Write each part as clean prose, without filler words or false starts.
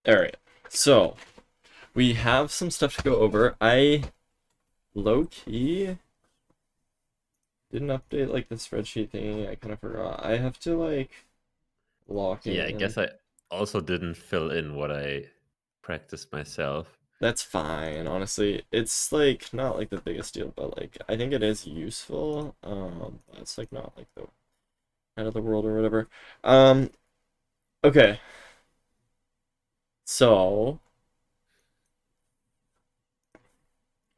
Alright, so we have some stuff to go over. I low-key didn't update like the spreadsheet thingy. I kind of forgot. I have to like lock Yeah, I in. guess I also didn't fill in what I practiced myself. That's fine, honestly. It's like not like the biggest deal, but like I think it is useful. It's like not like the end of the world or whatever. Um, okay. So,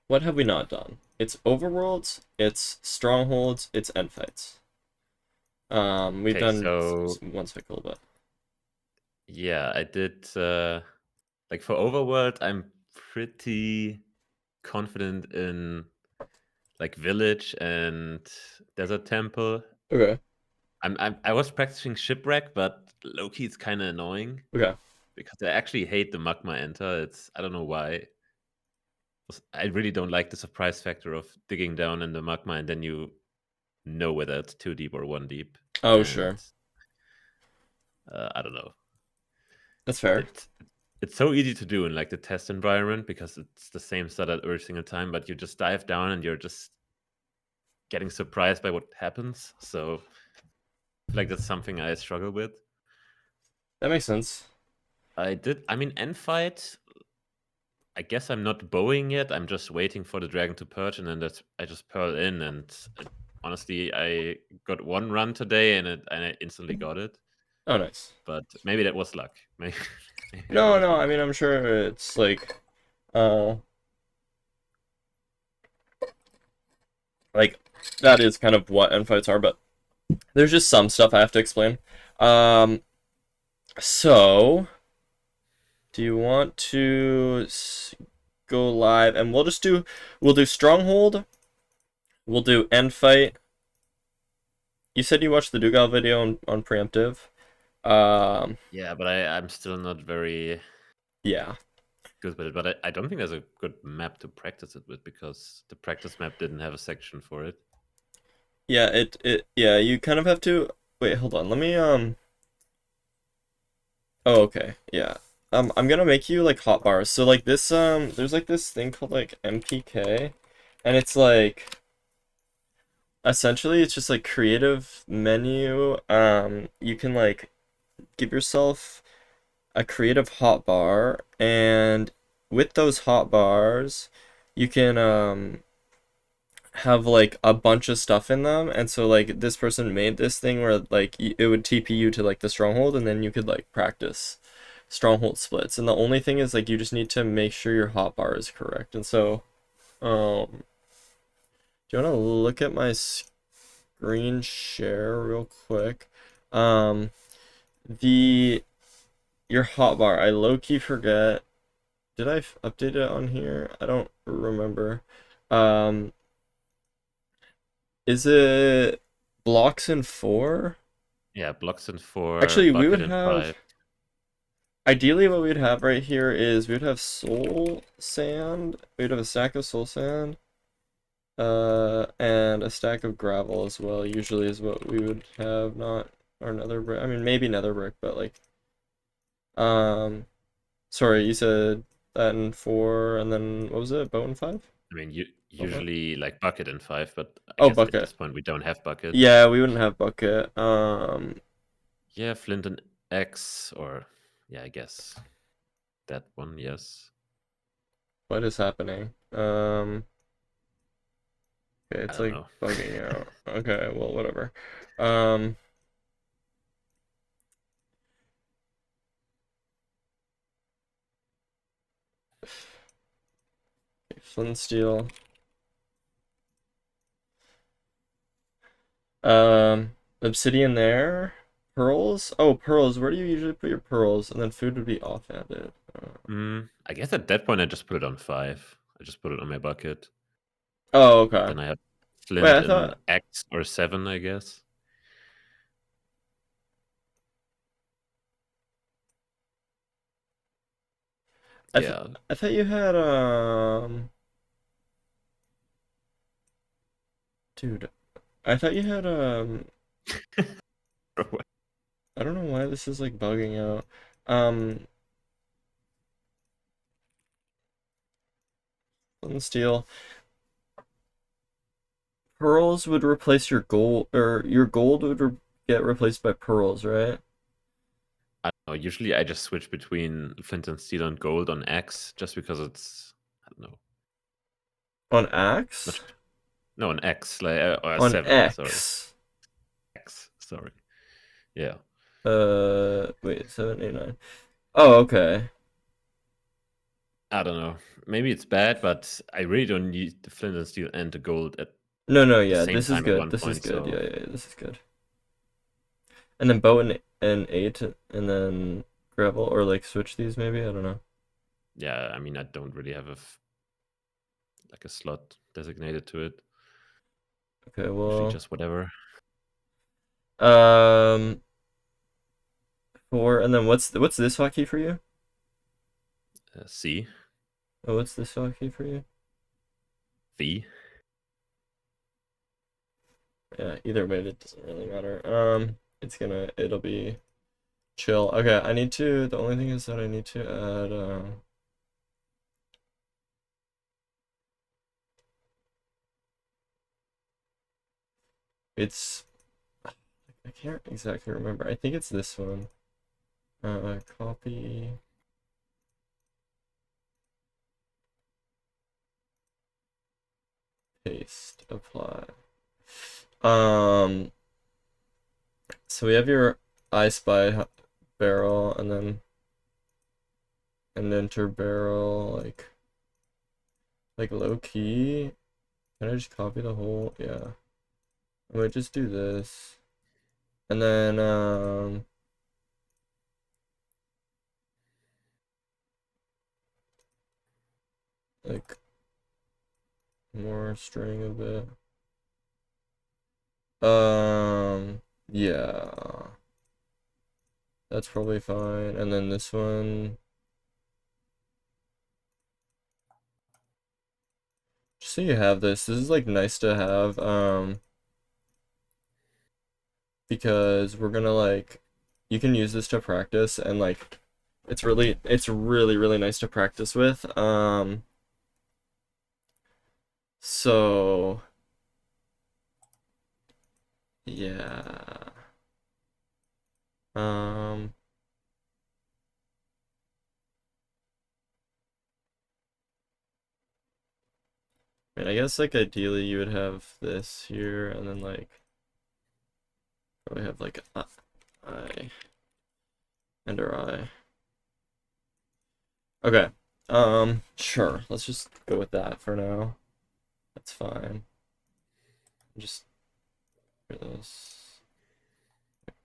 what have we not done? It's overworlds, it's strongholds, it's end fights. We've Okay, done so one cycle, but yeah, I did like for Overworld, I'm pretty confident in like Village and Desert Temple. okay, I was practicing Shipwreck, but low-key it's kind of annoying okay. because I actually hate the Magma Enter. It's I don't know why. I really don't like the surprise factor of digging down in the magma and then you know whether it's too deep or one deep. Oh, And sure. I don't know. That's fair. It it's so easy to do in like the test environment because it's the same setup every single time, but you just dive down and you're just getting surprised by what happens. So I feel like that's something I struggle with. That makes sense. I mean, end fight. I guess I'm not bowing yet. I'm just waiting for the dragon to perch, and then I just pearl in. And honestly, I got one run today, and I instantly got it. Oh, nice. But maybe that was luck. Maybe, maybe I No, was no, I lucky. mean, I'm sure it's uh, like, that is kind of what end fights are, but there's just some stuff I have to explain. Um, so, do you want to go live? And we'll do Stronghold, we'll do End Fight. You said you watched the Dugal video on Preemptive. Um, Yeah, but I'm still not very yeah. good with it. But I don't think there's a good map to practice it with because the practice map didn't have a section for it. Yeah, yeah, you kind of have to, wait, hold on, let me, oh, okay, yeah. I'm gonna make you like hotbars. So like this, there's like this thing called like MPK, and it's like essentially it's just like creative menu. You can like give yourself a creative hotbar, and with those hotbars, you can have like a bunch of stuff in them, and so like this person made this thing where like it would TP you to like the stronghold, and then you could like practice stronghold splits. And the only thing is like you just need to make sure your hotbar is correct. And so, do you want to look at my screen share real quick? Um, the your hotbar, I low key forget. Did I update it on here? I don't remember. Um, is it blocks in 4? Yeah, blocks in 4, Actually, we bucket would in have 5. ideally what we'd have right here is we would have soul sand. We'd have a stack of soul sand, and a stack of gravel as well. Usually is what we would have, not or nether brick. I mean, maybe nether brick, but like, um, sorry, you said that in 4, and then what was it? Boat in 5? I mean, you Boat what? usually like bucket in 5, but I Oh, guess at bucket. this point we don't have bucket. Yeah, we wouldn't have bucket. Yeah, flint and X, or yeah, I guess that one. Yes, What is happening? Okay, I it's don't like know. bugging out. Okay, well, whatever. Um, flint and steel. Obsidian there. Pearls? Oh, pearls. Where do you usually put your pearls? And then food would be offhanded. I guess at that point I just put it on 5. I just put it on my bucket. Oh, okay. Then I have Wait, flint I and thought X or 7, I guess. I th Yeah. I thought you had dude. I thought you had I don't know why this is like bugging out. Um Flint and steel. Pearls would replace your gold, or your gold would get replaced by pearls, right? I don't know. Usually, I just switch between flint and steel and gold on X, just because it's, I don't know. On Axe? No, on X, like or On 7. Sorry, X. X. Sorry. Yeah. Wait, 7, 8, 9. Oh, okay. I don't know. Maybe it's bad, but I really don't need the flint and steel and the gold at No, the yeah, same this is time at good. one This is point. good. So Yeah, this is good. And then bow and 8, and then gravel, or like switch these maybe? I don't know. yeah, I mean, I don't really have like a slot designated to it. Okay, Usually well, just whatever. um, 4, and then what's this hotkey for you? C, Oh, what's this hotkey for you? V. Yeah, either way, it doesn't really matter. It'll be chill. Okay, the only thing is that I need to add, it's, I can't exactly remember. I think it's this one. Copy. Paste, apply. So we have your I spy barrel, and then an enter barrel, like low key. Can I just copy the whole? Yeah. I might just do this, and then like more string a bit. Yeah, that's probably fine. And then this one, just so you have this. This is like nice to have, because we're gonna like, you can use this to practice, and like, it's really nice to practice with. So yeah. Um, I guess like ideally you would have this here, and then like probably have like I ender I. Okay. Sure. Let's just go with that for now. That's fine. Just clear this.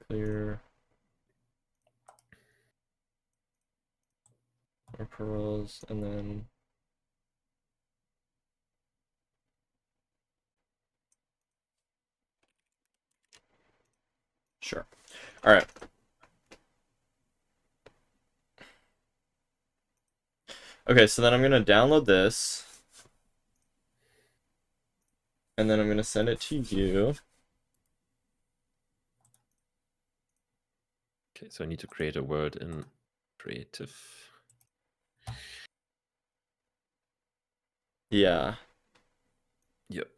Clear. More pearls, and then sure. All right. Okay, so then I'm gonna download this, and then I'm gonna send it to you. Okay, so I need to create a word in creative. Yeah. Yep.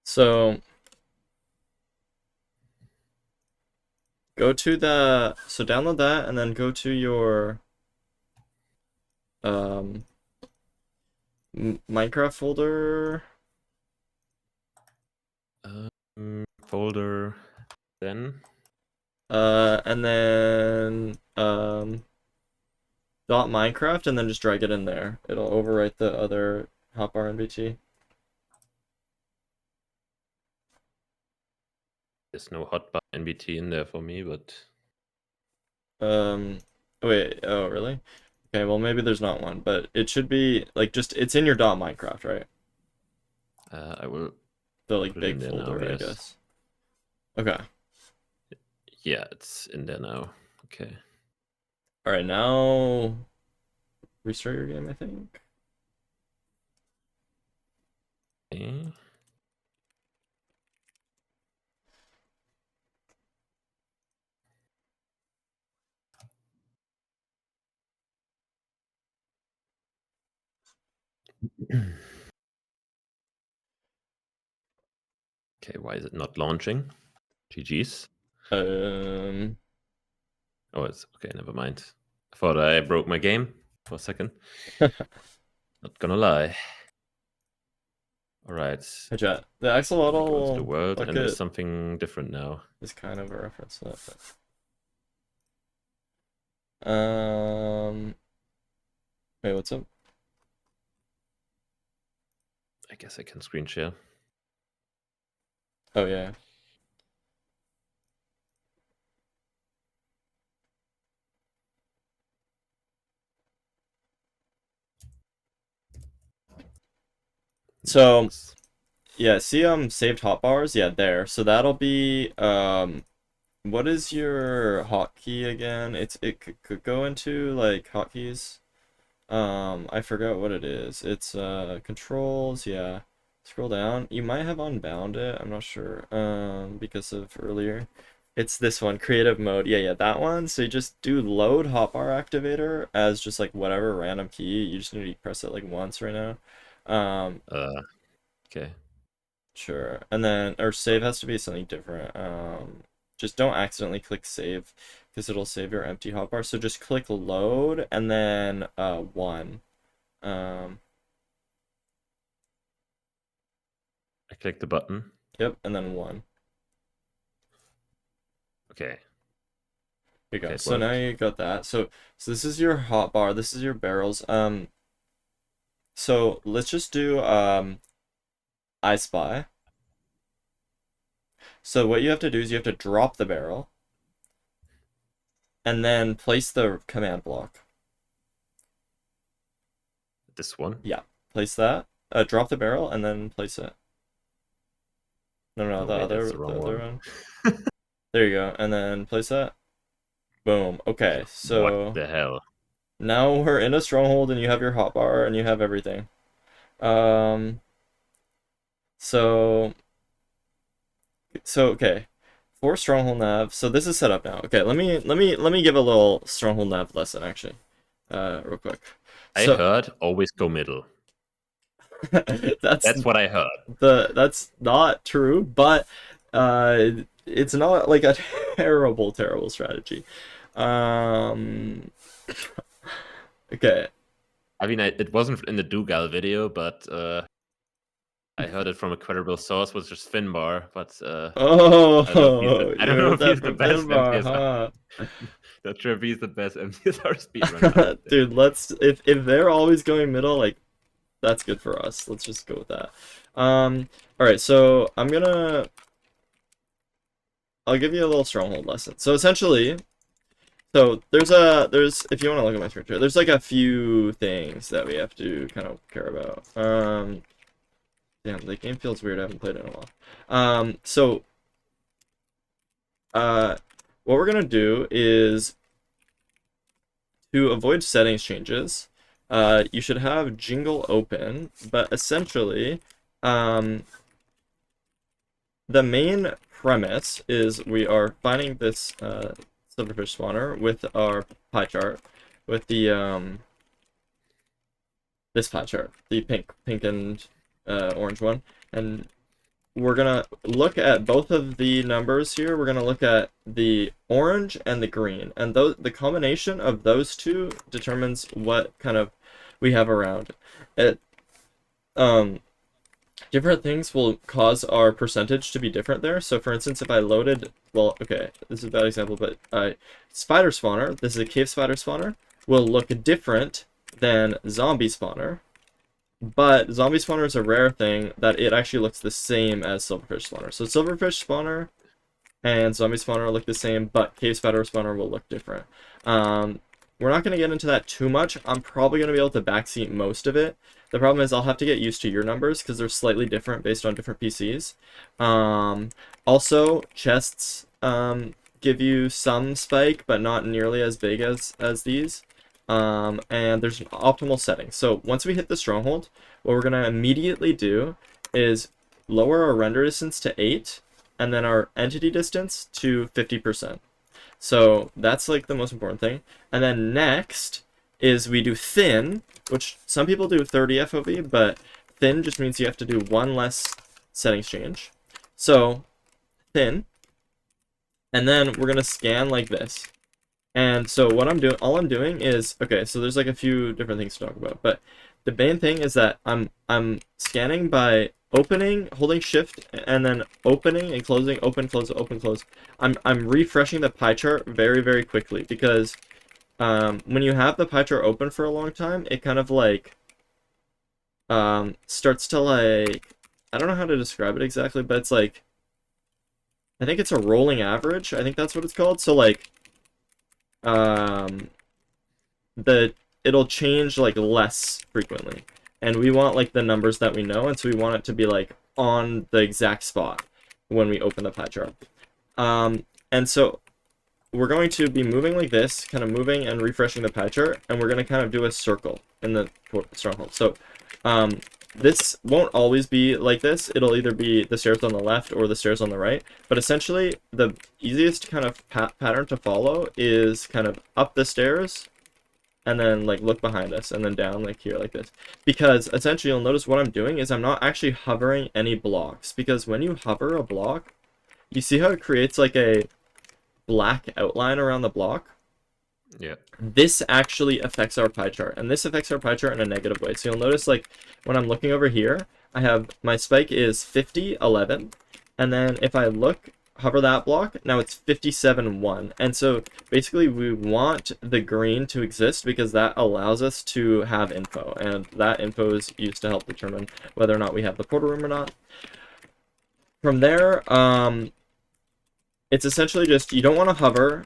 So download that, and then go to your Minecraft folder. Folder, then. And then dot Minecraft, and then just drag it in there. It'll overwrite the other hotbar NBT. There's no hotbar NBT in there for me, but Wait, oh really? Okay, well maybe there's not one, but it should be like it's in your dot Minecraft, right? I will The like put it in big there now, folder, I yes. guess. Okay. Yeah, it's in there now. Okay. All right, now restart your game, I think. Okay. Okay, why is it not launching? GG's. Um, Oh, it's okay, never mind. I thought I broke my game for a second. Not gonna lie. Alright. Hey, chat. The Let me go into the axolotl world, and there's bucket something different now. is kind of a reference to that. Wait, what's up? I guess I can screen share. Oh, yeah. So, Thanks. yeah, see, saved hotbars? Yeah, there. So that'll be, what is your hotkey again? It could go into, like, hotkeys. I forgot what it is. It's, controls, yeah. Scroll down. You might have unbound it, I'm not sure, because of earlier. It's this one, creative mode. Yeah, yeah, that one. So you just do load hotbar activator as just like whatever random key. You just need to press it like once right now. Okay. Sure. And then, or save has to be something different. Just don't accidentally click save because it'll save your empty hotbar. So just click load and then 1. I click the button. Yep, and then 1. Okay. Here you go. Okay, So now you got that. So this is your hotbar. This is your barrels. So let's just do I Spy. So what you have to do is you have to drop the barrel and then place the command block. This one? Yeah, place that. Drop the barrel and then place it. No, the wait, other, that's the wrong one. There you go, and then place that. Boom. Okay, so what the hell? now we're in a stronghold, and you have your hotbar, and you have everything. So okay, for stronghold nav. So this is set up now. Okay, let me give a little stronghold nav lesson actually, real quick. I heard always go middle. That's what I heard. That's not true, but it's not like a terrible strategy. Okay. I mean, it wasn't in the Dougal video, but I heard it from a credible source, was just Finbar. But I don't know if he's the best Finbar, MTSR. Huh? Not sure if he's the best MTSR speedrunner. Dude, if they're always going middle, like that's good for us. Let's just go with that. All right, so I'll give you a little stronghold lesson. So essentially, there's if you want to look at my screen share, there's like a few things that we have to kind of care about. Damn, the game feels weird. I haven't played it in a while. What we're gonna do is to avoid settings changes. You should have Jingle open, but essentially, the main premise is we are finding this silverfish spawner with our pie chart, with the this pie chart, the pink and orange one, and we're gonna look at both of the numbers here. We're gonna look at the orange and the green, and the combination of those two determines what kind of we have around it. Different things will cause our percentage to be different there. So for instance, if I loaded, well, okay, this is a bad example, but spider spawner, this is a cave spider spawner, will look different than zombie spawner. But zombie spawner is a rare thing that it actually looks the same as silverfish spawner. So silverfish spawner and zombie spawner look the same, but cave spider spawner will look different. We're not going to get into that too much. I'm probably going to be able to backseat most of it. The problem is I'll have to get used to your numbers because they're slightly different based on different PCs. Also, chests give you some spike, but not nearly as big as these. And there's an optimal setting. So once we hit the stronghold, what we're going to immediately do is lower our render distance to 8 and then our entity distance to 50%. So that's like the most important thing. And then next, is we do thin, which some people do 30 FOV, but thin just means you have to do one less settings change. So thin, and then we're gonna scan like this. And so what I'm doing, all I'm doing is, okay, so there's like a few different things to talk about, but the main thing is that I'm scanning by opening, holding shift, and then opening and closing, open, close, open, close. I'm refreshing the pie chart very, very quickly, because when you have the pie chart open for a long time, it kind of like starts to like, I don't know how to describe it exactly, but it's like, I think it's a rolling average. I think that's what it's called. So like it'll change like less frequently, and we want like the numbers that we know, and so we want it to be like on the exact spot when we open the pie chart. And so we're going to be moving like this, kind of moving and refreshing the pie chart, and we're going to kind of do a circle in the stronghold. So this won't always be like this. It'll either be the stairs on the left or the stairs on the right. But essentially, the easiest kind of pattern to follow is kind of up the stairs, and then like look behind us, and then down like here like this. Because essentially, you'll notice what I'm doing is I'm not actually hovering any blocks. Because when you hover a block, you see how it creates like a black outline around the block? Yeah. This actually affects our pie chart, and this affects our pie chart in a negative way. So you'll notice, like, when I'm looking over here, I have my spike is 50, 11, and then if I look, hover that block, now it's 57, 1. And so basically we want the green to exist because that allows us to have info, and that info is used to help determine whether or not we have the portal room or not. From there, it's essentially just, you don't want to hover.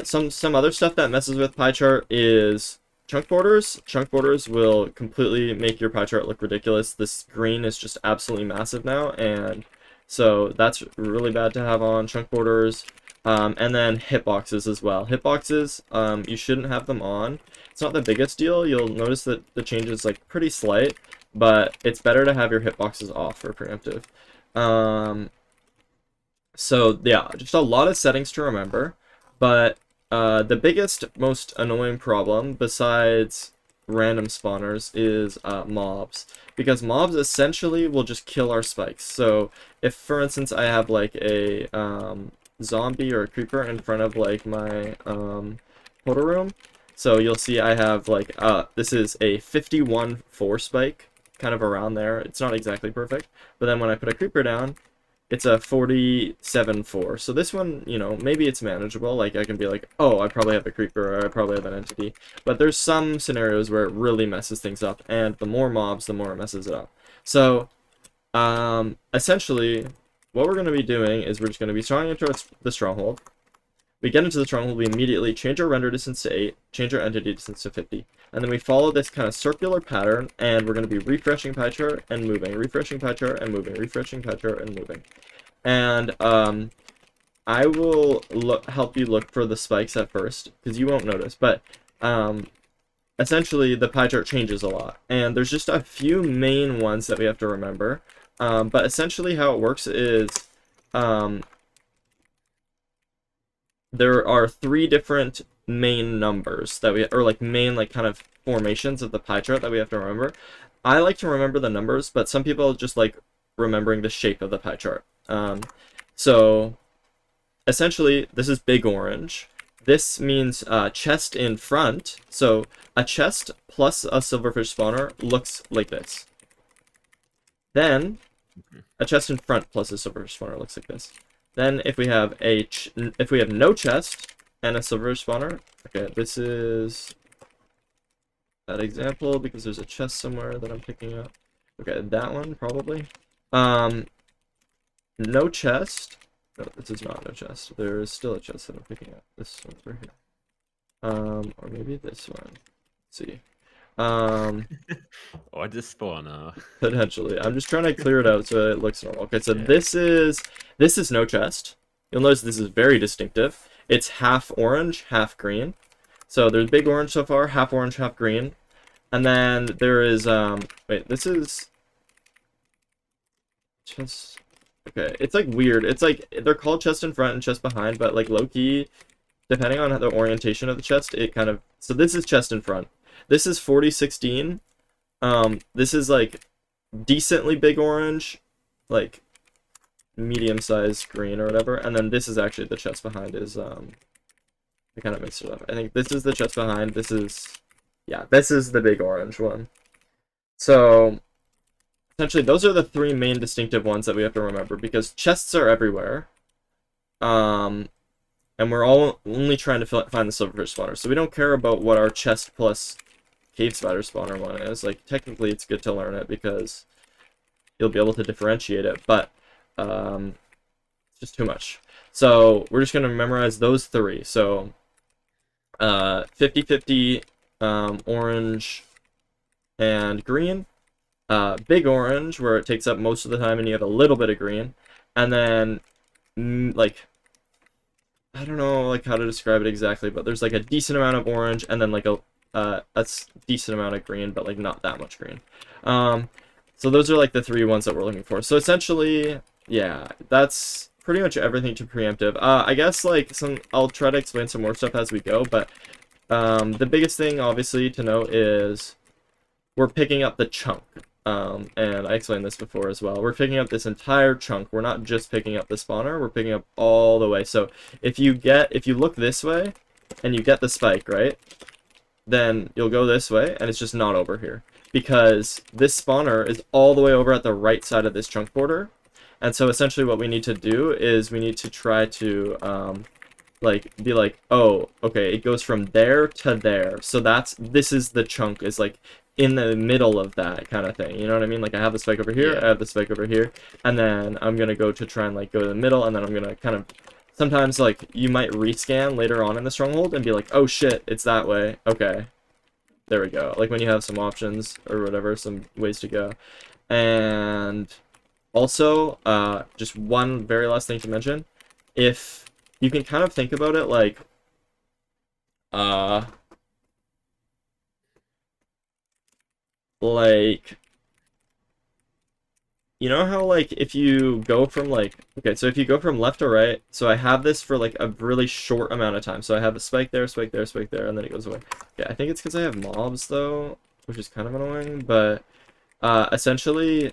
Some other stuff that messes with pie chart is chunk borders. Chunk borders will completely make your pie chart look ridiculous. This green is just absolutely massive now, and so that's really bad to have on chunk borders. And then hitboxes as well. Hitboxes, you shouldn't have them on. It's not the biggest deal. You'll notice that the change is like pretty slight, but it's better to have your hitboxes off for preemptive. So yeah, just a lot of settings to remember, but the biggest, most annoying problem besides random spawners is mobs, because mobs essentially will just kill our spikes. So if, for instance, I have like a zombie or a creeper in front of like my portal room, so you'll see I have like this is a 51-4 spike, kind of around there. It's not exactly perfect, but then when I put a creeper down, it's a 47-4. So this one, you know, maybe it's manageable. Like, I can be like, oh, I probably have a creeper, or I probably have an entity. But there's some scenarios where it really messes things up, and the more mobs, the more it messes it up. So, essentially, what we're going to be doing is we're just going to be throwing into the stronghold. We get into the stronghold, we immediately change our render distance to 8, change our entity distance to 50. And then we follow this kind of circular pattern, and we're going to be refreshing pie chart and moving, refreshing pie chart and moving, refreshing pie chart and moving. And I will help you look for the spikes at first, because you won't notice. But essentially, the pie chart changes a lot. And there's just a few main ones that we have to remember. But essentially how it works is there are 3 different main numbers that we, or like main like kind of formations of the pie chart that we have to remember. I like to remember the numbers, but some people just like remembering the shape of the pie chart. So essentially this is big orange. This means chest in front. So a chest plus a silverfish spawner looks like this. Then a chest in front plus a silverfish spawner looks like this. Then if we have no chest and a silverfish spawner, okay, this is that example because there's a chest somewhere that I'm picking up. Okay, that one probably. No chest. No, this is not no chest. There is still a chest that I'm picking up. This one's right here. Or maybe this one. Let's see. Or the spawner. Potentially. I'm just trying to clear it out so it looks normal. Okay, so yeah. This is no chest. You'll notice this is very distinctive. It's half orange, half green. So there's big orange so far, half orange, half green. And then there is wait, this is chest. Okay, it's like weird. It's like they're called chest in front and chest behind, but like low key, depending on the orientation of the chest, it kind of, so this is chest in front. This is 4016. This is like decently big orange, like medium-sized green or whatever, and then this is actually the chest behind is I kind of mixed it up. I think this is the chest behind. This is the big orange one. So essentially, those are the three main distinctive ones that we have to remember because chests are everywhere. And we're all only trying to find the silverfish spawner, so we don't care about what our chest plus cave spider spawner one is. Like, technically, it's good to learn it because you'll be able to differentiate it, but it's just too much. So we're just going to memorize those three. So 50-50 orange and green. Big orange, where it takes up most of the time and you have a little bit of green. And then, like, I don't know like how to describe it exactly, but there's like a decent amount of orange and then like a decent amount of green, but like not that much green. So those are like the three ones that we're looking for. So essentially, yeah, that's pretty much everything to preemptive. I guess like I'll try to explain some more stuff as we go, but the biggest thing obviously to note is we're picking up the chunk. And I explained this before as well. We're picking up this entire chunk. We're not just picking up the spawner, we're picking up all the way. So if you look this way and you get the spike, right? Then you'll go this way and it's just not over here. Because this spawner is all the way over at the right side of this chunk border. And so essentially what we need to do is we need to try to like be like, oh, okay, it goes from there to there. So this is the chunk, is like in the middle of that kind of thing, you know what I mean? Like I have the spike over here, I have the spike over here, and then I'm gonna go to try and like go to the middle, and then I'm gonna kind of sometimes like you might rescan later on in the stronghold and be like, oh shit, it's that way. Okay, there we go. Like when you have some options or whatever, some ways to go. And also just one very last thing to mention, if you can kind of think about it like you know how like if you go from like, okay, so if you go from left to right, so I have this for like a really short amount of time. So I have a spike there, spike there, spike there, and then it goes away. Yeah, I think it's because I have mobs though, which is kind of annoying, but essentially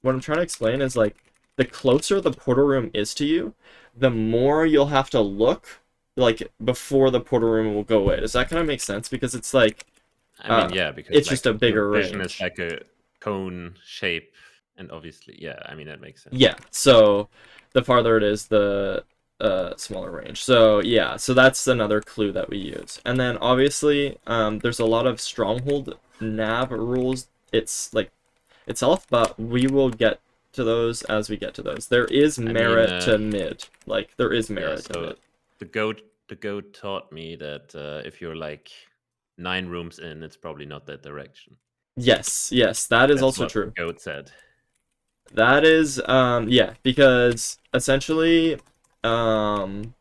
what I'm trying to explain is like the closer the portal room is to you, the more you'll have to look like before the portal room will go away. Does that kind of make sense? Because it's like I mean, yeah, because it's like, just a bigger your vision range. is like a cone shape, and obviously, yeah, I mean that makes sense. Yeah, so the farther it is, the smaller range. So yeah, so that's another clue that we use. And then obviously, there's a lot of stronghold nav rules. It's like itself, but we will get to those as we get to those. There is merit to mid. Like there is merit to mid. The goat taught me that if you're like 9 rooms in, it's probably not that direction. Yes, that is That's also what true. The goat said. That is, yeah, because essentially, the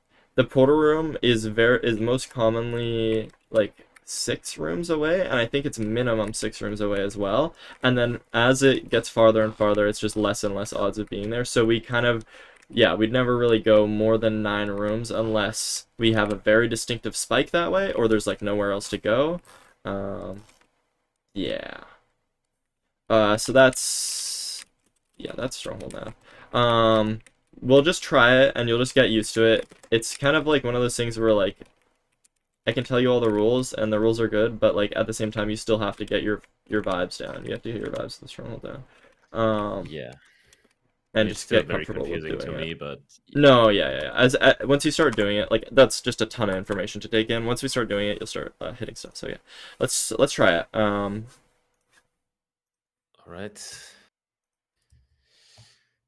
portal room is most commonly like 6 rooms away, and I think it's minimum 6 rooms away as well. And then as it gets farther and farther, it's just less and less odds of being there. So we kind of, yeah, we'd never really go more than 9 rooms unless we have a very distinctive spike that way, or there's like nowhere else to go. Yeah. So that's stronghold now. We'll just try it and you'll just get used to it. It's kind of like one of those things where like I can tell you all the rules and the rules are good, but like at the same time you still have to get your vibes down. You have to get your vibes to the stronghold down. Yeah. And it's just still get very comfortable with confusing doing to it. me, but no, yeah. As once you start doing it, like that's just a ton of information to take in. Once we start doing it, you'll start hitting stuff. So yeah, let's try it. All right.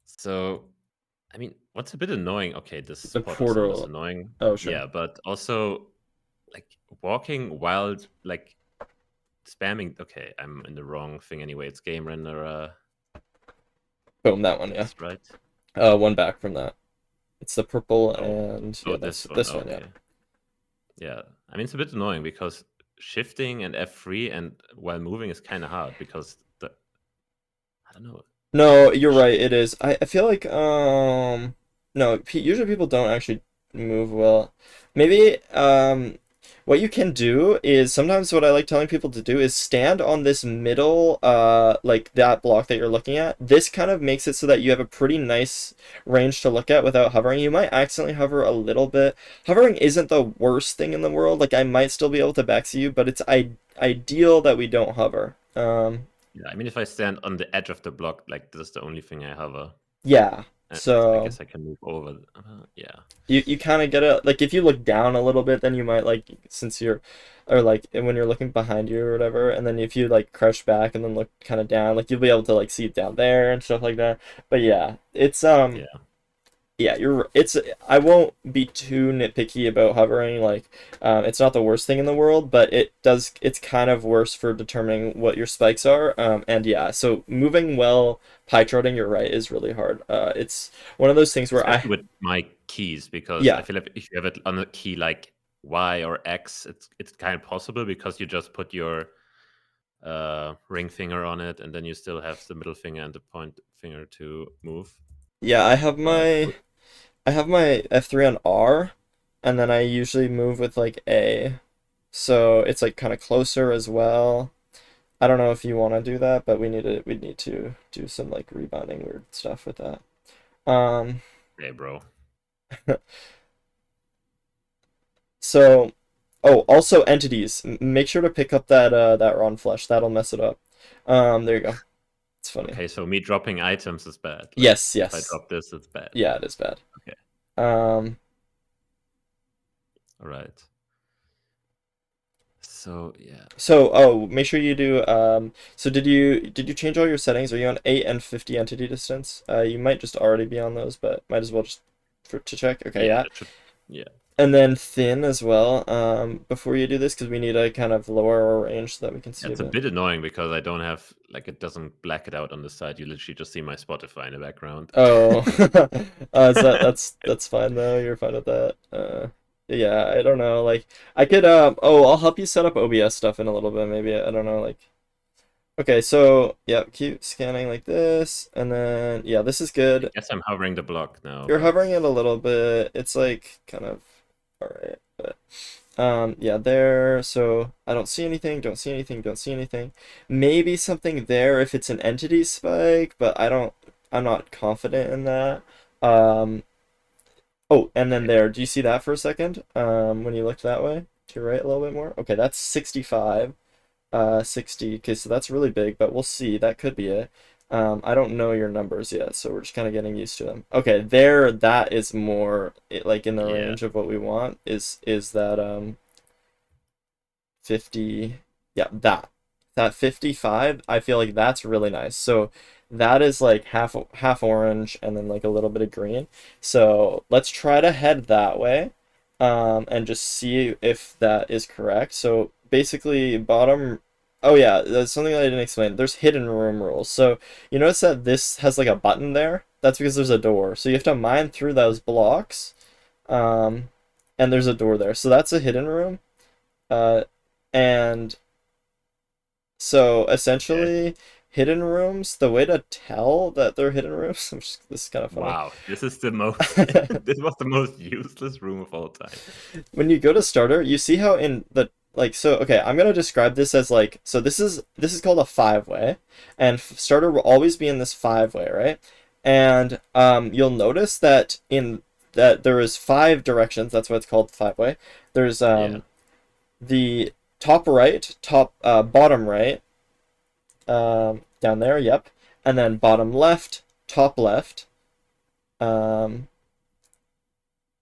So, I mean, what's a bit annoying? Okay, this The portal is portal. annoying. Oh sure. Yeah, but also like walking while like spamming. Okay, I'm in the wrong thing anyway. It's game renderer. Boom, that one. Yeah. That's right. One back from that. It's the purple and yeah, this one. Okay. Yeah, I mean it's a bit annoying because shifting and F3 and while moving is kind of hard because I don't know. No, you're right. It is. I feel like no. Usually people don't actually move well. Maybe What you can do is sometimes what I like telling people to do is stand on this middle, like that block that you're looking at. This kind of makes it so that you have a pretty nice range to look at without hovering. You might accidentally hover a little bit. Hovering isn't the worst thing in the world. Like I might still be able to backseat you, but it's ideal that we don't hover. Yeah, I mean, if I stand on the edge of the block, like this is the only thing I hover. Yeah. And I So guess I can move over. Yeah. you kind of get it, like if you look down a little bit, then you might like since you're or like when you're looking behind you or whatever, and then if you like crouch back and then look kind of down, like you'll be able to like see it down there and stuff like that. But yeah, it's Yeah. yeah, it's I won't be too nitpicky about hovering, like it's not the worst thing in the world, but it's kind of worse for determining what your spikes are. And yeah, so moving well, pie charting, you're right, is really hard. It's one of those things where Especially with my keys, because I yeah. feel like if you have it on a key like Y or X, it's kind of possible because you just put your ring finger on it, and then you still have the middle finger and the point finger to move. Yeah, But I have my F3 on R, and then I usually move with like A. So it's like kind of closer as well. I don't know if you want to do that, but we need to do some like rebounding weird stuff with that. Um, hey, bro. so oh, also entities. Make sure to pick up that Ron flesh. That'll mess it up. There you go. It's funny. Okay, so me dropping items is bad. Like, Yes, if I yes. drop this, it's bad. Yeah, it is bad. Okay. Um, All right. So yeah. So, oh, make sure you do, so did you change all your settings? Are you on 8 and 50 entity distance? You might just already be on those, but might as well just to check. Okay, Yeah, yeah. that should, yeah. And then thin as well, before you do this, because we need to kind of lower our range so that we can see It's a bit annoying because I don't have, like, it doesn't black it out on the side. You literally just see my Spotify in the background. Oh, that's fine though. You're fine with that. Yeah, I don't know. Like, I could, oh, I'll help you set up OBS stuff in a little bit, maybe. I don't know, like. Okay, so yeah, keep scanning like this, and then yeah, this is I good. guess I'm hovering the block now. You're But hovering it a little bit. It's like kind of all right, but yeah, there. So I don't see anything, don't see anything, don't see anything. Maybe something there if it's an entity spike, but I'm not confident in that. Um, oh, and then there. Do you see that for a second? When you looked that way to your right a little bit more. Okay, that's 65. 60. Okay, so that's really big, but we'll see. That could be it. I don't know your numbers yet, so we're just kind of getting used to them. Okay, there, that is more like in the yeah. range of what we want. Is that 50? Yeah, that 55. I feel like that's really nice. So that is like half orange and then like a little bit of green. So let's try to head that way, and just see if that is correct. So basically bottom, oh yeah, that's something that I didn't explain. There's hidden room rules. So you notice that this has like a button there. That's because there's a door. So you have to mine through those blocks, um, and there's a door there. So that's a hidden room. And so essentially, hidden rooms, the way to tell that they're hidden rooms, this is kind of funny. Wow, this is the most. This was the most useless room of all time. When you go to starter, you see how in the like so okay, I'm gonna describe this as like so this is called a five-way, and starter will always be in this five-way, right? And you'll notice that in that there is five directions. That's why it's called five-way. There's Yeah. the top right, bottom right, down there, yep, and then bottom left, top left.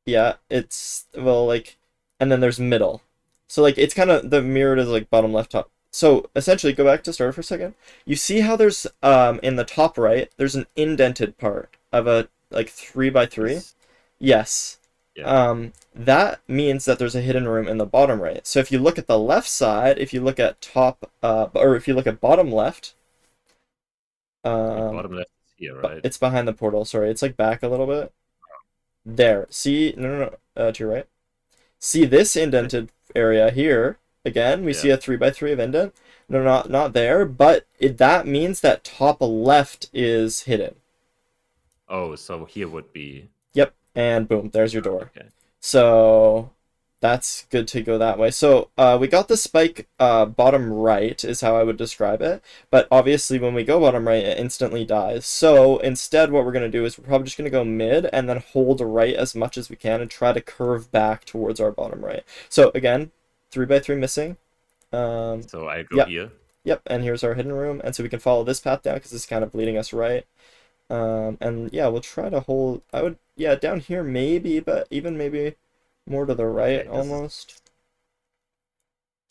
Yeah, it's well like, and then there's middle. So like it's kind of the mirrored as like bottom left, top. So essentially, go back to starter for a second. You see how there's in the top right, there's an indented part of a like 3x3. This- Yes. yeah. That means that there's a hidden room in the bottom right. So if you look at the left side, if you look at top, or if you look at bottom left, Bottom left is here, right? it's behind the portal. Sorry, it's like back a little bit. There. See, no, to your right. See this indented area here. Again, we see Yeah. a 3x3 of indent. No, not there, but that means that top left is hidden. Oh, so here would be. Yep, and boom, there's your door. Okay. So that's good to go that way. So we got the spike bottom right is how I would describe it. But obviously when we go bottom right, it instantly dies. So instead what we're going to do is we're probably just going to go mid and then hold right as much as we can and try to curve back towards our bottom right. So again, 3x3 missing. So I go Yep, here. yep, and here's our hidden room. And so we can follow this path down because it's kind of leading us right. And yeah, we'll try to hold, I would, yeah, down here maybe, but even maybe more to the right Okay, almost.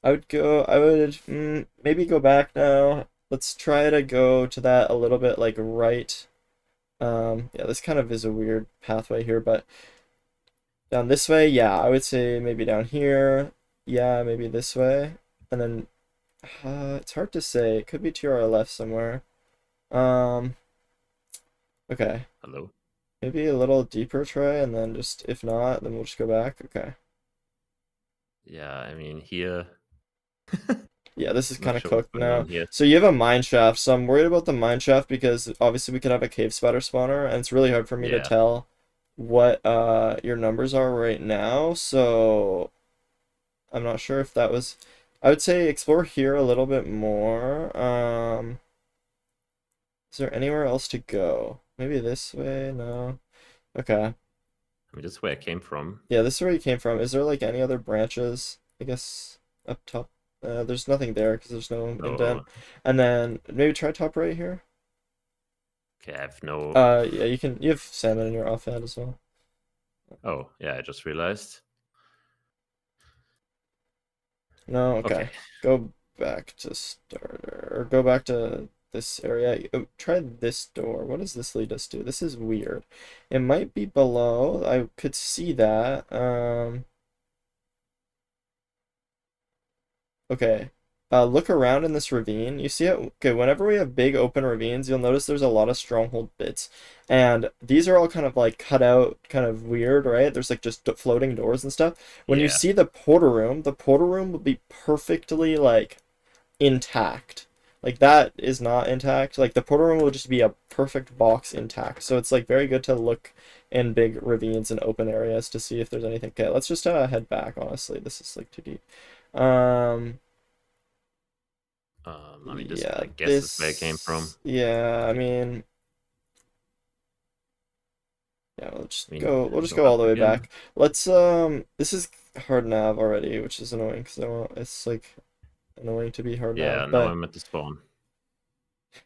I would maybe go back now. Let's try to go to that a little bit like right. Yeah, this kind of is a weird pathway here, but down this way, yeah, I would say maybe down here. Yeah, maybe this way. And then it's hard to say. It could be to our left somewhere. Um, okay. hello. Maybe a little deeper try, and then just, if not, then we'll just go back. Okay. Yeah, I mean here. Yeah, this is Not kind of sure what's cooked going now. on here. So you have a mine shaft, so I'm worried about the mine shaft because obviously we could have a cave spider spawner, and it's really hard for me to Yeah. tell what your numbers are right now, so I'm not sure if that was... I would say explore here a little bit more. Is there anywhere else to go? Maybe this way? No. Okay. I mean, this is where I came from. Yeah, this is where you came from. Is there like any other branches? I guess up top. There's nothing there because there's no indent. Oh, And then maybe try top right here. okay, I have no. Yeah, you have salmon in your offhand as well. Oh, yeah, I just realized. No, okay. Okay. Go back to starter or go back to this area. Oh, try this door. What does this lead us to? This is weird. It might be below. I could see that. Okay. Look around in this ravine. You see it? Okay, whenever we have big open ravines, you'll notice there's a lot of stronghold bits. And these are all kind of like cut out, kind of weird, right? There's like just floating doors and stuff. When you Yeah. see the portal room will be perfectly like intact. Like that is not intact. Like the portal room will just be a perfect box intact. So it's like very good to look in big ravines and open areas to see if there's anything. Okay, let's just head back, honestly. This is like too deep. I mean, this, Yeah, I guess, is where I came from. yeah, I mean, yeah, I mean, we'll just go go all up the way again. back. Let's, this is hard nav already, which is annoying, because it's, like, annoying to be hard nav, Yeah, now but, I'm at the spawn.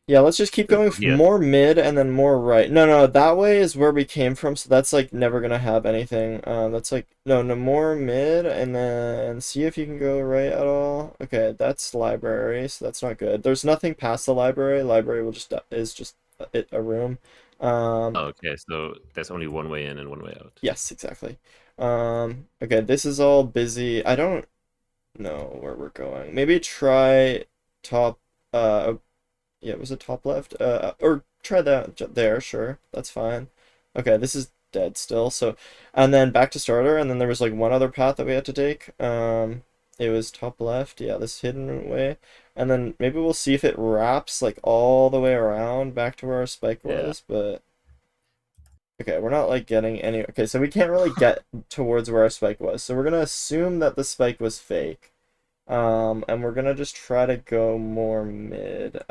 yeah, let's just keep going Here. more mid and then more right. No, that way is where we came from, so that's, like, never gonna have anything. That's, like, no, more mid, and then see if you can go right at all. Okay, that's library, so that's not good. There's nothing past the library. Library will just, is just a room. Oh, okay, so there's only one way in and one way out. Yes, exactly. Okay, this is all busy. I don't know where we're going. Maybe try top, yeah, was it top left? Or try that there, sure. That's fine. Okay, this is dead still. So, and then back to starter, and then there was like one other path that we had to take. It was top left. Yeah, this hidden way. And then maybe we'll see if it wraps like all the way around back to where our spike Yeah. was, but okay, we're not like getting any. Okay, so we can't really get towards where our spike was. So we're gonna assume that the spike was fake. And we're gonna just try to go more mid.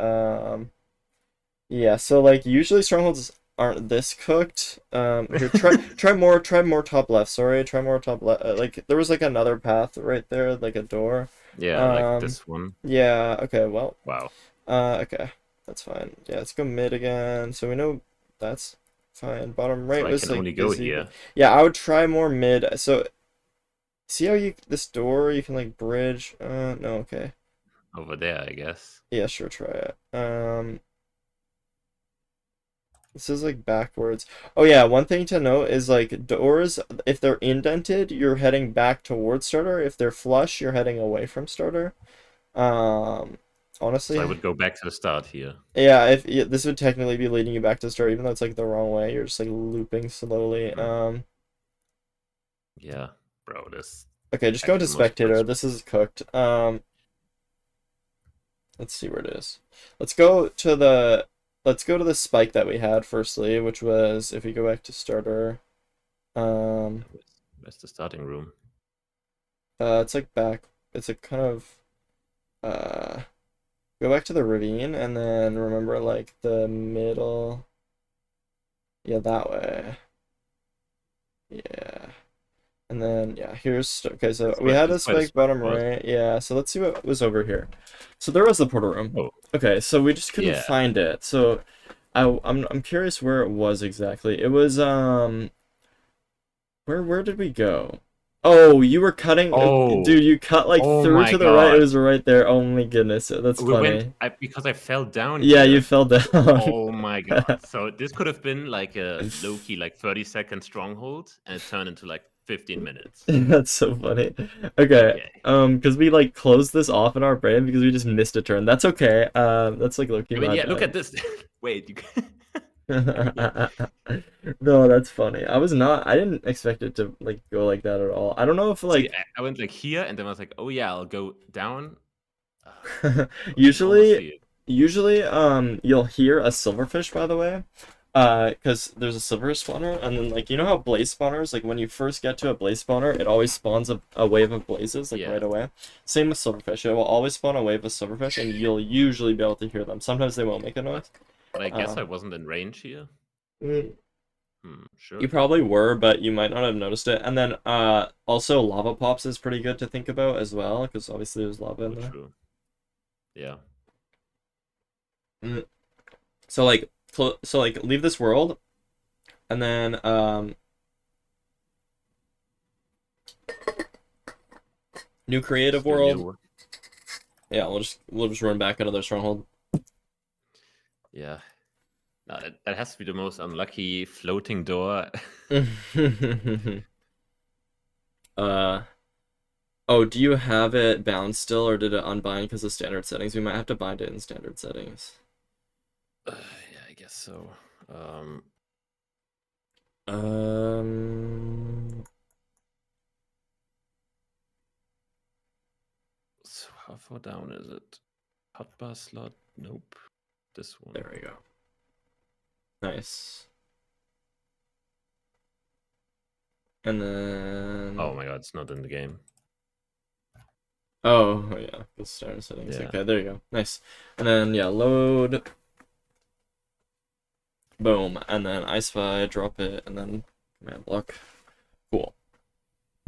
Yeah, so like usually strongholds aren't this cooked. Here, try more top left. Sorry, try more top left. Like there was like another path right there, like a door. Yeah, like Um, this one. yeah. Okay. Well. Wow. Okay. That's fine. Yeah, let's go mid again. So we know that's fine. Bottom So right I was can only like go busy, but here. yeah, I would try more mid. So see how this door you can like bridge. No. Okay. Over there, I guess. Yeah, sure. Try it. This is like backwards. Oh yeah, one thing to note is like doors, if they're indented, you're heading back towards starter. If they're flush, you're heading away from starter. Um, So I honestly, would go back to the start here. yeah, if yeah, this would technically be leading you back to start, even though it's like the wrong way. You're just like looping slowly. Hmm. Yeah, bro, this Okay, just go to actually the most fun. spectator. This is cooked. Let's see where it is. Let's go to the spike that we had firstly, which was if we go back to starter. Where's the starting room? It's like back. It's a kind of uh. Go back to the ravine and then remember like the middle. Yeah, that way. Yeah. And then, yeah, here's, okay, so we had a It's quite a spike small bottom forest. right. Yeah, so let's see what was over here. So there was the portal room. Oh, Okay, so we just couldn't yeah. find it. So I'm curious where it was exactly. It was, where did we go? Oh, you were cutting, Oh, dude, you cut like oh through my to the right. It God. was right there. Oh my goodness, that's We went funny. because I fell down Yeah, you here. fell down. Oh my God. So this could have been like a low-key, like 30-second stronghold, and it turned into like 15 minutes. That's so funny. Okay, Okay. because we like closed this off in our brain because we just missed a turn. That's okay. That's like low-key I mean, my yeah, look at bad. this. Wait, you I mean, No, that's funny. I didn't expect it to like go like that at all. I don't know if see, like I went like here, and then I was like, oh yeah, I'll go down. I can almost usually see it. you'll hear a silverfish, by the way. Because there's a silverfish spawner, and then like you know how blaze spawners, like when you first get to a blaze spawner, it always spawns a wave of blazes like Yeah. right away. Same with silverfish, it will always spawn a wave of silverfish, and you'll usually be able to hear them. Sometimes they won't make a noise. But I guess Uh, I wasn't in range here. mm, you Sure. probably were, but you might not have noticed it. And then also lava pops is pretty good to think about as well, because obviously there's lava in Oh, there. true. Yeah. Mm. So like leave this world, and then new creative Let's do world. new. Yeah, we'll just run back another stronghold. Yeah. No, that has to be the most unlucky floating door. Oh, do you have it bound still, or did it unbind because of standard settings? We might have to bind it in standard settings. Yeah, I guess so. Um, So how far down is it? Hotbar slot? Nope. This one. there we go. Nice. And then Oh my god, it's not in the game. oh yeah, the standard settings. Yeah. Okay, there you go. Nice. And then yeah, load. Boom, and then I spy, drop it, and then command block. Cool.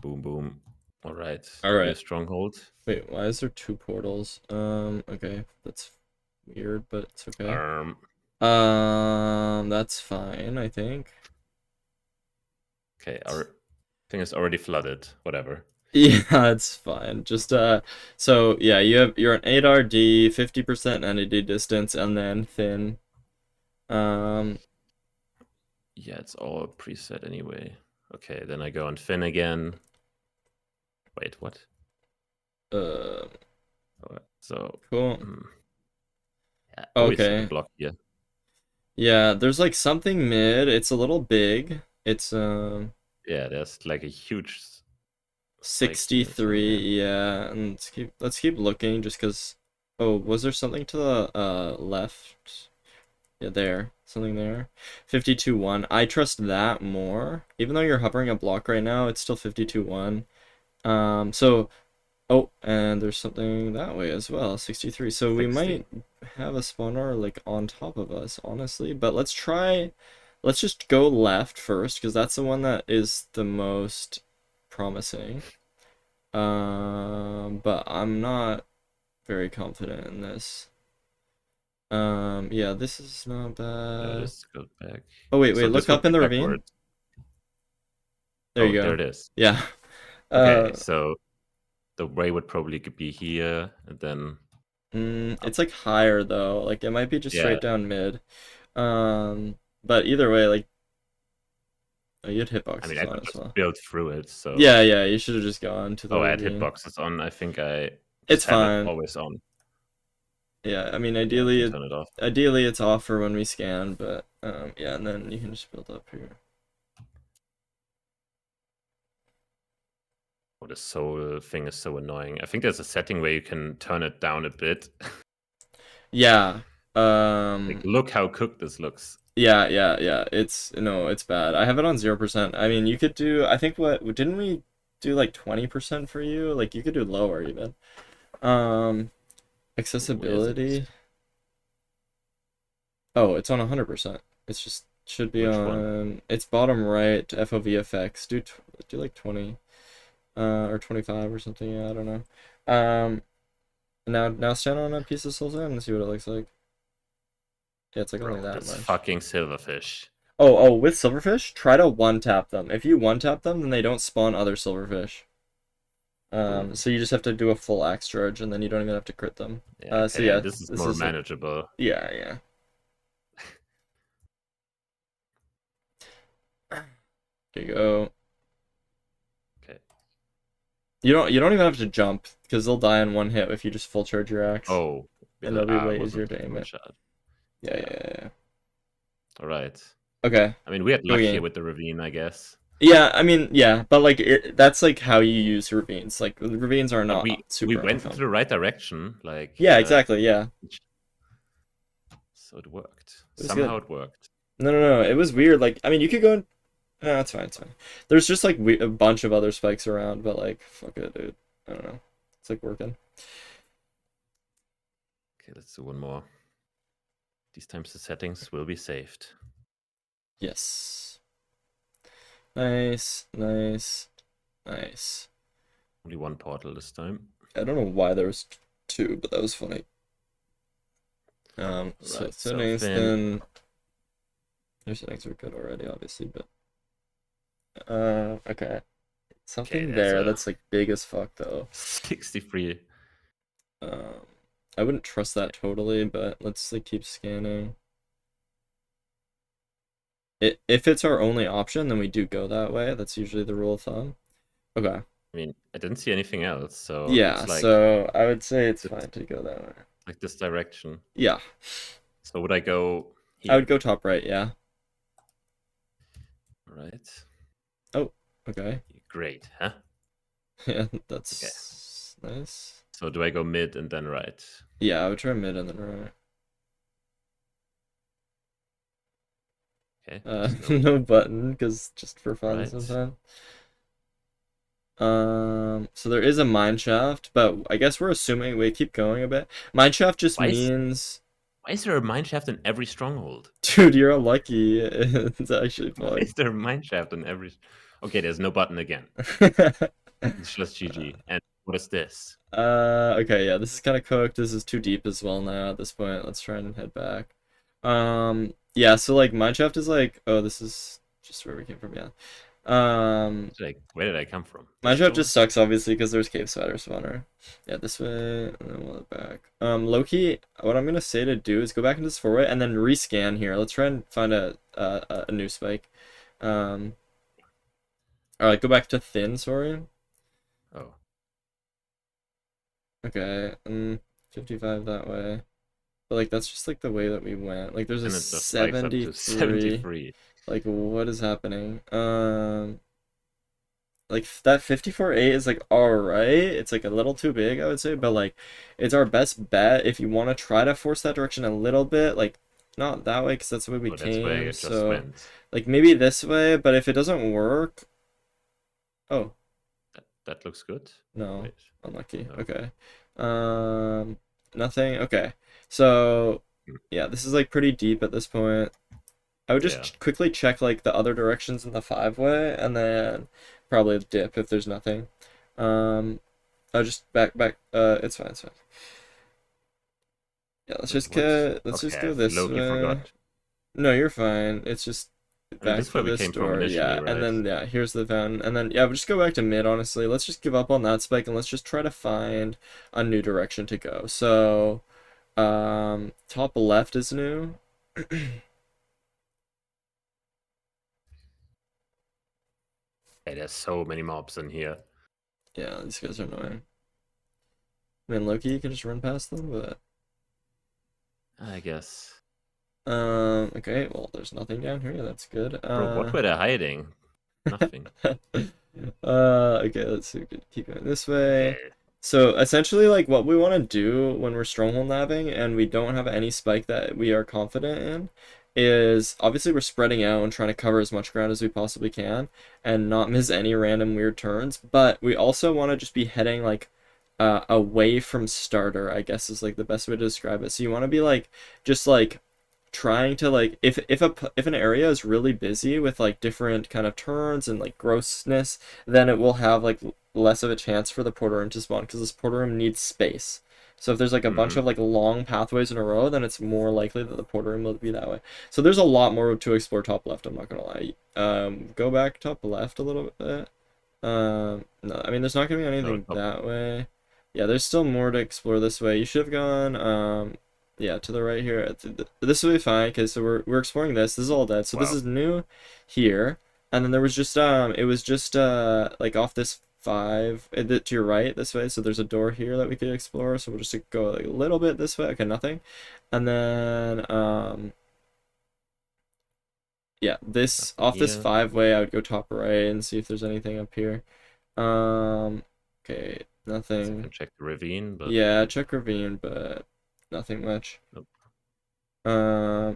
Boom, boom. All right. All right. Stronghold. Wait, why is there two portals? Okay, that's weird, but it's okay. That's fine, I think. Okay, our thing is already flooded. Whatever. Yeah, it's fine. Just so yeah, you're an 8RD, 50% entity distance, and then thin. Yeah, it's all preset anyway. Okay, then I go on Finn again. Wait, what? So Cool. yeah, always hit the Okay. block here. Yeah, there's like something mid. It's a little big. It's Yeah, there's like a huge 63. Yeah, and let's keep looking just because. Oh, was there something to the left? Yeah, there. Something there. 52-1. I trust that more. Even though you're hovering a block right now, it's still 52-1. So oh, and there's something that way as well, 63. So 60. we might have a spawner like on top of us, honestly. But let's just go left first, because that's the one that is the most promising. But I'm not very confident in this. Yeah, this is not bad. Let's go back. Oh wait, So look up in the ravine. There you go. There it is. Yeah. Okay, so the way would probably be here, and then It's like higher though. Like it might be just yeah. straight down mid. But either way, like oh, you had hitboxes I mean, I on could as well. just build through it. So Yeah, you should have just gone to the I had ravine. hitboxes on. I think I It's just have fine. it always on. Yeah, I mean Yeah, I ideally can turn it off. ideally it's off for when we scan, but yeah, and then you can just build up here. Oh, the soul thing is so annoying. I think there's a setting where you can turn it down a bit. Yeah. Like, look how cooked this looks. Yeah. It's bad. I have it on 0%. I mean, you could do. I think did do like 20% for you. Like you could do lower even. Where is it? Accessibility. Oh, it's on 100%. It's just should be Which one? on. It's bottom right. FOV effects. Do like 20, or 25 or something. Yeah, I don't know. Now stand on a piece of sultan and see what it looks like. Yeah, it's like only Bro, that that's much. fucking silverfish. Oh, with silverfish, try to one tap them. If you one tap them, then they don't spawn other silverfish. So you just have to do a full axe charge, and then you don't even have to crit them. Yeah, okay, So yeah, this is this more is like, manageable. yeah. There you go. Okay. You don't even have to jump because they'll die in one hit if you just full charge your axe. Oh, And it'll be way wasn't easier to aim one it. shot. Yeah. All right. Okay. I mean, we had luck Okay. here with the ravine, I guess. Yeah, I mean, yeah, but like that's like how you use ravines. Like ravines are But not we super went uncommon. to the right direction, like Yeah, exactly. Yeah. So it worked. It Somehow it worked. No. It was weird. Like, I mean, you could go. No, it's fine. It's fine. There's just like a bunch of other spikes around, but like, fuck it, dude. I don't know. It's like working. Okay, let's do one more. These times the settings will be saved. Yes. Nice. Only one portal this time. I don't know why there was two, but that was funny. Right, So nice. Then their settings were good already, obviously, but okay. Something there that's like big as fuck though. 63. I wouldn't trust that totally, but let's like keep scanning. If it's our only option, then we do go that way. That's usually the rule of thumb. Okay. I mean, I didn't see anything else, so Yeah, it's like, so I would say it's fine to go that way. Like this direction. Yeah. So would I go here? I would go top right, yeah. Right. Oh, okay. Great, huh? Yeah, that's nice. So do I go mid and then right? Yeah, I would try mid and then right. Okay. No button, because just for fun Right. sometimes. So there is a mine shaft, but I guess we're assuming we keep going a bit. Mine shaft just means. Why is there a mine shaft in every stronghold? Dude, you're unlucky. It's actually fun. Why is there a mine shaft in every? Okay, there's no button again. It's just GG. And what is this? Okay, yeah, this is kind of cooked. This is too deep as well now at this point. Let's try and head back. Yeah, so like mineshaft is like, oh, this is just where we came from, yeah. Like, where did I come from? Mineshaft just sucks obviously because there's cave spider spawner. Yeah, this way, and then we'll head back. Low-key, what I'm gonna say to do is go back into this four-way and then rescan here. Let's try and find a new spike. Alright, go back to thin, sorry. Oh. Okay, 55 that way. But like that's just like the way that we went. Like there's a 73. Like what is happening? Like that 54.8 is like alright. It's like a little too big, I would say, but like it's our best bet if you want to try to force that direction a little bit. Like not that way because that's the way we came. So like maybe this way, but if it doesn't work, oh, that looks good. No, wait. Unlucky. No. Okay. Nothing. Okay. So yeah, this is like pretty deep at this point. I would just quickly check like the other directions in the 5-way and then probably dip if there's nothing. I'll just back. It's fine. Yeah, let's just go this way. Forgot. No, you're fine. It's just back to this door. Yeah, right? And then yeah, here's the fountain. And then yeah, we'll just go back to mid, honestly. Let's just give up on that spike and let's just try to find a new direction to go. So top left is new. Hey, there's so many mobs in here. Yeah, these guys are annoying. I mean, Loki, you can just run past them, but I guess. Okay, well, there's nothing down here. That's good. Bro, what were they hiding? Nothing. Okay, let's see. Keep going this way. Okay. So essentially, like, what we want to do when we're stronghold nabbing and we don't have any spike that we are confident in is obviously we're spreading out and trying to cover as much ground as we possibly can and not miss any random weird turns, but we also want to just be heading like away from starter, I guess is like the best way to describe it. So you want to be like just like trying to like if an area is really busy with like different kind of turns and like grossness, then it will have like less of a chance for the portal room to spawn because this portal room needs space. So if there's like a bunch Hmm. of like long pathways in a row, then it's more likely that the portal room will be that way. So there's a lot more to explore top left, I'm not gonna lie. Go back top left a little bit. No, I mean there's not gonna be So anything that way. Yeah, there's still more to explore this way. You should have gone yeah, to the right here. This will be fine. Okay, so we're exploring this. This is all dead. So this wow. is new here. And then there was just it was just like off this five to your right this way. So there's a door here that we could explore. So we'll just go like a little bit this way. Okay, nothing. And then yeah, this Nothing off this here. five way, I would go top right and see if there's anything up here. Okay, So I nothing. can check the ravine, but Yeah, check ravine, but nothing much. nope.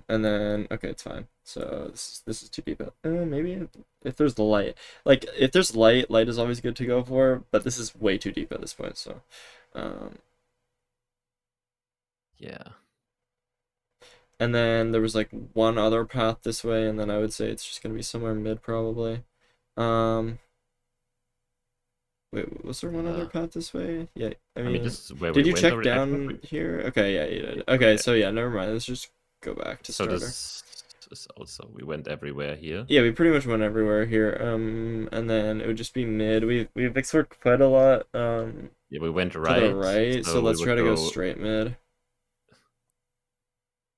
And then okay, it's fine. So this is too deep. Maybe if there's the light, like if there's light, light is always good to go for. But this is way too deep at this point. So, um, Yeah. and then there was like one other path this way, and then I would say it's just gonna be somewhere mid probably. Um, wait, was there one other Uh, path this way? Yeah, I I mean, mean, this is where we did you went check already. I thought we. down here? Okay, yeah, you did. Okay, Okay. so yeah, never mind. Let's just go back to So starter. this is also we went everywhere here. Yeah, we pretty much went everywhere here. And then it would just be mid. We've explored quite a lot Yeah, we went to the right, right, so so we let's would try to go go. straight mid.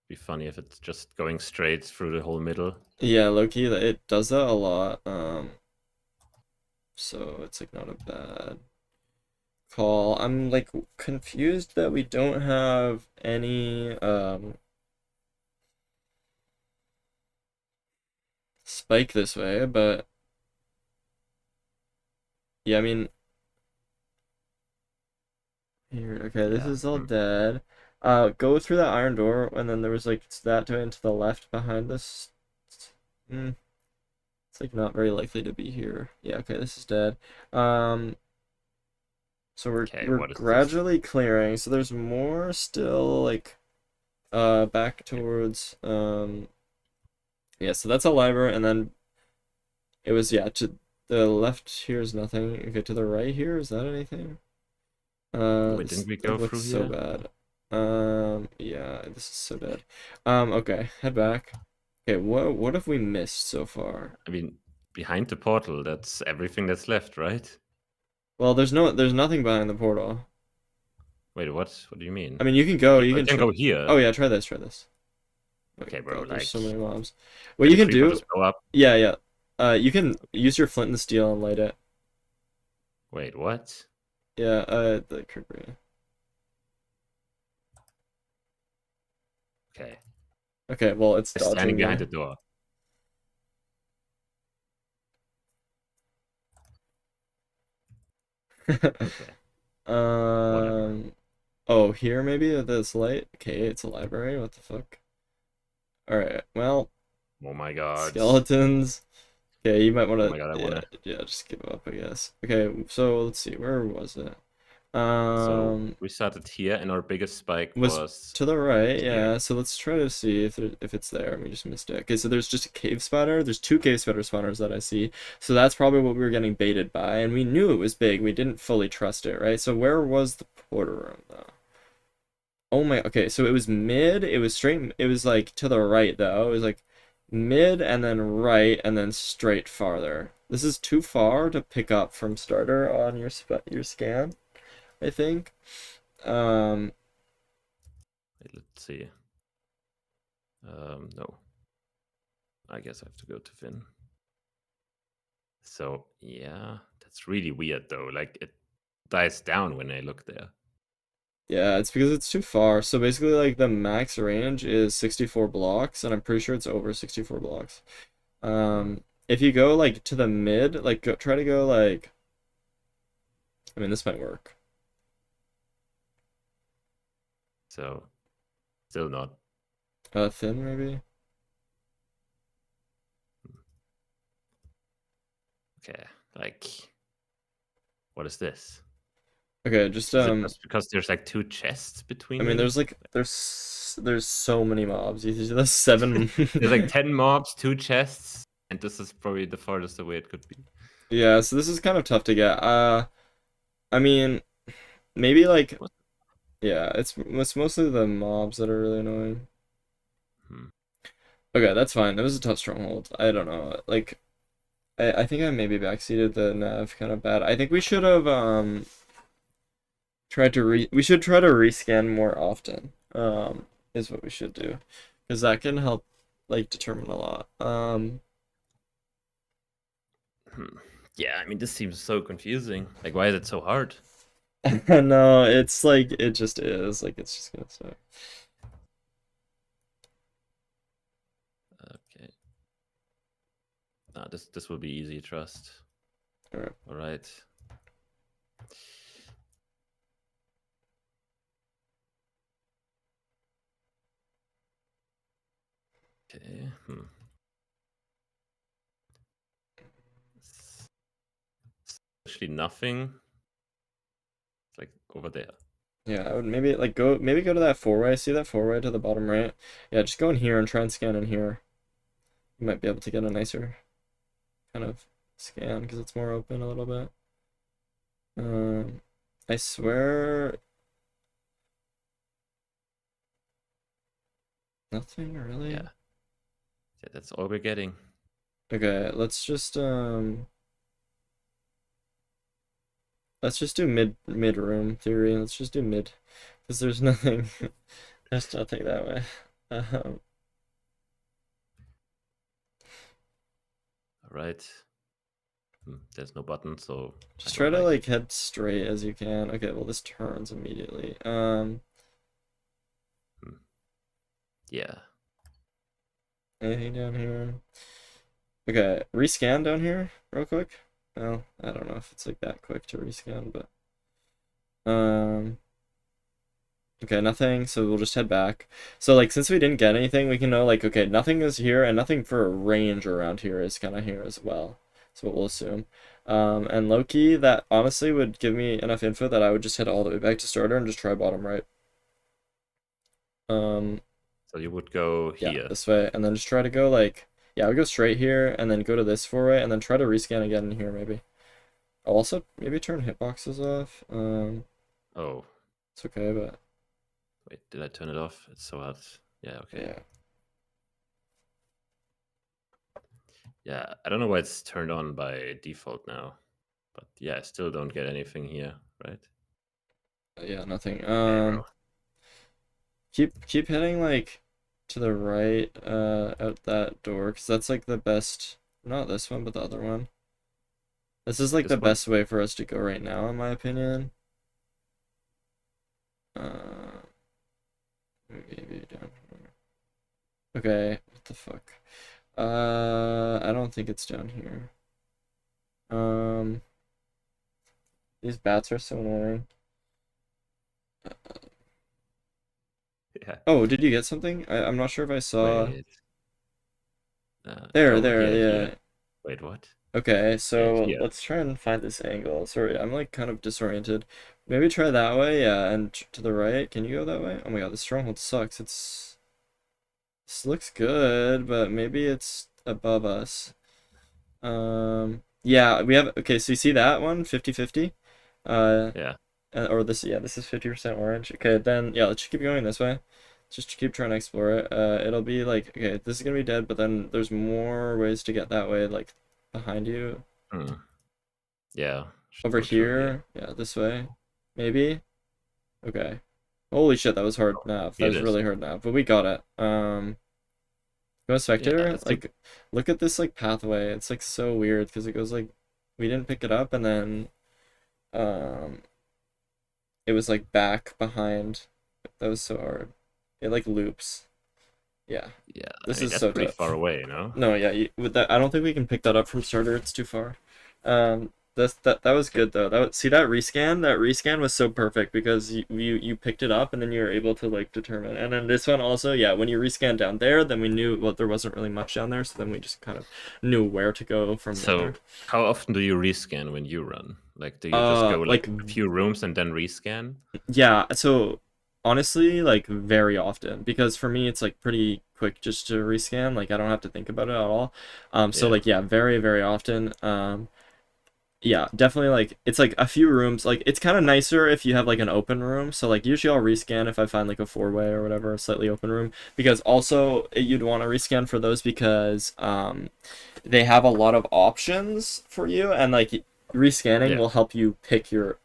Be funny if it's just going straight through the whole middle. Yeah, low-key, it does that a lot. So it's like not a bad call. I'm like confused that we don't have any spike this way, but yeah, I mean here, okay, this Yeah. is all dead. Go through that iron door, and then there was like that to the left behind this. Hmm. It's like not very likely to be here. Yeah, okay, this is dead. Um, so we're Okay, we're what is this? gradually clearing. So there's more still like back Okay. towards yeah, so that's a library and then it was yeah, to the left here is nothing. Okay, to the right here, is that anything? Wait, This didn't we like go looks through so here? bad. Yeah, this is so bad. Okay, head back. Okay, what have we missed so far? I mean, behind the portal, that's everything that's left, right? Well, there's nothing behind the portal. Wait, what? What do you mean? I mean, you can go, you I can can try. go Oh here. yeah, try this, try this. Oh Okay, bro. God, there's Like, so many mobs. What can you the can creeper do, just go up? yeah, yeah. You can use your flint and steel and light it. Wait, what? Yeah, the creeper. Okay. Okay, well, it's It's standing dodging behind me. the door. Okay, whatever. Um, oh, here maybe this light. Okay, it's a library. What the fuck? All right. Well, Oh my god. skeletons. Okay, you might want Oh to my god, I yeah, wanna. yeah, just give up, I guess. Okay, so let's see. Where was it? So Um, we started here, and our biggest spike was was to the right, here. yeah. So let's try to see if it's there. We just missed it. Okay, so there's just a cave spider. There's two cave spider spawners that I see. So that's probably what we were getting baited by, and we knew it was big. We didn't fully trust it, right? So where was the porter room though? Oh my, okay, so it was mid. It was straight. It was like to the right though. It was like mid and then right and then straight farther. This is too far to pick up from starter on your scan, I think. Um, Wait, let's see. No. I guess I have to go to Finn. So yeah, that's really weird though. Like it dies down when I look there. Yeah, it's because it's too far. So basically, like the max range is 64 blocks, and I'm pretty sure it's over 64 blocks. Hmm. If you go like to the mid, like try to go like, I mean, this might work. So still not. Thin maybe. Okay, like, what is this? Okay, just Is it just because there's like 2 chests between I mean, them? there's so many mobs. You see those 7. There's like 10 mobs, 2 chests, and this is probably the farthest away it could be. Yeah, so this is kind of tough to get. I mean, maybe like, What? yeah, it's mostly the mobs that are really annoying. Hmm. Okay, that's fine. It was a tough stronghold. I don't know. Like, I think I maybe backseated the nav kind of bad. I think we should have we should try to rescan more often. Is what we should do, because that can help like determine a lot. Yeah, I mean, this seems so confusing. Like, why is it so hard? No, it's like it just is. Like it's just gonna suck. Okay. Nah, this will be easy, trust. Alright. All right. Okay. Actually, nothing. It's like over there. Yeah, I would maybe like go to that four-way. See that four-way to the bottom right? Yeah, just go in here and try and scan in here. You might be able to get a nicer kind of scan because it's more open a little bit. I swear nothing really. Yeah. Yeah, that's all we're getting. Okay, let's just do mid room theory. Let's just do mid because there's nothing. There's nothing that way. All right. There's no button, so Just try to like head straight as you can. Okay, well this turns immediately. Yeah. Anything down here? Okay, rescan down here real quick. Well, I don't know if it's like that quick to rescan, but okay, nothing, so we'll just head back. So like since we didn't get anything, we can know like okay, nothing is here and nothing for a range around here is kind of here as well. That's what we'll assume. And Loki, that honestly would give me enough info that I would just head all the way back to starter and just try bottom right. So you would go yeah, here. this way, and then just try to go like, yeah, I would go straight here, and then go to this four-way, and then try to rescan again in here, maybe. I'll also maybe turn hitboxes off. Oh. It's okay, but... Wait, did I turn it off? It's so hot. Yeah, okay. Yeah. Yeah, I don't know why it's turned on by default now. But yeah, I still don't get anything here, right? Yeah, nothing. Bro. Keep heading, like, to the right, out that door, because that's, like, the best... Not this one, but the other one. This is, like, the best way for us to go right now, in my opinion. Maybe down here. Okay, what the fuck? I don't think it's down here. These bats are so annoying. Yeah. Oh, did you get something? I'm not sure if I saw. Wait. There, oh, there, yeah, yeah. here. Wait, what? Okay, so Yeah. let's try and find this angle. Sorry, I'm like kind of disoriented. Maybe try that way, yeah, and to the right. Can you go that way? Oh my god, this stronghold sucks. This looks good, but maybe it's above us. Yeah, we have, okay, so you see that one, 50-50? Yeah. Or this, yeah, this is 50% orange. Okay, then, yeah, let's just keep going this way. Just keep trying to explore it. It'll be like, okay, this is gonna be dead, but then there's more ways to get that way, like, behind you. Yeah. Over here, yeah, this way. Maybe? Okay. Holy shit, that was hard nav. That was really hard nav, but we got it. Go spectator, like, look at this, like, pathway. It's, like, so weird, because it goes, like, we didn't pick it up, and then, it was, like, back behind. That was so hard. It, like, loops. Yeah. Yeah. This is that's so pretty tough. far away, no? No, yeah, with that, I don't think we can pick that up from starter. It's too far. That was good though. See that rescan? That rescan was so perfect because you picked it up and then you were able to like determine. And then this one also, yeah, when you rescan down there, then we knew well there wasn't really much down there, so then we just kind of knew where to go from So there. how often do you rescan when you run? Like, do you just go Like like a few rooms and then rescan? yeah, so honestly, like very often because for me it's like pretty quick just to rescan. Like I don't have to think about it at all. So Yeah. like yeah, very very often. Yeah, definitely like it's like a few rooms. Like it's kind of nicer if you have like an open room. So like usually I'll rescan if I find like a four-way or whatever, a slightly open room. Because also you'd want to rescan for those because they have a lot of options for you and like rescanning Yeah. will help you pick your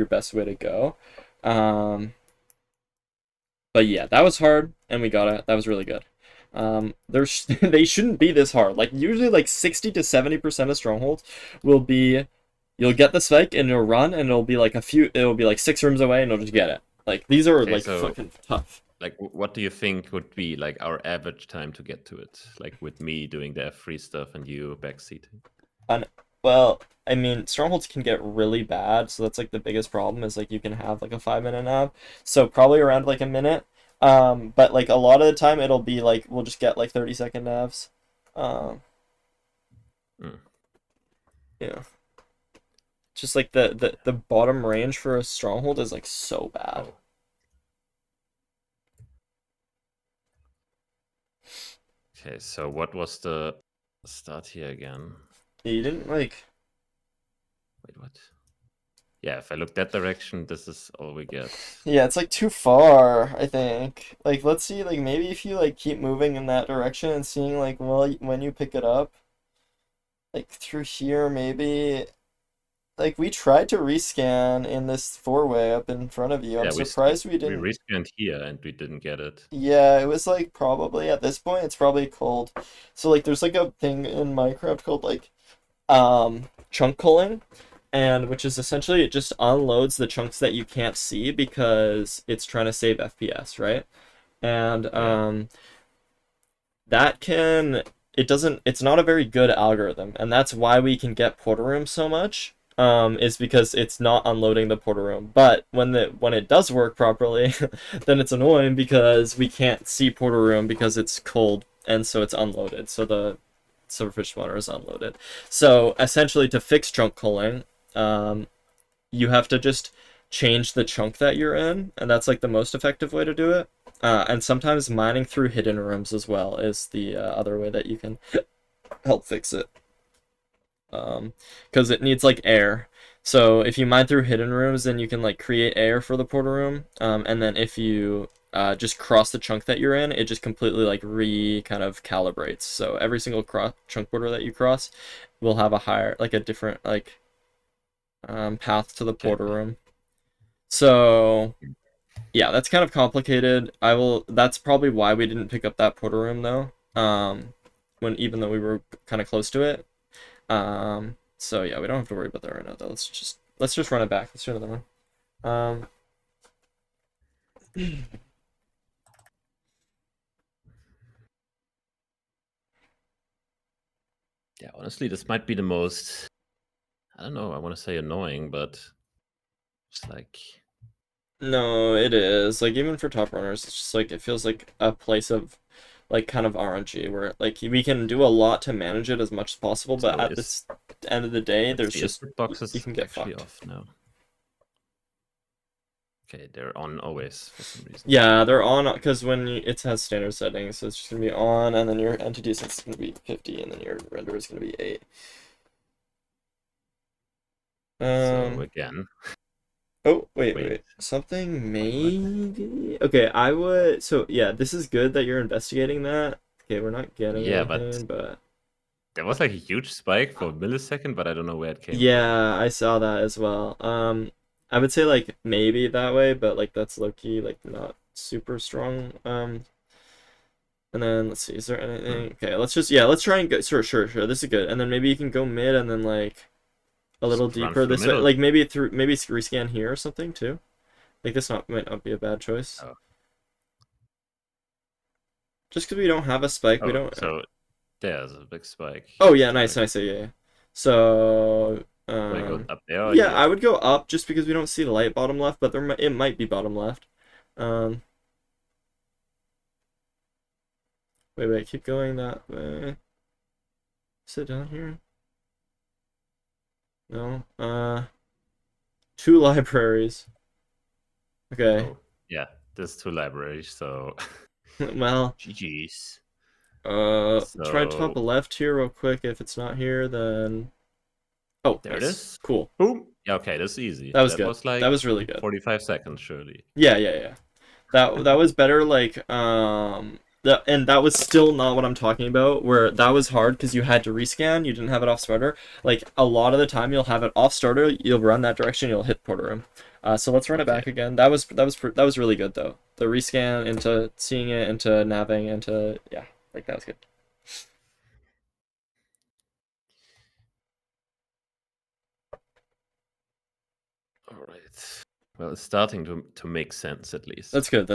best way to go. Um, but yeah, that was hard and we got it. That was really good. There's they shouldn't be this hard. Like usually like 60 to 70% of strongholds will be you'll get the spike and you'll run and it'll be like 6 rooms away and you'll just get it. Like these are Okay, like so fucking tough. like what do you think would be like our average time to get to it? Like with me doing the F3 stuff and you backseating. And well, I mean, strongholds can get really bad, so that's like the biggest problem is like you can have like a 5 minute nav. So probably around like a minute. But like a lot of the time it'll be like we'll just get like 30-second navs. Um, Mm. yeah. Just like the bottom range for a stronghold is like so bad. Okay, so what was the start here again? You didn't like Wait, what? Yeah, if I look that direction, this is all we get. yeah, it's like too far, I think. Like let's see like maybe if you like keep moving in that direction and seeing like well when you pick it up like through here maybe like we tried to rescan in this four-way up in front of you. I'm Yeah, surprised we we didn't. rescanned here and we didn't get it. Yeah, it was like probably at this point it's probably called so like there's like a thing in Minecraft called like chunk culling and which is essentially it just unloads the chunks that you can't see because it's trying to save FPS, right? And Yeah. that can it doesn't it's not a very good algorithm and that's why we can get porter room so much is because it's not unloading the porter room but when it does work properly then it's annoying because we can't see porter room because it's cold and so it's unloaded so the silverfish spawner is unloaded so essentially to fix chunk culling you have to just change the chunk that you're in, and that's like the most effective way to do it. And sometimes mining through hidden rooms as well is the other way that you can help fix it. Because it needs like air. So if you mine through hidden rooms, then you can like create air for the portal room. And then if you just cross the chunk that you're in, it just completely like kind of calibrates. So every single chunk border that you cross will have a higher, like a different like path to the Okay. portal room. So yeah, that's kind of complicated. That's probably why we didn't pick up that portal room though. When even though we were kind of close to it. So yeah, we don't have to worry about that right now though. Let's just run it back. Let's do another one. Yeah, honestly, this might be the most, I don't know, I want to say annoying, but it's like, No, it is. Like even for top runners, it's just like it feels like a place of like kind of RNG where like we can do a lot to manage it as much as possible, but so at is, this end of the day, let's there's see, is just the you boxes can get actually fucked. off now? Okay, they're on always for some reason. Yeah, they're on because it has standard settings, so it's just gonna be on, and then your entity is gonna be 50, and then your render is gonna be 8. So again, Oh, wait, wait, something what? maybe. Okay, I would. So yeah, this is good that you're investigating that. Okay, we're not getting Yeah, but anything, but there was like a huge spike for a millisecond, but I don't know where it came from. yeah, I saw that as well. I would say like maybe that way, but like that's low key, like not super strong. And then let's see, is there Hmm. anything? Okay, let's try and go. Sure. This is good. And then maybe you can go mid and then like a little Just run deeper through this way. middle. Like maybe rescan here or something too. Like this might not be a bad choice. Oh, Just because we don't have a spike, we oh, don't. so there's a big spike. Oh yeah, So nice. Yeah. So Do I go up there or Yeah, here? I would go up just because we don't see the light bottom left, but it might be bottom left. Um, wait, keep going that way. Sit down here. No. 2 libraries. Okay. Oh, yeah. There's 2 libraries, so Well, GG's. try top So left here real quick. If it's not here, then oh, there it nice, is. cool. Boom. Yeah, okay, that's easy. That was That good. was That like was really good. 45 seconds, surely. Yeah. That was better. Like and that was still not what I'm talking about. Where that was hard because you had to rescan. You didn't have it off starter. Like a lot of the time, you'll have it off starter. You'll run that direction. You'll hit porter room. So let's run it Okay. back again. That was really good though. The rescan into seeing it into naving into yeah, like that was good. All right. Well, it's starting to make sense at least. That's good.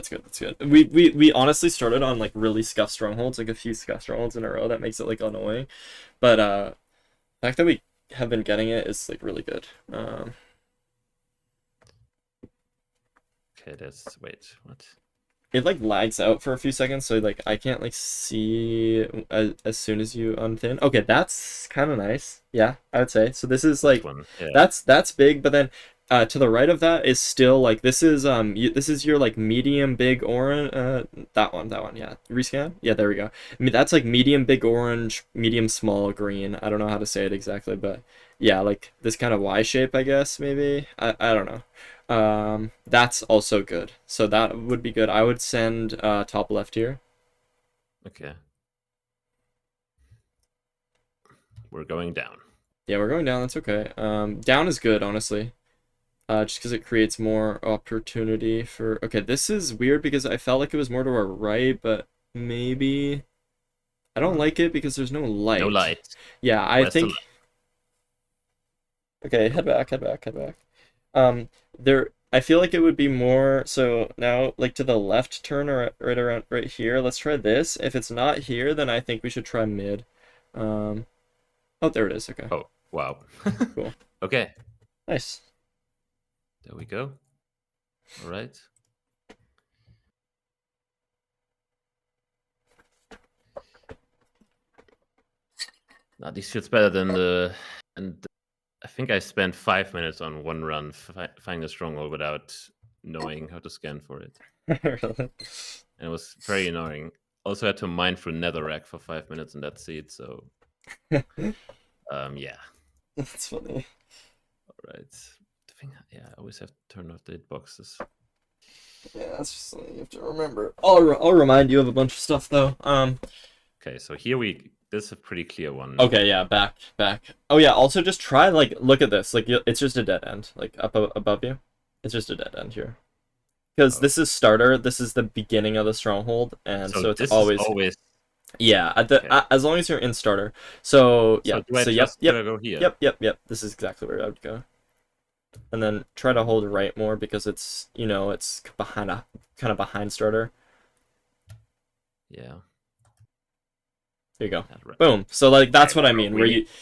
We honestly started on like really scuffed strongholds, like a few scuffed strongholds in a row. That makes it like annoying, but the fact that we have been getting it is like really good. Okay, wait, what? It like lags out for a few seconds, so like I can't like see as soon as you unthin. Okay, that's kind of nice. Yeah, I would say. So this is like One. Yeah. that's big, but then to the right of that is still like this is this is your like medium big orange that one, yeah, rescan, yeah, there we go. I mean that's like medium big orange, medium small green. I don't know how to say it exactly, but yeah, like this kind of Y shape, I guess, maybe. I don't know. That's also good. So that would be good. I would send top left here. Okay. We're going down. Yeah, we're going down. That's okay. Down is good, honestly. Just because it creates more opportunity for. Okay, this is weird because I felt like it was more to our right, but maybe I don't like it because there's no light. No light. Yeah, I Where's the think. light? Okay, head back. There. I feel like it would be more. So now, like to the left turn or right around right here. Let's try this. If it's not here, then I think we should try mid. Oh, there it is. Okay. Oh, wow. Cool. Okay. Nice. There we go. All right. Now this feels better than and I think I spent 5 minutes on one run finding a stronghold without knowing how to scan for it. Really? And it was very annoying. Also had to mine through netherrack for 5 minutes in that seed, so yeah. That's funny. All right. Yeah, I always have to turn off the hitboxes. Yeah, that's just something you have to remember. I'll remind you of a bunch of stuff though. Okay, so here this is a pretty clear one. Okay, yeah, back. Oh yeah, also just try like look at this. Like it's just a dead end. Like up above you, it's just a dead end here. Because this is starter. This is the beginning of the stronghold, and so it's this always is always yeah. As long as you're in starter. So yeah. So do I So just yep. go here? Yep. This is exactly where I would go. And then try to hold right more because it's it's behind kind of behind starter. Yeah. There you go. Right. Boom. So like that's what I mean.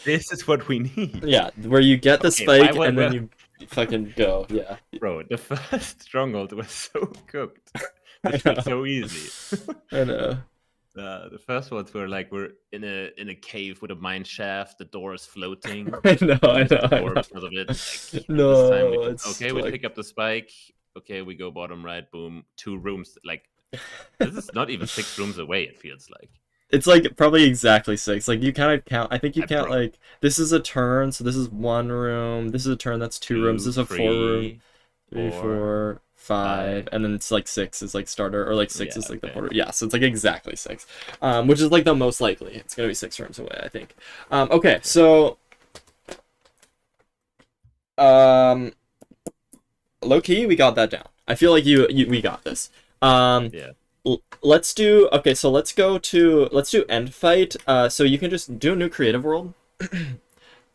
This is what we need. Yeah, where you get the spike and then you fucking go. Yeah. Bro, the first stronghold was so cooked. It was so easy. I know. The first ones were like we're in a cave with a mine shaft. The door is floating. I know. Because of it. Like, no, this time we pick up the spike. Okay, we go bottom right. Boom, 2 rooms. Like this is not even 6 rooms away. It feels like. It's like probably exactly 6. Like you kind of count. I think you count like this is a turn, so this is 1 room. This is a turn, that's 2 rooms. This is a 4 room. 3, 4, 5, and then it's like 6 is like starter, or like 6 is like the porter. Yeah, so it's like exactly 6, which is like the most likely. It's gonna be 6 rooms away, I think. Okay, so low key, we got that down. I feel like we got this. Yeah. Let's do let's do end fight. So you can just do a new creative world.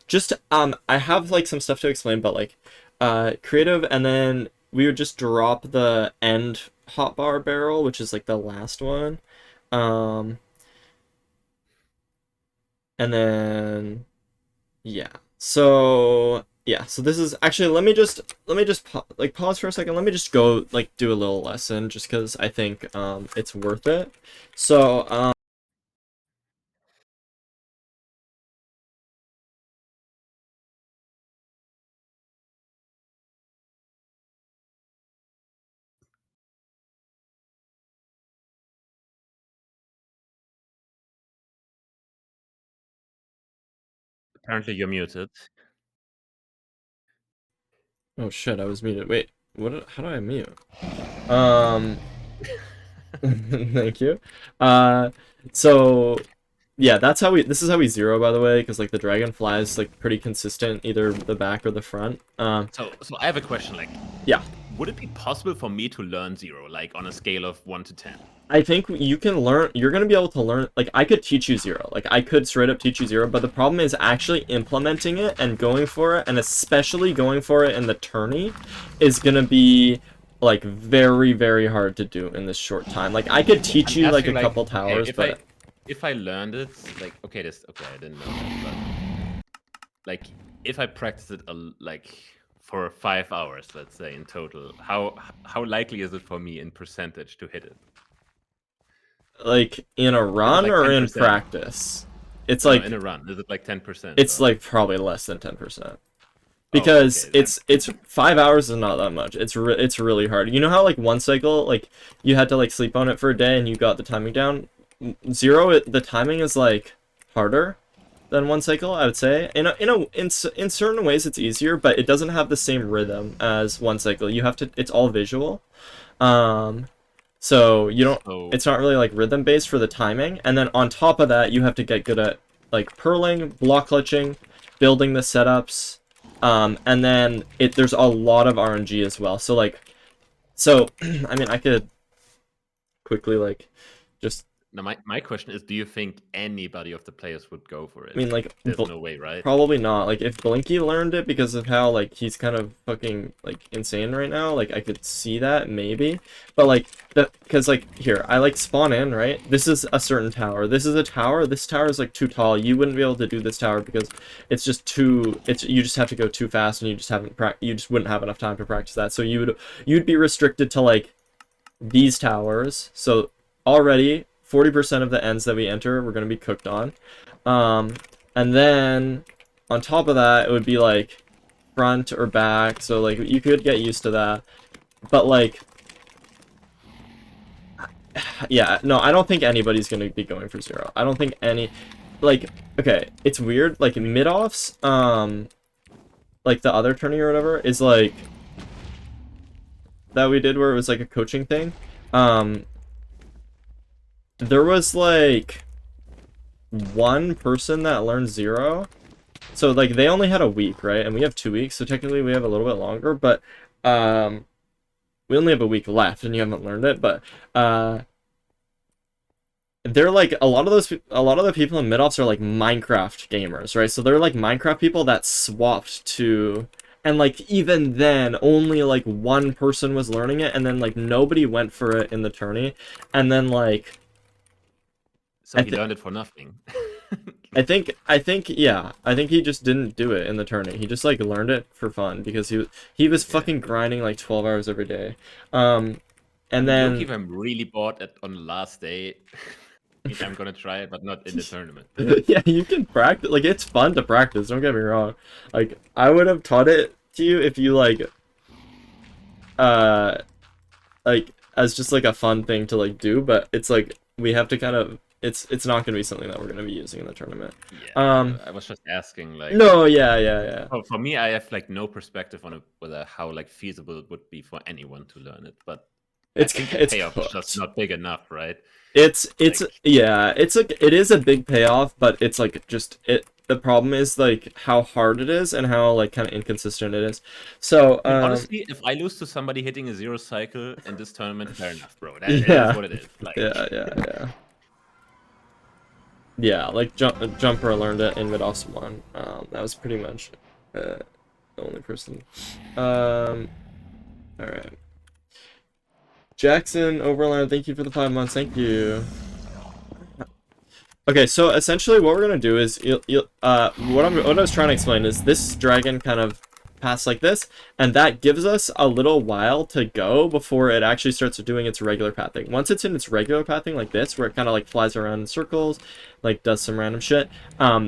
Just I have like some stuff to explain, but like creative, and then we would just drop the end hotbar barrel, which is like the last one. And then yeah. So yeah, so this is actually let me just like pause for a second. Let me just go like do a little lesson just because I think it's worth it. So Apparently you're muted. oh shit, I was muted. Wait, what? How do I mute? Um, thank you. Uh, so yeah, that's how we. This is how we zero, by the way, because like the dragon flies like pretty consistent, either the back or the front. So I have a question. Like, Yeah. would it be possible for me to learn zero, like on a scale of 1 to 10? I think you can learn, you're going to be able to learn, like, I could teach you zero. Like, I could straight up teach you zero, but the problem is actually implementing it and going for it, and especially going for it in the tourney, is going to be, like, very, very hard to do in this short time. Like, I could teach you, like, a couple towers, okay, but... if I learned it, like, okay, I didn't know that, but like, if I practice it like for 5 hours, let's say in total, how likely is it for me in percentage to hit it? Like, in a Is it run like or in 10%? practice? It's No, no, like, in a run. Is it like 10%? it's Or? like probably less than 10%. Oh, Because okay. Then. it's 5 hours is not that much. It's really hard. You know how like one cycle, like you had to like sleep on it for a day and you got the timing down. Zero, the timing is like harder than one cycle, I would say. In certain ways it's easier, but it doesn't have the same rhythm as one cycle. You have to, it's all visual. Um so you don't, So it's not really like rhythm based for the timing. And then on top of that, you have to get good at like purling, block clutching, building the setups. And then there's a lot of RNG as well. So like, I mean, I could quickly like just, now my question is, do you think anybody of the players would go for it? I mean, like, There's no way, right? probably not. Like, if Blinky learned it because of how, like, he's kind of fucking, like, insane right now, like, I could see that, maybe. But, like, because, like, here, I, like, spawn in, right? This is a certain tower. This is a tower. This tower is, like, too tall. You wouldn't be able to do this tower because it's just too, you just have to go too fast and you just you just wouldn't have enough time to practice that. So you'd be restricted to, like, these towers. So, already, 40% of the ends that we enter, we're going to be cooked on. And then on top of that, it would be like front or back. So like you could get used to that. But like, yeah, no, I don't think anybody's going to be going for zero. I don't think any, like, okay, it's weird. Like mid-offs, like the other tourney or whatever is like, that we did where it was like a coaching thing. There was like one person that learned zero. So like they only had a week, right? And we have 2 weeks, so technically we have a little bit longer, but we only have a week left and you haven't learned it, but they're like a lot of the people in mid-offs are like Minecraft gamers, right? So they're like Minecraft people that swapped to, and like even then only like one person was learning it, and then like nobody went for it in the tourney, and then like So he learned it for nothing. I think yeah, I think he just didn't do it in the tourney. He just like learned it for fun because he was fucking grinding like 12 hours every day. And then if I'm really bored on the last day, I'm gonna try it, but not in the tournament. yeah, you can practice. Like it's fun to practice. Don't get me wrong. Like I would have taught it to you if you uh like as just like a fun thing to like do, but it's like we have to kind of, it's not going to be something that we're going to be using in the tournament. Yeah, I was just asking, like. No, yeah. For me, I have like no perspective on whether how like feasible it would be for anyone to learn it, but I think the payoff is just not big enough, right? Yeah, it is a big payoff, but it's like just the problem is like how hard it is and how like kind of inconsistent it is. So honestly, if I lose to somebody hitting a zero cycle in this tournament, fair enough, bro. That is what it is. Like, yeah, like Jumper learned it in mid-offs 1. That was pretty much the only person. All right. Jackson Overland, thank you for the 5 months. Thank you. Okay, so essentially what we're gonna do is what I was trying to explain is this dragon kind of pass like this, and that gives us a little while to go before it actually starts doing its regular pathing. Once it's in its regular pathing like this, where it kind of like flies around in circles, like does some random shit,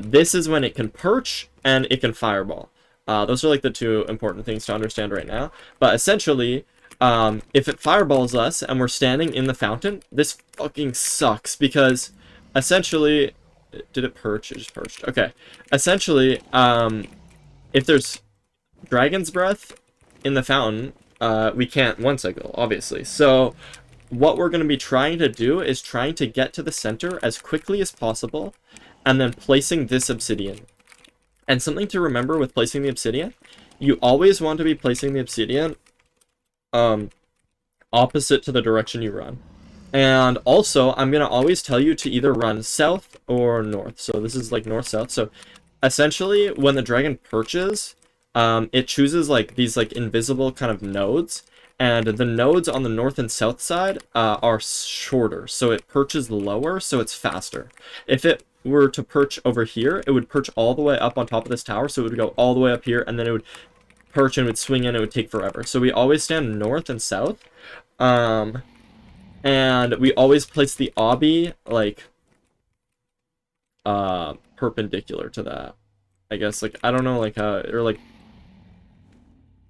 this is when it can perch and it can fireball. Those are like the two important things to understand right now. But essentially, if it fireballs us and we're standing in the fountain, this fucking sucks because essentially, did it perch? It just perched. Okay. Essentially, if there's dragon's breath in the fountain, we can't one cycle, obviously. So what we're going to be trying to do is trying to get to the center as quickly as possible and then placing this obsidian. And something to remember with placing the obsidian, you always want to be placing the obsidian opposite to the direction you run. And also, I'm going to always tell you to either run south or north. So this is like north-south. So essentially, when the dragon perches, it chooses like these like invisible kind of nodes. And the nodes on the north and south side are shorter. So it perches lower, so it's faster. If it were to perch over here, it would perch all the way up on top of this tower. So it would go all the way up here, and then it would perch and it would swing in. It would take forever. So we always stand north and south. And we always place the obby like perpendicular to that. I guess like I don't know like or like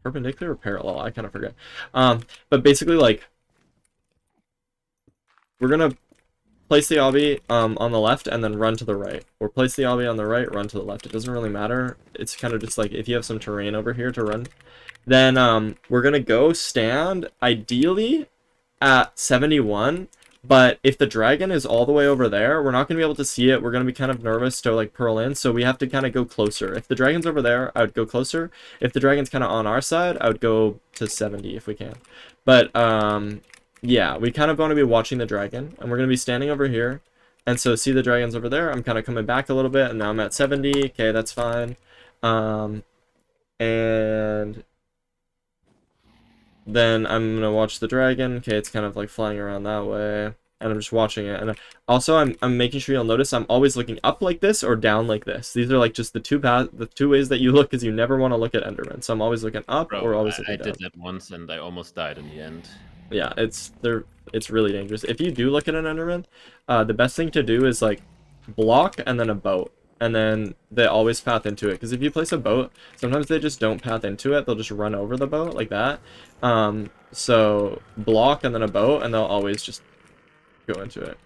perpendicular or parallel, I kind of forget. But basically like we're gonna place the obby on the left and then run to the right. Or place the obby on the right, run to the left. It doesn't really matter. It's kind of just like if you have some terrain over here to run, then we're gonna go stand ideally at 71, but if the dragon is all the way over there, we're not going to be able to see it. We're going to be kind of nervous to like pearl in, so we have to kind of go closer. If the dragon's over there, I would go closer. If the dragon's kind of on our side, I would go to 70 if we can. But yeah, we kind of want to be watching the dragon, and we're going to be standing over here. And so see the dragon's over there. I'm kind of coming back a little bit, and now I'm at 70. Okay, that's fine. And then I'm gonna watch the dragon. Okay, it's kind of like flying around that way, and I'm just watching it. And also, I'm making sure you'll notice I'm always looking up like this or down like this. These are like just the two ways that you look, because you never want to look at Enderman. So I'm always looking up or always looking down. I did that once, and I almost died in the end. Yeah, it's really dangerous. If you do look at an Enderman, the best thing to do is like block and then a boat. And then they always path into it. Because if you place a boat, sometimes they just don't path into it. They'll just run over the boat like that. So block and then a boat, and they'll always just go into it.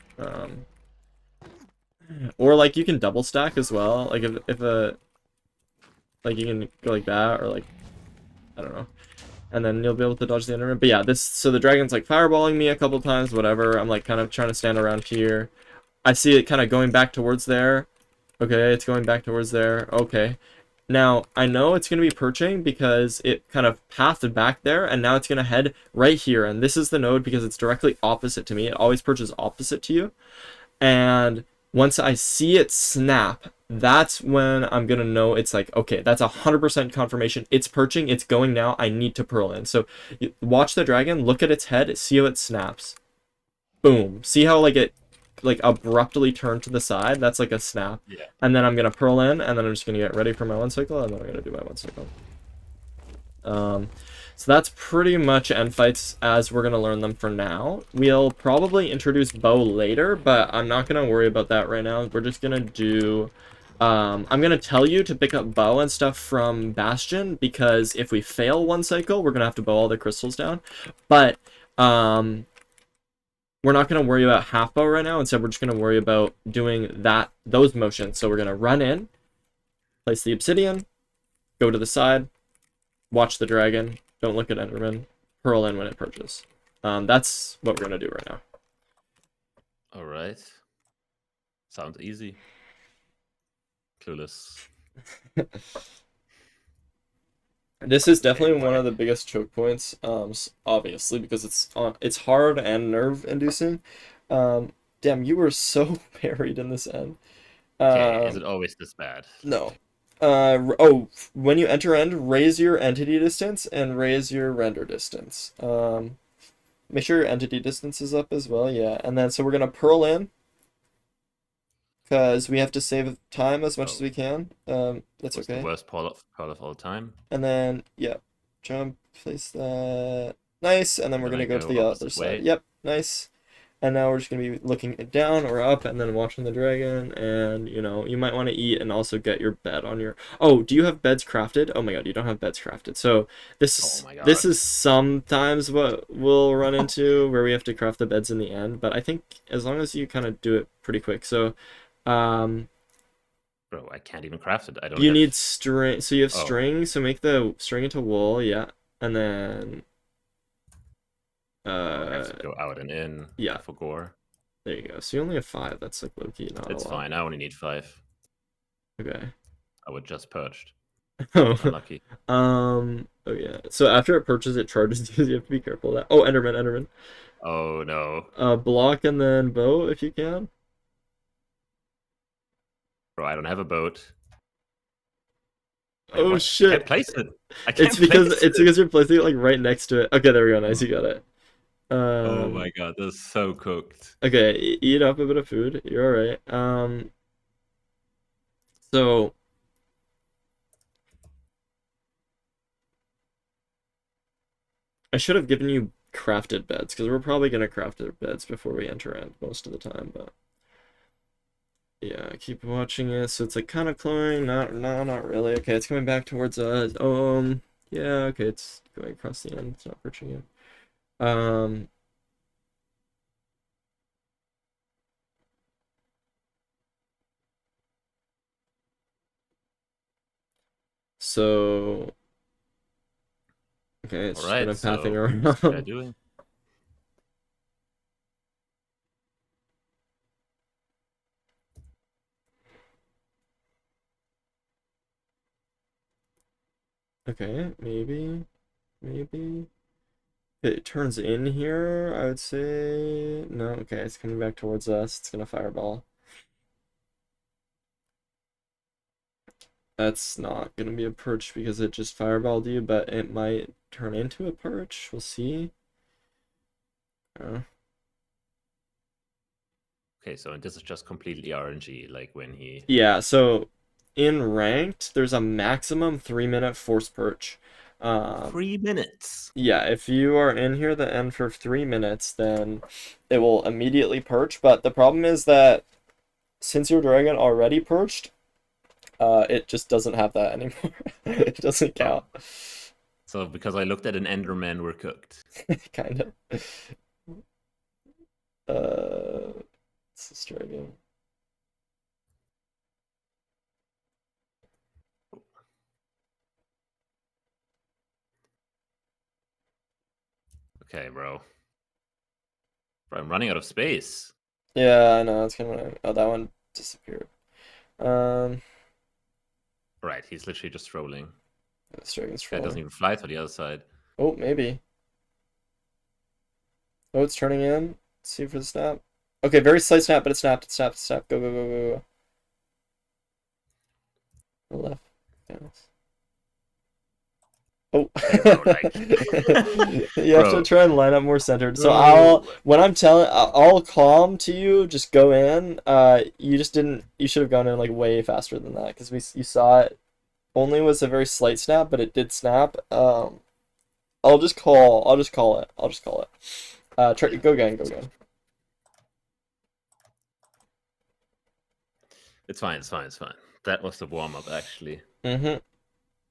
Or like you can double stack as well. Like if a like you can go like that, or like I don't know. And then you'll be able to dodge the Enderman. But yeah, so the dragon's like fireballing me a couple times, whatever. I'm like kind of trying to stand around here. I see it kind of going back towards there. Okay, it's going back towards there. Okay. Now, I know it's going to be perching because it kind of pathed back there, and now it's going to head right here. And this is the node because it's directly opposite to me. It always perches opposite to you. And once I see it snap, that's when I'm going to know it's like, okay, that's 100% confirmation. It's perching. It's going now. I need to pearl in. So watch the dragon. Look at its head. See how it snaps. Boom. See how like it like abruptly turn to the side? That's like a snap. Yeah. And then I'm gonna pearl in, and then I'm just gonna get ready for my one cycle, and then I'm gonna do my one cycle. So that's pretty much end fights as we're gonna learn them for now. We'll probably introduce bow later, but I'm not gonna worry about that right now. We're just gonna do I'm gonna tell you to pick up bow and stuff from Bastion, because if we fail one cycle, we're gonna have to bow all the crystals down. But we're not going to worry about half bow right now. Instead, we're just going to worry about doing those motions. So we're going to run in, place the obsidian, go to the side, watch the dragon, don't look at Enderman, pearl in when it perches. That's what we're going to do right now. All right. Sounds easy. Clueless. This is definitely one of the biggest choke points, obviously, because it's hard and nerve-inducing. Damn, you were so buried in this end. Okay, is it always this bad? No. When you enter end, raise your entity distance and raise your render distance. Make sure your entity distance is up as well, yeah. And then, so we're going to pearl in. because we have to save time as much as Oh, we can. That's was the okay. worst pearl of all time. And then, yeah, jump, place that. Nice. And then And we're then going I to go to go the other opposite side. way. Yep, nice. And now we're just going to be looking down or up and then watching the dragon. And, you know, you might want to eat and also get your bed on your... Oh, do you have beds crafted? Oh my god, you don't have beds crafted. So Oh my this god. is sometimes what we'll run into where we have to craft the beds in the end. But I think as long as you kind of do it pretty quick. So, Bro, I can't even craft it. I don't you have... need string. So you have Oh, string. So make the string into wool, yeah. And then... oh, I have to go out and in. I Yeah, forgot. there you go. So you only have 5. That's like low-key, not a It's lot. fine. I only need 5. Okay. I would just purged. Oh. Unlucky. Oh yeah. So after it purchases, it charges you. You have to be careful of that. Oh, Enderman, Enderman. Oh no. Block and then bow if you can. Bro, I don't have a boat. Wait, Oh what? I can't shit. place it. I It's can't because place it. you're placing it like right next to it. Okay, there we go. Nice, you got it. Oh Um. my god, this is so cooked. Okay, eat up a bit of food. You're all right. So I should have given you crafted beds because we're probably gonna craft our beds before we enter in most of the time, but. Yeah, keep watching it. So it's like kind of glowing. Not really. Okay, it's coming back towards us. Yeah. Okay, it's going across the end. It's not perching you. So okay, it's just kind Alright, of pathing so what's the guy around. doing? Okay, maybe it turns in here. I would say no. Okay, it's coming back towards us. It's gonna fireball. That's not gonna be a perch because it just fireballed you, but it might turn into a perch. We'll see. Okay, so this is just completely RNG, like when he... Yeah, so in ranked, there's a maximum 3-minute force perch. 3 minutes! Yeah, if you are in here the end for 3 minutes, then it will immediately perch. But the problem is that since your dragon already perched, it just doesn't have that anymore. It doesn't Oh, count. so because I looked at an Enderman, we're cooked. Kind of. This is dragon. Okay, bro. Bro, I'm running out of space. Yeah, I know. It's kind of. Oh, that one disappeared. Um, Right, he's literally just trolling. this dragon's Guy doesn't trolling. even fly to the other side. Oh, maybe. Oh, it's turning in. Let's see for the snap. Okay, very slight snap, but it snapped. It snapped. It snapped. Go, go, go, go, go. The left. Yes. Oh. Okay, bro, like... You have to Bro. try and line up more centered. So Bro. when I'm telling, I'll calm to you. Just go in. You just didn't. You should have gone in like way faster than that because you saw it. Only was a very slight snap, but it did snap. I'll just call. I'll just call it. I'll just call it. Try go again. Go again. It's fine, it's fine, it's fine. That was the warm-up, actually. Mm-hmm.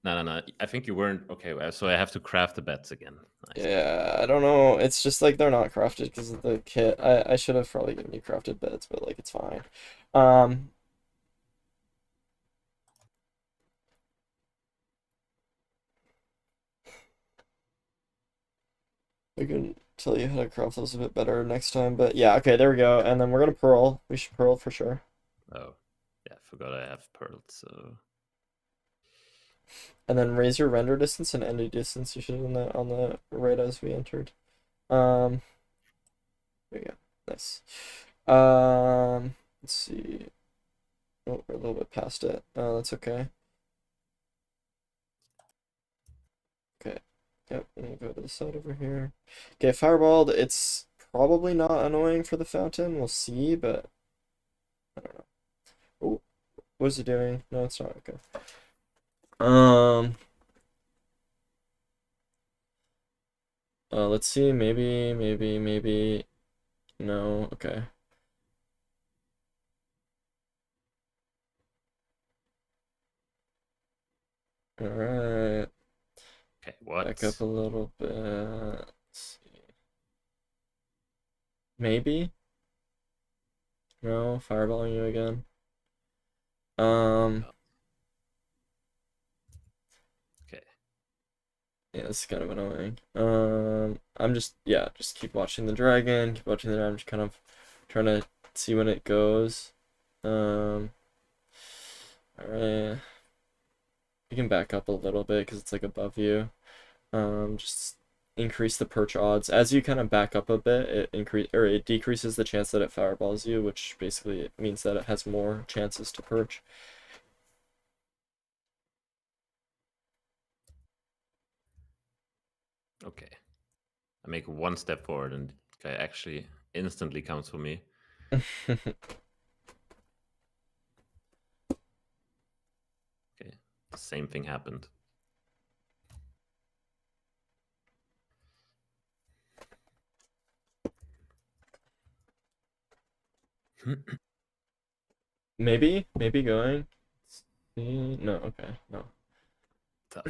No. I think you weren't... Okay, so I have to craft the beds again. Nice. Yeah, I don't know. It's just like they're not crafted because of the kit. I should have probably given you crafted beds, but like it's fine. Um, I can tell you how to craft those a bit better next time. But yeah, okay, there we go. And then we're gonna pearl. We should pearl for sure. Oh, yeah, forgot I have pearls, so... And then raise your render distance and end distance. You should have done that on the right as we entered. There we go. Nice. Let's see. Oh, we're a little bit past it. That's okay. Okay. Yep, I'm gonna go to the side over here. Okay, fireballed. It's probably not annoying for the fountain. We'll see, but I don't know. What is it doing? No, it's not. Okay. Um. Let's see. Maybe. No. Okay. All right. Okay, what? Back up a little bit. Let's see. Maybe. No. Fireballing you again. Oh, okay. Yeah, this is kind of annoying. I'm just keep watching the dragon. Keep watching the dragon. I'm just kind of trying to see when it goes. All right. You can back up a little bit because it's like above you. Just increase the perch odds as you kind of back up a bit. It decreases the chance that it fireballs you, which basically means that it has more chances to perch. Okay. I make one step forward and the guy actually instantly comes for me. Okay. The same thing happened. Maybe going. No, okay, no. Tough.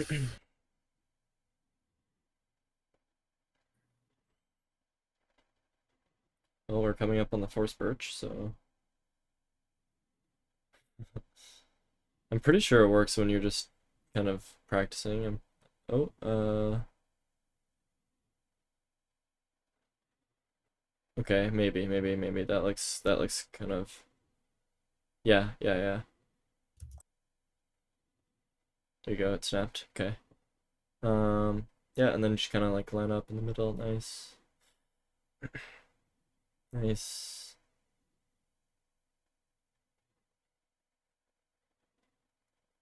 Well, we're coming up on the force perch, so I'm pretty sure it works when you're just kind of practicing. Okay, maybe that looks kind of yeah. There you go, it snapped. Okay. Yeah, and then just kind of like line up in the middle. Nice. Nice.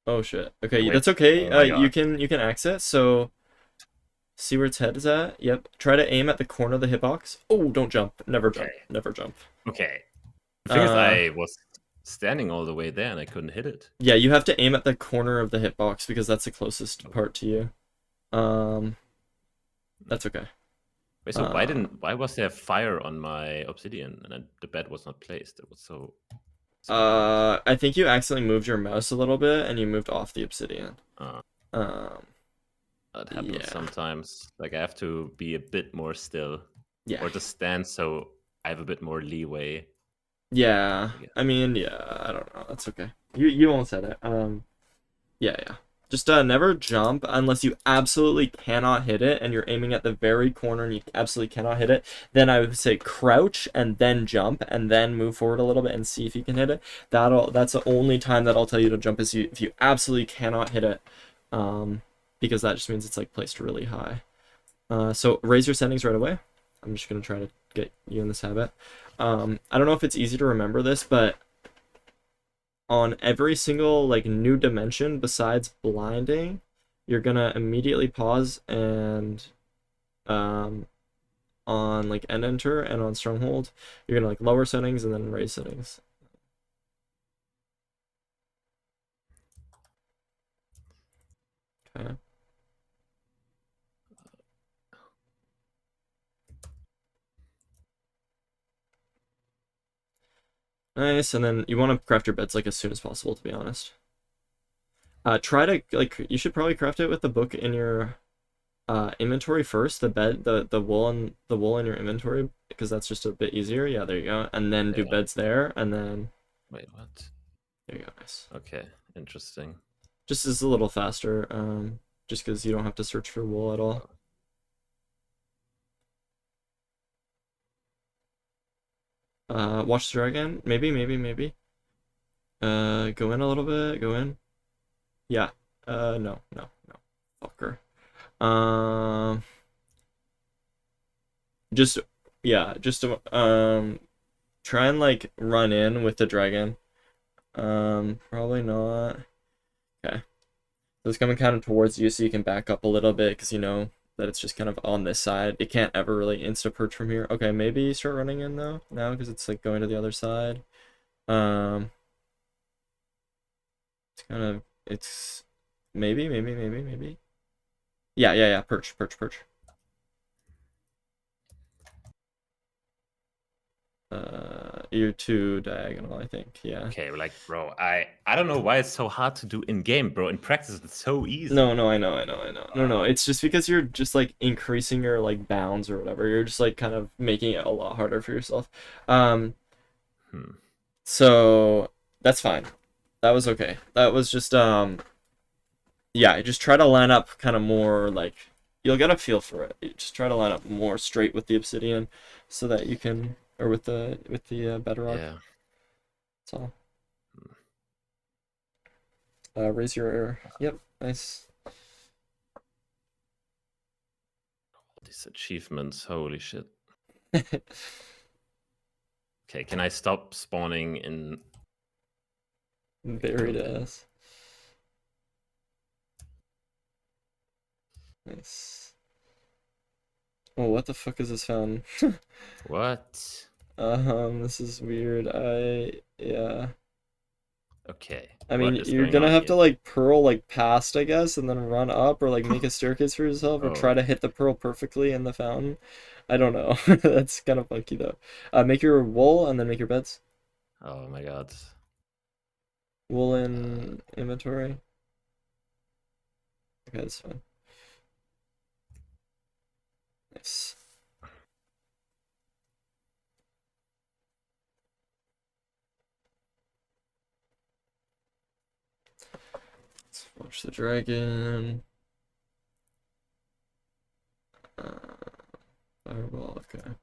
Oh shit. Okay, Wait. that's okay. Oh my You god. can exit. So see where its head is at. Yep. Try to aim at the corner of the hitbox. Oh, don't jump. Never Okay. jump. Never jump. Okay. The thing is, I was standing all the way there and I couldn't hit it. Yeah, you have to aim at the corner of the hitbox because that's the closest part to you. That's okay. Wait, so why was there fire on my obsidian and the bed was not placed? It was so weird. I think you accidentally moved your mouse a little bit and you moved off the obsidian. Uh, Um, that happens yeah. sometimes. Like I have to be a bit more still. Yeah. Or just stand so I have a bit more leeway. Yeah. I mean, yeah, I don't know. That's okay. You won't said it. Yeah. Just never jump unless you absolutely cannot hit it and you're aiming at the very corner and you absolutely cannot hit it. Then I would say crouch and then jump and then move forward a little bit and see if you can hit it. That's the only time that I'll tell you to jump is if you absolutely cannot hit it. Because that just means it's like placed really high. So raise your settings right away. I'm just gonna try to get you in this habit. I don't know if it's easy to remember this, but on every single like new dimension besides blinding, you're gonna immediately pause and on like end enter and on stronghold, you're gonna like lower settings and then raise settings. Okay. Nice, and then you want to craft your beds like as soon as possible, to be honest. Try to like you should probably craft it with the book in your inventory first, the bed, the wool in your inventory, because that's just a bit easier. Yeah, there you go. And then do beds there, and then Wait, what? there you go. Nice. Okay, interesting. Just is a little faster, just because you don't have to search for wool at all. Watch the dragon. Maybe. Go in a little bit. Go in. Yeah. No. Fucker. Just try and like run in with the dragon. Probably not. Okay. So it's coming kind of towards you, so you can back up a little bit because you know that it's just kind of on this side. It can't ever really insta perch from here. Okay, maybe start running in though now because it's like going to the other side. kind of, it's maybe. Yeah. Perch. You're too diagonal, I think. Yeah. Okay, like, bro, I don't know why it's so hard to do in game, bro. In practice, it's so easy. No, I know. No, it's just because you're just like increasing your like bounds or whatever. You're just like kind of making it a lot harder for yourself. So that's fine. That was okay. That was just yeah, just try to line up kind of more like you'll get a feel for it. You just try to line up more straight with the obsidian so that you can or with the bedrock. Yeah. That's all. Raise your yep, nice. These achievements, holy shit. Okay, can I stop spawning in Buried ass. Nice. Oh, what the fuck is this fountain? What? This is weird. Yeah. Okay. I What mean, is you're going gonna on have here? to like pearl like past, I guess, and then run up or like make a staircase for yourself or try Oh. to hit the pearl perfectly in the fountain. I don't know. That's kind of funky though. Make your wool and then make your beds. Oh my god. Wool in inventory. Okay, that's fine. Nice. Let's watch the dragon. Fireball, okay.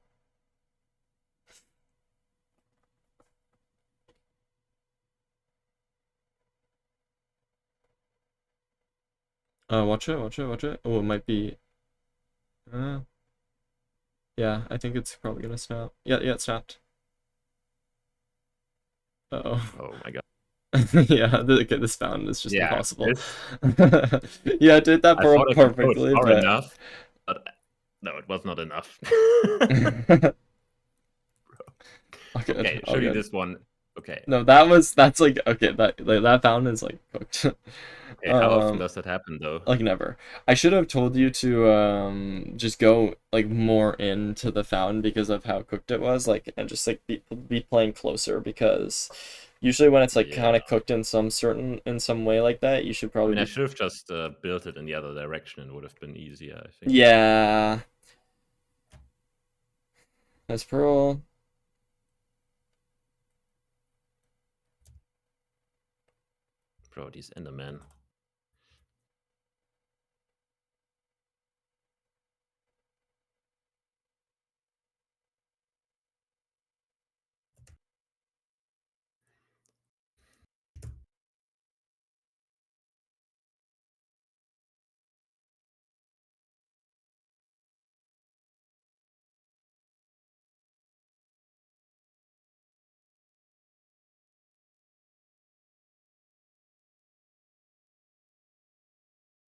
Watch it. Oh, it might be. Uh, yeah, I think it's probably gonna snap. Yeah, it snapped. Uh-oh. Oh my god. Yeah, okay, this fountain is just Yeah, impossible. this... Yeah, I did that I pearl thought I could go perfectly, far but enough, but no, it was not enough. all good, Okay, all show you good. this one. Okay. No, that's like okay, that fountain is like cooked. Okay, how often does that happen though? Like never. I should have told you to just go like more into the fountain because of how cooked it was, like and just like be playing closer because usually when it's like Yeah. kind of cooked in some way like that, you should I probably mean, I be should have just built it in the other direction and would have been easier, I think. yeah. Nice pearl. Bro, these Endermen.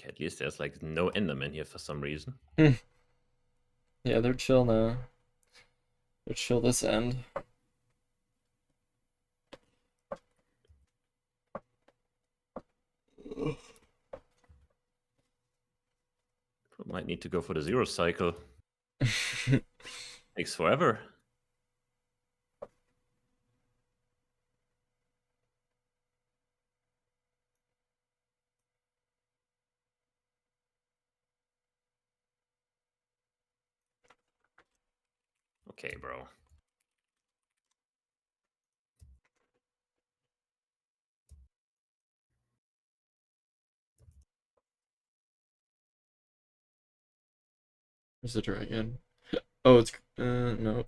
Okay, at least there's like no Enderman here for some reason. Yeah, they're chill now. They're chill this end. Might need to go for the zero cycle. Takes forever. Okay, bro. There's the dragon. Oh, it's no.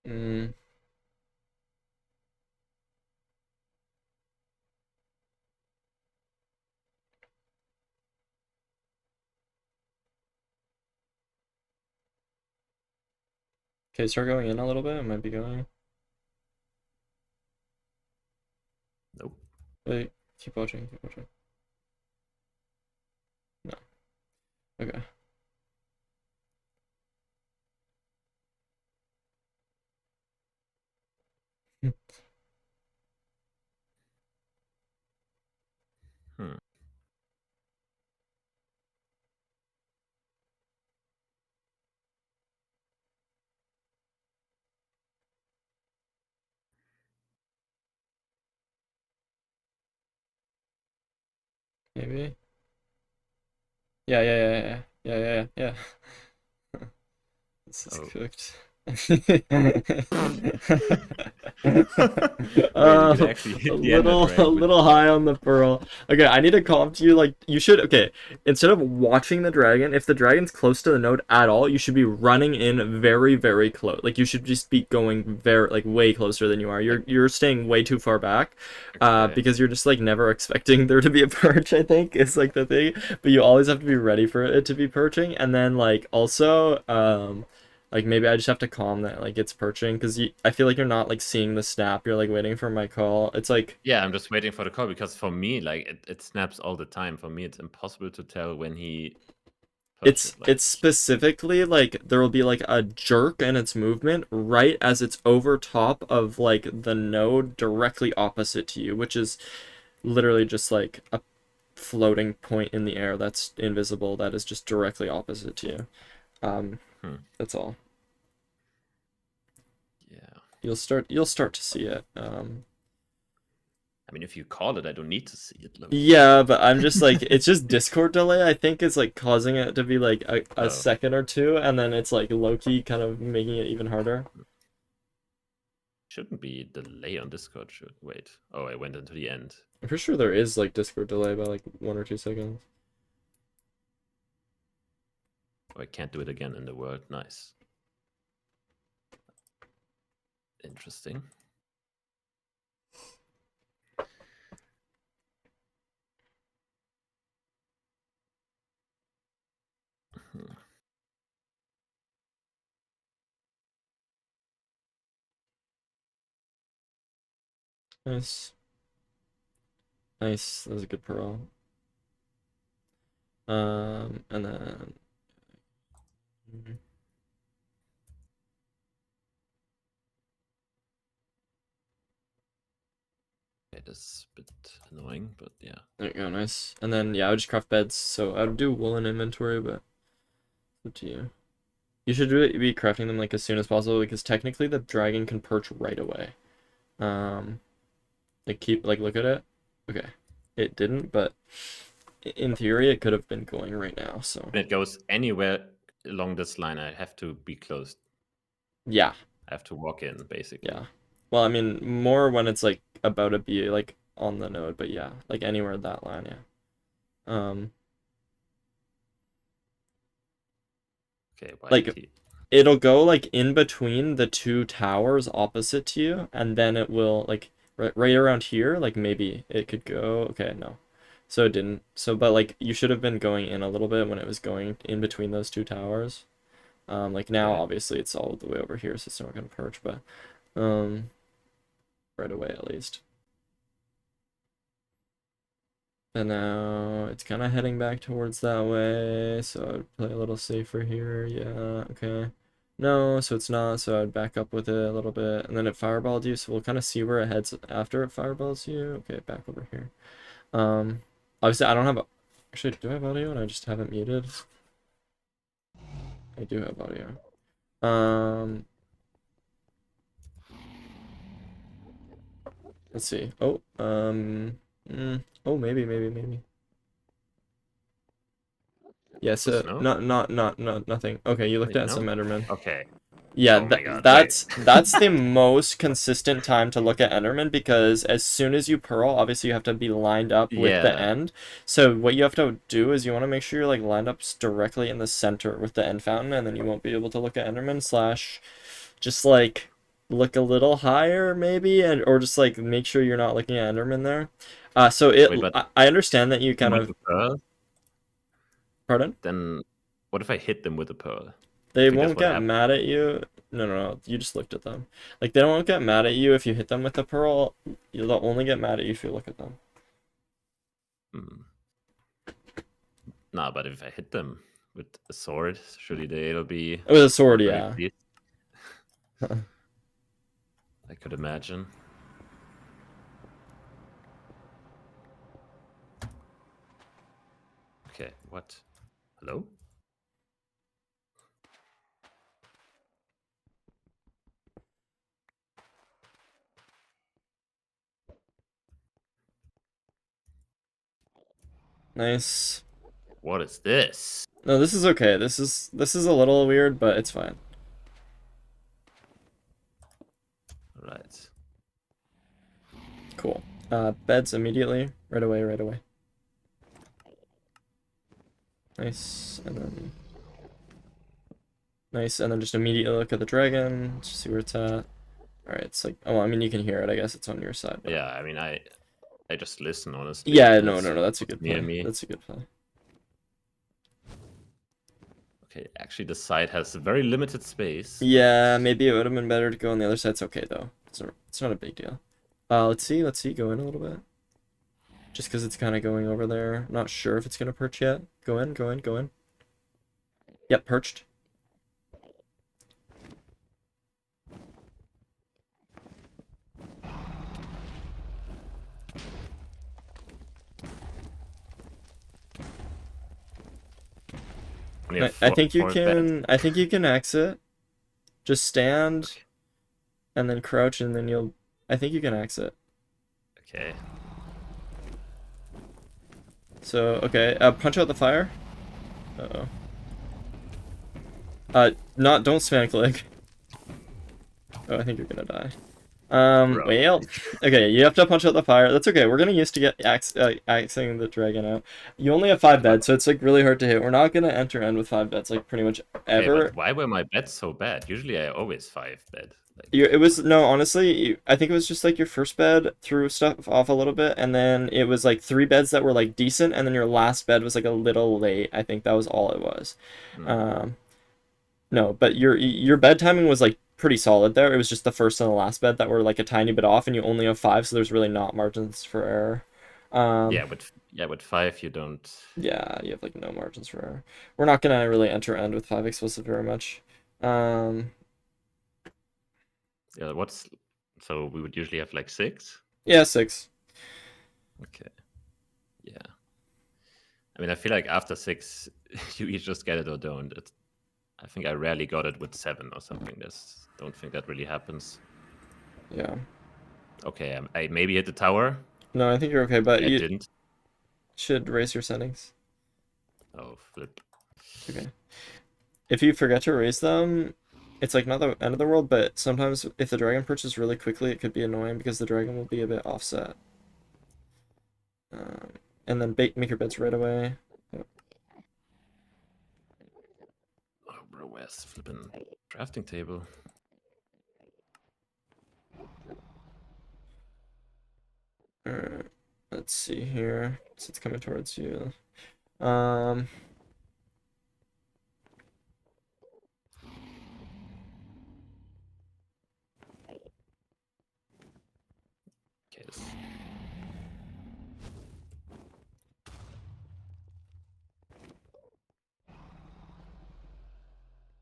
Mm. Okay, start going in a little bit. It might be going. Nope. Wait, keep watching. Okay. Hmm. Maybe. Yeah, yeah, yeah, yeah, yeah, yeah, yeah. Yeah. This is Oh. cooked. Wait, you could actually A hit the ender little, a dragon with little the high on the pearl. Okay, I need to call up to you. Like, you should. Okay, instead of watching the dragon, if the dragon's close to the node at all, you should be running in very, very close. Like, you should just be going very, like, way closer than you are. like, You're staying way too far back, okay. because you're just like never expecting there to be a perch. I think is like the thing, but you always have to be ready for it to be perching, and then like also, like maybe I just have to calm that like it's perching because I feel like you're not like seeing the snap. You're like waiting for my call. It's like Yeah, I'm just waiting for the call because for me, like it snaps all the time. For me, it's impossible to tell when he perches. Like, it's specifically like there will be like a jerk in its movement right as it's over top of like the node directly opposite to you, which is literally just like a floating point in the air that's invisible that is just directly opposite to you. That's all. yeah. You'll start to see it. I mean, if you call it, I don't need to see it. Low-key. Yeah, but I'm just like it's just Discord delay. I think is like causing it to be like a Oh, second or two, and then it's like low-key kind of making it even harder. shouldn't be delay on Discord. Should wait. Oh, I went into the end. I'm pretty sure there is like Discord delay by like 1 or 2 seconds. Oh, I can't do it again in the world. Nice. Interesting. Nice, nice. That was a good pearl. And then It is a bit annoying, but yeah. there you go, nice. And then yeah, I would just craft beds. So I would do woolen inventory, but it's up to you. You should really be crafting them like as soon as possible because technically the dragon can perch right away. Like keep like look at it. Okay, it didn't, but in theory it could have been going right now. So When it goes anywhere along this line, I have to be closed. yeah, I have to walk in, basically. yeah. Well, I mean more when it's like about to be like on the node, but yeah, like anywhere that line, yeah. Okay, why Like did he? it'll go like in between the two towers opposite to you, and then it will like right around here. Like maybe it could go. Okay, no, so it didn't. So but like you should have been going in a little bit when it was going in between those two towers. Like now Okay. obviously it's all the way over here, so it's not gonna perch, but um, right away at least. And now it's kind of heading back towards that way, so I'd play a little safer here. Yeah, okay. No, so it's not, so I'd back up with it a little bit, and then it fireballed you, so we'll kind of see where it heads after it fireballs you. Okay, back over here. Obviously I don't have, actually, do I have audio and I just haven't muted? I do have audio. Let's see. Oh, oh, maybe. Yeah, The so snow? not nothing. Okay, you looked Wait, at some no? Enderman. Okay. Yeah, Oh my god. Wait. that's the most consistent time to look at Enderman because as soon as you pearl, obviously you have to be lined up with the Yeah. end. So what you have to do is you want to make sure you're like lined up directly in the center with the end fountain, and then you won't be able to look at Enderman slash just like look a little higher maybe, and or just like make sure you're not looking at Enderman there. So Wait, but I understand that you kind with of, the pearl? pardon? Then what if I hit them with the pearl? I They think that's won't what get happened. mad at you. No. You just looked at them. Like, they won't get mad at you if you hit them with the pearl. They'll only get mad at you if you look at them. Hmm. Nah, but if I hit them, with a sword. Surely they'll be With a sword, very yeah. pleased. I could imagine. Okay, what? Hello? Nice. What is this? No, this is okay. This is a little weird, but it's fine. Right. Cool. Beds immediately. Right away, right away. Nice. And then... Nice, and then just immediately look at the dragon, just see where it's at. Alright, it's like... Oh, I mean, you can hear it. I guess it's on your side. But... Yeah, I mean, I just listen, honestly. Yeah, until no, it's that's a good near play. me. That's a good play. Okay, actually, the side has very limited space. Yeah, maybe it would have been better to go on the other side. It's okay, though. It's not a big deal. Let's see. Go in a little bit. Just because it's kind of going over there. Not sure if it's going to perch yet. Go in, go in, go in. Yep, perched. I think you can. I think you can exit. Just stand, Okay. and then crouch, and then you'll. I think you can exit. Okay. So okay, punch out the fire. Uh oh. Don't spam click. Oh, I think you're gonna die. Well, okay, you have to punch out the fire. That's okay. We're gonna used to get axing the dragon out. You only have 5 beds, so it's like really hard to hit. We're not gonna enter end with 5 beds, like pretty much ever. Okay, but why were my beds so bad? Usually I always 5 bed. Like... It was no, honestly, I think it was just like your first bed threw stuff off a little bit, and then it was like 3 beds that were like decent, and then your last bed was like a little late. I think that was all it was. No, but your bed timing was like pretty solid there. It was just the first and the last bed that were like a tiny bit off, and you only have 5, so there's really not margins for error. With 5 you don't. Yeah, you have like no margins for error. We're not gonna really enter end with 5 explosive very much. Yeah, so we would usually have like 6? Yeah, 6. Okay. Yeah. I mean, I feel like after 6, you either just get it or don't. I think I rarely got it with 7 or something. Don't think that really happens. Yeah. Okay, I maybe hit the tower. No, I think you're okay, but you didn't. Should raise your settings. Oh, flip. Okay. If you forget to raise them, it's like not the end of the world, but sometimes if the dragon perches really quickly, it could be annoying because the dragon will be a bit offset. And then make your beds right away. Yep. Oh, bro, where's the flipping drafting table? Alright, let's see here. So it's coming towards you. Okay,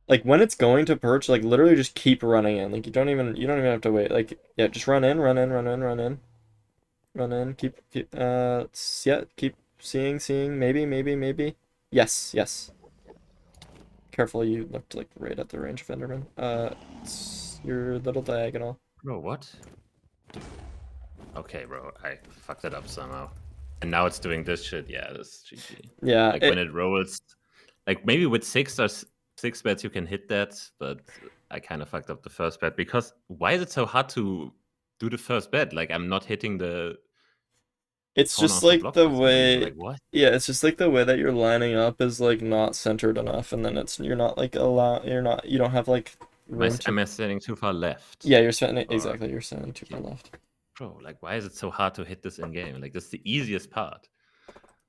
like when it's going to perch, like literally just keep running in. Like you don't even have to wait. Like yeah, just run in, run in, run in, run in. Run in, keep yeah, keep seeing, maybe. Yes. Careful, you looked like right at the range of Enderman. It's your little diagonal. Bro, what? Okay, bro, I fucked it up somehow. And now it's doing this shit. Yeah, this is GG. Yeah. Like when it rolls, like maybe with 6 bets you can hit that, but I kind of fucked up the first bet because why is it so hard to do the first bet? Like I'm not hitting the. It's just like the way. Like what? Yeah, it's just like the way that you're lining up is like not centered enough, and then you're not like you don't have like room. Am I standing too far left? Yeah, you're standing exactly. You're standing too far left. Bro, like why is it so hard to hit this in game? Like that's the easiest part.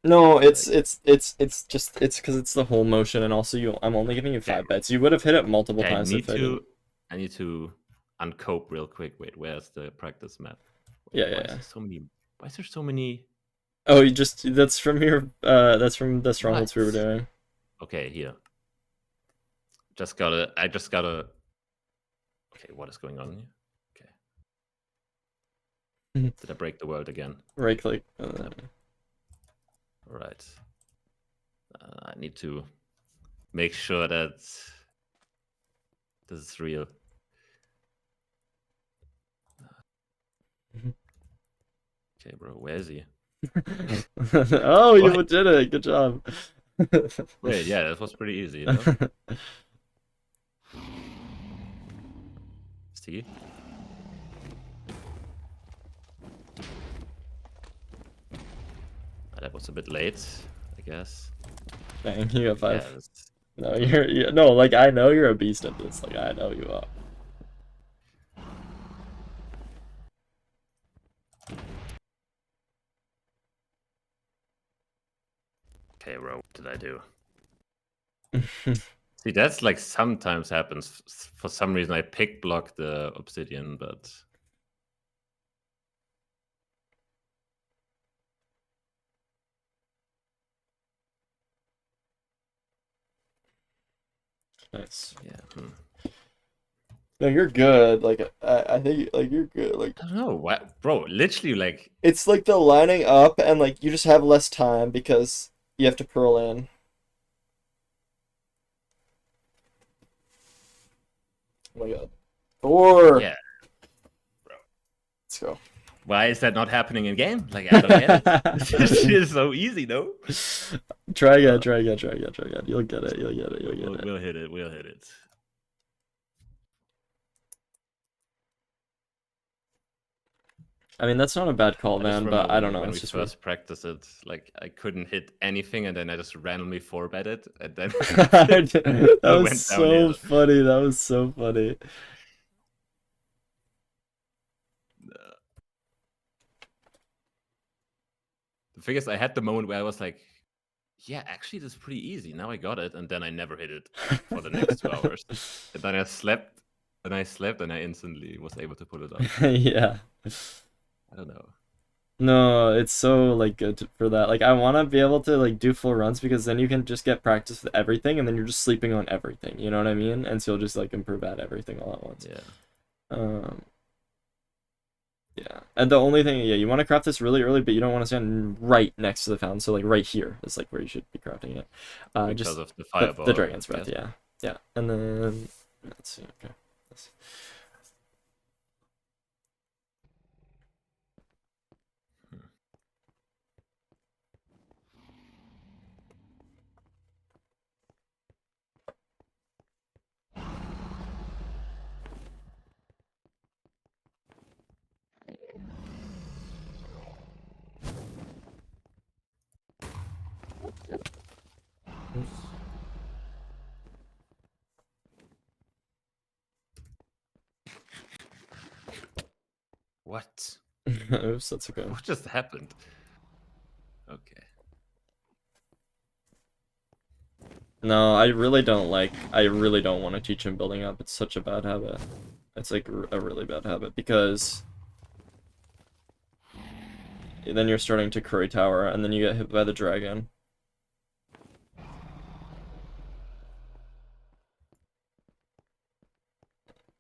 No, it's because it's the whole motion, and also I'm only giving you 5 bets. You would have hit it multiple times. I need to uncope real quick. Wait, where's the practice map? Yeah. Why is there so many? Oh, that's from the strongholds we were doing. Okay, here. I just gotta. Okay, what is going on here? Okay. Did I break the world again? Right click. All right. I need to make sure that this is real. Okay, bro, where is he? Oh, you did it. Good job. Wait, yeah, that was pretty easy, you know? See? That was a bit late, I guess. Dang, you got 5. Yeah, No, no, like, I know you're a beast at this. Like, I know you are. okay, bro, what did I do? See, that's like sometimes happens. For some reason, I pick block the obsidian, but Nice. yeah. No, you're good. Like, I think, like, you're good. Like, I don't know, what, bro. Literally, like, it's like the lining up, and like you just have less time because you have to pearl in. Oh my god. 4. yeah. Let's go. Why is that not happening in game? Like, I don't get it. This is so easy, no? Try again, try again, try again, try again. You'll get it, you'll get it, you'll get it. We'll hit it, we'll hit it. I mean, that's not a bad call, man, but I don't know. When It's we just first practiced it, like, I couldn't hit anything, and then I just randomly 4-betted, and then that was went so downhill. funny. That was so funny. The thing is, I had the moment where I was like, yeah, actually, this is pretty easy. Now I got it, and then I never hit it for the next 2 hours. And then I slept, and I instantly was able to pull it off. Yeah. I don't know. No, it's so like good for that. Like I want to be able to like do full runs because then you can just get practice with everything, and then you're just sleeping on everything. You know what I mean? And so you'll just like improve at everything all at once. Yeah. Yeah. And the only thing, yeah, you want to craft this really early, but you don't want to stand right next to the fountain. So like right here is like where you should be crafting it. Because just of the fireball. the dragon's breath. Yeah. Yeah. And then let's see. Okay. Let's see. What? Oops, that's okay. What just happened? Okay. No, I really don't want to teach him building up. It's such a bad habit. It's like a really bad habit because then you're starting to curry tower and then you get hit by the dragon.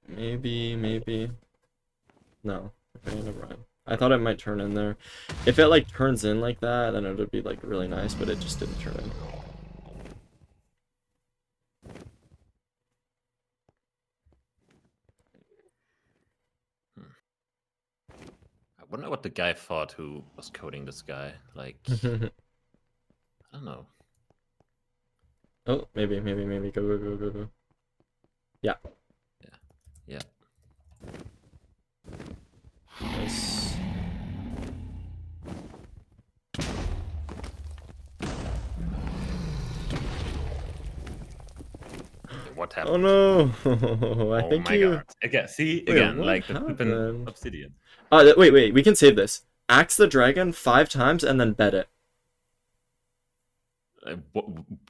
Maybe. No. Okay, never mind. I thought it might turn in there. If it like turns in like that, then it would be like really nice, but it just didn't turn in. I wonder what the guy thought who was coding this guy. Like, I don't know. Oh, maybe. Go. Yeah. Yeah. Nice. What Oh happened? no! I think you. God. Again, see? Wait, Again, what like the flipping happened? obsidian. Wait, we can save this. Axe the dragon 5 times and then bet it.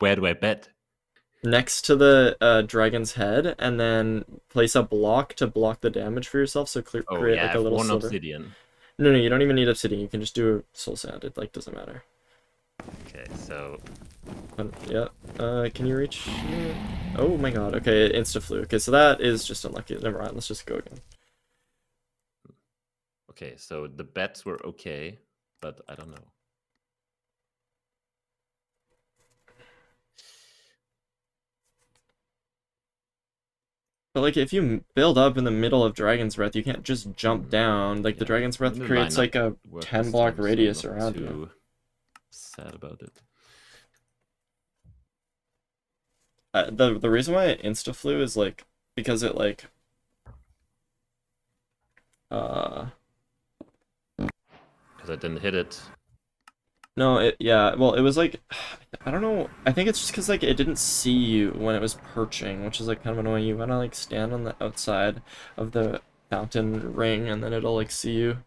Where do I bet? Next to the dragon's head, and then place a block to block the damage for yourself, so create Yeah, like a little one sliver. obsidian. No, you don't even need obsidian. You can just do soul sand. It like doesn't matter. Okay, so Yeah. Can you reach? Oh my god. Okay, it insta-flew. Okay, so that is just unlucky. Never mind. Let's just go again. Okay, so the bets were okay, but I don't know. But like, if you build up in the middle of Dragon's Breath, you can't just jump down. Like, the Dragon's Breath creates like a 10-block radius around you. Sad about it. The reason why it insta-flew is like because it like because I didn't hit it. No, yeah, well, it was like, I don't know, I think it's just because, like, it didn't see you when it was perching, which is, like, kind of annoying. You wanna, like, stand on the outside of the fountain ring, and then it'll, like, see you.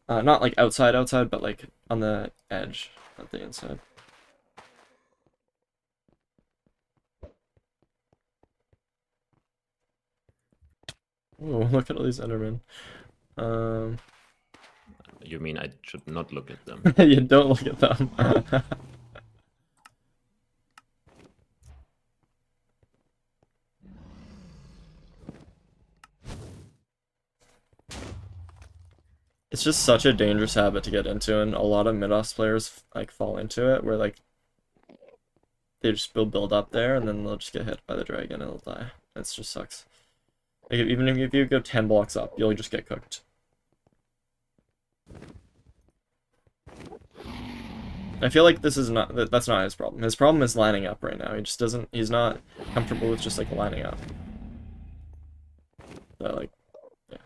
Not, like, outside, but, like, on the edge, not the inside. Ooh, look at all these Endermen. You mean I should not look at them? You don't look at them. It's just such a dangerous habit to get into, and a lot of mid-offs players like fall into it, where like they just build up there, and then they'll just get hit by the dragon and they'll die. It just sucks. Like, even if you go 10 blocks up, you'll just get cooked. I feel like this is not that's not his problem. His problem is lining up right now. He just doesn't. He's not comfortable with just like lining up. So, like, yeah.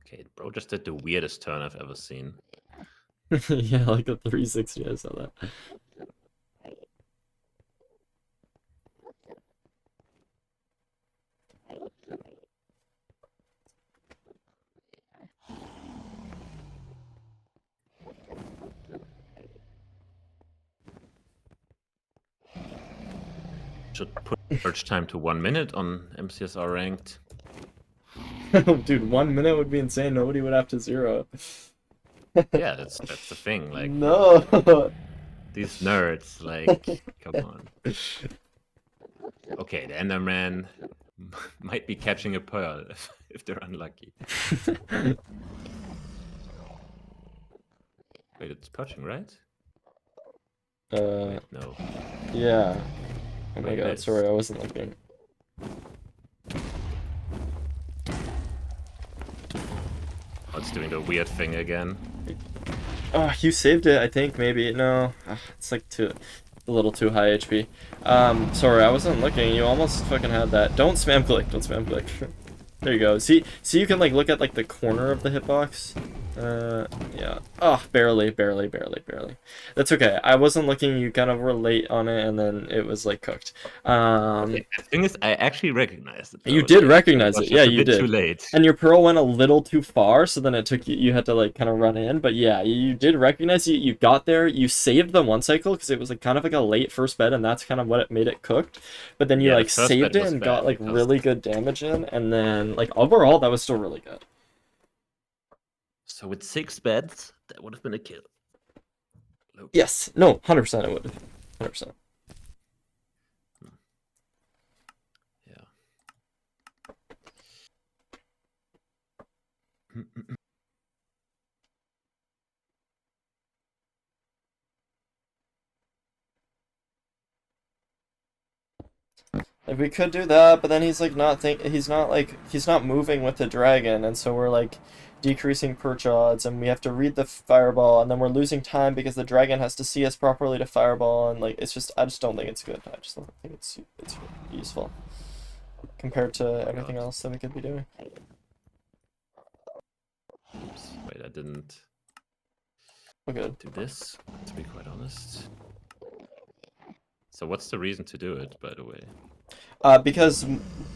Okay, bro just did the weirdest turn I've ever seen. Yeah, like a 360. I saw that. Should put search time to 1 minute on MCSR ranked. Dude, 1 minute would be insane. Nobody would have to zero. Yeah, that's the thing. Like, no. These nerds, like, come on. Okay, the Enderman might be catching a pearl if they're unlucky. Wait, it's perching, right? Wait, no. Yeah. Oh my Wait, god, sorry, I wasn't looking. Oh, it's doing the weird thing again. Oh, you saved it, I think, maybe. No, it's like a little too high HP. Sorry, I wasn't looking. You almost fucking had that. Don't spam click. Don't spam click. There you go. See, you can like look at like the corner of the hitbox. Yeah. Oh, barely. That's okay. I wasn't looking. You kind of were late on it, and then it was like cooked. Okay, the thing is, I actually recognized it. You did recognize it. Yeah, you did. Too late. And your pearl went a little too far, so then it took you. You had to like kind of run in. But yeah, you did recognize it. You got there. You saved the one cycle because it was like kind of like a late first bet, and that's kind of what it made it cooked. But then you like saved it and got like really good damage in, and then like overall that was still really good. So with 6 bets, that would have been a kill. Nope. Yes. No. 100% it would have. 100%. Yeah. Like, we could do that, but then he's like he's not moving with the dragon, and so we're like decreasing perch odds, and we have to read the fireball, and then we're losing time because the dragon has to see us properly to fireball, and like I just don't think it's good. I just don't think it's useful compared to everything else that we could be doing. Oops, wait, I didn't do this, to be quite honest. So what's the reason to do it, by the way? Because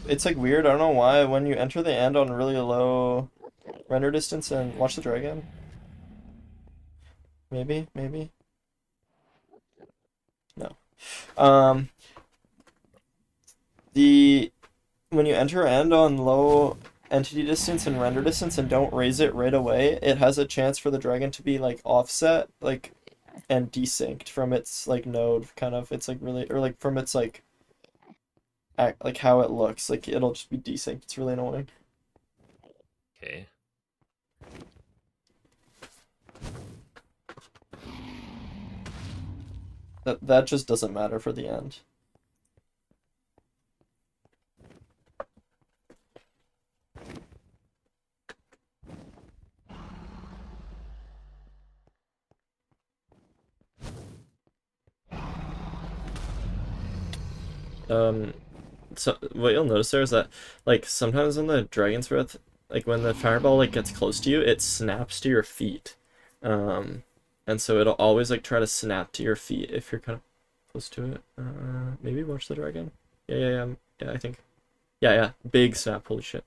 it's like weird, I don't know why, when you enter the end on really low render distance and watch the dragon. Maybe. No. when you enter end on low entity distance and render distance and don't raise it right away, it has a chance for the dragon to be like offset, like, and desynced from its like node, kind of. It's like really, or like from its like like how it looks. Like it'll just be desynced. It's really annoying. Okay. That just doesn't matter for the end. So what you'll notice there is that, like, sometimes when the dragon's breath, like when the fireball like gets close to you, it snaps to your feet, and so it'll always like try to snap to your feet if you're kind of close to it. Maybe watch the dragon. Yeah, I think. Yeah, big snap. Holy shit.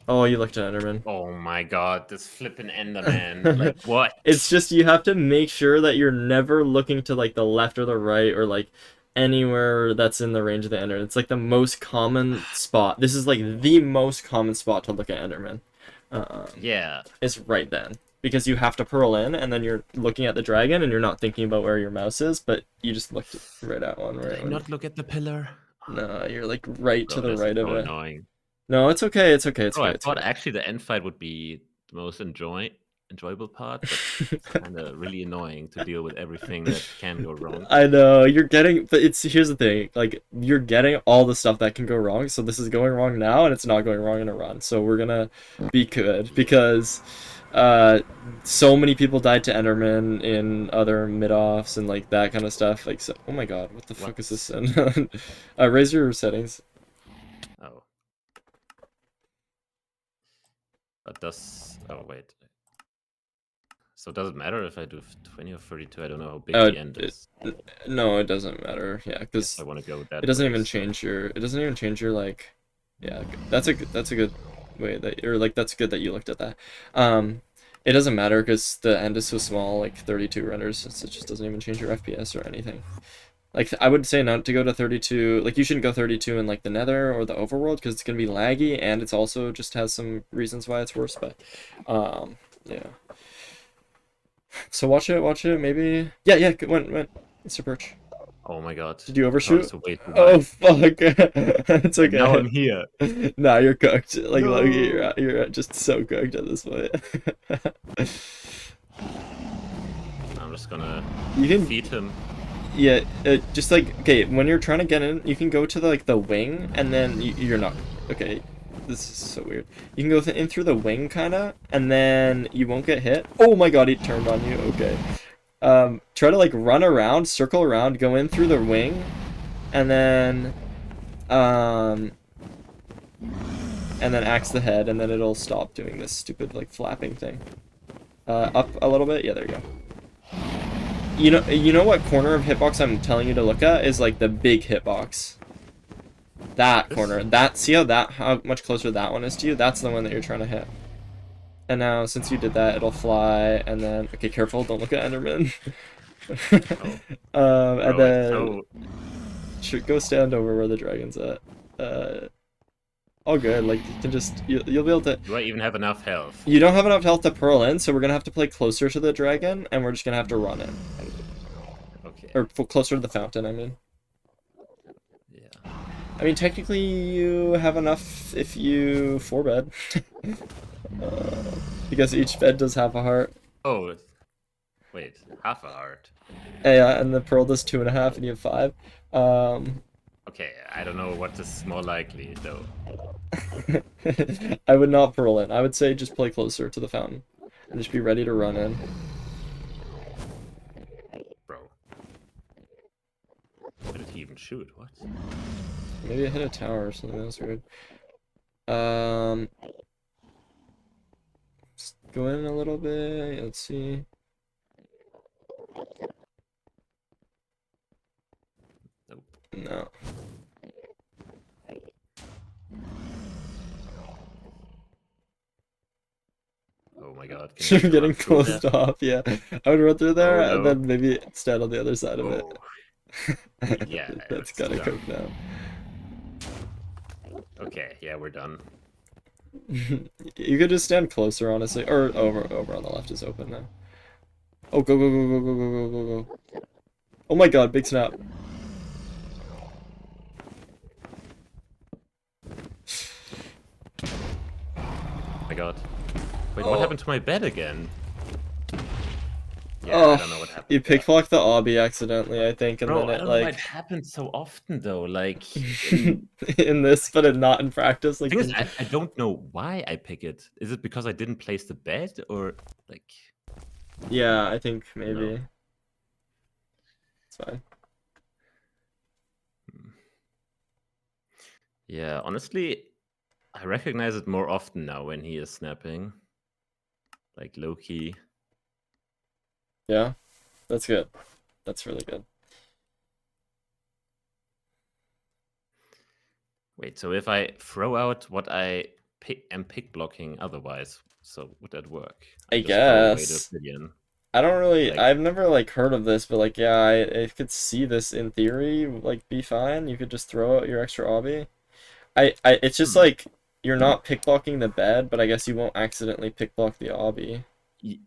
Oh, you looked at Enderman. Oh my god, this flippin' Enderman. Like, what? It's just you have to make sure that you're never looking to like the left or the right or like anywhere that's in the range of the Enderman. It's like the most common spot. This is like the most common spot to look at Enderman. Yeah. It's right then. Because you have to pearl in, and then you're looking at the dragon, and you're not thinking about where your mouse is, but you just looked right at one. Right. Did I not look at the pillar? No, you're like right to Bro, the this right is of so it. annoying. No, it's okay. It's okay. It's Oh, okay. I It's thought okay. actually the end fight would be the most enjoyable part, but it's kind of really annoying to deal with everything that can go wrong. I know you're getting, but here's the thing. Like you're getting all the stuff that can go wrong. So this is going wrong now, and it's not going wrong in a run. So we're gonna be good because so many people died to Enderman in other mid-offs and like that kind of stuff. Like, so, oh my god, what the fuck is this? Raise your settings. Oh. But does... Oh, wait. So does it matter if I do 20 or 32? I don't know how big the end is. No, it doesn't matter. Yeah, because I want to go with that. It doesn't even change your... It doesn't even change your, like... Yeah, that's a good way that... Or, like, that's good that you looked at that. It doesn't matter because the end is so small, like 32 renders, it just doesn't even change your FPS or anything. Like, I would say not to go to 32, like, you shouldn't go 32 in, like, the Nether or the Overworld, because it's going to be laggy, and it's also just has some reasons why it's worse, but, yeah. So watch it, maybe... Yeah, went. It's a perch. Oh my god. Did you overshoot? Oh, fuck. It's okay. Now I'm here. Nah, you're cooked. Like, No. Loki, you're just so cooked at this point. I'm just gonna You can feed him. Yeah, just like, okay, when you're trying to get in, you can go to the wing, and then you're not, okay, this is so weird. You can go in through the wing, kinda, and then you won't get hit. Oh my god, he turned on you, okay. Try to, like, run around, circle around, go in through the wing, and then axe the head, and then it'll stop doing this stupid, like, flapping thing. Up a little bit? Yeah, there you go. You know what corner of hitbox I'm telling you to look at is like the big hitbox. That corner. See how much closer that one is to you? That's the one that you're trying to hit. And now since you did that, it'll fly, and then okay, careful, don't look at Enderman. And then go stand over where the dragon's at. All good, like you can just you'll be able to. Do I even have enough health? You don't have enough health to pearl in, so we're gonna have to play closer to the dragon, and we're just gonna have to run in. Okay. Or closer to the fountain, I mean. Yeah. I mean, technically you have enough if you 4-bed. Because each bed does half a heart. Oh, wait, half a heart. Yeah, and the pearl does 2.5, and you have 5. Okay, I don't know what is more likely though. I would not pearl in. I would say just play closer to the fountain and just be ready to run in. Bro. Where did he even shoot? What? Maybe I hit a tower or something. That was weird. Just go in a little bit. Let's see. Nope. No. Oh my god. You're getting closed off, yeah. I would run through there, Oh, no. and then maybe stand on the other side of it. Yeah. That's gotta cook now. Okay, yeah, we're done. You could just stand closer, honestly. Or over on the left is open now. Oh, go, go, go, go, go, go, go, go, go. Oh my god, big snap. Oh my god. Wait, what Oh. happened to my bed again? Yeah, I Oh, don't know what happened you there. picklocked the obby accidentally, I think, and Bro, then I it, don't know why like... it happens so often, though. Like, in... in this, but not in practice, like... thing is, I don't know why I pick it. Is it because I didn't place the bed, or, like... Yeah, I think No. maybe. It's fine. Yeah, honestly, I recognize it more often now when he is snapping. Like, low-key. Yeah, that's good. That's really good. Wait, so if I throw out what I am pick blocking otherwise, so would that work? I Just throw away the guess. obsidian. I don't really... Like, I've never, like, heard of this, but, like, yeah, I could see this in theory, like, be fine. You could just throw out your extra obby. It's just, like, you're not pickblocking the bed, but I guess you won't accidentally pickblock the obby.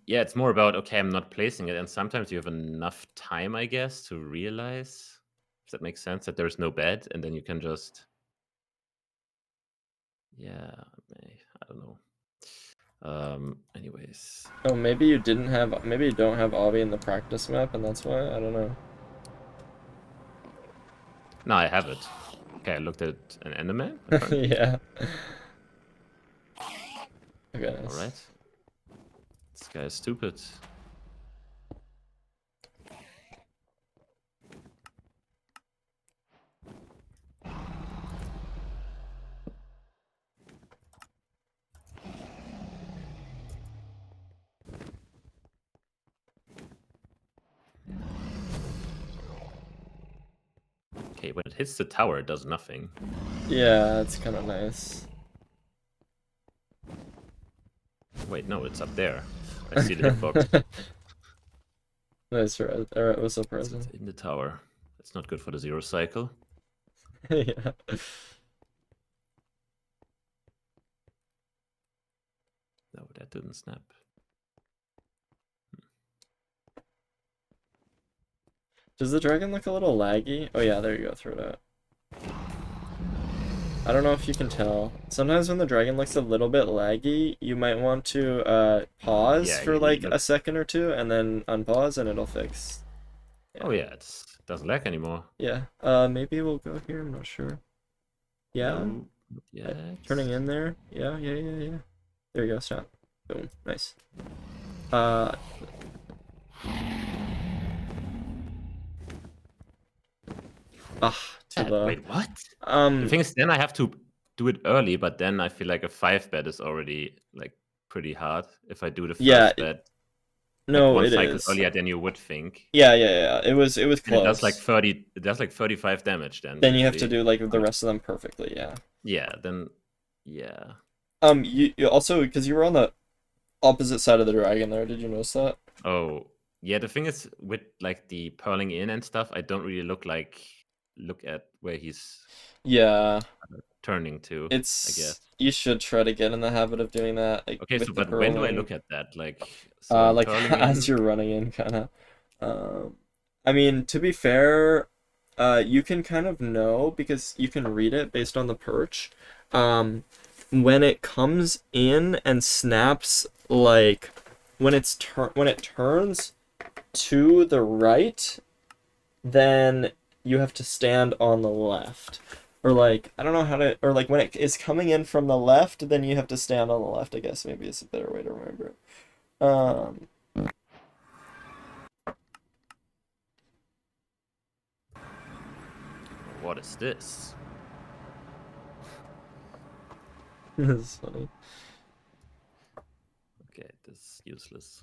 yeah, it's more about, okay, I'm not placing it, and sometimes you have enough time, I guess, to realize, if that makes sense, that there's no bed, and then you can just... Yeah, I don't know. Anyways. Oh, maybe you didn't have... Maybe you don't have obby in the practice map, and that's why? I don't know. No, I have it. Okay, I looked at an Enderman, Yeah. Okay, nice. Alright. This guy is stupid. Okay, when it hits the tower, it does nothing. Yeah, it's kind of nice. Wait, no, it's up there. I see the hitbox. Nice, alright, what's up, It's present? in the tower. It's not good for the zero cycle. Yeah. No, that didn't snap. Does the dragon look a little laggy? Oh yeah, there you go, throw it out. I don't know if you can tell. Sometimes when the dragon looks a little bit laggy, you might want to pause Yeah, for like a second or two and then unpause and it'll fix. Yeah. Oh yeah, it doesn't lag anymore. Yeah. Maybe we'll go here, I'm not sure. Yeah? No, not yet. Turning in there. Yeah. There you go, stop. Boom. Nice. Too low. Wait, what? The thing is, then I have to do it early, but then I feel like a 5 bet is already like pretty hard if I do the first bet. No, like one it cycle is. earlier than you would think. Yeah. It was close. And it does like 30. It does like 35 damage then. Then you have to do like the rest of them perfectly. Yeah. Yeah. Then. Yeah. You also, because you were on the opposite side of the dragon there. Did you notice that? Oh, yeah. The thing is, with like the purling in and stuff, I don't really look at where he's turning to. It's, I guess. you should try to get in the habit of doing that. Like, Okay, so but when do I look at that? Like, so like as you're running in, kind of. I mean, to be fair, you can kind of know because you can read it based on the perch. When it comes in and snaps, like when it turns to the right, then you have to stand on the left. Or like, I don't know how to, or like when it is coming in from the left, then you have to stand on the left, I guess maybe it's a better way to remember it. What is this? This is funny. Okay, this is useless.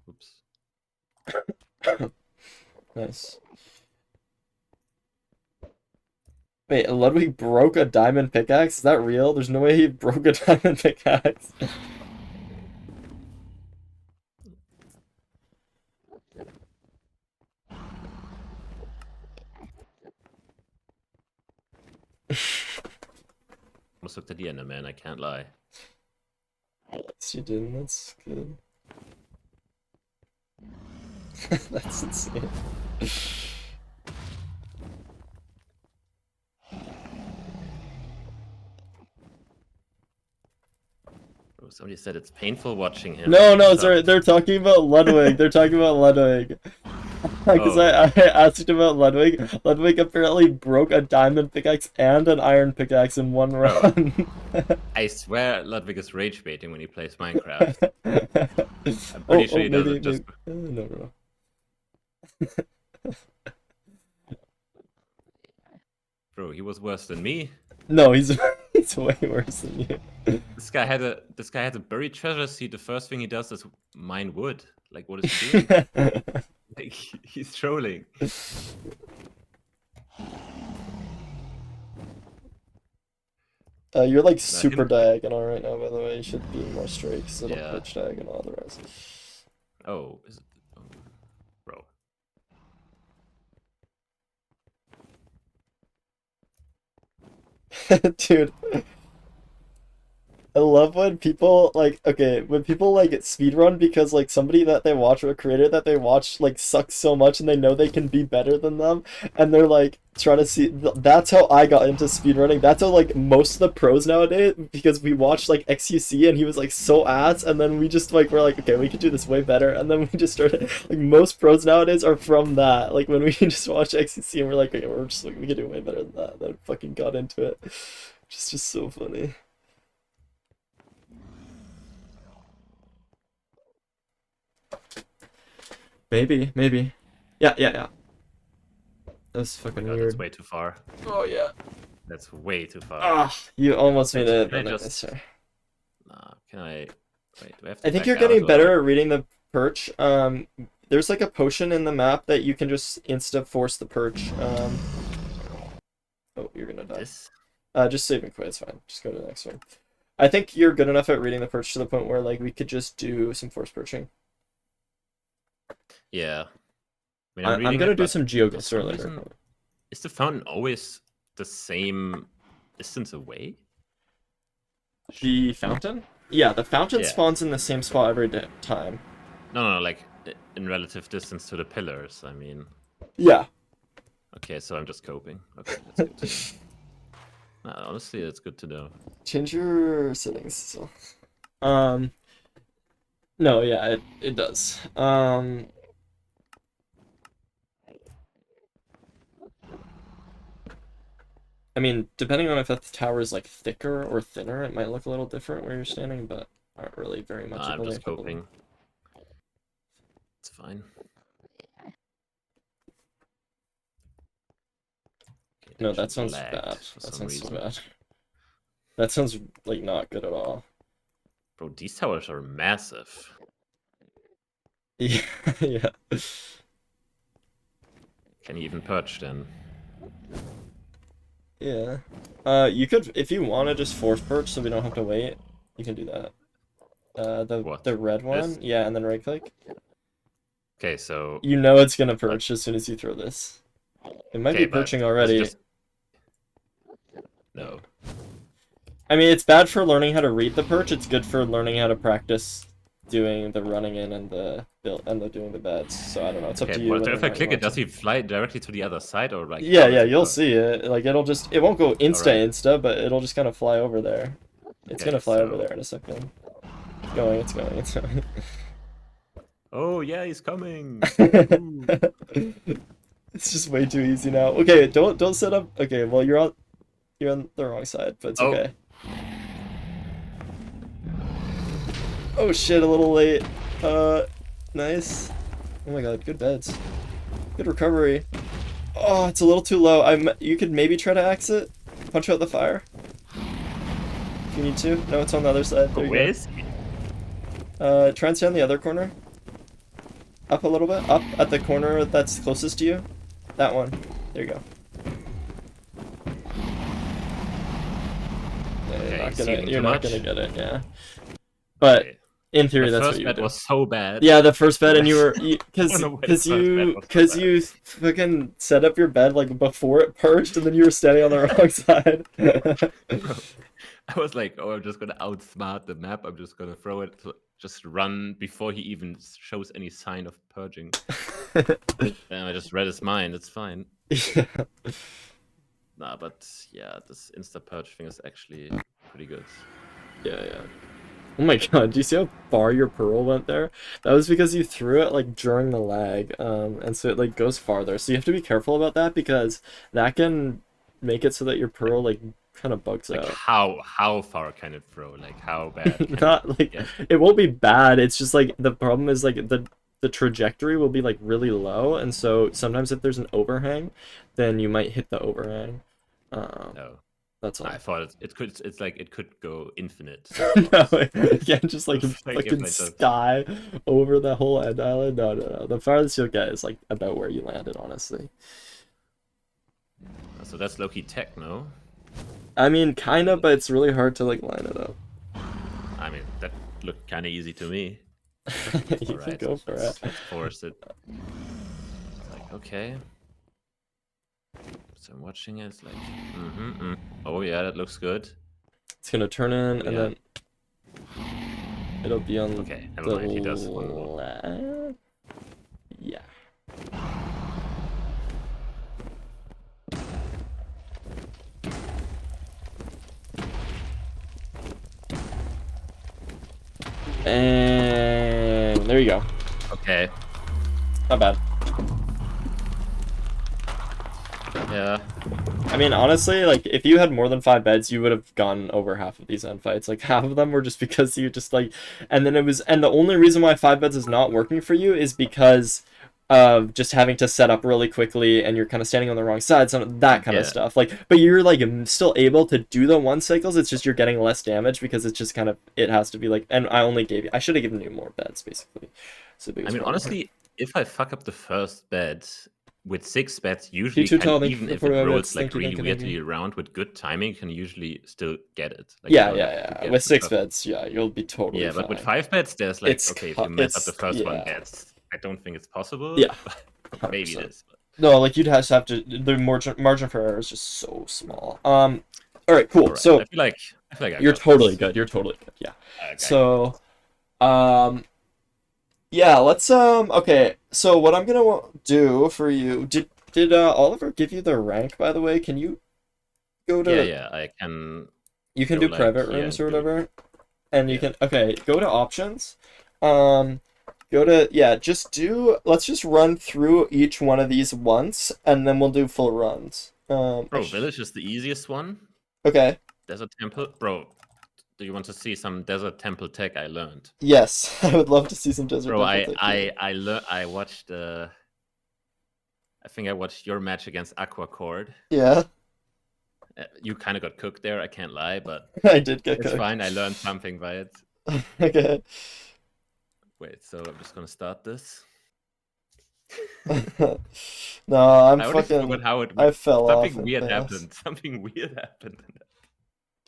Oops. Nice. Wait, Ludwig broke a diamond pickaxe? Is that real? There's no way he broke a diamond pickaxe. almost looked at the Enderman, I can't lie. Yes, you didn't. That's good. That's insane. Oh, somebody said it's painful watching him. No, sorry. They're talking about Ludwig. They're talking about Ludwig. Because I asked about Ludwig. Ludwig apparently broke a diamond pickaxe and an iron pickaxe in one run. I swear Ludwig is rage baiting when he plays Minecraft. I'm pretty sure he does it just... No. Bro, he was worse than me. No, he's way worse than you. This guy had a buried treasure seed. The first thing he does is mine wood. Like, what is he doing? Like, he's trolling. You're like super diagonal right now, by the way. You should be more straight because it'll pitch diagonal otherwise. Oh, is it? Oh, bro. Dude. I love when people when people like speedrun because like somebody that they watch or a creator that they watch like sucks so much and they know they can be better than them and they're like trying to see. That's how I got into speedrunning. That's how like most of the pros nowadays, because we watched like XQC and he was like so ass, and then we just like we're like, okay, we could do this way better, and then we just started like most pros nowadays are from that. Like when we just watch XQC and we're like, okay, we're just like we could do way better than that. And then fucking got into it. Just so funny. Maybe. Yeah. That's fucking weird. That's way too far. Oh, yeah. That's way too far. Ah, you almost made it. Can I... Wait, do I have to I think you're getting better at reading the perch. There's like a potion in the map that you can just insta-force the perch. Oh, you're gonna die. This? Just save and quit, it's fine. Just go to the next one. I think you're good enough at reading the perch to the point where like we could just do some force perching. Yeah. I mean, I'm gonna do some geoguesser later. Is the fountain always the same distance away? The fountain? Yeah, the fountain spawns in the same spot every time. No, like in relative distance to the pillars, I mean. Yeah. Okay, so I'm just coping. Okay, that's good to know. Honestly, that's good to know. Change your settings. So. No, yeah, it does. I mean, depending on if that tower is like thicker or thinner, it might look a little different where you're standing, but not really very much. I'm just coping. It's fine. Okay, no, that sounds bad. That sounds so bad. That sounds like not good at all. Bro, these towers are massive. Yeah. Can you even perch then? Yeah. You could, if you want to just force perch so we don't have to wait, you can do that. The red one? This? Yeah, and then right click. Okay, so... You know it's gonna perch as soon as you throw this. It might be perching already. No. I mean, it's bad for learning how to read the perch, it's good for learning how to practice doing the running in and the build and the doing the beds. So I don't know. It's up to you. But if I click it, does he fly directly to the other side or like? Yeah, you'll see it. Like it won't go insta, but it'll just kind of fly over there. It's gonna fly over there in a second. It's going. Oh yeah, he's coming. It's just way too easy now. Okay, don't set up. Okay, well you're on the wrong side, but it's okay. Oh shit, a little late. Nice. Oh my god, good beds. Good recovery. Oh, it's a little too low. You could maybe try to axe it. Punch out the fire. If you need to. No, it's on the other side. There you where is he? Try and stay on the other corner. Up a little bit. Up at the corner that's closest to you. That one. There you go. Yeah, you're not gonna get it, yeah. But In The theory, that's what first you would bet do. was so bad. Yeah, the first bed, Like, and you were I don't know why the first bet was so because bad. you fucking set up your bed like before it perched, and then you were standing on the wrong side. Bro, I was like, oh, I'm just gonna outsmart the map. I'm just gonna throw it, just run before he even shows any sign of purging. And I just read his mind. It's fine. Yeah. Nah, but yeah, this insta purge thing is actually pretty good. Yeah, yeah. Oh my god, do you see how far your pearl went there? That was because you threw it like during the lag, and so it like goes farther. So you have to be careful about that because that can make it so that your pearl like kind of bugs Like out. how far can it throw? Like how bad can Not it like get? it won't be bad. It's just like the problem is like the trajectory will be like really low, and so sometimes if there's an overhang, then you might hit the overhang. No. That's all. I thought it could. It's like it could go infinite. No, yeah, just like a It's like if fucking I just- sky over the whole end island. No, no, no. The farthest you'll get is like about where you landed, honestly. So that's low-key tech, no? I mean, kind of, but it's really hard to like line it up. I mean, that looked kind of easy to me. You can Alright, go for it. let's force it. Like, okay. So I'm watching it. It's like, oh yeah, that looks good. It's gonna turn in, and Yeah. then it'll be on Okay, never mind. He does one more. left. Yeah. And there you go. Okay. Not bad. Yeah. I mean, honestly, like, if you had more than 5 beds, you would have gone over half of these end fights. Like, half of them were just because you just, like... And then it was... And the only reason why 5 beds is not working for you is because of just having to set up really quickly, and you're kind of standing on the wrong side, so that kind of stuff. Like, but you're, like, still able to do the 1 cycles, it's just you're getting less damage because it's just kind of... It has to be, like... And I only gave you... I should have given you more beds, basically. So I mean, honestly, if I fuck up the first bed... With 6 bets, usually even if it rolls like really weirdly around with good timing, you can usually still get it. Like, yeah. With 6 bets, yeah, you'll be totally fine. Yeah, but with 5 bets, there's like, okay, if you mess up the first one, I don't think it's possible. Yeah, maybe it is. But... No, like you'd have to. The margin for error is just so small. All right, cool. Right. So I feel like you're totally good. You're totally good. Yeah. So, yeah, let's okay, so what I'm gonna do for you, did Oliver give you the rank, by the way? Can you go to... Yeah, I can... You can do private rooms or whatever, and you can... Okay, go to options, go to... Yeah, let's just run through each one of these once, and then we'll do full runs. Bro, village is the easiest one. Okay. Desert temple? Bro, do you want to see some desert temple tech I learned? Yes, I would love to see some desert temple tech. I watched I think I watched your match against Aquacord. Yeah. You kind of got cooked there, I can't lie, but I did get cooked. It's fine, I learned something by it. Okay. Wait, so I'm just gonna start this. No, I'm fucking... How it I fell off. Something weird happened. Something weird happened.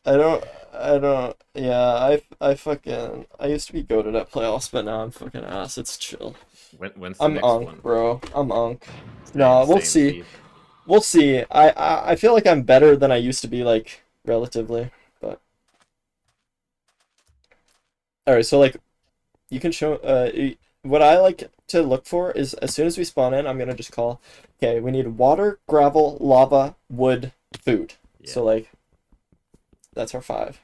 I don't, yeah, I used to be goated at playoffs, but now I'm fucking ass. It's chill. When's the I'm next unk, one? bro. I'm unk. No, we'll see. We'll see. I feel like I'm better than I used to be, like, relatively, but... Alright, so, like, you can show, what I like to look for is, as soon as we spawn in, I'm gonna just call, okay, we need water, gravel, lava, wood, food. Yeah. So, like... That's our 5.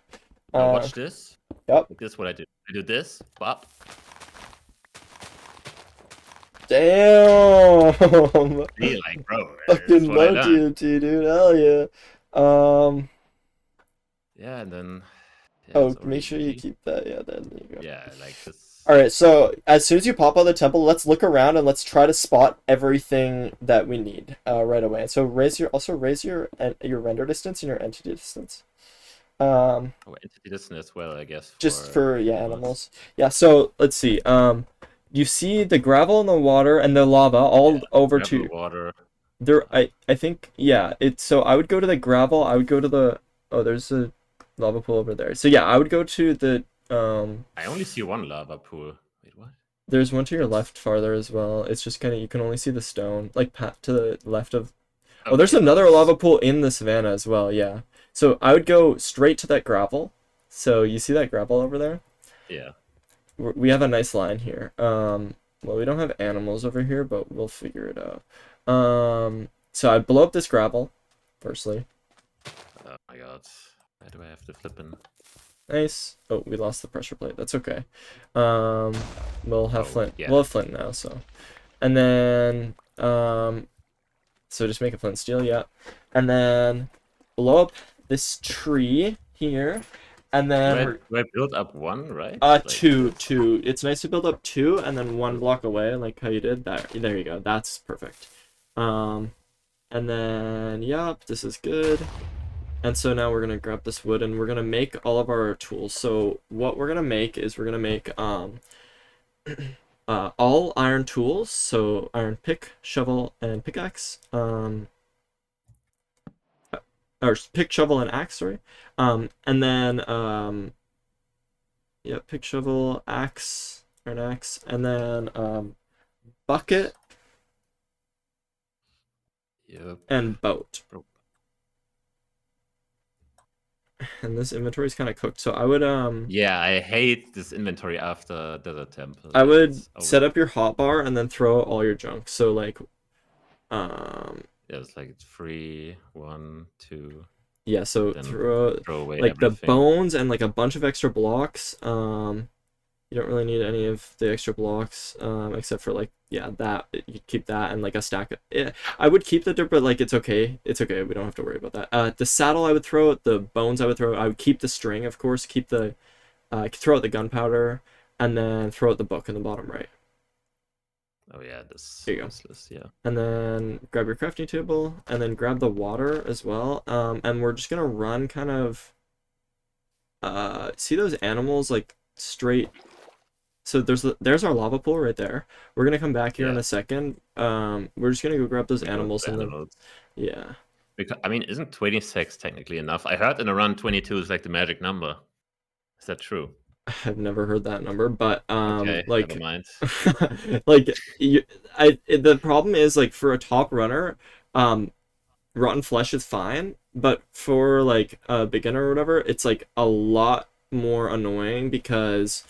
Now watch this. Yep. This is what I do. I do this. Bop. Damn. Be like, bro. Fucking no duty, dude. Hell yeah. Yeah, and then. Yeah, make sure you keep that. Yeah, there you go. Yeah, like this. All right. So as soon as you pop out of the temple, let's look around and let's try to spot everything that we need right away. So raise your render distance and your entity distance. Entity distance as well, I guess. Just for animals. Yeah. So let's see. You see the gravel and the water and the lava all over to water. There, I think it's so I would go to the gravel. I would go to the there's a lava pool over there. So yeah, I would go to the I only see one lava pool. Wait, what? There's one to your left farther as well. It's just kind of, you can only see the stone, like to the left of. Oh, there's Okay, another nice. lava pool in the savannah as well. Yeah. So I would go straight to that gravel. So you see that gravel over there? Yeah. We have a nice line here. Well, we don't have animals over here, but we'll figure it out. So I blow up this gravel, firstly. Oh my god. Why do I have to flip in? Nice. Oh, we lost the pressure plate. That's okay. We'll have Oh, flint. yeah. We'll have flint now. So, and then so just make a flint steel, yeah. And then blow up this tree here, and then Do I build up one, right? two. It's nice to build up two, and then one block away, like how you did. There you go. That's perfect. And then yep, this is good. And so now we're gonna grab this wood, and we're gonna make all of our tools. So what we're gonna make is we're gonna make all iron tools. So iron pick, shovel, and pickaxe. Or pick, shovel, and axe. Sorry. And then yeah, pick, shovel, axe, or an axe, and then bucket Yep. and boat. Bro. And this inventory is kind of cooked, so I would Yeah, I hate this inventory after Desert Temple. I would It's set up your hotbar and then throw out all your junk. So like yeah, it's like 3, 1, 2. yeah, so Then throw away like the everything. bones and like a bunch of extra blocks. You don't really need any of the extra blocks, except for like, yeah, that you keep that and like a stack of, yeah, I would keep the dirt, but like it's okay. It's okay. We don't have to worry about that. The saddle I would throw out, the bones I would throw out. I would keep the string, of course, keep the throw out the gunpowder, and then throw out the book in the bottom right. Oh yeah, this There you go. list, yeah. And then grab your crafting table, and then grab the water as well. And we're just gonna run kind of see those animals like straight. So there's our lava pool right there. We're gonna come back here in Yeah. a second. We're just gonna go grab those animals and then yeah. Because, I mean, isn't 26 technically enough? I heard in around 22 is like the magic number. Is that true? I've never heard that number, but Okay, like never mind. like the problem is like for a top runner, rotten flesh is fine, but for like a beginner or whatever, it's like a lot more annoying because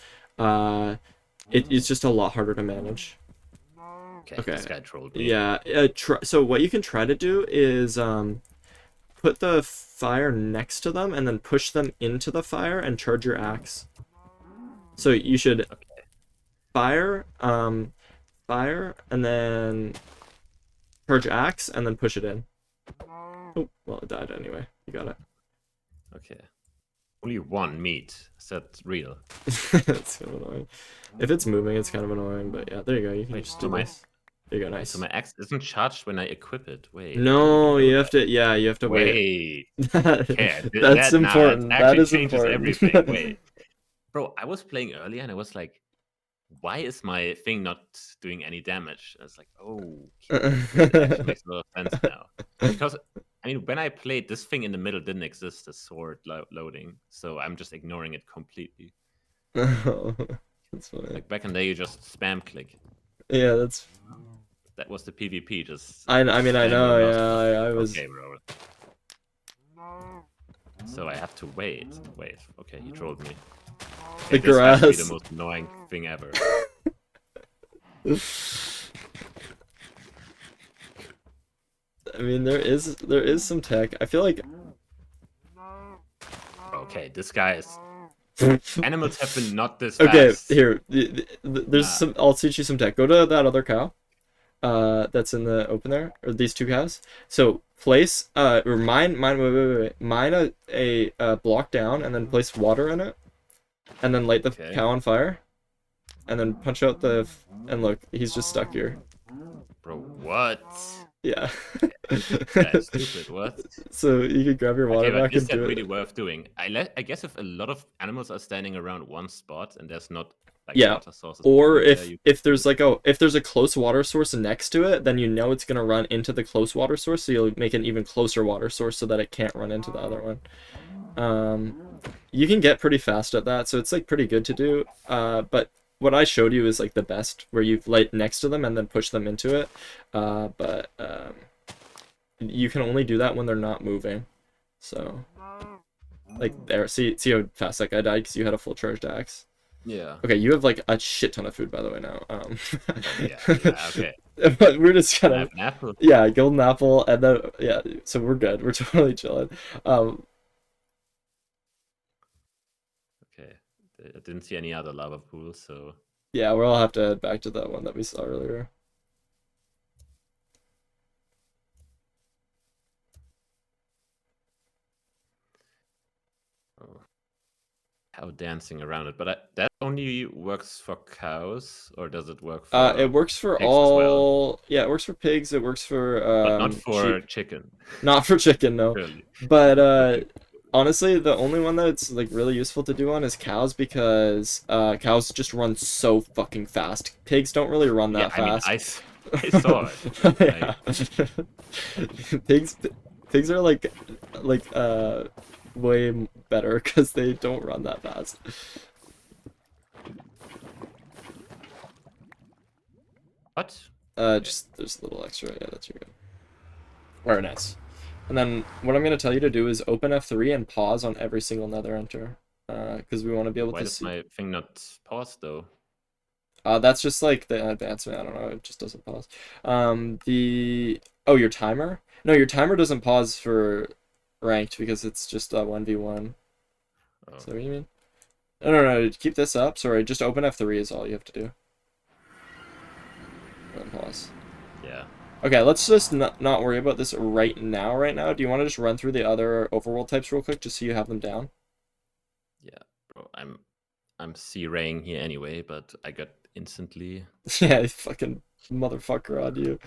it's just a lot harder to manage. Okay, this guy trolled me. Yeah, so what you can try to do is put the fire next to them and then push them into the fire and charge your axe. So you should fire, and then charge axe and then push it in. Oh, well, it died anyway. You got it. Okay. Only one meat. Is that real? That's kind of annoying. If it's moving, it's kind of annoying, but yeah, there you go. You can just do this. There you go, nice. So my axe isn't charged when I equip it. Wait. No, you have to. Yeah, you have to wait. Okay, That's important. That is changes important. everything. Wait, bro, I was playing earlier and I was like, why is my thing not doing any damage? I was like, oh, it actually makes a lot of sense now. Because I mean, when I played, this thing in the middle didn't exist, the sword loading, so I'm just ignoring it completely. That's funny. Like back in the day, you just spam click. Yeah, that was the PvP. Just I mean, I know. Yeah, I was. Okay, bro. So I have to wait. Wait. Okay, he trolled me. The this grass. has to be the most annoying thing ever. I mean, there is some tech. I feel like. Okay, this guy is. Animals have been not this okay, fast. here. There's some. I'll teach you some tech. Go to that other cow. That's in the open there, or these two cows. So place. Or mine. Wait. Mine a block down, and then place water in it, and then light the cow on fire, and then punch out the. And look, he's just stuck here. Bro, what? Yeah. That's stupid. What? So you could grab your water back and do it. Really worth doing. I guess if a lot of animals are standing around one spot and there's not like water sources, or if there's like if there's a close water source next to it, then you know it's gonna run into the close water source, so you'll make an even closer water source so that it can't run into the other one. You can get pretty fast at that, so it's like pretty good to do. But what I showed you is like the best, where you light next to them and then push them into it. But you can only do that when they're not moving. So, like there, see how fast that guy died because you had a full charged axe. Yeah. Okay, you have like a shit ton of food, by the way, now. Yeah, okay. But we're just kind I have of, an apple. yeah, golden apple, and then yeah, so we're good. We're totally chilling. Okay. I didn't see any other lava pools, so Yeah, we'll all have to head back to that one that we saw earlier. oh, cow dancing around it. But that only works for cows, or does it work for It works for pigs as well? all. Yeah, it works for pigs. It works for But not for sheep. chicken. Not for chicken, no. Really. But For chicken. honestly, the only one that's like really useful to do on is cows because cows just run so fucking fast. Pigs don't really run Yeah, that I mean, fast. I saw it. But, Yeah. Pigs are like way better because they don't run that fast. what? Just there's a little extra. Yeah, that's your good. Very nice. And then what I'm gonna tell you to do is open F3 and pause on every single nether enter, because we want to be able Why to does see. my thing not pause though? That's just like the advancement. I don't know. It just doesn't pause. Your timer? No, your timer doesn't pause for ranked because it's just 1v1. Oh. Is that what you mean? No. Keep this up. Sorry, just open F3 is all you have to do. And pause. Yeah. Okay, let's just not worry about this right now. Do you want to just run through the other overworld types real quick just so you have them down? Yeah, bro. I'm C-raying here anyway, but I got instantly Yeah, fucking motherfucker on you.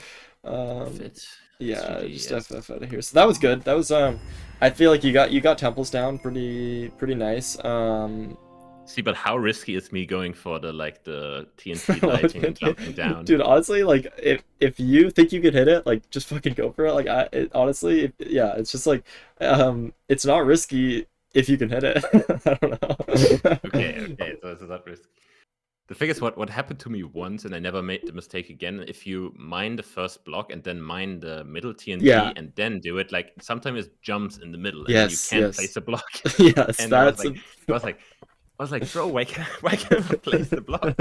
fit. Yeah, SGG, just yes. FF out of here. So that was good. That was I feel like you got temples down pretty nice. See, but how risky is me going for the TNT lighting and jumping down? Dude, honestly, like if you think you could hit it, like just fucking go for it. Like honestly, yeah, it's just like it's not risky if you can hit it. I don't know. Okay, so it's not risky. The thing is, what happened to me once, and I never made the mistake again. If you mine the first block and then mine the middle TNT Yeah. and then do it, like sometimes it jumps in the middle and then you Yes, can't yes. place the block. Yes, And that's I was like, bro, why can't I place the block?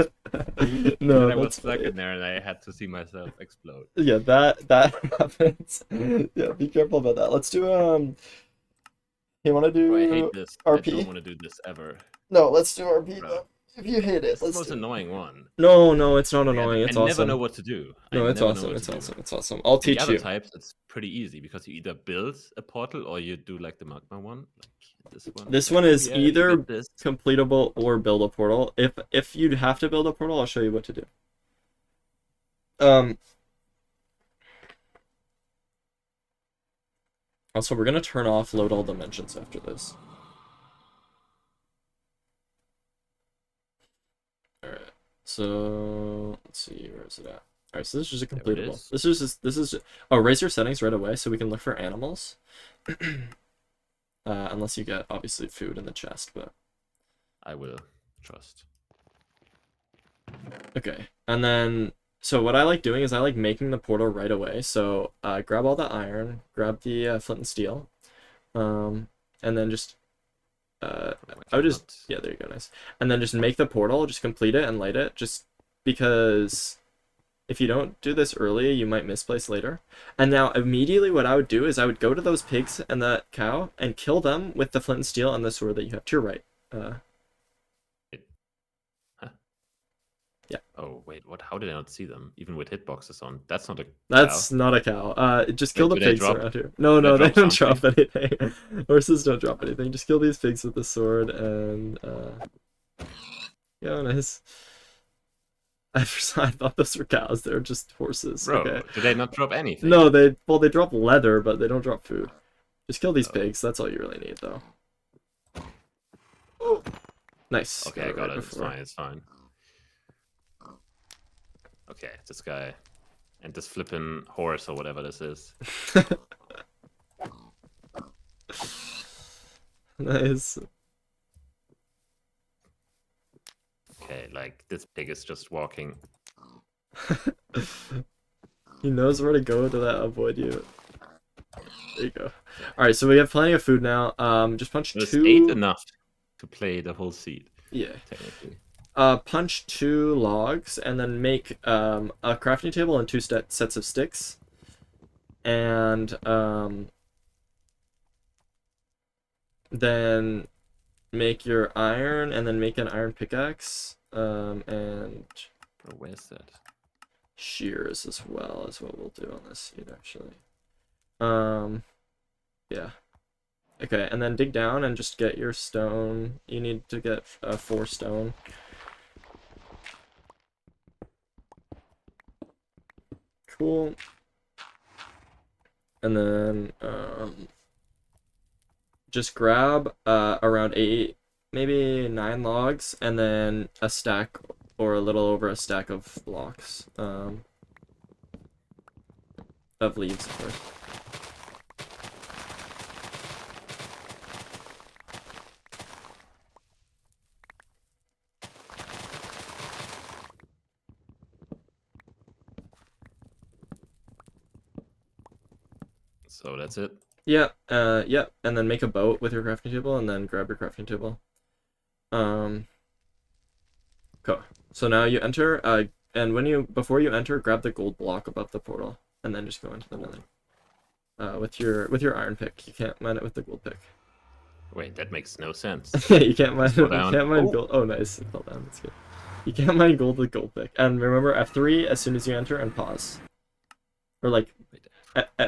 No, and I was that's stuck funny. in there, and I had to see myself explode. Yeah, that happens. Yeah, be careful about that. Let's do you want to do Bro, I hate this. RP? I don't want to do this ever. No, let's do RP. Bro. If you hate it, It's the most annoying one. No, it's not annoying. It's I awesome. never know what to do. No, it's awesome. It's awesome. I'll teach the you. other types, it's pretty easy because you either build a portal or you do like the magma one, like this one. This like, one is either this. completable or build a portal. If you'd have to build a portal, I'll show you what to do. Also, we're gonna turn off load all dimensions after this. Alright, so let's see, where is it at? Alright, so this is just a completable. This is oh, raise your settings right away so we can look for animals. Unless you get obviously food in the chest, but I will trust. okay. And then so what I like doing is I like making the portal right away. So grab all the iron, grab the flint and steel, and then just I would just yeah, there you go, nice. And then just make the portal, just complete it and light it, just because if you don't do this early, you might misplace later. And now immediately what I would do is I would go to those pigs and that cow and kill them with the flint and steel and the sword that you have to your right. Yeah. Oh wait, what? How did I not see them? Even with hitboxes on, that's not a. That's not a cow. Just kill the do they pigs drop- around here. No, do they they don't drop drop anything. Horses don't drop anything. Just kill these pigs with the sword and yeah, nice. I thought those were cows. They're just horses. Bro, okay. do they not drop anything? No, they drop leather, but they don't drop food. Just kill these pigs. That's all you really need, though. Oh. Nice. Okay, I got it. It's fine. Okay, this guy and this flippin' horse or whatever this is. Nice. Like, this pig is just walking. He knows where to go to that avoid you. There you go. All right, so we have plenty of food now. Just punch There's 2. 8 enough to play the whole seed. Yeah. Technically. Punch 2 logs and then make a crafting table and 2 sets of sticks. And then make your iron and then make an iron pickaxe. And Bro, where's that? shears as well is what we'll do on this seed actually. Yeah. Okay, and then dig down and just get your stone. You need to get 4 stone. Cool. And then just grab around 8, maybe 9 logs, and then a stack or a little over a stack of blocks of leaves, of course. So that's it. Yeah, yeah, and then make a boat with your crafting table, and then grab your crafting table. Cool. So now you enter, and before you enter, grab the gold block above the portal, and then just go into the nether. With your iron pick. You can't mine it with the gold pick. Wait, that makes no sense. You can't mine. You down. can't mine Oh. gold. Oh, nice. It fell down. That's good. You can't mine gold with gold pick. And remember F3 as soon as you enter and pause. Or like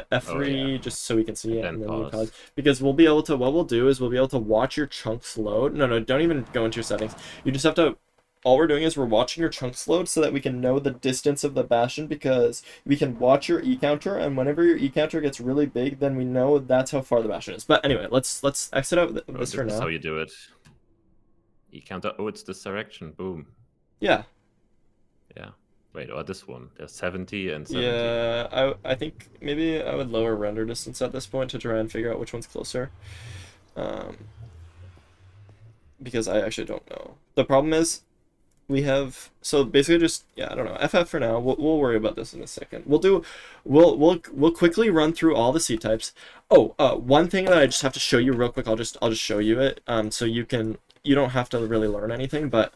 F3 just so we can see it and then you pause. Because we'll be able to. What we'll do is we'll be able to watch your chunks load. No, don't even go into your settings. You just have to. All we're doing is we're watching your chunks load so that we can know the distance of the bastion, because we can watch your E counter, and whenever your E counter gets really big, then we know that's how far the bastion is. But anyway, let's exit out this for now. That's how you do it. E counter. Oh, it's this direction. Boom. Yeah. Yeah. Wait, or this one. There's 70 and 70. Yeah, I think maybe I would lower render distance at this point to try and figure out which one's closer. Because I actually don't know. The problem is, we have, so basically just, yeah, I don't know, FF for now. We'll worry about this in a second. We'll quickly run through all the seed types. Oh, one thing that I just have to show you real quick. I'll just show you it. So you don't have to really learn anything, but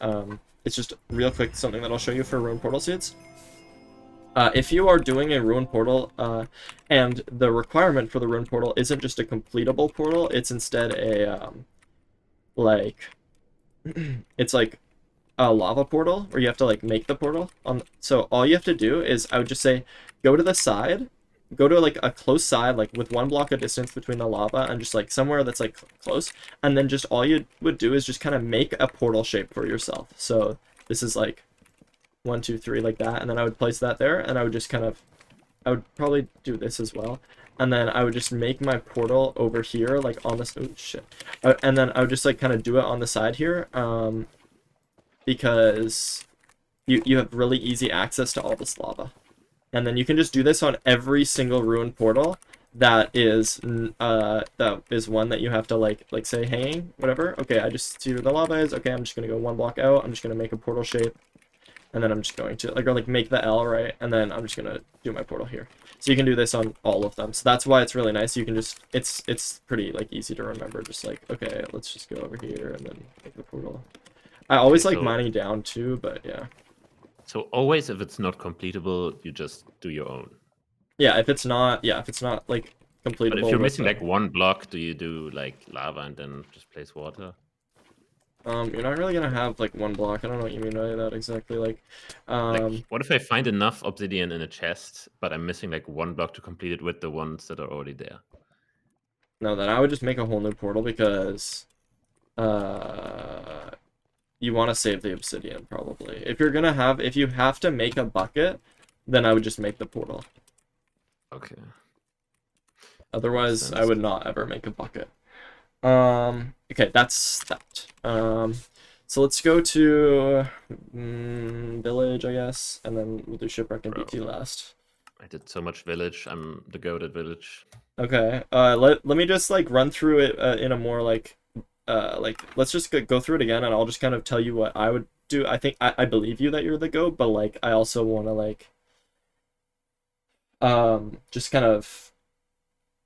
it's just real quick something that I'll show you for ruin portal seeds. If you are doing a ruin portal, and the requirement for the ruin portal isn't just a completable portal, it's instead a it's like a lava portal where you have to like make the portal so all you have to do is, I would just say, go to the side, go to like a close side, like with 1 block of distance between the lava, and just like somewhere that's like close, and then just all you would do is just kind of make a portal shape for yourself. So this is like 1 2 3 like that, and then I would place that there, and I would just I would probably do this as well, and then I would just make my portal over here like on this, oh shit, and then I would just like kind of do it on the side here, because you have really easy access to all this lava. And then you can just do this on every single ruin portal that is one that you have to like say hanging, whatever. Okay, I just see where the lava is. Okay, I'm just gonna go 1 block out. I'm just gonna make a portal shape, and then I'm just going to like make the L, right, and then I'm just gonna do my portal here. So you can do this on all of them. So that's why it's really nice. You can just, it's pretty like easy to remember. Just like, okay, let's just go over here and then make the portal. I always like mining down too, but yeah. So always, if it's not completable, you just do your own. Yeah, if it's not like completable. But if you're missing like 1 block, do you do like lava and then just place water? You're not really gonna have like 1 block. I don't know what you mean by that exactly. Like, what if I find enough obsidian in a chest, but I'm missing like 1 block to complete it with the ones that are already there? No, then I would just make a whole new portal, because you want to save the obsidian probably. If you have to make a bucket, then I would just make the portal. Okay. Otherwise, I would not ever make a bucket. Okay, that's that. So let's go to village, I guess, and then we'll do shipwreck and BT last. I did so much village. I'm the goat at village. Okay. Let me just like run through it in a more like let's just go through it again, and I'll just kind of tell you what I would do. I think I believe you that you're the goat, but like I also want to like just kind of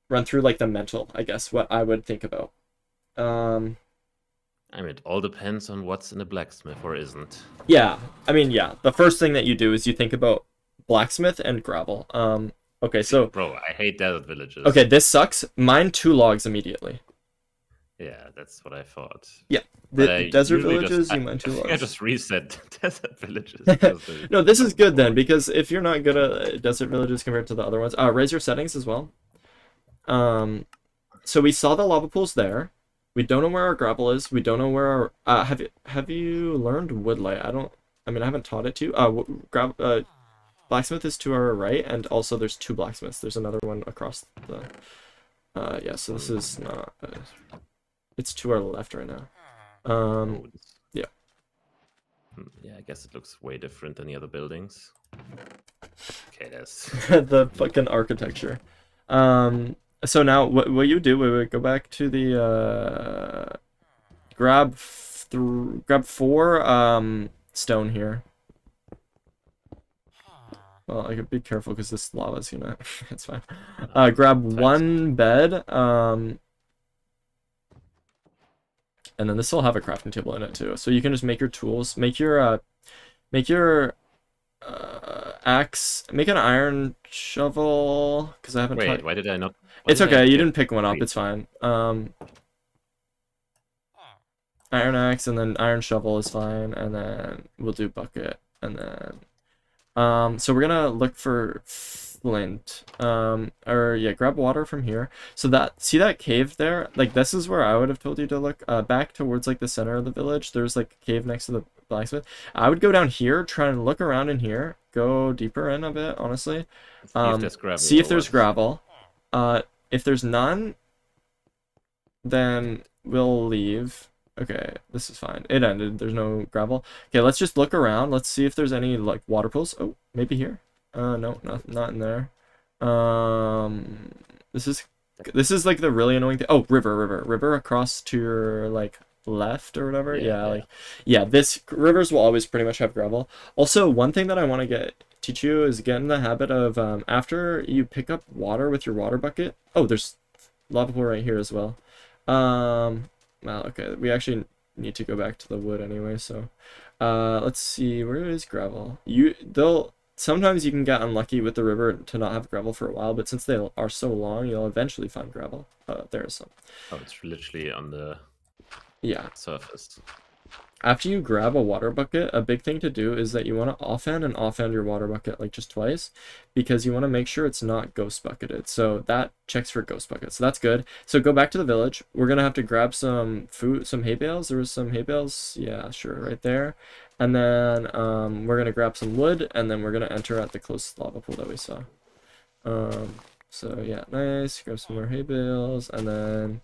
run through like the mental, I guess, what I would think about. I mean, it all depends on what's in the blacksmith or isn't. Yeah, I mean, yeah. The first thing that you do is you think about blacksmith and gravel. Okay, so Bro, I hate desert villages. okay, this sucks. Mine 2 logs immediately. Yeah, that's what I thought. Yeah, But the I desert usually villages, I you mine 2 think I logs. just reset desert villages. Because No, this is good then, because if you're not good at desert villages compared to the other ones, raise your settings as well. So we saw the lava pools there. We don't know where our gravel is. We don't know where our have you learned woodlight? I mean I haven't taught it to you. Blacksmith is to our right, and also there's 2 blacksmiths. There's another one across the yeah, so this is not it's to our left right now. Yeah. Yeah, I guess it looks way different than the other buildings. Okay, that's The fucking architecture. So now what you do, we go back to the grab 4 stone here. Well, I could be careful because this lava's gonna it's fine. Grab 1 bed, and then this will have a crafting table in it too. So you can just make your tools, make your axe, make an iron shovel, because I haven't Wait, why did I not? It's okay, you didn't pick one up, it's fine. Iron axe and then iron shovel is fine, and then we'll do bucket, and then so we're gonna look for flint, or yeah, grab water from here. So that, see that cave there, like this is where I would have told you to look, back towards like the center of the village. There's like a cave next to the blacksmith. I would go down here, try and look around in here, go deeper in a bit, honestly. See if there's gravel. If there's none, then we'll leave. Okay, this is fine. It ended. There's no gravel. Okay, let's just look around. Let's see if there's any like water pools. Oh, maybe here. No, not in there. This is like the really annoying thing. Oh, river across to your like left or whatever. Yeah, this rivers will always pretty much have gravel. Also, one thing that I want to teach you is get in the habit of after you pick up water with your water bucket. Oh, there's lava pool right here as well. Well, okay, we actually need to go back to the wood anyway, so let's see, where is gravel? Sometimes you can get unlucky with the river to not have gravel for a while, but since they are so long, you'll eventually find gravel. There's some. Oh, it's literally on the surface. After you grab a water bucket, a big thing to do is that you want to offhand your water bucket like just twice, because you want to make sure it's not ghost bucketed. So that checks for ghost buckets. So that's good. So go back to the village. We're going to have to grab some food, some hay bales. There was some hay bales. Yeah, sure, right there. And then we're going to grab some wood, and then we're going to enter at the closest lava pool that we saw. So yeah, nice. Grab some more hay bales, and then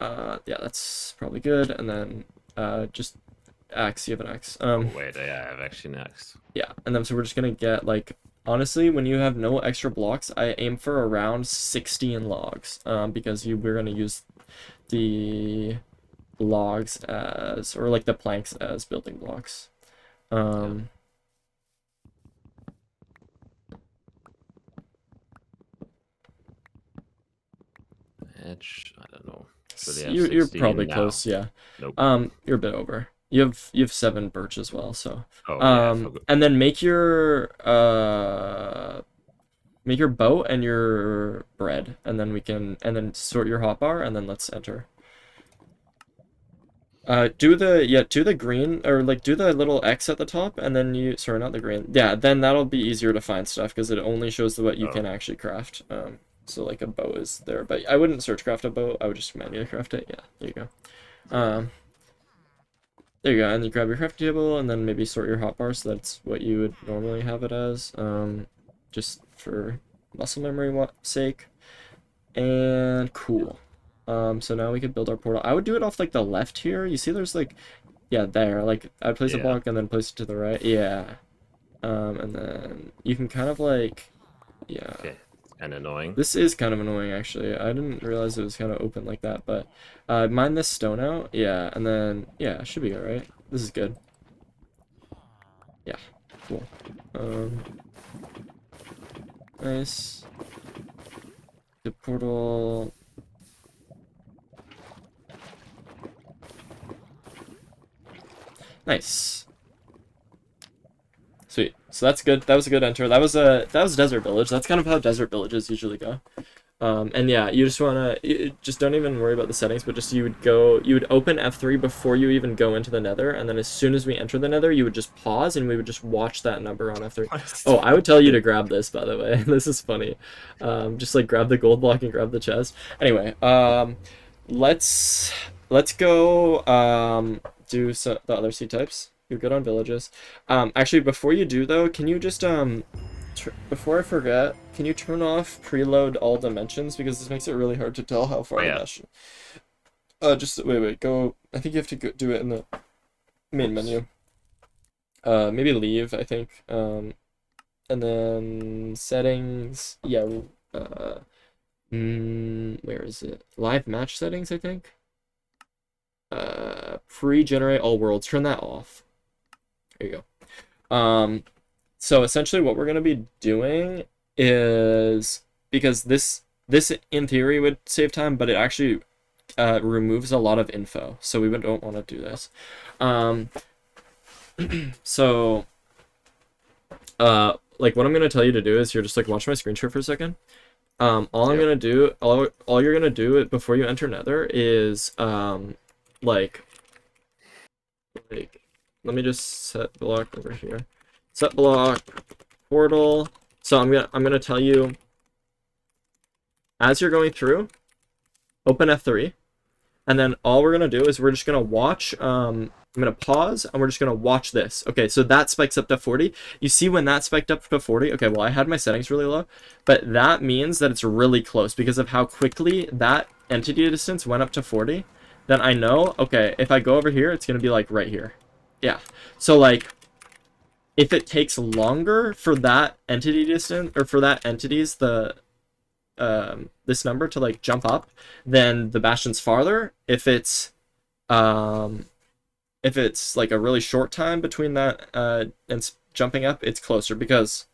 yeah, that's probably good. And then just axe, you have an axe. Wait, I have actually an axe. Yeah, and then so we're just gonna get like, honestly, when you have no extra blocks, I aim for around 16 logs, because we're gonna use the logs as, or like the planks as building blocks. Edge, I don't know. You're probably now. close, yeah. Nope. You're a bit over. You have 7 birch as well, so. Oh, and then make your boat and your bread, and then sort your hotbar, and then let's enter. Do the green, or like do the little X at the top, and then sorry, not the green. Yeah, then that'll be easier to find stuff because it only shows what you can actually craft. So like a bow is there, but I wouldn't search craft a bow. I would just manually craft it. Yeah, there you go. There you go, and you grab your crafting table, and then maybe sort your hotbar, so that's what you would normally have it as, just for muscle memory sake. And cool. So now we could build our portal. I would do it off like the left here. You see, there's like, yeah, there. Like I'd place a block and then place it to the right. Yeah. And then you can kind of like, yeah. Okay. Kind of annoying. This is kind of annoying, actually. I didn't realize it was kind of open like that, but mine this stone out. Yeah, and then, yeah, should be alright. This is good. Yeah, cool. Nice. The portal. Nice. Sweet. So that's good. That was a good enter. That was Desert Village. That's kind of how Desert Villages usually go. And yeah, you just just don't even worry about the settings, but just you would open F3 before you even go into the Nether, and then as soon as we enter the Nether, you would just pause and we would just watch that number on F3. Oh, I would tell you to grab this, by the way. This is funny. Just like grab the gold block and grab the chest. Anyway, let's go do the other C types. You're good on villages. Actually, before you do though, can you just before I forget, can you turn off preload all dimensions, because this makes it really hard to tell how far the mesh. Just wait, go. I think you have to do it in the main menu. Maybe leave, I think. And then settings. Yeah. Where is it? Live match settings, I think. Pre-generate all worlds. Turn that off. There you go. So essentially what we're going to be doing is, because this in theory would save time, but it actually removes a lot of info, so we don't want to do this. So like what I'm going to tell you to do is, you're just like, watch my screen share for a second. All I'm going to do, all you're going to do before you enter Nether is like let me just set block over here. Set block, portal. So I'm gonna tell you, as you're going through, open F3, and then all we're gonna do is we're just gonna watch. I'm gonna pause, and we're just gonna watch this. Okay, so that spikes up to 40. You see when that spiked up to 40? Okay, well I had my settings really low, but that means that it's really close because of how quickly that entity distance went up to 40. Then I know, okay, if I go over here, it's gonna be like right here. Yeah. So like, if it takes longer for that entity distance, or for that entity's this number to like jump up, then the bastion's farther. If it's like a really short time between that and jumping up, it's closer, because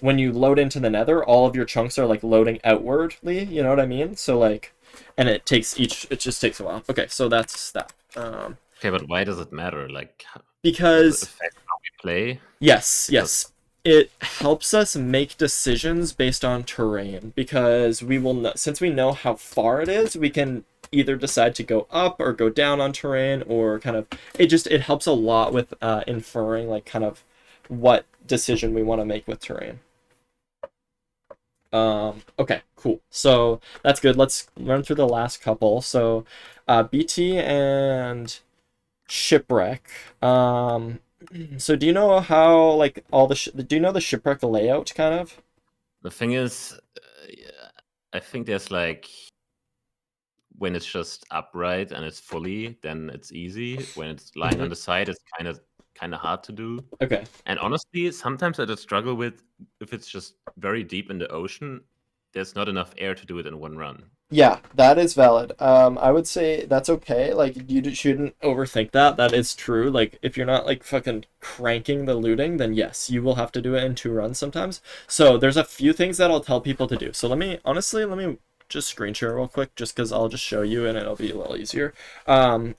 when you load into the Nether, all of your chunks are like loading outwardly, you know what I mean? So like, and it just takes a while. Okay, so that's that. Okay, but why does it matter? Like, because does it affect how we play? Yes. It helps us make decisions based on terrain, because we will know, since we know how far it is, we can either decide to go up or go down on terrain, or kind of, it helps a lot with inferring like kind of what decision we want to make with terrain. Okay, cool. So that's good. Let's run through the last couple. So BT and Shipwreck. So do you know how, like, all the do you know the Shipwreck layout, kind of? The thing is, I think there's like, when it's just upright and it's fully, then it's easy. When it's lying on the side, it's kind of hard to do. Okay. And honestly, sometimes I just struggle with, if it's just very deep in the ocean, there's not enough air to do it in one run. Yeah, that is valid. I would say that's okay. Like, you shouldn't overthink that. That is true. Like, if you're not like fucking cranking the looting, then yes, you will have to do it in 2 runs sometimes. So there's a few things that I'll tell people to do. So let me just screen share real quick, just because I'll just show you and it'll be a little easier. So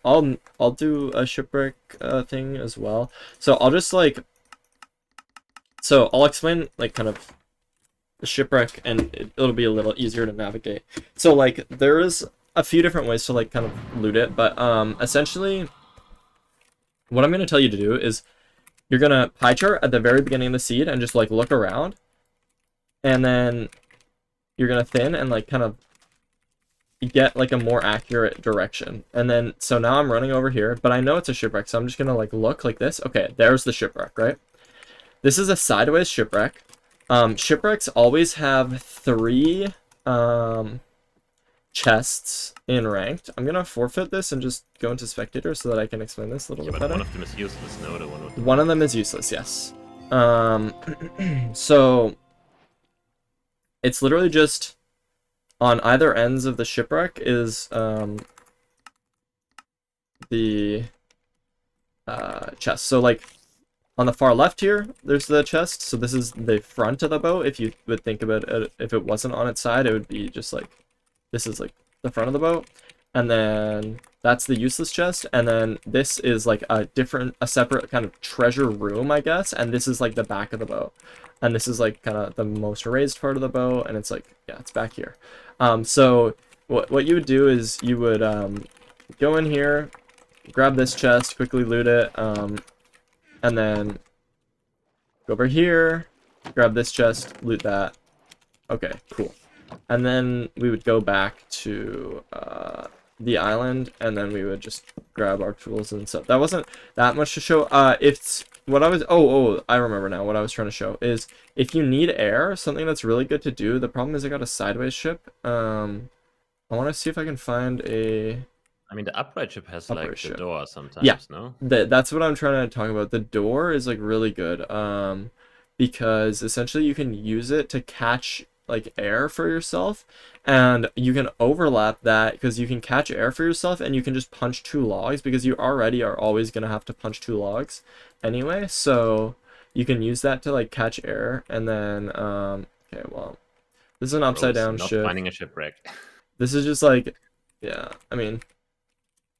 I'll do a shipwreck thing as well. So I'll just like, so I'll explain like kind of the shipwreck, and it'll be a little easier to navigate. So like, there is a few different ways to like kind of loot it, but essentially what I'm going to tell you to do is, you're going to pie chart at the very beginning of the seed and just like look around, and then you're going to thin and like kind of get like a more accurate direction. And then, so now I'm running over here, but I know it's a shipwreck, so I'm just going to like look like this. Okay, there's the shipwreck, right? This is a sideways shipwreck. Shipwrecks always have 3 chests in ranked. I'm gonna forfeit this and just go into spectator so that I can explain this a little bit better. One of them is useless. No, the one of them is useless. Yes. So it's literally just on either ends of the shipwreck is the chest. So like, On the far left here, there's the chest. So this is the front of the boat. If you would think about it, if it wasn't on its side, it would be just like, this is like the front of the boat. And then that's the useless chest. And then this is like a separate kind of treasure room, I guess. And this is like the back of the boat. And this is like kind of the most raised part of the boat. And it's like, yeah, it's back here. So what you would do is you would go in here, grab this chest, quickly loot it, and then go over here, grab this chest, loot that. Okay, cool. And then we would go back to the island, and then we would just grab our tools and stuff. That wasn't that much to show. It's what I was. Oh, I remember now. What I was trying to show is if you need air, something that's really good to do. The problem is I got a sideways ship. I want to see if I can find a. I mean, the upright ship has like the door sometimes, yeah, no? That's what I'm trying to talk about. The door is like really good, because essentially you can use it to catch like air for yourself, and you can overlap that because you can catch air for yourself, and you can just punch 2 logs because you already are always gonna have to punch 2 logs anyway. So you can use that to like catch air, and then okay, well, this is an upside down not ship. finding a shipwreck. This is just like, yeah, I mean.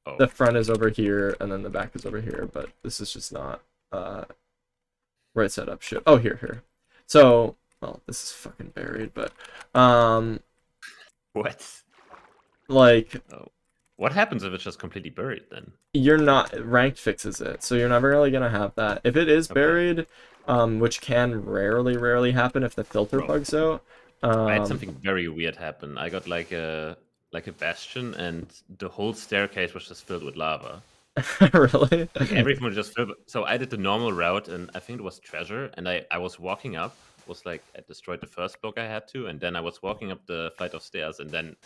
Oh. The front is over here, and then the back is over here, but this is just not right side up ship. Oh, here. So, well, this is fucking buried, but what? Like, oh. What happens if it's just completely buried then? You're not ranked fixes it, so you're never really gonna have that. If it is buried, which can rarely happen if the filter bugs out. I had something very weird happen. I got like a bastion, and the whole staircase was just filled with lava. Really? Like everything was just filled. So I did the normal route, and I think it was treasure. And I was walking up. Was like I destroyed the first block I had to, and then I was walking up the flight of stairs, and then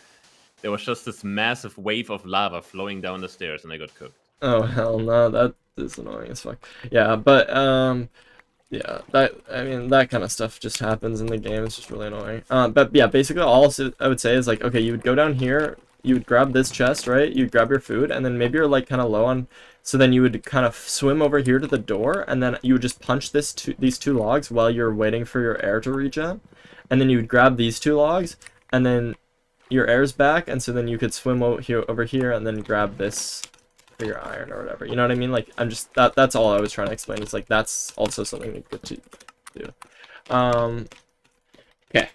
there was just this massive wave of lava flowing down the stairs, and I got cooked. Oh hell no, that is annoying as fuck. Yeah, but yeah, that kind of stuff just happens in the game. It's just really annoying. But yeah, basically all I would say is like, okay, you would go down here, you would grab this chest, right? You'd grab your food, and then maybe you're like kind of low on, so then you would kind of swim over here to the door, and then you would just punch these 2 logs while you're waiting for your air to regen, and then you would grab these 2 logs, and then your air's back, and so then you could swim over here, and then grab this for your iron or whatever. You know what I mean? Like, I'm just that's all I was trying to explain. It's like that's also something good to do. Okay.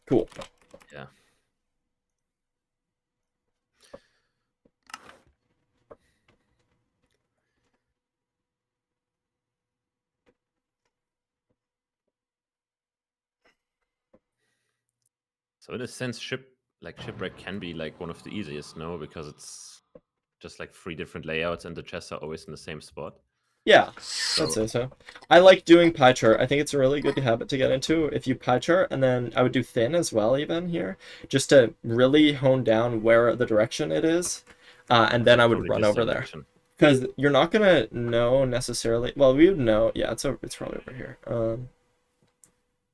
Cool. Yeah. So in a sense, shipwreck can be like one of the easiest, no? Because it's just like 3 different layouts, and the chests are always in the same spot. Yeah, I'd say so. I like doing pie chart. I think it's a really good habit to get into. If you pie chart, and then I would do thin as well, even here, just to really hone down where the direction it is, and then I would run over there. Because you're not gonna know necessarily. Well, we would know. Yeah, it's probably over here.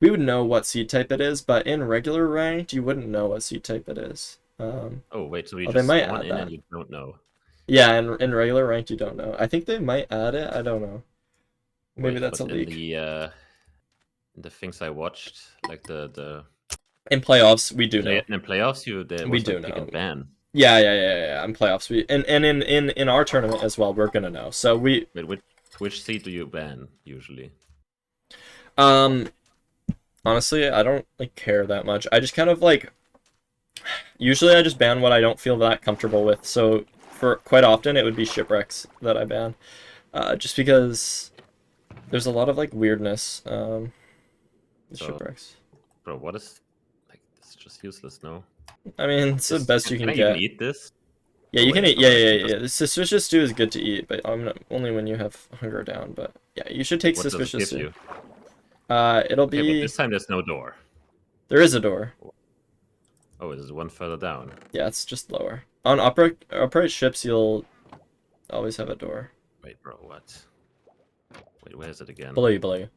We would know what seed type it is, but in regular ranked, you wouldn't know what seed type it is. Oh wait, so you just spawn in and you don't know. Yeah, in regular ranked, you don't know. I think they might add it. I don't know. Maybe that's a leak. In the things I watched, like the in playoffs, we do know. In playoffs, we do know. Ban. Yeah. In playoffs, and in our tournament as well, we're gonna know. So we. Wait, which seed do you ban usually? Honestly, I don't like care that much. I just kind of like. Usually, I just ban what I don't feel that comfortable with. So for quite often, it would be shipwrecks that I ban, just because there's a lot of like weirdness. Shipwrecks. Bro, what is like? It's just useless, no? I mean, it's the best you can get. Can I even eat this? Yeah, you can eat. Yeah. The suspicious stew is good to eat, but only when you have hunger down. But yeah, you should take suspicious stew. It'll be. But this time there's no door. There is a door. Oh, there's one further down. Yeah, it's just lower. On upright ships, you'll always have a door. Wait, bro, what? Wait, where is it again? Below you.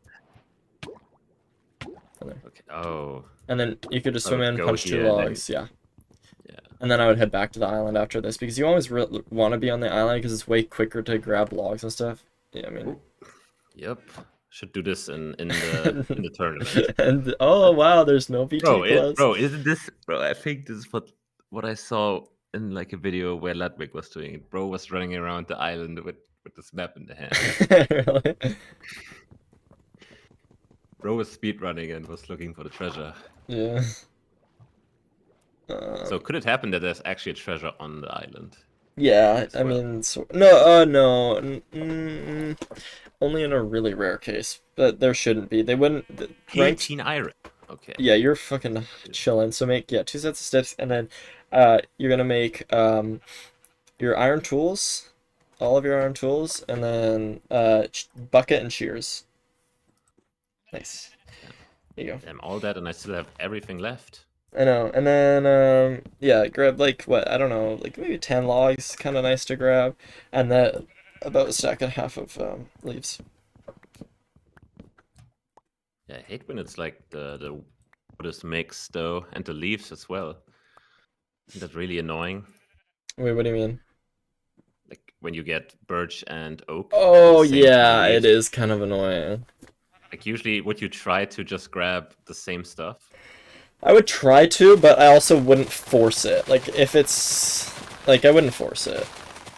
Okay. Oh. And then you could just swim in, punch 2 logs. Yeah. And then I would head back to the island after this, because you always want to be on the island because it's way quicker to grab logs and stuff. Yeah, I mean. Yep. Should do this in the tournament. And oh wow, there's no VT plus. Isn't this, bro? I think this is what I saw in like a video where Ludwig was doing it. Bro was running around the island with this map in the hand. Really? Bro was speed running and was looking for the treasure. Yeah. So could it happen that there's actually a treasure on the island? Yeah, as I well? mean, no, no, only in a really rare case, but there shouldn't be. They wouldn't. Ranked. 18 iron. Okay. Yeah, you're fucking chilling. So make 2 sets of sticks, and then you're gonna make your iron tools, all of your iron tools, and then bucket and shears. Nice. There you go. Damn, all that, and I still have everything left. I know. And then yeah, grab like what, I don't know, like maybe 10 logs, kind of nice to grab, and then about a stack and a half of leaves. Yeah, I hate when it's like the wood is mixed though, and the leaves as well. Isn't that really annoying? Wait, what do you mean? Like when you get birch and oak. Oh at the same time yeah, it leaves. is kind of annoying. Like usually, would you try to just grab the same stuff? I would try to, but I also wouldn't force it. Like if it's like, I wouldn't force it.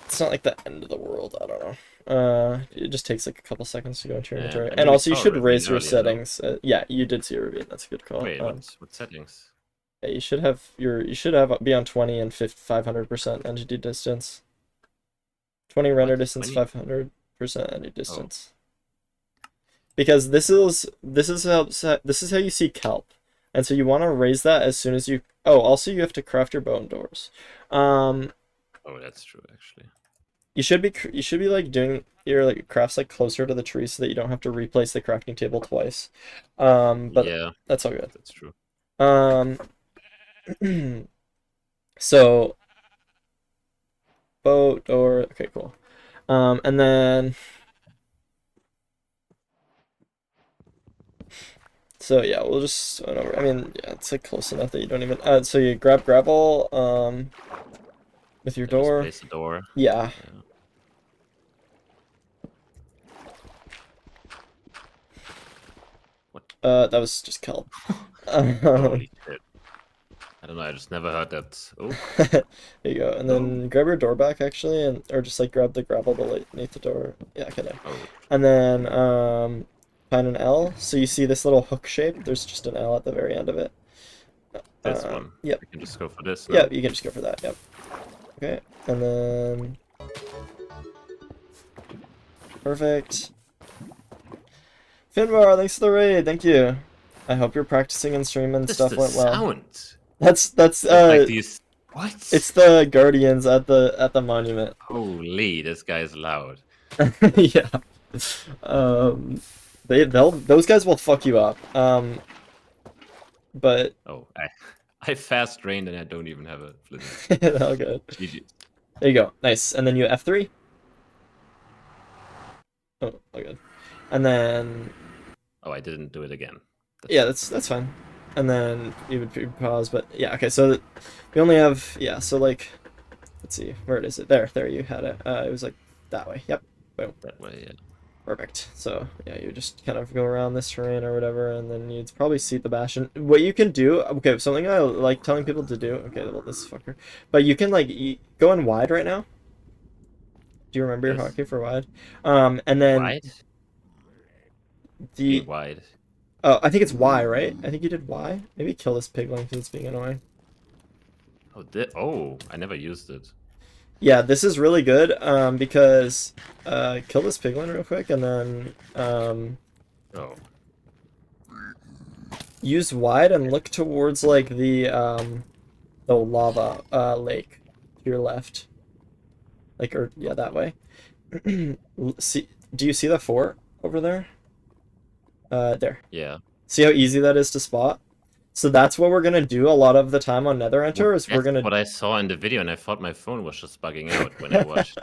It's not like the end of the world. I don't know. It just takes like a couple seconds to go into your inventory. I And nearly also, you saw a should ravine raise your earlier, though. settings. Yeah, you did see a ravine. That's a good call. Wait, what settings? Yeah, you should have be on 20 and 500% entity distance. 20 render distance, 20? 500% entity distance. Because this is how you see kelp. And so you want to raise that as soon as you... Oh, also you have to craft your bone doors. Oh, that's true, actually. You should be like doing your like crafts like closer to the tree so that you don't have to replace the crafting table twice. But yeah, that's all good. that's true. So boat door. Okay, cool. And then... So yeah, we'll just start over. I mean, yeah, it's like close enough that you don't even. So you grab gravel, with your door. Just place the door. Yeah. That was just kelp. Holy shit. I don't know. I just never heard that. Oh. There you go, and then grab your door back actually, and or just like grab the gravel beneath the door. Yeah, okay. There. Oh. And then find an L. So you see this little hook shape. There's just an L at the very end of it. This one. Yep. I can just go for this. Yeah, you can just go for that. Yep. Okay, and then perfect. Finbar, thanks for the raid. Thank you. I hope your practicing and stream and stuff went well. Sound? That's like these. What? It's the guardians at the monument. Holy, this guy's loud. Yeah. Those guys will fuck you up. But oh, I fast drained and I don't even have a flint. all good. GG. There you go. Nice. And then you F3. Oh, all good. And then oh, I didn't do it again. That's fine. And then you would pause, but yeah, okay, so we only have, yeah, so like, let's see, where is it? There you had it. It was like that way. Yep. Boom. That way, yeah. Perfect. So yeah, you just kind of go around this terrain or whatever, and then you'd probably seat the bastion. What you can do, okay, something I like telling people to do. Okay, well, this fucker, but you can like go in wide right now. Do you remember your hotkey for wide? And then wide. The wide. Oh, I think it's Y, right? I think you did Y. Maybe kill this piglin because it's being annoying. Oh, I never used it. Yeah, this is really good because kill this piglin real quick and then use wide and look towards like the lava lake to your left. Like, or yeah, that way. See, do you see the fort over there? There. Yeah. See how easy that is to spot? So that's what we're gonna do a lot of the time on Nether Enter, is we're gonna... what I saw in the video, and I thought my phone was just bugging out when I watched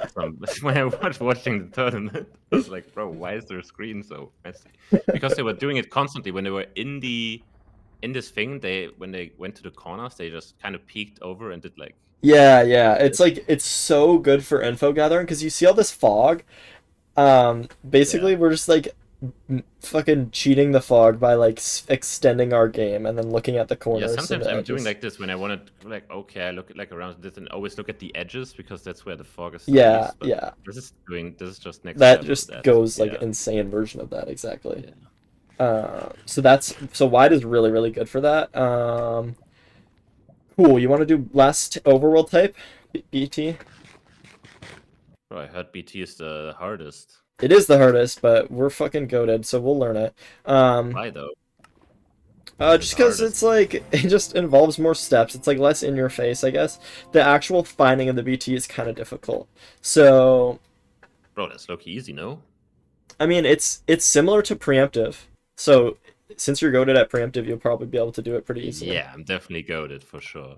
when I was watching the tournament. I was like, bro, why is their screen so messy? Because they were doing it constantly when they were in this thing. When they went to the corners, they just kind of peeked over and did like... Yeah, it's like, it's so good for info gathering because you see all this fog. Basically, we're just like fucking cheating the fog by like extending our game and then looking at the Yeah, corners and sometimes the I'm doing edges. like this when I want to, like, okay, I look like around this and always look at the edges because that's where the fog is the Yeah, least. But yeah. this is just next That level. just That goes like yeah, insane version of that exactly. yeah. So wide is really really good for that. Cool. You want to do last overworld type, BT? Bro, I heard BT is the hardest. It is the hardest, but we're fucking goated, so we'll learn it. Why though? Why is it Just the because hardest? it's like it just involves more steps. It's like less in your face, I guess. The actual finding of the BT is kind of difficult. So, Bro, that's low-key easy, no? I mean, it's similar to preemptive. So, since you're goated at preemptive, you'll probably be able to do it pretty easily. Yeah, I'm definitely goaded for sure.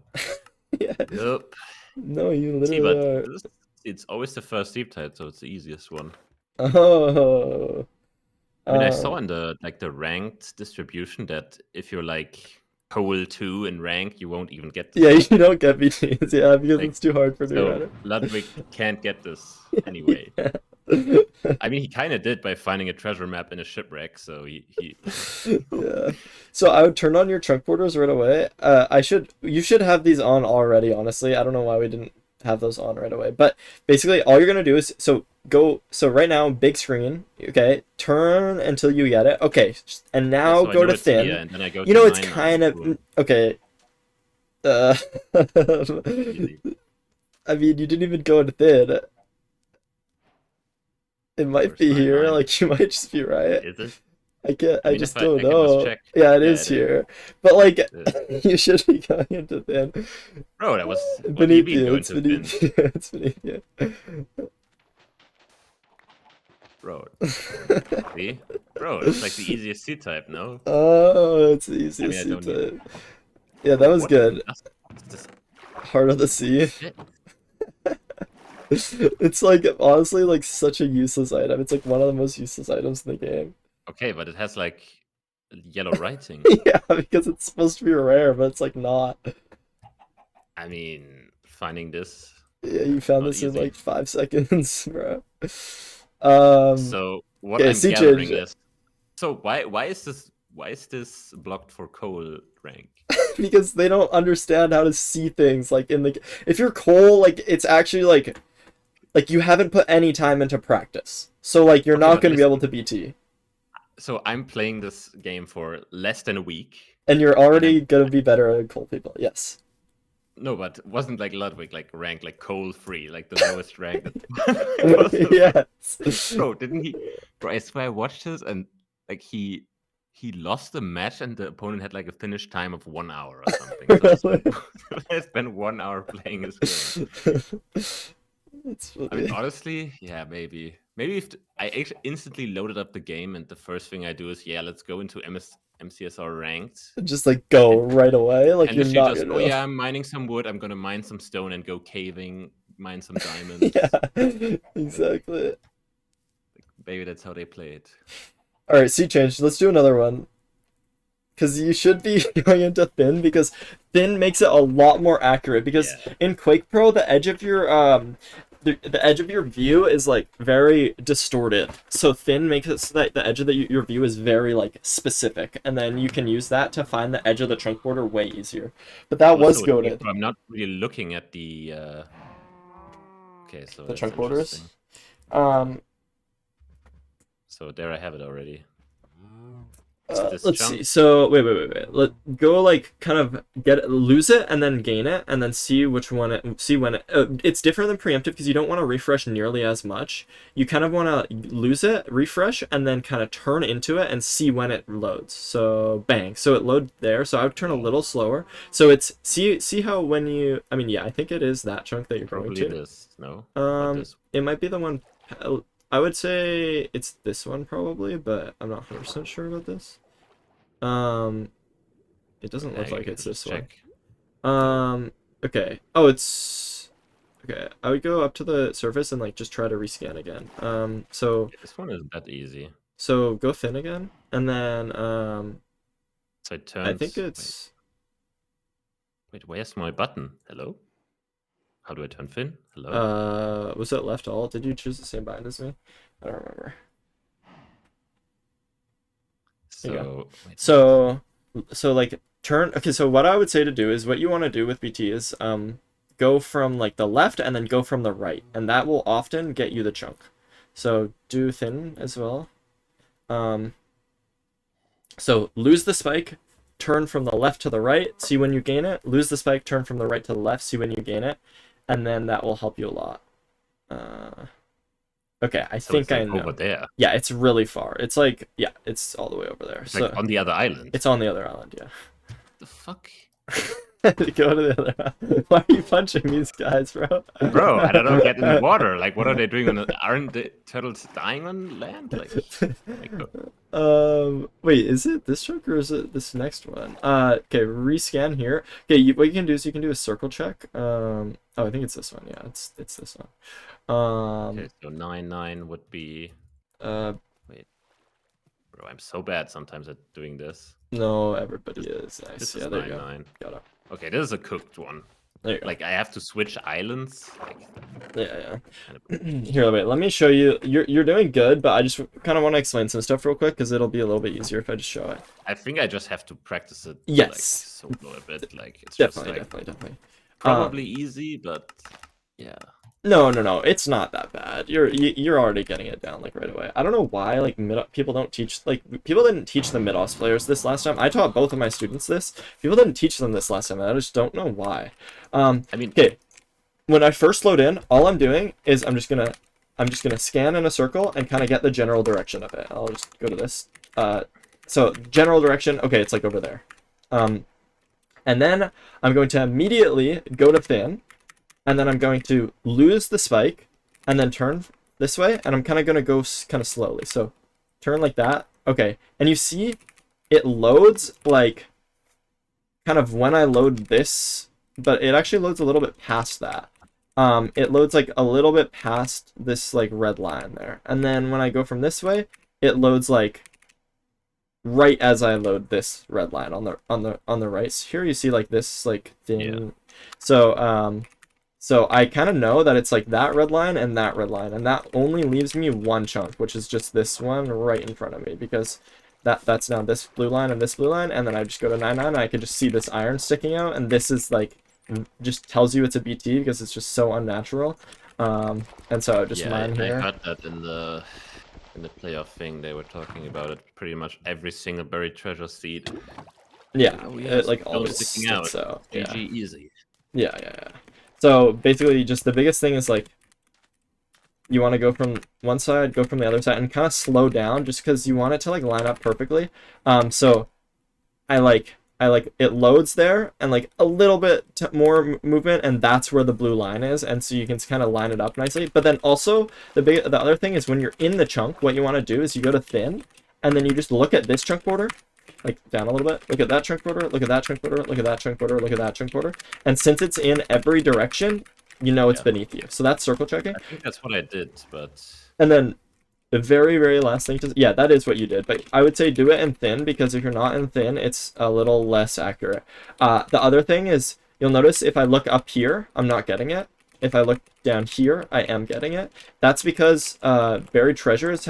Yeah. Yup. No, you See, literally but are. it's always the first deep tide, so it's the easiest one. Oh. I mean, I saw Um, in the ranked distribution that if you're like Cole 2 in rank, you won't even get yeah, this. you don't get BTs, yeah, because Like, it's too hard for new so runner. Ludwig can't get this anyway. Yeah. I mean, he kind of did by finding a treasure map in a shipwreck, so he Yeah. So I would turn on your chunk borders right away. You should have these on already, honestly. I don't know why we didn't have those on right away. But basically all you're gonna do is so right now, big screen, okay, turn until you get it. Okay, and yeah, now so I go know to it's here, thin. and then I go You to know it's 9-9. kind of Boom. okay. Uh, Easy. I mean, you didn't even go into thin. It might Where's be here, 9-9? like you might just be right. Is it? I I mean, just if I don't I can just know. check. Yeah, it Yeah, is it is. here. But like It is. you should be going into thin. Bro, that was. What do you Beneath mean you, going it's to thin? beneath you, it's beneath you. Bro, see? Bro, it's like the easiest C type, no? Oh, it's the I mean, easiest I C don't need. type. Yeah, that Bro, was what even good. does what's this Heart of the Sea. shit? It's like honestly like such a useless item. It's like one of the most useless items in the game. Okay, but it has like yellow writing. Yeah, because it's supposed to be rare, but it's like not. I mean, finding this Yeah, you found not this in easy. like 5 seconds, bro. Um, So what okay, I'm sea change. gathering is so why is this blocked for coal rank? Because they don't understand how to see things like in the if you're Cole, like it's actually like you haven't put any time into practice. So like you're Okay, not but going to be able listen. to BT. So I'm playing this game for less than a week, And you're and I'm already going to be better at Cole people. Yes. no, but it wasn't like Ludwig like ranked like coal free, like the lowest rank. It was Yes. bro, didn't he? Bro, I swear I watched this and like he lost the match and the opponent had like a finish time of 1 hour or something. So I spent Really? I spent 1 hour playing his game. That's I mean, funny. honestly, yeah, maybe if I actually instantly loaded up the game and the first thing I do is yeah, let's go into MCSR ranked. Just like go And right away. Like and you're literally not just going oh to. yeah, I'm mining some wood. I'm gonna mine some stone and go caving, mine some Yeah, diamonds. Like, exactly. maybe that's how they play it. All right, sea change. Let's do another one. Because you should be going into thin because thin makes it a lot more accurate because Yeah. in Quake Pro the edge of your the edge of your view is like very distorted, so thin makes it so that the edge of your view is very like specific, and then you can use that to find the edge of the chunk border way easier. But that was Also, with goaded, April, I'm not really looking at the. Okay, so the that's chunk borders. interesting. um So there I have it already. Is this let's see. chunk? So wait. Let go like kind of lose it and then gain it and then see which one see when it's different than preemptive because you don't want to refresh nearly as much. You kind of want to lose it, refresh, and then kind of turn into it and see when it loads. So bang. So it load there. So I would turn a little slower. So it's see how when you I mean yeah I think it is that chunk that you're going Probably to. this. No. Not this. It might be the one. I would say it's this one probably, but I'm not 100% sure about this. Um, it doesn't Yeah, look you like can it's just this one. check. No. Okay. Oh, it's okay. I would go up to the surface and like just try to rescan again. So This one isn't that easy. go thin again, and then So it I turns. think it's Wait, where's my button? Hello? How do I turn thin? Hello? was it left alt? Did you choose the same bind as me? I don't remember. Wait, So like turn. Okay, so what I would say to do is what you want to do with BT is go from like the left and then go from the right, and that will often get you the chunk. So do thin as well. So lose the spike, turn from the left to the right, see when you gain it. Lose the spike, turn from the right to the left, see when you gain it, and then that will help you a lot. Okay, I so think it's like I know. over there. Yeah, it's really far. It's like, yeah, it's all the way over there. It's So like on the other island. it's on the other island, yeah. The fuck? Go to the other island. Why are you punching these guys, bro? Bro, I don't know, get in the water. Like, what are they doing on the... Aren't the turtles dying on land? Like wait, is it this chunk or is it this next one? Okay, rescan here. Okay, what you can do is you can do a circle check. Oh, I think it's this one. Yeah, it's this one. okay, so 9-9 would be... Wait. Bro, I'm so bad sometimes at doing this. No, everybody is. Nice. This Yeah, is there you 9-9. go. Got it. Okay, this is a cooked one. There you go. Like, I have to switch islands? Like, yeah. Here, wait, let me show you. You're doing good, but I just kind of want to explain some stuff real quick because it'll be a little bit easier if I just show it. I think I just have to practice it. Yes. Like, solo a bit. Like, it's Definitely, just like, definitely. probably easy, but yeah. No, it's not that bad. You're already getting it down like right away. I don't know why like people don't teach people didn't teach the mid-os players this last time. I taught both of my students this. People didn't teach them this last time. I just don't know why. I mean, okay. When I first load in, all I'm doing is I'm just gonna scan in a circle and kind of get the general direction of it. I'll just go to this. So general direction. Okay, it's like over there. And then I'm going to immediately go to thin. And then I'm going to lose the spike and then turn this way. And I'm kind of going to go kind of slowly. So turn like that. Okay. And you see it loads like kind of when I load this, but it actually loads a little bit past that. It loads like a little bit past this like red line there. And then when I go from this way, it loads like right as I load this red line on the right. So here you see like this like thing. Yeah. So I kind of know that it's like that red line, and that only leaves me one chunk, which is just this one right in front of me, because that's now this blue line and this blue line, and then I just go to 9-9, and I can just see this iron sticking out, and this is like, just tells you it's a BT because it's just so unnatural. And so just mine here. I heard that in the playoff thing, they were talking about it. Pretty much every single buried treasure seed. Yeah, it like always sticking out. So GG easy. Yeah. So basically, just the biggest thing is like you want to go from one side, go from the other side, and kind of slow down just because you want it to like line up perfectly. So I like it loads there and like a little bit more movement, and that's where the blue line is, and so you can kind of line it up nicely. But then also the other thing is when you're in the chunk, what you want to do is you go to thin, and then you just look at this chunk border. Like down a little bit, look at that chunk border, look at that chunk border, look at that chunk border, look at that chunk border. And since it's in every direction, you know it's beneath you. So that's circle checking. I think that's what I did, but... And then the very, very last thing yeah, that is what you did. But I would say do it in thin, because if you're not in thin, it's a little less accurate. The other thing is, you'll notice if I look up here, I'm not getting it. If I look down here, I am getting it. That's because buried treasures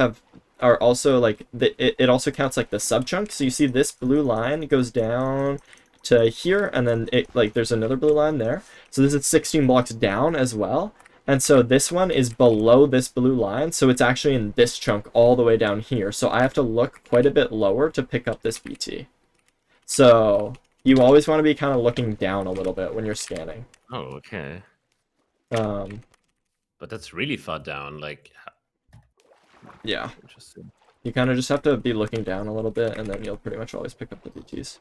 are also like it also counts like the sub chunk. So you see this blue line goes down to here, and then it like there's another blue line there. So this is 16 blocks down as well. And so this one is below this blue line, so it's actually in this chunk all the way down here. So I have to look quite a bit lower to pick up this BT. So you always want to be kind of looking down a little bit when you're scanning. Oh, okay. But that's really far down, like... Yeah. Interesting. You kind of just have to be looking down a little bit, and then you'll pretty much always pick up the BTs.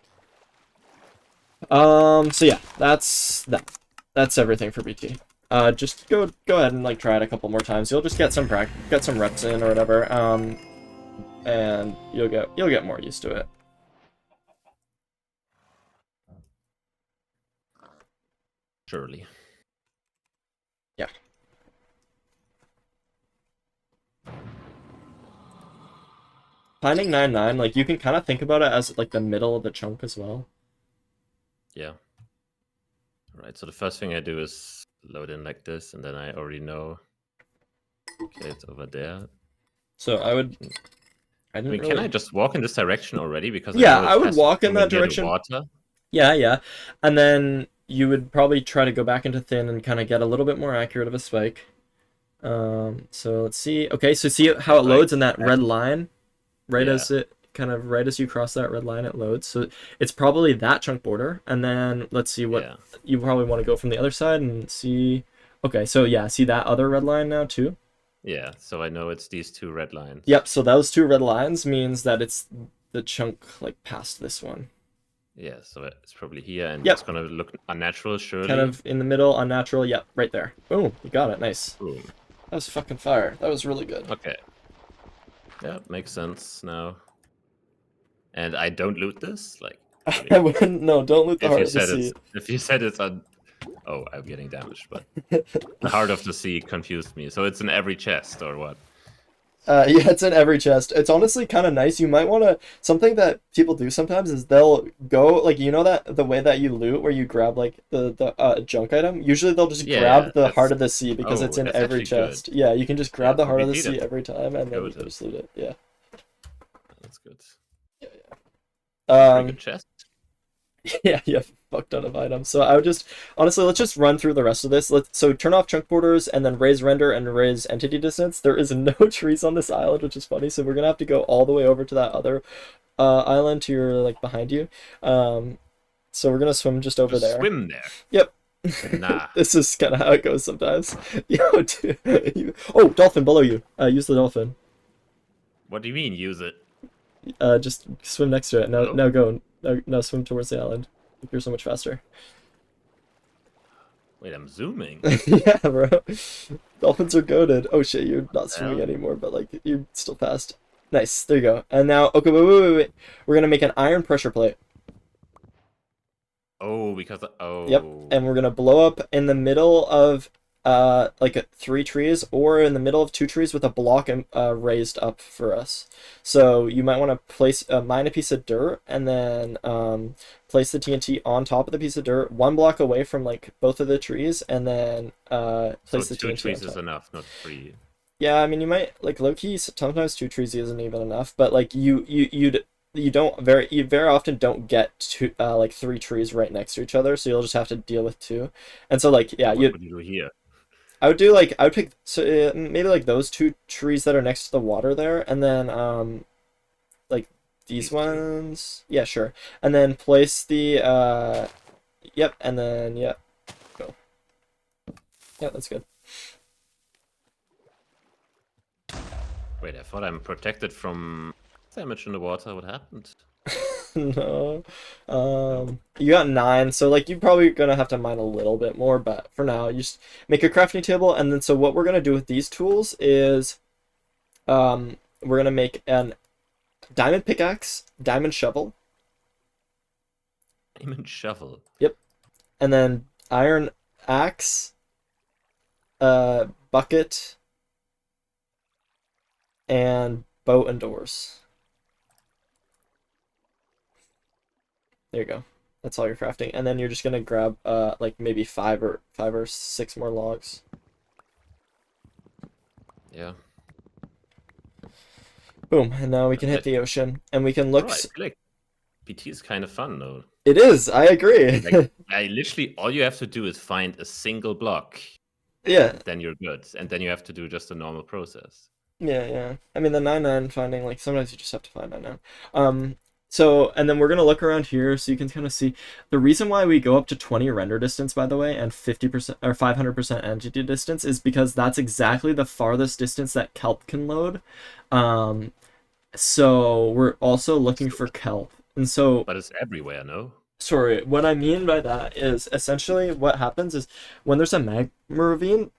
So yeah, that's everything for BT. Just go ahead and like try it a couple more times. You'll just get some reps in or whatever. And you'll get more used to it. Surely. Yeah. Finding 9-9, like you can kind of think about it as like the middle of the chunk as well. Yeah. Alright, so the first thing I do is load in like this, and then I already know, okay, it's over there. So I would I I didn't mean, can I really. just walk in this direction already? Because I Yeah, know I it's would has to walk in go that near the direction. water. Yeah, yeah. And then you would probably try to go back into thin and kind of get a little bit more accurate of a spike. So let's see. Okay, so see Okay, how it so I loads in that red line? Right yeah, as it kind of right as you cross that red line, it loads. So it's probably that chunk border. And then let's see what yeah, you probably want to go from the other side and see. Okay, so yeah, see that other red line now too? yeah. So I know it's these two red lines. Yep, so those two red lines means that it's the chunk like past this one. Yeah, so it's probably here, and it's Yep, gonna look unnatural, kind surely. of in the middle, unnatural. Yep, right there. Boom, you got it. Nice. Boom. That was fucking fire. That was really good. Okay. Yeah, makes sense now. And I don't loot this, like I really. wouldn't. No, don't loot the If heart you of the said sea. it's on. Oh, I'm getting damaged, but the heart of the sea confused me. So it's in every chest, or what? Yeah, it's in every chest. It's honestly kind of nice. You might want to. Something that people do sometimes is they'll go like that the way that you loot where you grab like the junk item. Usually they'll just Yeah, grab the heart that's of the sea because it's oh, in that's every actually good. chest. Yeah, you can just Yeah, grab the heart of the probably sea that's every time and then go you with can it. just loot it. Yeah. That's good. Pretty Um. good chest. Yeah, you have a fuck ton of items. So I would just honestly let's just run through the rest of this. So turn off chunk borders and then raise render and raise entity distance. There is no trees on this island, which is funny. So we're gonna have to go all the way over to that other island to your like behind you. Um, so we're gonna swim just over Just there. swim there. Yep. Nah. This is kind of how it goes sometimes. Yo, dude, oh, dolphin below you. Use the dolphin. What do you mean use it? Just swim next to it. No, Hello? no, go. No, no, swim towards the island. You're so much faster. Wait, I'm zooming. Yeah, bro. Dolphins are goaded. Oh shit, you're not swimming Well, anymore, but like you're still fast. Nice. There you go. And now, okay, wait. We're gonna make an iron pressure plate. oh, because Yep. oh, And we're gonna blow up in the middle of like three trees or in the middle of two trees with a block raised up for us. So you might want to place mine a piece of dirt and then place the TNT on top of the piece of dirt, one block away from like both of the trees, and then so place the two TNT on trees is top. enough, not three. Yeah, I mean you might like low key sometimes two trees isn't even enough, but like you don't you very often don't get two like three trees right next to each other, so you'll just have to deal with two. And so like yeah, What would you do here? I would do like I would pick so maybe like those two trees that are next to the water there, and then like these These two. ones. Yeah, sure. And then place the yep, and then yeah, go. Yeah, that's good. Wait, I thought I'm protected from damage in the water. What happened? No. No. You got 9, so like you're probably gonna have to mine a little bit more, but for now, you just make a crafting table, and then so what we're gonna do with these tools is we're gonna make an diamond pickaxe, diamond shovel, Diamond shovel. yep, and then iron axe, bucket, and boat and doors. There you go. That's all you're crafting, and then you're just gonna grab like maybe five or six more logs. Yeah. Boom, and now we can hit the ocean, and we can look. Alright, I feel like PT is kind of fun though. It is. I agree. Like, I literally all you have to do is find a single block, Yeah, and then you're good. And then you have to do just a normal process. yeah. I mean, the 9-9 finding, like, sometimes you just have to find 9-9. So, and then we're gonna look around here so you can kind of see the reason why we go up to 20 render distance, by the way, and 50% or 500% entity distance is because that's exactly the farthest distance that kelp can load. So we're also looking for kelp, and so But it's everywhere, no? sorry, what I mean by that is essentially what happens is when there's a magma ravine,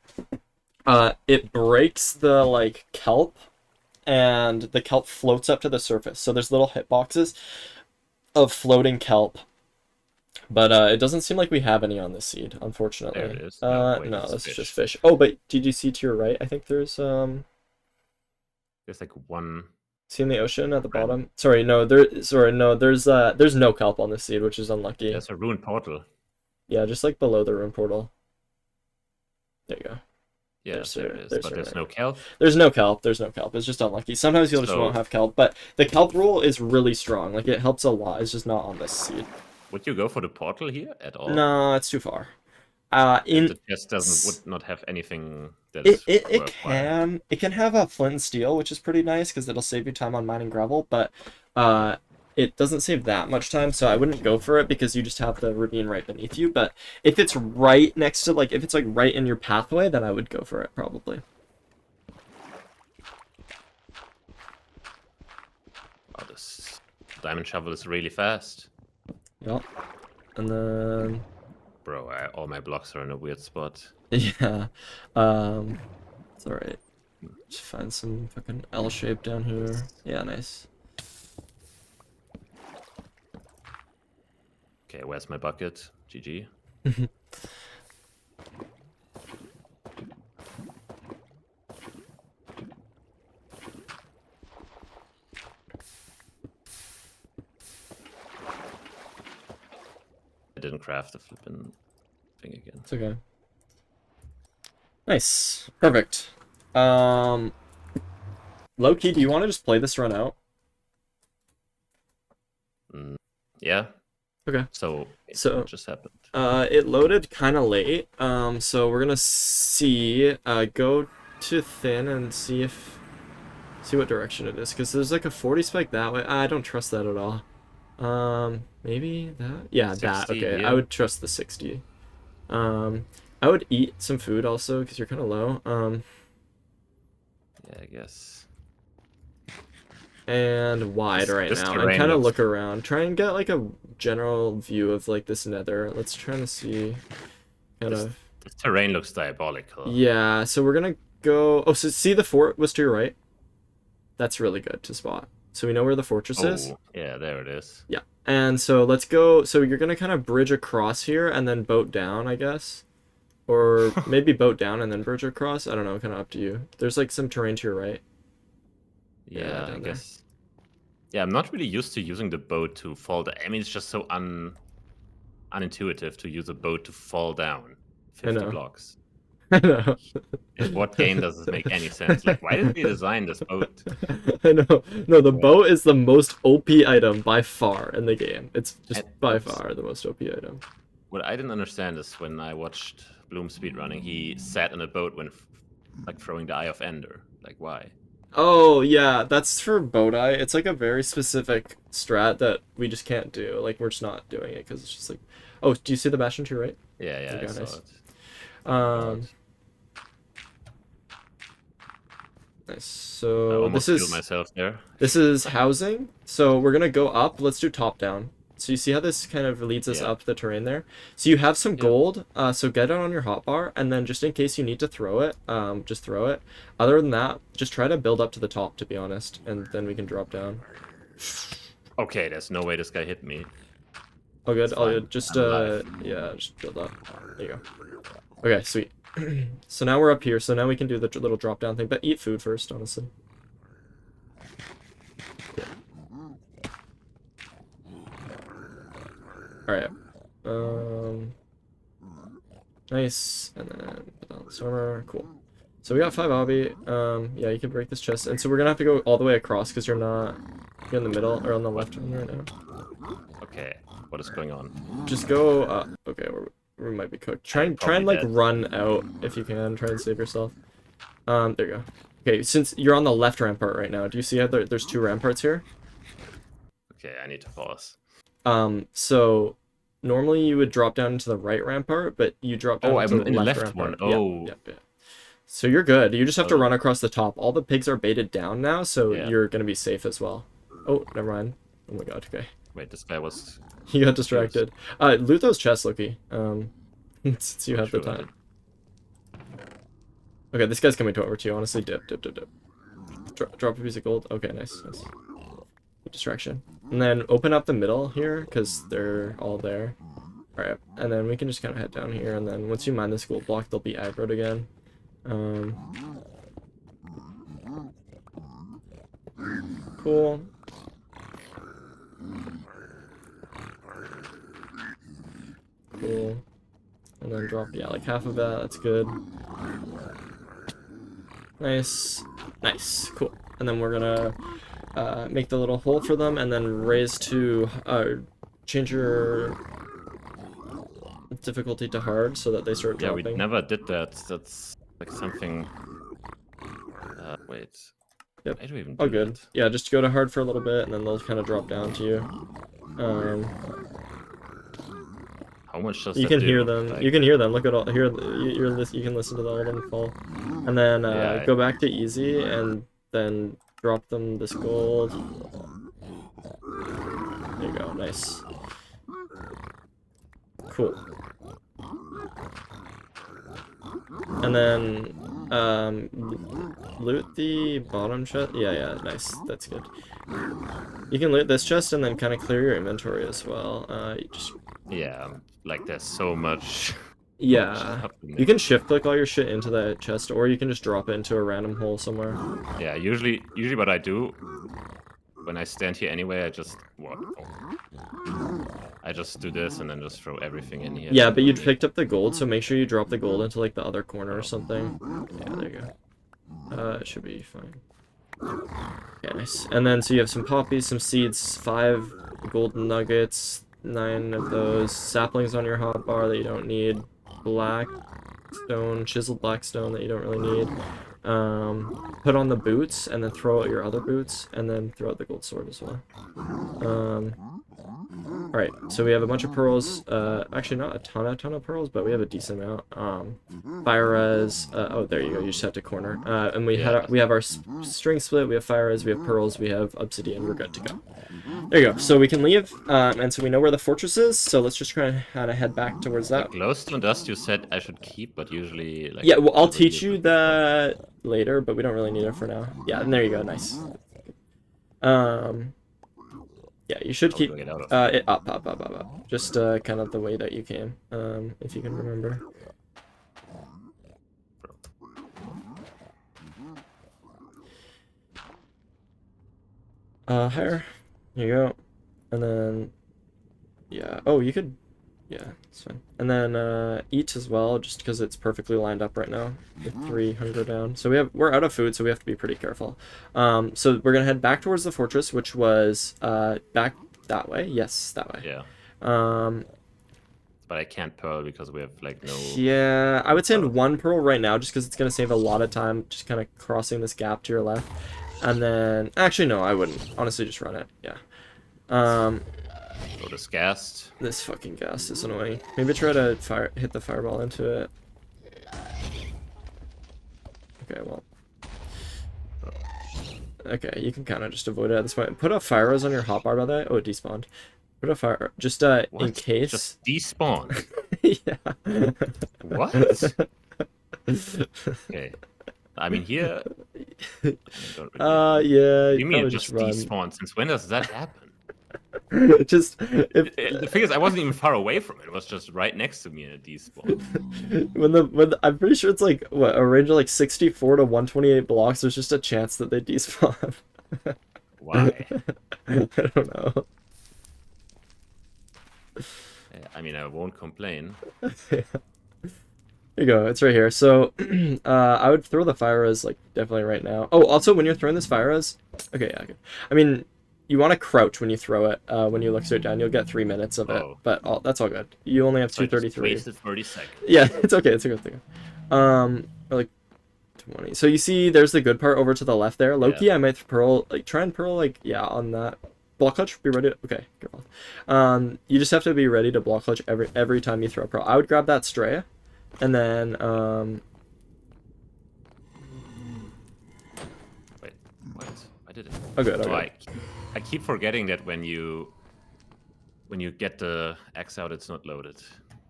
it breaks the like kelp, and the kelp floats up to the surface. So there's little hitboxes of floating kelp, but it doesn't seem like we have any on this seed, unfortunately. There it is. No, wait, No, it's this is just fish. fish. Oh, but did you see to your right? I think there's There's like one. see in the ocean at the Red. bottom. Sorry, no, there's no kelp on this seed, which is unlucky. There's a ruined portal. Yeah, just like below the room portal. There you go. Yes, there it is. But there's no kelp. There's no kelp. There's no kelp. It's just unlucky. Sometimes you'll just won't have kelp, but the kelp rule is really strong. Like, it helps a lot. It's just not on this seed. Would you go for the portal here at all? No, it's too far. The chest would not have anything that is it can have a flint and steel, which is pretty nice because it'll save you time on mining gravel, but it doesn't save that much time, so I wouldn't go for it because you just have the ravine right beneath you. But if it's right next to, like, if it's like right in your pathway, then I would go for it probably. Oh, this diamond shovel is really fast. Yep. And then bro, all my blocks are in a weird spot. Yeah. It's alright. Just find some fucking L shape down here. Yeah, nice. Okay, where's my bucket? GG. I didn't craft the flippin' thing again. It's okay. Nice. Perfect. Low key, do you want to just play this run out? Yeah. Okay. So what just happened? It loaded kind of late. So we're gonna see. Go to thin and see what direction it is, because there's like a 40 spike that way. I don't trust that at all. Maybe that? Yeah, that. Okay, yeah. I would trust the 60. I would eat some food also, because you're kind of low. Yeah, I guess. And wide right now, and kind of look around. Try and get like a general view of like this nether. Let's try to see kind of... This terrain looks diabolical. Yeah, so we're gonna go... Oh, so see the fort was to your right? That's really good to spot. So we know where the fortress is. Yeah, there it is. Yeah. And so let's go. So you're going to kind of bridge across here and then boat down, I guess. Or maybe boat down and then bridge across. I don't know, kind of up to you. There's like some terrain to your right. Yeah, I guess. Yeah, I'm not really used to using the boat to fall down. I mean, it's just so unintuitive to use a boat to fall down 50 blocks. I know. In what game does this make any sense? Like, why did we design this boat? I know. No, the boat is the most OP item by far in the game. It's just by far the most OP item. What I didn't understand is when I watched Bloom speedrunning, he sat in a boat when like throwing the Eye of Ender. Like, why? Oh, yeah, that's for boat eye. It's like a very specific strat that we just can't do. Like, we're just not doing it because it's just like... Oh, do you see the bastion to your right? Yeah, I saw it. Nice. So I almost killed myself there. This is housing. So we're gonna go up. Let's do top down. So you see how this kind of leads us up the terrain there. So you have some gold. So get it on your hotbar, and then just in case you need to throw it, just throw it. Other than that, just try to build up to the top. To be honest, and then we can drop down. Okay, there's no way this guy hit me. Oh, good. I'll just yeah, just build up. There you go. Okay, sweet. So now we're up here, so now we can do the little drop down thing, but eat food first, honestly. Yeah. Alright. Nice. And then armor. Cool. So we got 5 obby. Yeah, you can break this chest. And so we're gonna have to go all the way across because you're in the middle or on the left one right now. Okay. What is going on? Just go up. Okay, we might be cooked. Try and like run out if you can. Try and save yourself. There you go. Okay, since you're on the left rampart right now, do you see how there's 2 ramparts here? Okay, I need to pause. So normally you would drop down into the right rampart, but you drop down into the left rampart. One. Oh. Yeah. So you're good. You just have to run across the top. All the pigs are baited down now, so you're gonna be safe as well. Oh, never mind. Oh my god. Okay. Wait, this guy was... He got distracted. Loot those chests, Loki. Since you have the time. Okay, this guy's coming over to you. Honestly, dip. Drop a piece of gold. Okay, nice. Good distraction. And then open up the middle here, because they're all there. Alright, and then we can just kind of head down here, and then once you mine this gold block, they'll be aggroed again. Cool. Cool. And then drop, like half of that, that's good. Nice. Nice. Cool. And then we're gonna make the little hole for them, and then raise to change your difficulty to hard so that they start dropping. Yeah, we never did that. That's like something. Wait. Yep. I don't even Oh, do good. that. Yeah, just go to hard for a little bit, and then they'll kind of drop down to you. How much does you that can do? hear them. Like, you can hear them. Look at all. You can listen to all of them fall, and then Yeah. go back to easy, and then drop them this gold. There you go. Nice. Cool. And then loot the bottom chest. Yeah, nice. That's good. You can loot this chest and then kind of clear your inventory as well. You just Yeah, like there's so much. yeah. Stuff in You there. can shift click all your shit into that chest, or you can just drop it into a random hole somewhere. Yeah, usually what I do when I stand here anyway, I just I just do this and then just throw everything in here. Yeah, but you picked up the gold, so make sure you drop the gold into like the other corner or something. Yeah, there you go. It should be fine. Okay, nice. And then so you have some poppies, some seeds, 5 golden nuggets, 9 of those saplings on your hotbar that you don't need, black stone, chiseled black stone that you don't really need. Put on the boots and then throw out your other boots, and then throw out the gold sword as well. Alright, so we have a bunch of pearls. Actually, not a ton of pearls, but we have a decent amount. Fire res. Oh, there you go. You just have to corner. And we have our string split. We have fire res. We have pearls. We have obsidian. We're good to go. There you go. So we can leave, and so we know where the fortress is. So let's just try and kind of head back towards that. Glowstone dust you said I should keep, but usually like. Yeah, well, I'll teach you that later, but we don't really need it for now. Yeah, and there you go. Nice. Yeah, you should keep it up. Just kind of the way that you came, if you can remember. Higher. Here you go. And then, yeah. Oh, you could, yeah, it's fine. And then eat as well, just because it's perfectly lined up right now with 3 hunger down. So we're out of food, so we have to be pretty careful. So we're gonna head back towards the fortress, which was back that way. Yes, that way. Yeah. But I can't pearl because we have like no. Yeah, I would send 1 pearl right now, just because it's gonna save a lot of time, just kind of crossing this gap to your left. And then, actually, no, I wouldn't. Honestly, just run it. Yeah. So this ghast. This fucking ghast is annoying. Maybe try to hit the fireball into it. Okay, well. Okay, you can kind of just avoid it at this point. Put a fire res on your hotbar, by the way. Oh, it despawned. Put a fire, just in case. Just despawn. Yeah. What? Okay. I mean here. Yeah. You mean just despawn? Since when does that happen? Just The thing is, I wasn't even far away from it. It was just right next to me in a despawn. when I'm pretty sure it's like what, a range of like 64 to 128 blocks. There's just a chance that they despawn. Why? I don't know. I mean, I won't complain. Yeah. Here you go. It's right here. So, I would throw the fire res like definitely right now. Oh, also when you're throwing this fire res, okay, yeah, okay. I mean, you want to crouch when you throw it. When you look straight down, you'll get 3 minutes of it. But that's all good. You only have 233. I just wasted 30 seconds. Yeah, it's okay. It's a good thing. Or like 20. So you see, there's the good part over to the left there. Loki, yeah. I might pearl, like try and pearl, like yeah, on that. Block clutch, be ready to, okay, careful. You just have to be ready to block clutch every time you throw a pearl. I would grab that stray. And then, Wait, what? I did it. Oh, good. So Okay. I keep forgetting that when you get the X out, it's not loaded.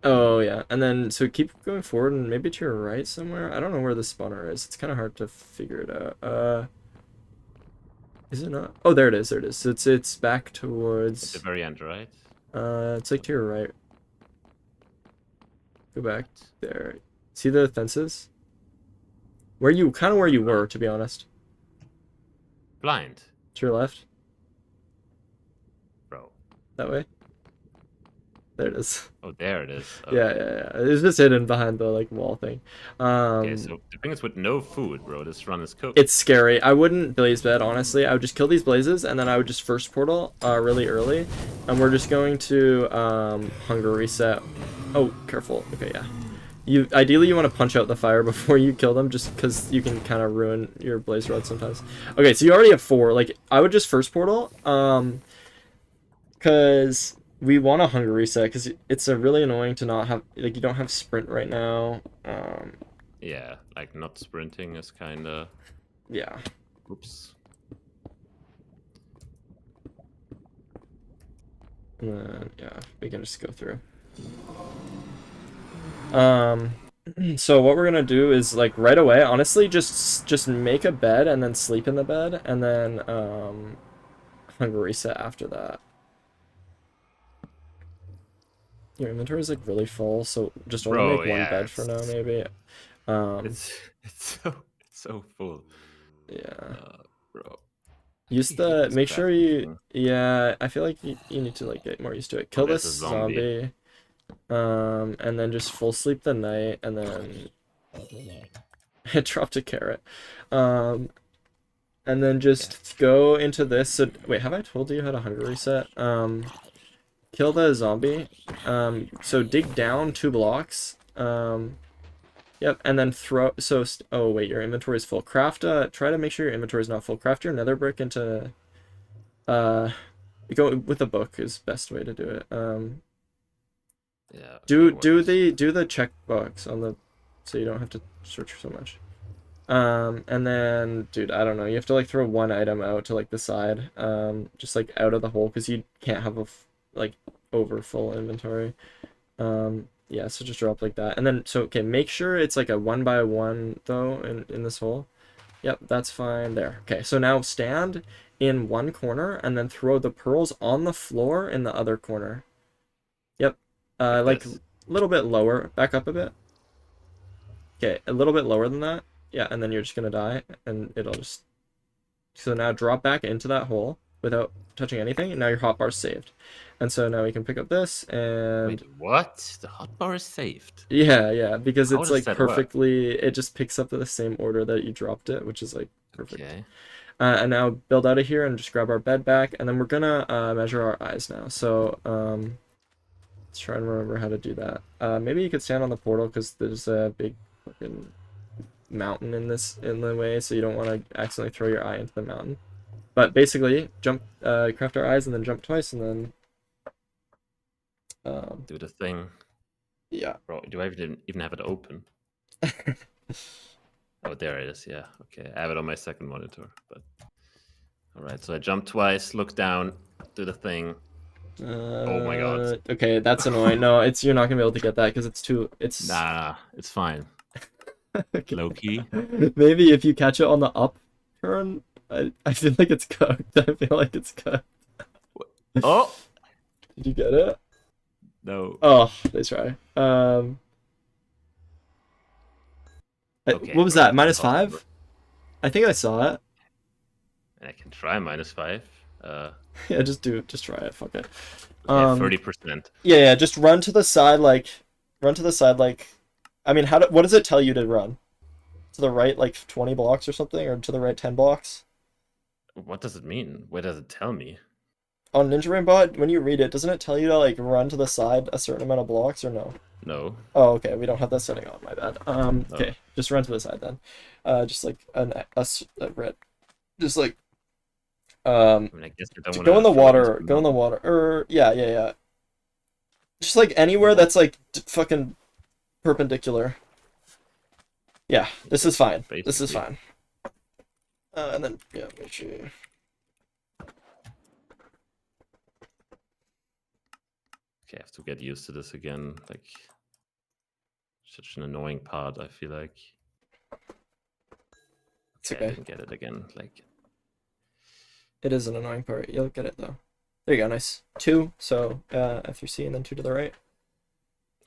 Oh, yeah. And then, so keep going forward and maybe to your right somewhere. I don't know where the spawner is. It's kind of hard to figure it out. Is it not? Oh, there it is. There it is. So it's back towards... At the very end, right? It's like to your right. Go back there. See the fences? Where you were, to be honest. Blind. To your left. Bro. That way. There it is. Oh, there it is. Yeah, Okay. yeah, yeah. It's just hidden behind the like wall thing. Okay, so the thing is with no food, bro, this run is cooked. It's scary. I wouldn't blaze bed, honestly. I would just kill these blazes, and then I would just first portal really early. And we're just going to hunger reset. Oh, careful. Okay, yeah. Ideally, you want to punch out the fire before you kill them, just because you can kind of ruin your blaze rod sometimes. Okay, so you already have 4. Like, I would just first portal, because we want a hunger reset, because it's really annoying to not have, like, you don't have sprint right now. Yeah, like not sprinting is kind of. Yeah. Oops. And then, yeah, we can just go through. So what we're gonna do is, like, right away, honestly, just make a bed and then sleep in the bed, and then hunger reset after that. Your inventory is like really full, so just only Bro, make one yeah, bed for now, maybe. it's so full. Yeah. Bro. Use I hate the this make sure crafting you thing. yeah, I feel like you need to like get more used to it. Oh, Kill there's this a zombie. zombie. And then just full sleep the night, and then it dropped a carrot. Um, and then just go into this. So wait, have I told you how to hunger reset? Kill the zombie. So dig down 2 blocks. Yep, and then throw. So oh wait, your inventory is full. Craft. Try to make sure your inventory is not full. Craft your nether brick into. Go with a book is best way to do it. Yeah. Do Okay, what is... the checkbox on the, so you don't have to search so much. And then, dude, I don't know. You have to like throw one item out to like the side, just like out of the hole, because you can't have a like over full inventory. Yeah, so just drop like that, and then so okay, make sure it's like a 1 by 1 though in this hole. Yep, that's fine there. Okay, so now stand in one corner and then throw the pearls on the floor in the other corner. Yep, like a this? little bit lower, back up a bit. Okay, a little bit lower than that. Yeah, and then you're just gonna die, and it'll just... So now drop back into that hole without touching anything, and now your hotbar's saved. And so now we can pick up this, and... Wait, what? The hotbar is saved. Yeah, because How it's does like that work? perfectly... It just picks up the same order that you dropped it, which is like perfect. Okay. And now build out of here and just grab our bed back, and then we're gonna measure our eyes now. So let's try and remember how to do that. Maybe you could stand on the portal, because there's a big fucking mountain in the way, so you don't want to accidentally throw your eye into the mountain. But basically, jump, craft our eyes, and then jump twice, and then Do the thing. yeah. Bro, do I even have it open? Oh, there it is. Yeah. Okay. I have it on my second monitor. But all right. So I jump twice, look down, do the thing. Oh my god. Okay, that's annoying. No, you're not gonna be able to get that because it's Nah, it's fine. okay. Low key. Maybe if you catch it on the up turn, I feel like it's cooked. I feel like it's cooked. Oh Did you get it? no. Oh, nice try. Okay. What was Bro, that? that's impossible. -5? I think I saw it. I can try -5. Yeah, just try it. Fuck it. Okay, 30%. Yeah, just run to the side, like, I mean, what does it tell you to run? To the right, like 20 blocks or something, or to the right 10 blocks? What does it mean? What does it tell me? On Ninja Raimbot, when you read it, doesn't it tell you to like run to the side a certain amount of blocks, or no? No. Oh, okay, we don't have that setting on, my bad. No. Okay, just run to the side then. Just like a red. Just like I mean, I guess I don't want go in the to throw it into water, go in the water. Or yeah. Just like anywhere that's like fucking perpendicular. Yeah, this is fine. This is Basically. fine. And then yeah, make sure. Okay, I have to get used to this again. Like, such an annoying part, I feel like. It's Okay, I okay. didn't get it again. Like, it is an annoying part. You'll get it though. There you go, nice. 2, so F3C and then 2 to the right.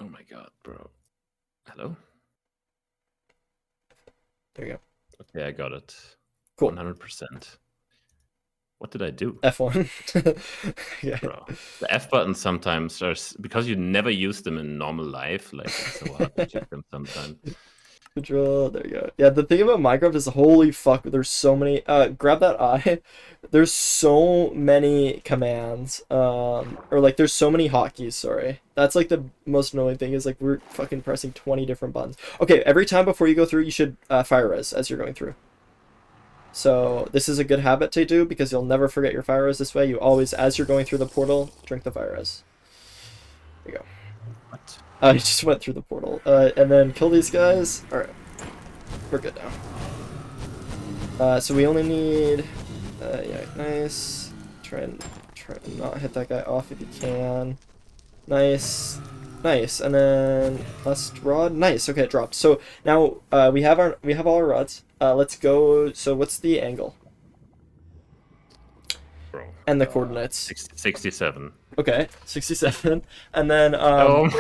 oh my god, bro. Hello? There you go. Okay, I got it. Cool. 100%. What did I do? F1. Yeah. Bro, the F buttons sometimes are because you never use them in normal life. Like it's so hard to check them sometimes. Control, there you go. Yeah, the thing about Minecraft is holy fuck, there's so many grab that eye. There's so many commands. Or like there's so many hotkeys, sorry. That's like the most annoying thing is like we're fucking pressing 20 different buttons. Okay, every time before you go through you should fire res as you're going through. So this is a good habit to do because you'll never forget your fire res this way. You always, as you're going through the portal, drink the fire res. There you go. What? I just went through the portal. And then kill these guys. Alright. We're good now. So we only need... yeah, nice. Try and not hit that guy off if you can. Nice. Nice. And then last rod. Nice. Okay, it dropped. So now we have all our rods. Let's go. So what's the angle? Bro. And the coordinates. 67. Okay, 67. And then Oh my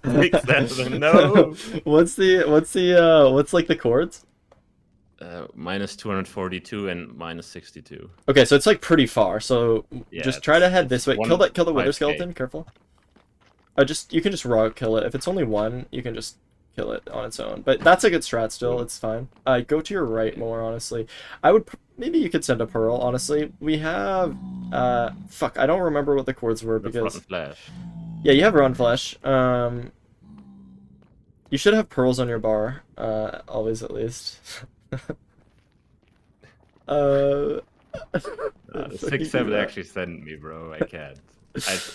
67. No. What's like the chords? Minus 242 and minus 62. Okay, so it's like pretty far. So Yeah, just try to head this way. Kill the wither 5K. skeleton. Careful. You can just raw kill it. If it's only one, you can just kill it on its own. But that's a good strat still. It's fine. Go to your right more, honestly. I would... Maybe you could send a pearl, honestly. We have... fuck, I don't remember what the chords were because... Rotten flesh. Yeah, you have rotten flesh. You should have pearls on your bar. Always, at least. The 6-7 actually sent me, bro. I can't.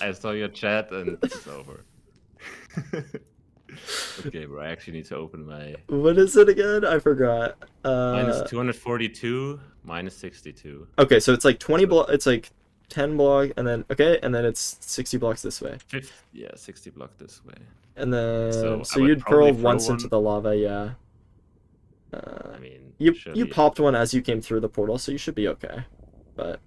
I saw your chat and it's over. Okay, bro. I actually need to open my... What is it again? I forgot. Minus 242, minus 62. Okay, so it's like 20 block. It's like 10 block, and then okay, and then it's 60 blocks this way. 60 block this way. And then So you'd pearl throw once one. into the lava, yeah. I mean, You popped one as you came through the portal, so you should be okay. But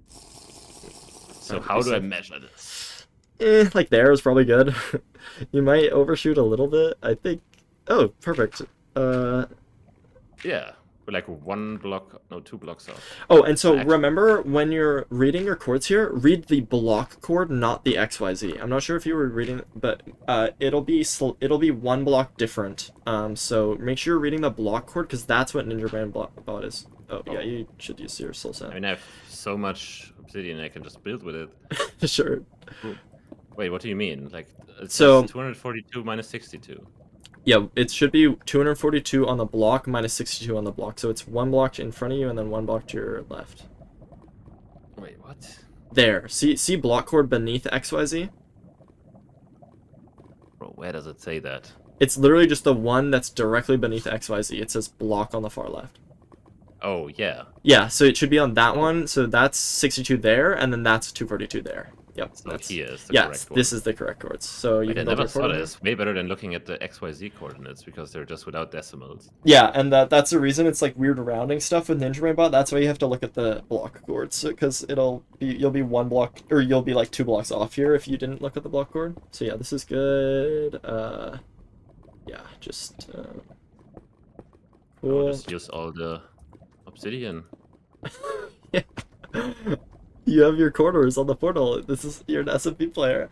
so how do I measure this? like there is probably good. You might overshoot a little bit. I think. Oh, perfect. Yeah, we're like 1 block, no, 2 blocks off. Oh, and so remember when you're reading your chords here, read the block chord, not the XYZ. I'm not sure if you were reading, but it'll be 1 block different. So make sure you're reading the block chord because that's what Ninja bot is. Oh yeah, you should use your soul sand. I mean, I have so much obsidian I can just build with it. Sure. Wait, what do you mean? Like, So 242 minus 62. Yeah, it should be 242 on the block minus 62 on the block. So it's 1 block in front of you and then 1 block to your left. Wait, what? There. See block chord beneath XYZ? Bro, where does it say that? It's literally just the one that's directly beneath XYZ. It says block on the far left. Oh, yeah. Yeah, so it should be on that one. So that's 62 there, and then that's 242 there. Yep. So here is the yes, correct this one. is the correct chords. So you Wait, I can build never your saw chord. this. Way better than looking at the XYZ coordinates because they're just without decimals. Yeah, and that's the reason it's like weird rounding stuff with Ninja Bot. That's why you have to look at the block chords because you'll be 1 block or you'll be like 2 blocks off here if you didn't look at the block chord. So yeah, this is good. Yeah, just cool. I'll just use all the obsidian. Yeah. You have your corridors on the portal. You're an SMP player.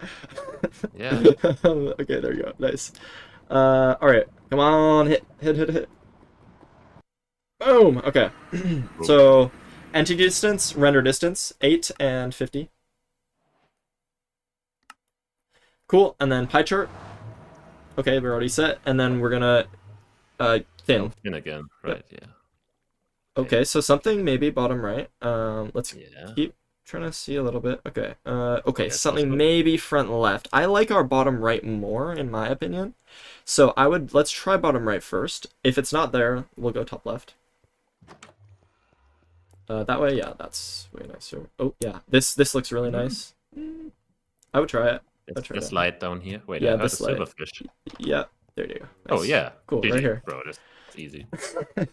Yeah. Okay, there you go. Nice. All right. Come on, hit. Boom. Okay. So, entity distance, render distance, 8 and 50. Cool. And then pie chart. Okay, we're already set. And then we're gonna thin. Thin again. Right. Yeah. Okay, so something maybe bottom right. Let's Yeah. keep trying to see a little bit. Okay. Okay, so something maybe front left. I like our bottom right more, in my opinion. So let's try bottom right first. If it's not there, we'll go top left. That way, yeah, that's way nicer. Oh yeah, this looks really nice. I would try it. This light down here. Wait, Yeah, I heard a this light. silverfish. Yeah, there you go. Oh Nice. yeah. Cool, GG, right here. Bro, that's easy.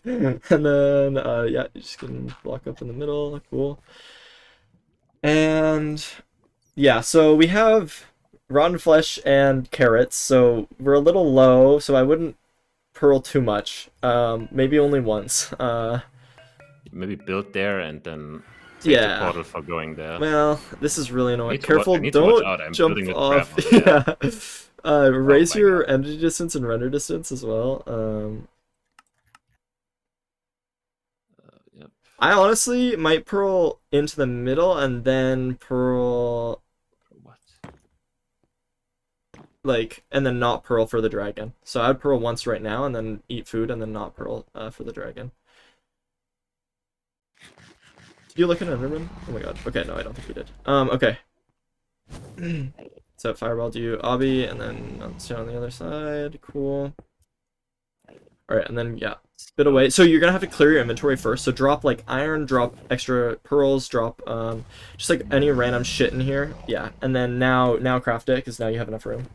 And then yeah, you just can block up in the middle. Cool. And yeah, so we have rotten flesh and carrots, so we're a little low, so I wouldn't pearl too much. Maybe only once. Maybe build there and then save the portal for going there. Well, this is really annoying. I Careful, need to watch don't out. I'm jump building with off. gravel, Yeah. Raise my your God. energy distance and render distance as well. Yep. I honestly might pearl into the middle and then pearl What? like, and then not pearl for the dragon. So I'd pearl once right now and then eat food and then not pearl for the dragon. Did you look at Enderman? Oh my god. Okay, no, I don't think we did. Okay. So fireball do obby and then stay on the other side. Cool. Alright, and then yeah. Spit away. So you're gonna have to clear your inventory first. So drop like iron, drop extra pearls, drop just like any random shit in here. Yeah. And then now craft it, because now you have enough room.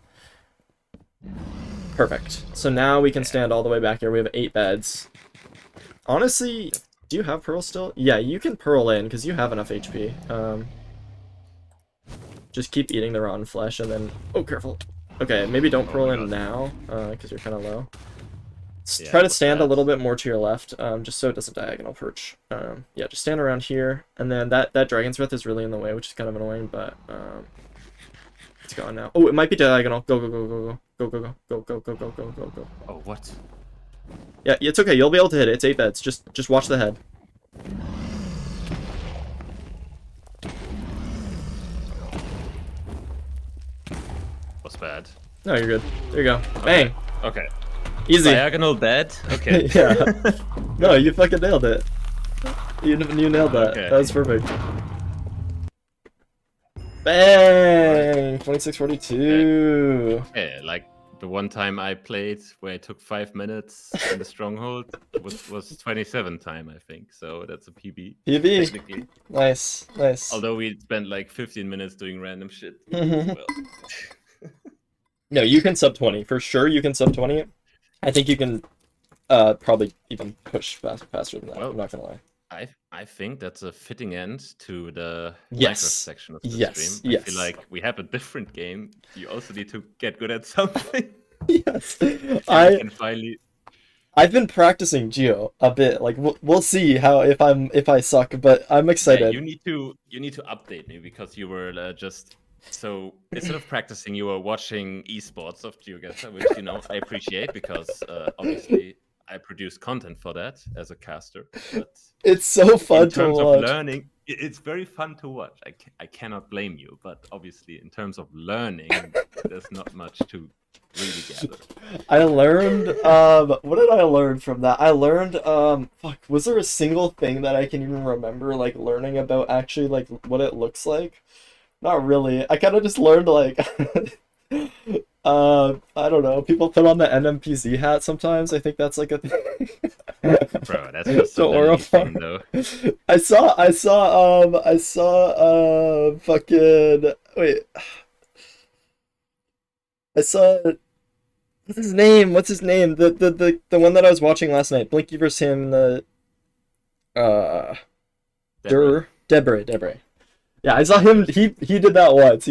Perfect. So now we can stand all the way back here. We have 8 beds. Honestly, do you have pearls still? Yeah, you can pearl in because you have enough HP. Just keep eating the rotten flesh and then... Oh, careful. Okay, maybe don't pearl in now because you're kind of low. Try to stand a little bit more to your left, just so it doesn't diagonal perch. Yeah, just stand around here, and then that dragon's breath is really in the way, which is kind of annoying, but it's gone now. Oh, it might be diagonal. Go, go, go, go, go, go, go, go, go, go, go, go, go, go. Oh, what? Yeah, it's okay. You'll be able to hit it. It's 8 beds. Just watch the head. Was bad. No, you're good. There you go. Bang. Okay. Easy. Diagonal dead? Okay. Yeah. No, you fucking nailed it. You nailed that. Okay. That was perfect. Bang! 2642. Okay, like the one time I played where I took 5 minutes in the stronghold was 27 time, I think. So that's a PB. PB. Technically. Nice, nice. Although we spent like 15 minutes doing random shit. Well. No, you can sub 20 for sure. You can sub 20. I think you can probably even push faster than that. Well, I'm not gonna lie. I think that's a fitting end to the Yes. Minecraft section of the stream. Yes. I feel like we have a different game. You also need to get good at something. Yes. I can finally. I've been practicing Geo a bit. Like we'll see how if I suck, but I'm excited. Yeah, you need to update me because you were just so instead of practicing, you were watching esports of geoguesser, which I appreciate because obviously I produce content for that as a caster. But it's so fun to watch. In terms of learning, it's very fun to watch. I cannot blame you, but obviously in terms of learning, there's not much to really gather. I learned what did I learn from that? I learned fuck, was there a single thing that I can even remember like learning about actually like what it looks like? Not really. I kind of just learned like I don't know. People put on the NMPZ hat sometimes. I think that's like a thing. Bro, that's just a thing though. I saw fucking wait. I saw what's his name? The one that I was watching last night. Blinky vs him, Debray. Yeah, I saw him. He did that once.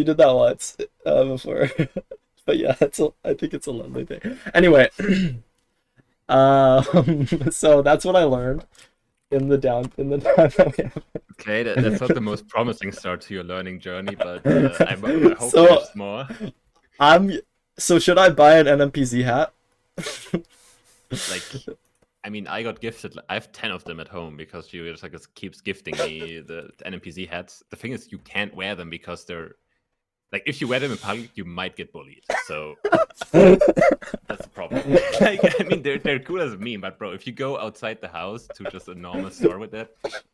Before. But yeah, I think it's a lovely thing. Anyway, so that's what I learned in the time that we have. Okay, that's not the most promising start to your learning journey, but I hope there's more. So should I buy an NMPZ hat? Like, I mean, I got gifted. I have 10 of them at home because you just keeps gifting me the NMPZ hats. The thing is, you can't wear them because they're like, if you wear them in public, you might get bullied. So that's the problem. Like, I mean, they're cool as a meme, but bro, if you go outside the house to just a normal store with that,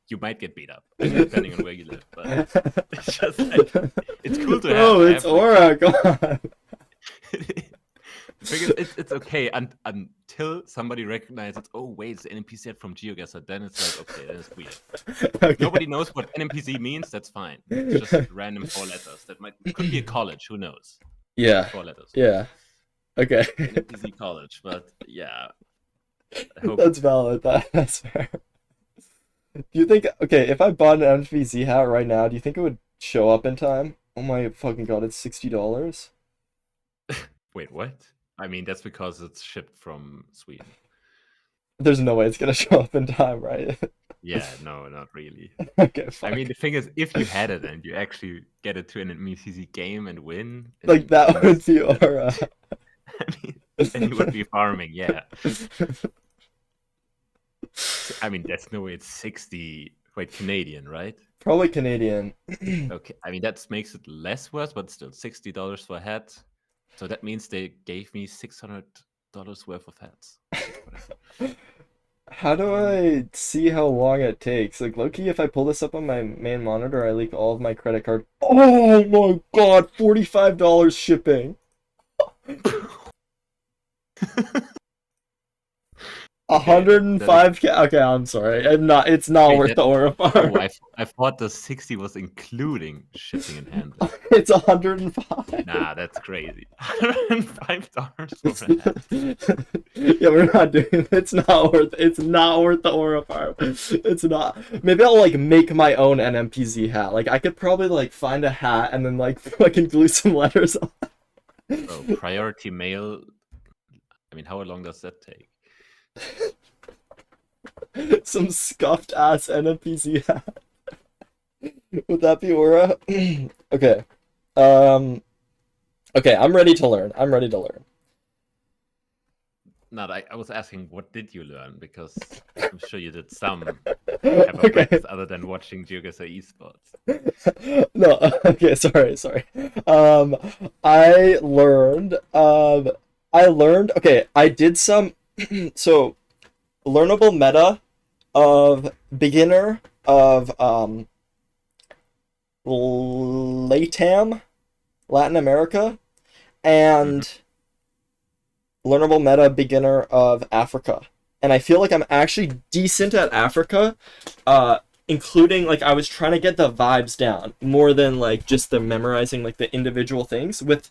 you might get beat up, depending on where you live. But it's just like, it's cool to have. Oh, it's Aura. Go on. It's okay until somebody recognizes, oh wait, it's the NPC set from GeoGuessr. Then it's like, okay, then it's weird. Okay. Nobody knows what NPC means. That's fine. It's just random 4 letters. Could be a college. Who knows? Yeah. 4 letters. Yeah. Okay. NPC college, but yeah. That's valid. That's fair. Do you think? Okay, if I bought an NPC hat right now, do you think it would show up in time? Oh my fucking god! It's $60. Wait, what? I mean, that's because it's shipped from Sweden. There's no way it's gonna show up in time, right? Yeah, no, not really. Okay, I fuck. mean, the thing is, if you had it and you actually get it to an MCC game and win, Like and that would lose, be then, aura. I mean, then you would be farming. Yeah, I mean, that's no way. It's 60. Wait, Canadian, right? Probably Canadian. Okay, I mean that makes it less worth, but still $60 for a hat. So that means they gave me $600 worth of hats. Whatever. How do I see how long it takes? Like, Loki, if I pull this up on my main monitor, I leak all of my credit card. Oh my god, $45 shipping. Okay, that is 105K. Okay, I'm sorry. It's not wait worth that. the aura Oh, farm. I thought the 60 was including shipping and handling. It's 105. Nah, that's crazy. $105 for a hat. Yeah, we're not doing it. It's not worth the aura farm. It's not. Maybe I'll like make my own NMPZ hat. Like I could probably like find a hat and then like fucking glue some letters on. Bro, priority mail. I mean, how long does that take? Some scuffed ass NMPZ hat. Would that be aura? Okay. Um okay, I'm ready to learn. I'm ready to learn. No, I was asking, what did you learn? Because I'm sure you did some type of Okay. practice other than watching geoguesser esports. No, okay, sorry. Um, I learned, okay, I did some, so, learnable meta of beginner of, LATAM, Latin America, and learnable meta beginner of Africa. And I feel like I'm actually decent at Africa, including like I was trying to get the vibes down more than like just the memorizing like the individual things. With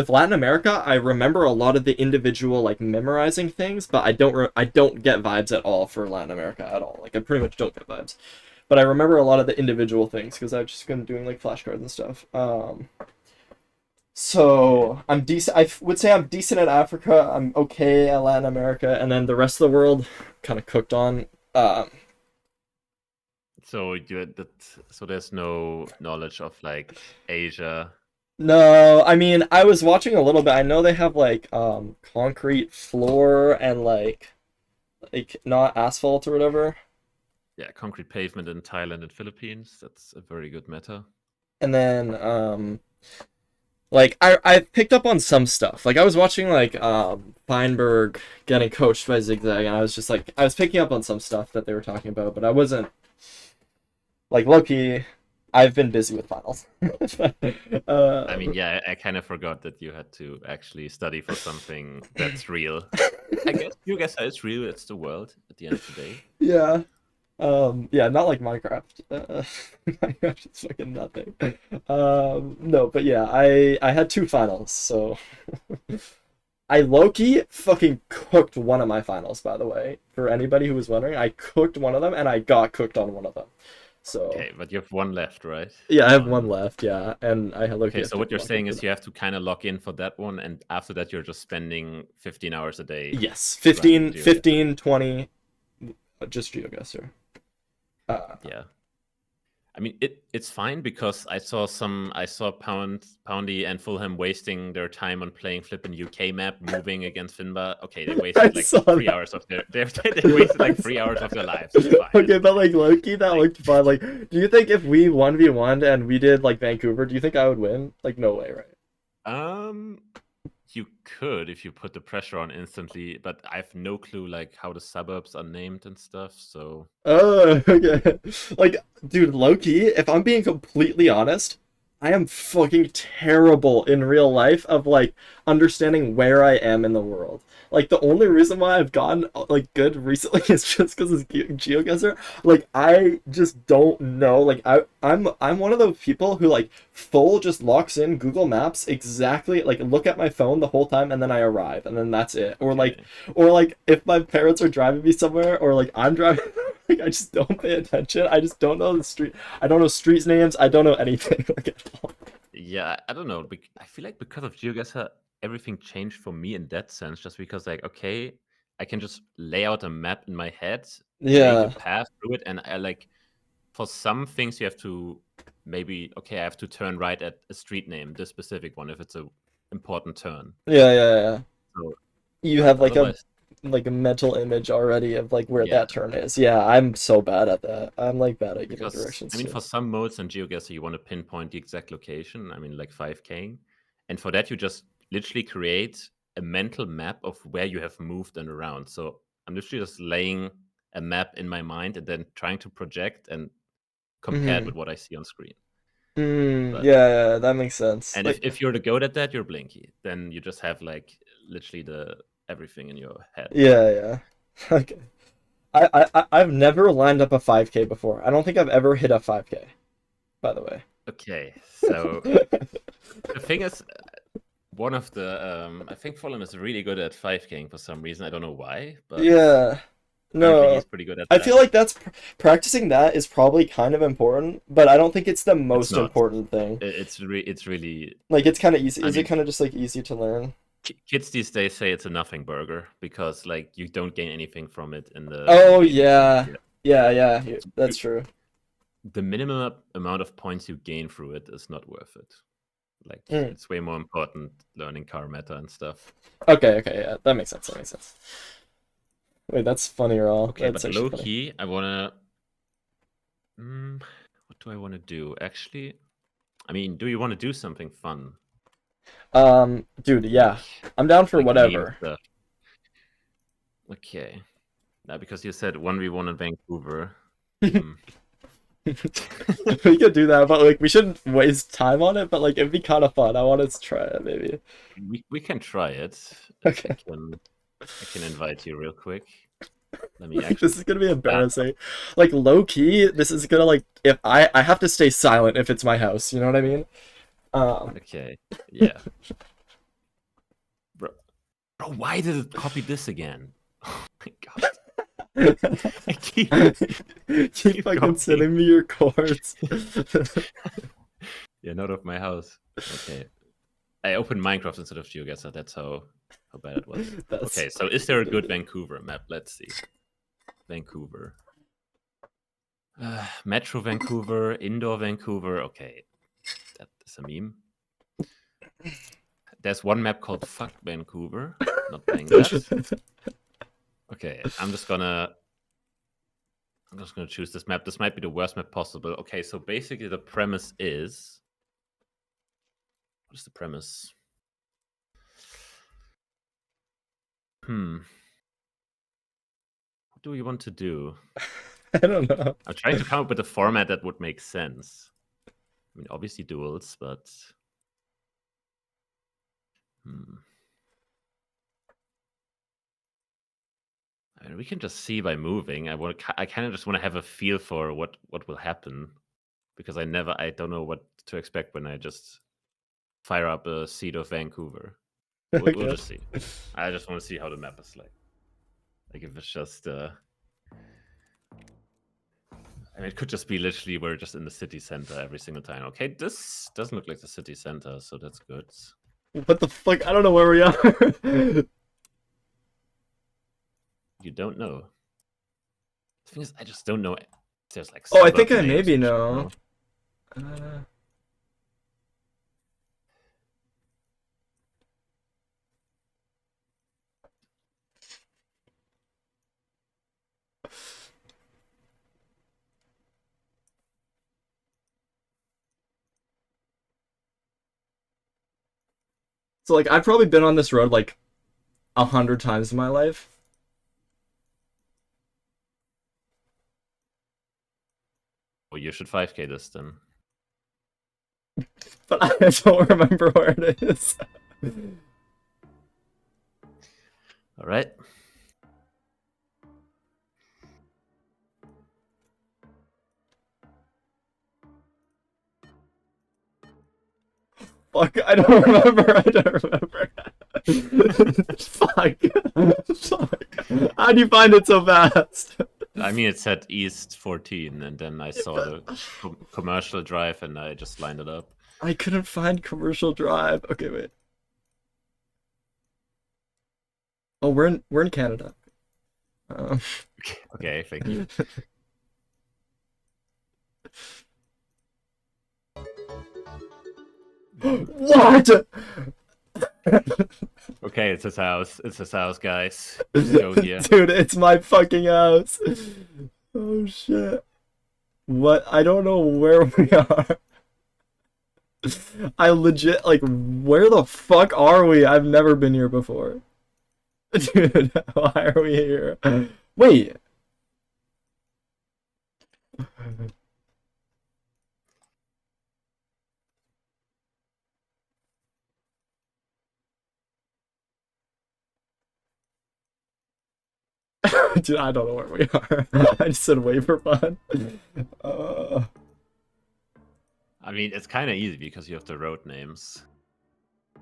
Latin America, I remember a lot of the individual like memorizing things, but I don't get vibes at all for Latin America at all. Like I pretty much don't get vibes. But I remember a lot of the individual things because I've just been doing like flashcards and stuff. So I'm decent. Would say I'm decent at Africa. I'm okay at Latin America, and then the rest of the world, kind of cooked on. So so there's no knowledge of like Asia. No, I mean I was watching a little bit. I know they have like concrete floor and like not asphalt or whatever. Yeah, concrete pavement in Thailand and Philippines. That's a very good meta. And then like I picked up on some stuff. Like I was watching like Feinberg getting coached by Zigzag, and I was just like I was picking up on some stuff that they were talking about, but I wasn't like Loki. I've been busy with finals. I mean, yeah, I kind of forgot that you had to actually study for something that's real. I guess you guess it's real. It's the world at the end of the day. Yeah. Yeah, not like Minecraft. Minecraft is fucking nothing. No, but yeah, I had two finals, so I low-key fucking cooked one of my finals, by the way. For anybody who was wondering, I cooked one of them and I got cooked on one of them. So Okay, but you have one left, right? yeah, I have one left, yeah, and I low-key Okay, have so to what you're lock saying into is that. you have to kind of lock in for that one, and after that you're just spending 15 hours a day. Yes, grinding 15, geoguessr. 15, 20, just geoguesser. Yeah. I mean, it's fine because I saw Poundy and Fulham wasting their time on playing flippin' UK map, moving against Finbar. Okay, they I wasted like saw 3 hours of their they wasted like 3 hours of their lives. It's fine. Okay, but like Loki, that Like, looked fun. Like, do you think if we 1v1 and we did like Vancouver, do you think I would win? Like, no way, right? you could if you put the pressure on instantly, but I have no clue like how the suburbs are named and stuff. So Oh, okay. Like, dude, Loki, if I'm being completely honest, I am fucking terrible in real life of like understanding where I am in the world. Like the only reason why I've gotten like good recently is just because it's GeoGuessr. Like I just don't know. Like I'm one of those people who like full just locks in Google Maps exactly like look at my phone the whole time and then I arrive and then that's it. okay. Or like if my parents are driving me somewhere or like I'm driving like I just don't pay attention. I just don't know the street. I don't know streets names. I don't know anything like at all. Yeah, I don't know. I feel like because of GeoGuessr, everything changed for me in that sense. Just because, like, okay, I can just lay out a map in my head, make a Yeah. path through it, and I like for some things you have to maybe okay, I have to turn right at a street name, this specific one, if it's a important turn. Yeah, yeah, yeah. So, You but have otherwise, like a mental image already of like where yeah. that turn is. Yeah, I'm so bad at that. I'm like bad at giving Because I directions mean, too. for some modes in GeoGuessr, you want to pinpoint the exact location. I mean, like 5K, and for that, you just literally create a mental map of where you have moved and around. So I'm literally just laying a map in my mind and then trying to project and compare it Mm-hmm. with what I see on screen. Mm, But yeah, yeah, that makes sense. and Like, if you're the goat at that, you're Blinky. Then you just have like literally the everything in your head. yeah, yeah. Okay. I've never lined up a 5K before. I don't think I've ever hit a 5K, by the way. Okay, so the thing is, one of the I think Fulham is really good at 5King for some reason. I don't know why, but Yeah. apparently No. he's pretty good at I that. feel like that's practicing that is probably kind of important, but I don't think it's the It's most not. important thing. It's really. Like it's kind of easy. I Is it mean, kind of just like easy to learn? kids these days say it's a nothing burger because like you don't gain anything from it in the Oh game. So yeah. yeah, Yeah, yeah. That's you, true. the minimum amount of points you gain through it is not worth it. Like Mm. it's way more important learning car meta and stuff. Okay, okay, yeah. That makes sense. That makes sense. Wait, that's funny or all. Okay, That's but actually low funny. key, I wanna. What do I want to do? Actually, I mean, do you want to do something fun? Dude, Like yeah. I'm down for meme whatever. stuff. Okay. Now because you said 1v1 in Vancouver. Hmm. We could do that, but like we shouldn't waste time on it, but like it'd be kind of fun. I want to try it maybe. We can try it. I Okay. can invite you real quick. Let me Like, actually this is gonna be that embarrassing. Like low key, this is gonna like if I have to stay silent if it's my house, you know what I mean? okay. Yeah. Bro, why did it copy this again? Oh my god. I keep Keep fucking copying. sending me your chords. Yeah, not of my house. Okay. I opened Minecraft instead of GeoGuessr. That's how bad it was. That's Okay, so is there a good Vancouver map? Let's see. Vancouver. Metro Vancouver, indoor Vancouver. Okay, that is a meme. There's one map called Fuck Vancouver. Not playing that. Okay, I'm just gonna choose this map. This might be the worst map possible. Okay, so basically the premise is. What is the premise? What do we want to do? I don't know. I'm trying to come up with a format that would make sense. I mean, obviously duels, but I mean, we can just see by moving. I kind of just want to have a feel for what will happen, because I don't know what to expect when I just fire up a seed of Vancouver. We'll Okay. just see. I just want to see how the map is like. Like if it's just I mean, it could just be literally we're just in the city center every single time. Okay, this doesn't look like the city center, so that's good. What the fuck? I don't know where we are. You don't know. The thing is, I just don't know. There's like Oh, I think suburb I names maybe and shit, know. no? So like I've probably been on this road like 100 times in my life. Well, you should 5K this then. But I don't remember where it is. All right. Fuck, I don't remember. I don't remember. Fuck. Fuck. How do you find it so fast? I mean, it said East 14, and then I saw the commercial drive, and I just lined it up. I couldn't find commercial drive. Okay, wait. Oh, we're in Canada. Um, Okay, thank you. What? Okay, it's his house. It's his house, guys. Just go here. Dude, it's my fucking house. Oh shit. What? I don't know where we are. I legit, like, where the fuck are we? I've never been here before. Dude, why are we here? Wait. Dude, I don't know where we are. I just said wait for fun. I mean, it's kind of easy because you have the road names.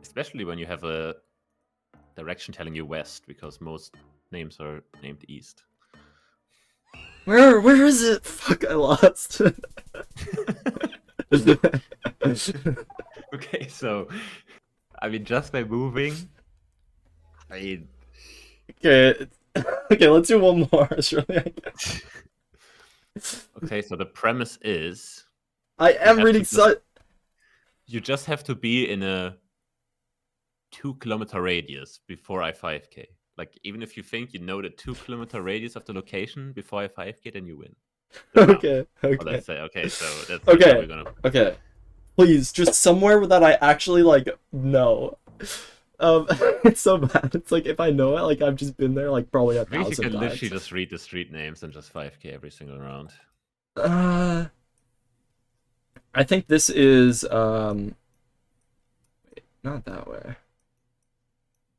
Especially when you have a direction telling you west, because most names are named east. Where is it? Fuck, I lost. Okay, so I mean, just by moving, I mean, Okay. Okay, let's do one more. Surely I can. okay, so the premise is I you am have to reading just, you just have to be in a 2 kilometer radius before I5K. Like, even if you think you know the 2 kilometer radius of the location before I5K, then you win the round. Okay, Or okay. let's say, okay, so that's how Okay, we're gonna. okay. Please, just somewhere that I actually, like, know. It's so bad. It's like, if I know it, like, I've just been there, like, probably I think you 1,000 can times. literally just read the street names and just 5K every single round. I think this is, not that way.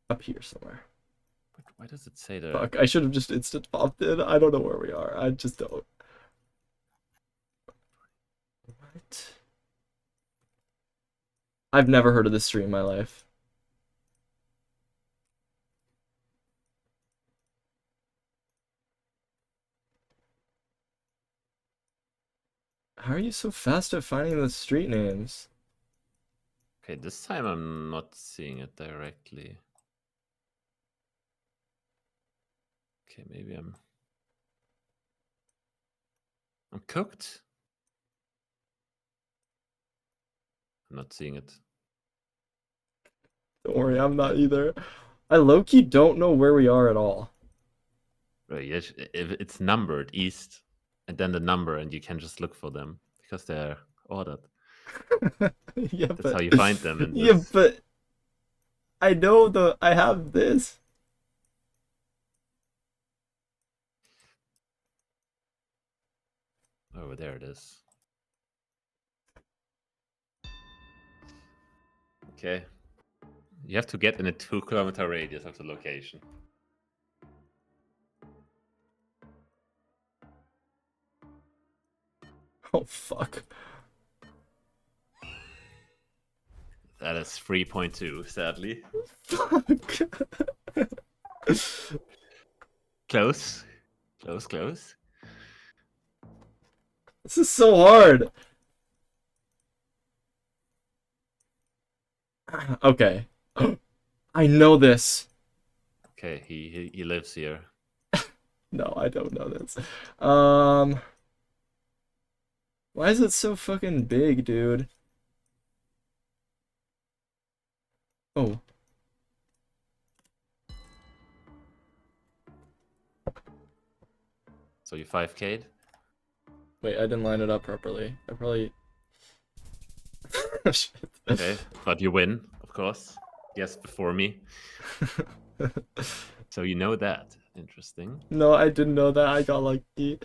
Up here somewhere. But why does it say the? Fuck, I should have just instant popped in. I don't know where we are. I just don't. What? I've never heard of this street in my life. How are you so fast at finding the street names? Okay, this time I'm not seeing it directly. Okay, maybe I'm cooked. I'm not seeing it. Don't worry, I'm not either. I low-key don't know where we are at all. Right, yes, if it's numbered east, and then the number, and you can just look for them because they're ordered. Yeah, That's how but you find them in yeah, this. but I know I have this. Oh, there it is. Okay. You have to get in a 2 kilometer radius of the location. Oh fuck. That is 3.2, sadly. Fuck. Close. Close, close. This is so hard. Okay. I know this. Okay, he lives here. No, I don't know this. Why is it so fucking big, dude? Oh. So you 5K'd? Wait, I didn't line it up properly. I probably... Shit. Okay, but you win, of course. Yes, before me. So you know that. Interesting. No, I didn't know that. I got lucky.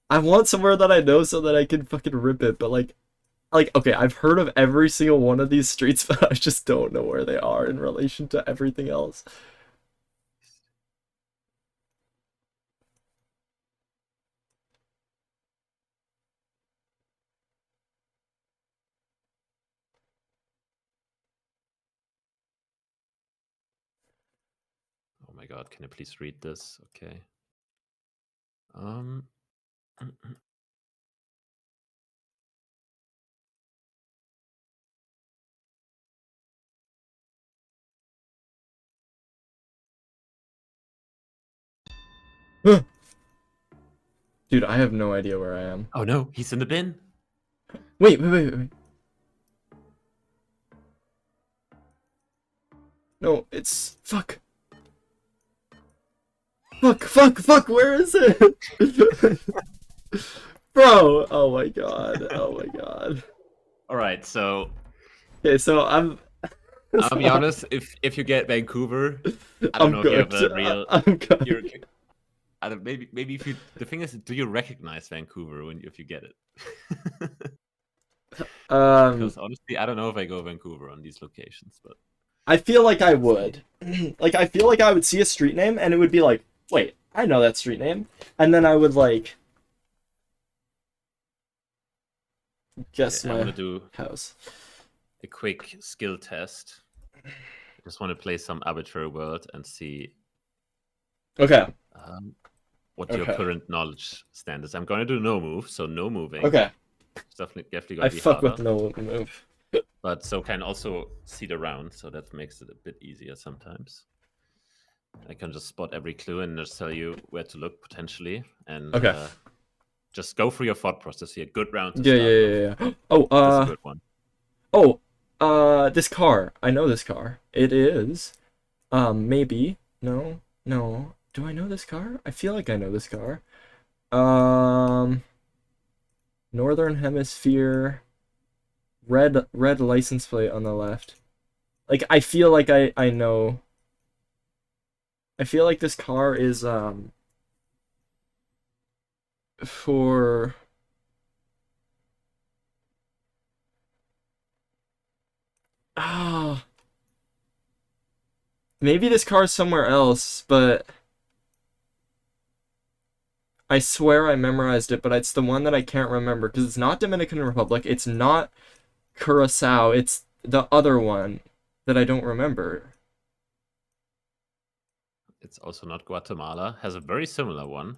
I want somewhere that I know so that I can fucking rip it, but okay, I've heard of every single one of these streets, but I just don't know where they are in relation to everything else. Oh my god, can I please read this? Okay. Um Dude, I have no idea where I am. Oh no, he's in the bin. Wait. No, it's... Fuck. Fuck, where is it? Bro, oh my god. All right, so Okay, so I'm... I'll be honest. If you get Vancouver, I don't I'm know if you have cooked. a real. I'm cooked. I don't, maybe if you. The thing is, do you recognize Vancouver if you get it? Because honestly, I don't know if I go Vancouver on these locations, but I feel like I would. Like, I feel like I would see a street name, and it would be like, wait, I know that street name. And then I would, like... guess okay, I'm my gonna do house. a quick skill test. I just want to play some arbitrary world and see Okay. what your current knowledge stand is. I'm gonna do no move, so no moving. Okay. It's definitely I gonna be fuck harder. with no move. But so can also see the round, so that makes it a bit easier sometimes. I can just spot every clue and just tell you where to look potentially, and Okay. just go through your thought process here. Good round to Yeah. start with. Oh, This is a good one. this car. I know this car. It is, maybe. No. Do I know this car? I feel like I know this car. Northern Hemisphere. Red license plate on the left. Like, I feel like I know. I feel like this car is, for... Ah, maybe this car is somewhere else, but I swear I memorized it, but it's the one that I can't remember because it's not Dominican Republic, it's not Curacao, it's the other one that I don't remember. It's also not Guatemala. Has a very similar one.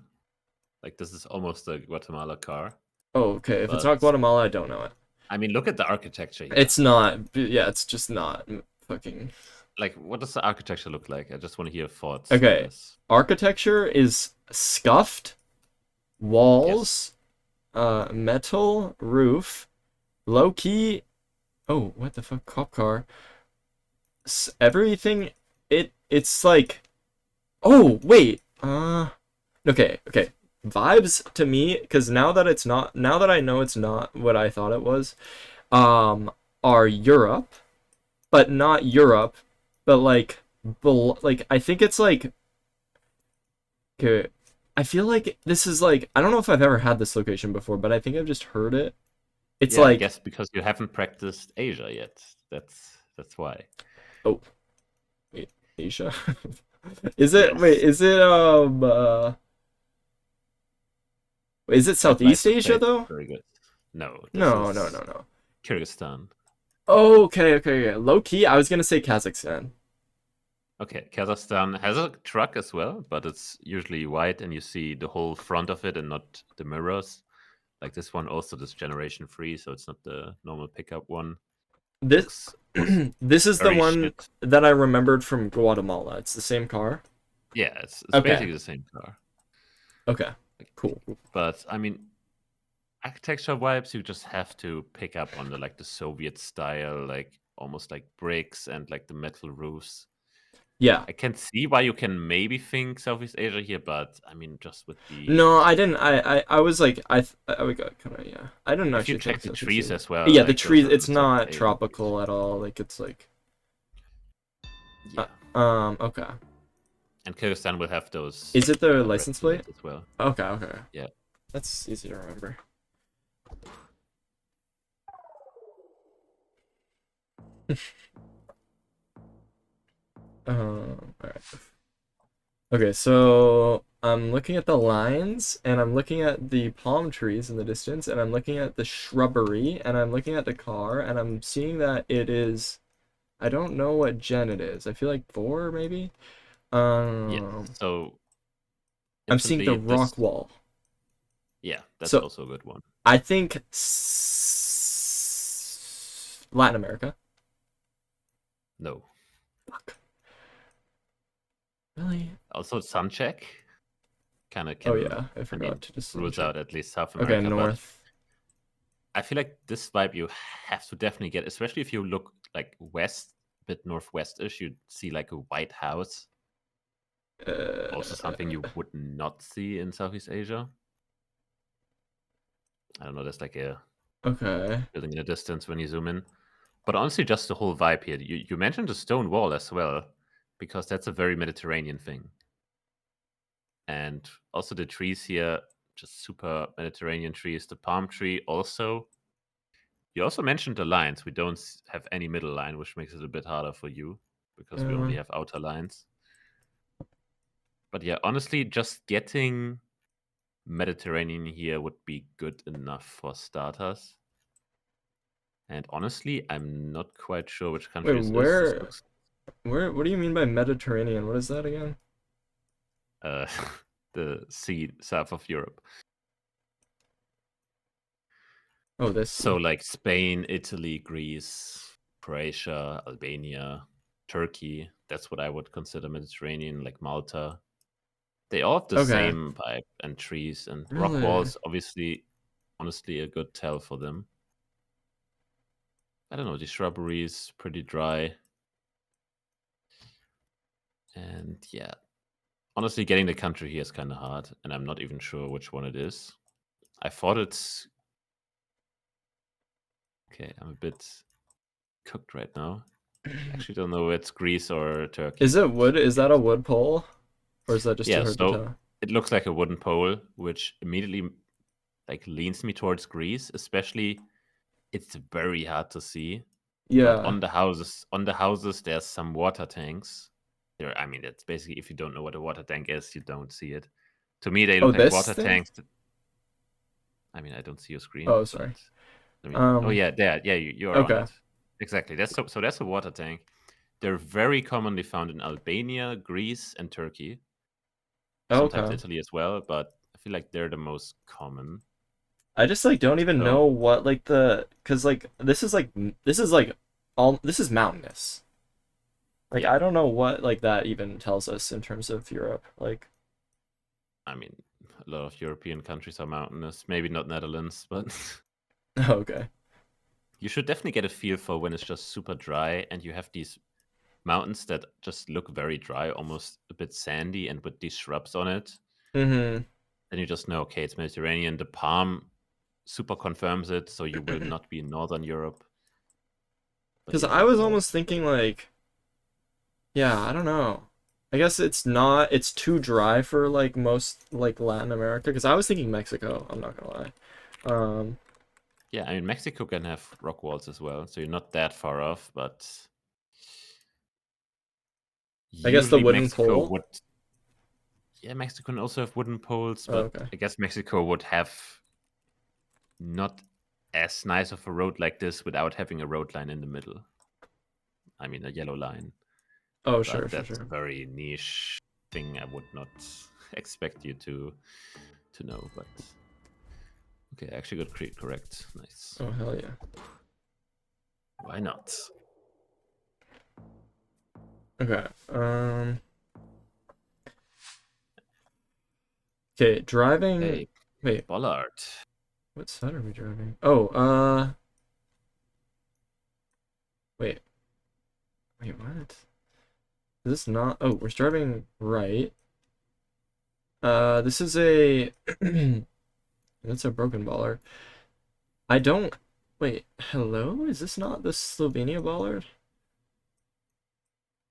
Like this is almost a Guatemala car. Oh, okay. If it's But not Guatemala, I don't know it. I mean, look at the architecture here. It's not. Yeah, it's just not fucking. Like, what does the architecture look like? I just want to hear thoughts. Okay. Architecture is scuffed walls, metal roof, low key. Oh, what the fuck? Cop car. Everything. It's like. Oh wait. Okay. Vibes to me, because now that I know it's not what I thought it was, are Europe, but not Europe, but like I think it's like, okay, I feel like this is like, I don't know if I've ever had this location before, but I think I've just heard it. It's like, I guess because you haven't practiced Asia yet. That's why. Oh, wait, Asia. Is it? Yes. Wait, is it is it Southeast Asia though? Very good. No. No. Kyrgyzstan. Oh, okay. Low key, I was gonna say Kazakhstan. Okay, Kazakhstan has a truck as well, but it's usually white and you see the whole front of it and not the mirrors. Like this one also is generation free, so it's not the normal pickup one. This this is the one shit. that I remembered from Guatemala. It's the same car. Yeah, it's Okay. basically the same car. Okay, cool. But I mean, architecture vibes, you just have to pick up on the Soviet style, like almost like bricks and like the metal roofs. Yeah. I can see why you can maybe think Southeast Asia here, but I mean, just with the... No, I didn't. I was like, I got kind of, yeah. I didn't actually check the trees as well. Yeah, like, the trees. It's like not tropical at all. Like it's like. Yeah. Okay. And Kyrgyzstan will have those. Is it the license plate as well? Okay. Yeah. That's easy to remember. Alright. Okay, so I'm looking at the lines, and I'm looking at the palm trees in the distance, and I'm looking at the shrubbery, and I'm looking at the car, and I'm seeing that it is... I don't know what gen it is. I feel like 4, maybe? Yeah, so... I'm seeing the rock wall. Yeah, that's also a good one. I think... Latin America. No. Fuck. Really? Also, sun check. kind of Oh can, yeah, I I mean, forgot to just rules check. out at least South Okay, America. But north. I feel like this vibe you have to definitely get, especially if you look like west, a bit northwestish. You see like a White House, also something you would not see in Southeast Asia. I don't know. There's like a Okay. building in the distance when you zoom in. But honestly, just the whole vibe here. You mentioned the stone wall as well, because that's a very Mediterranean thing. And also the trees here, just super Mediterranean trees. The palm tree also. You also mentioned the lines. We don't have any middle line, which makes it a bit harder for you because we only have outer lines. But yeah, honestly, just getting Mediterranean here would be good enough for starters. And honestly, I'm not quite sure which country Wait, this is. This looks what do you mean by Mediterranean? What is that again? uh, the sea south of Europe. Oh, this So sea. like Spain, Italy, Greece, Croatia, Albania, Turkey. That's what I would consider Mediterranean, like Malta. They all have the Okay. same vibe and trees and rock Really? walls, obviously, honestly, a good tell for them. I don't know, the shrubberies, pretty dry. And yeah, honestly, getting the country here is kind of hard, and I'm not even sure which one it is. I thought it's. Okay, I'm a bit cooked right now. I actually don't know if it's Greece or Turkey. Is it wood? So Is that a wood pole? Or is that just too yeah, hard to so tell? it looks like a wooden pole, which immediately like leans me towards Greece. Especially, it's very hard to see. But Yeah. on the houses, there's some water tanks. There, I mean, it's basically if you don't know what a water tank is, you don't see it. To me, they Oh, look like this water thing? tanks. I mean, I don't see your screen, Oh, but sorry. I mean, oh Um, yeah, there, yeah, you are on okay. it. Exactly. So that's a water tank. They're very commonly found in Albania, Greece, and Turkey. Sometimes Okay. Italy as well, but I feel like they're the most common. I just like don't even So know what like the cuz like this is like all this is mountainous. Like yeah, I don't know what like that even tells us in terms of Europe. Like I mean, a lot of European countries are mountainous. Maybe not Netherlands, but okay. you should definitely get a feel for when it's just super dry and you have these mountains that just look very dry, almost a bit sandy, and with these shrubs on it. Mhm. Then you just know, okay, it's Mediterranean. The palm super confirms it, so you will not be in Northern Europe. But Cuz yeah, I rock was walls. almost thinking like yeah, I don't know. I guess it's too dry for like most like Latin America cuz I was thinking Mexico, I'm not going to lie. Um Yeah, I mean, Mexico can have rock walls as well, so you're not that far off, but I guess the usually wooden Mexico pole. would. Yeah, Mexico can also have wooden poles, Oh, but okay. I guess Mexico would have not as nice of a road like this without having a road line in the middle. I mean, a yellow line. Oh, sure, But sure, that's a sure. very niche thing I would not expect you to know. But okay, I actually got Crete correct. Nice. Oh, hell yeah. Why not? Okay. Okay, driving. Hey, Wait, Bollard. what side are we driving? Oh, wait, wait, what? Is this not? Oh, we're driving right. This is a. That's a broken baller. I don't. Wait, hello? Is this not the Slovenia bollard?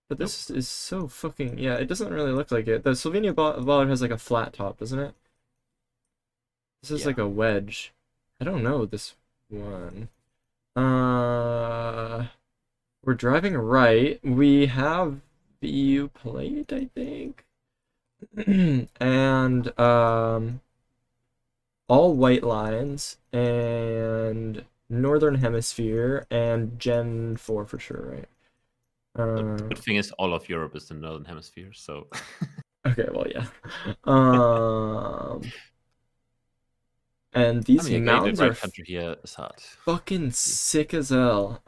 But Nope. this is so fucking. Yeah, it doesn't really look like it. The Slovenia bollard has like a flat top, doesn't it? This is Yeah. like a wedge. I don't know this one. Uh. We're driving right. We have VU plate, I think. And all white lines and Northern Hemisphere and Gen 4 for sure, right? The good Uh, thing is all of Europe is the northern hemisphere, so okay, well, yeah. Um, and I these mean, getting the mountains are right country here is hard. fucking sick as hell.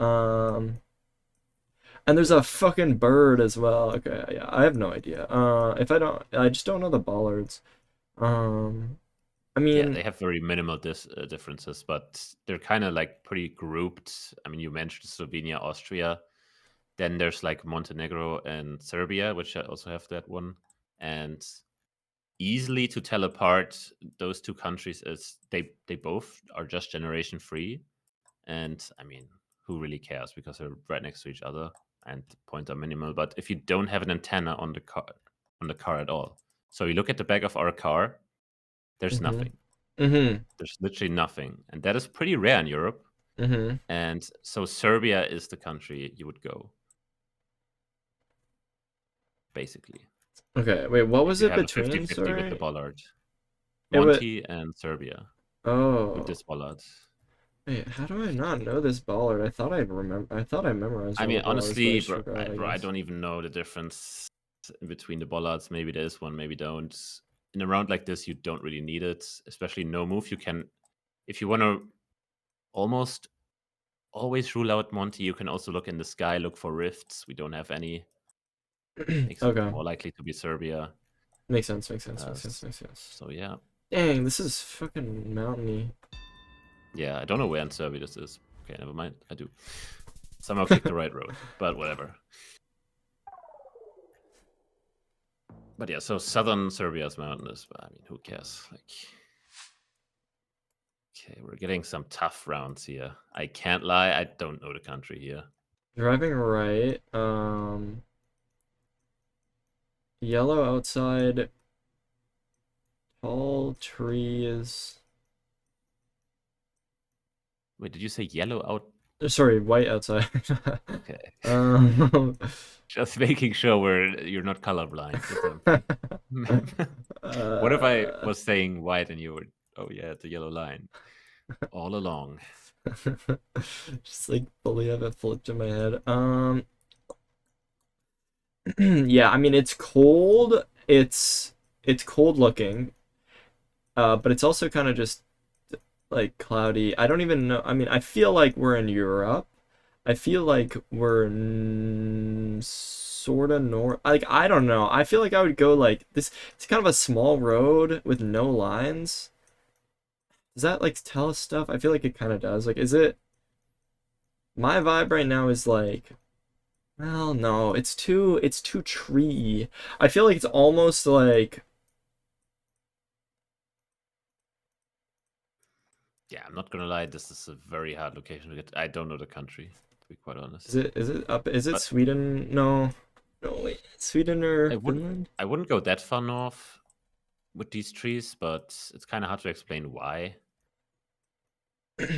And there's a fucking bird as well. Okay, yeah, I have no idea. If I don't, I just don't know the bollards. I Yeah, mean, they have very minimal differences, but they're kind of like pretty grouped. I mean, you mentioned Slovenia, Austria. Then there's like Montenegro and Serbia, which I also have that one. And easily to tell apart those two countries is they both are just generation free. And I mean, who really cares because they're right next to each other and the points are minimal. But if you don't have an antenna on the car at all, so you look at the back of our car, there's mhm, nothing. mhm, There's literally nothing, and that is pretty rare in Europe. mhm. And so Serbia is the country you would go, basically, Okay, wait, what if was you it have a between? 50-50 with the Sorry, bollard. it was. Monty and Serbia with Oh, this bollard. wait, how do I not know this baller? I thought I remember. I thought I memorized I all the mean, ballers, but I honestly, bro, forgot. I I guess. don't even know the difference in between the bollards. Maybe there is one, maybe don't. In a round like this, you don't really need it, especially no move. You can, if you want to almost always rule out Monty, you can also look in the sky, look for rifts. We don't have any. Makes it Okay, more likely to be Serbia. makes sense. Makes sense. Makes sense. S- Makes sense. so yeah, Dang, this is fucking mountainy. yeah. I don't know where in Serbia this is. Okay, never mind. I do. Somehow clicked the right road, but whatever. But yeah, so southern Serbia is mountainous, but I mean, who cares? Like, okay, we're getting some tough rounds here. I can't lie, I don't know the country here. Driving right. Yellow outside. Tall trees. Wait, did you say yellow out? Sorry, white outside. Okay, um, just making sure you're not colorblind. That's what I'm thinking. What if I uh, was saying white and you were, oh yeah, it's a yellow line all along? just like fully have it flipped in my head. Yeah, I mean it's cold. It's cold looking. But it's also kind of just like cloudy. I don't even know. I mean, I feel like we're in Europe. I feel like we're sort of north. Like I don't know. I feel like I would go like this. It's kind of a small road with no lines. Does that like tell us stuff? I feel like it kind of does. Like, is it? My vibe right now is like, well, no, it's too tree. I feel like it's almost like, Yeah, I'm not gonna lie, this is a very hard location to get. I don't know the country, to be quite is honest. it up? Is it But Sweden? No, no, wait, Sweden or I wouldn't Finland? I wouldn't go that far north with these trees, but it's kind of hard to explain why.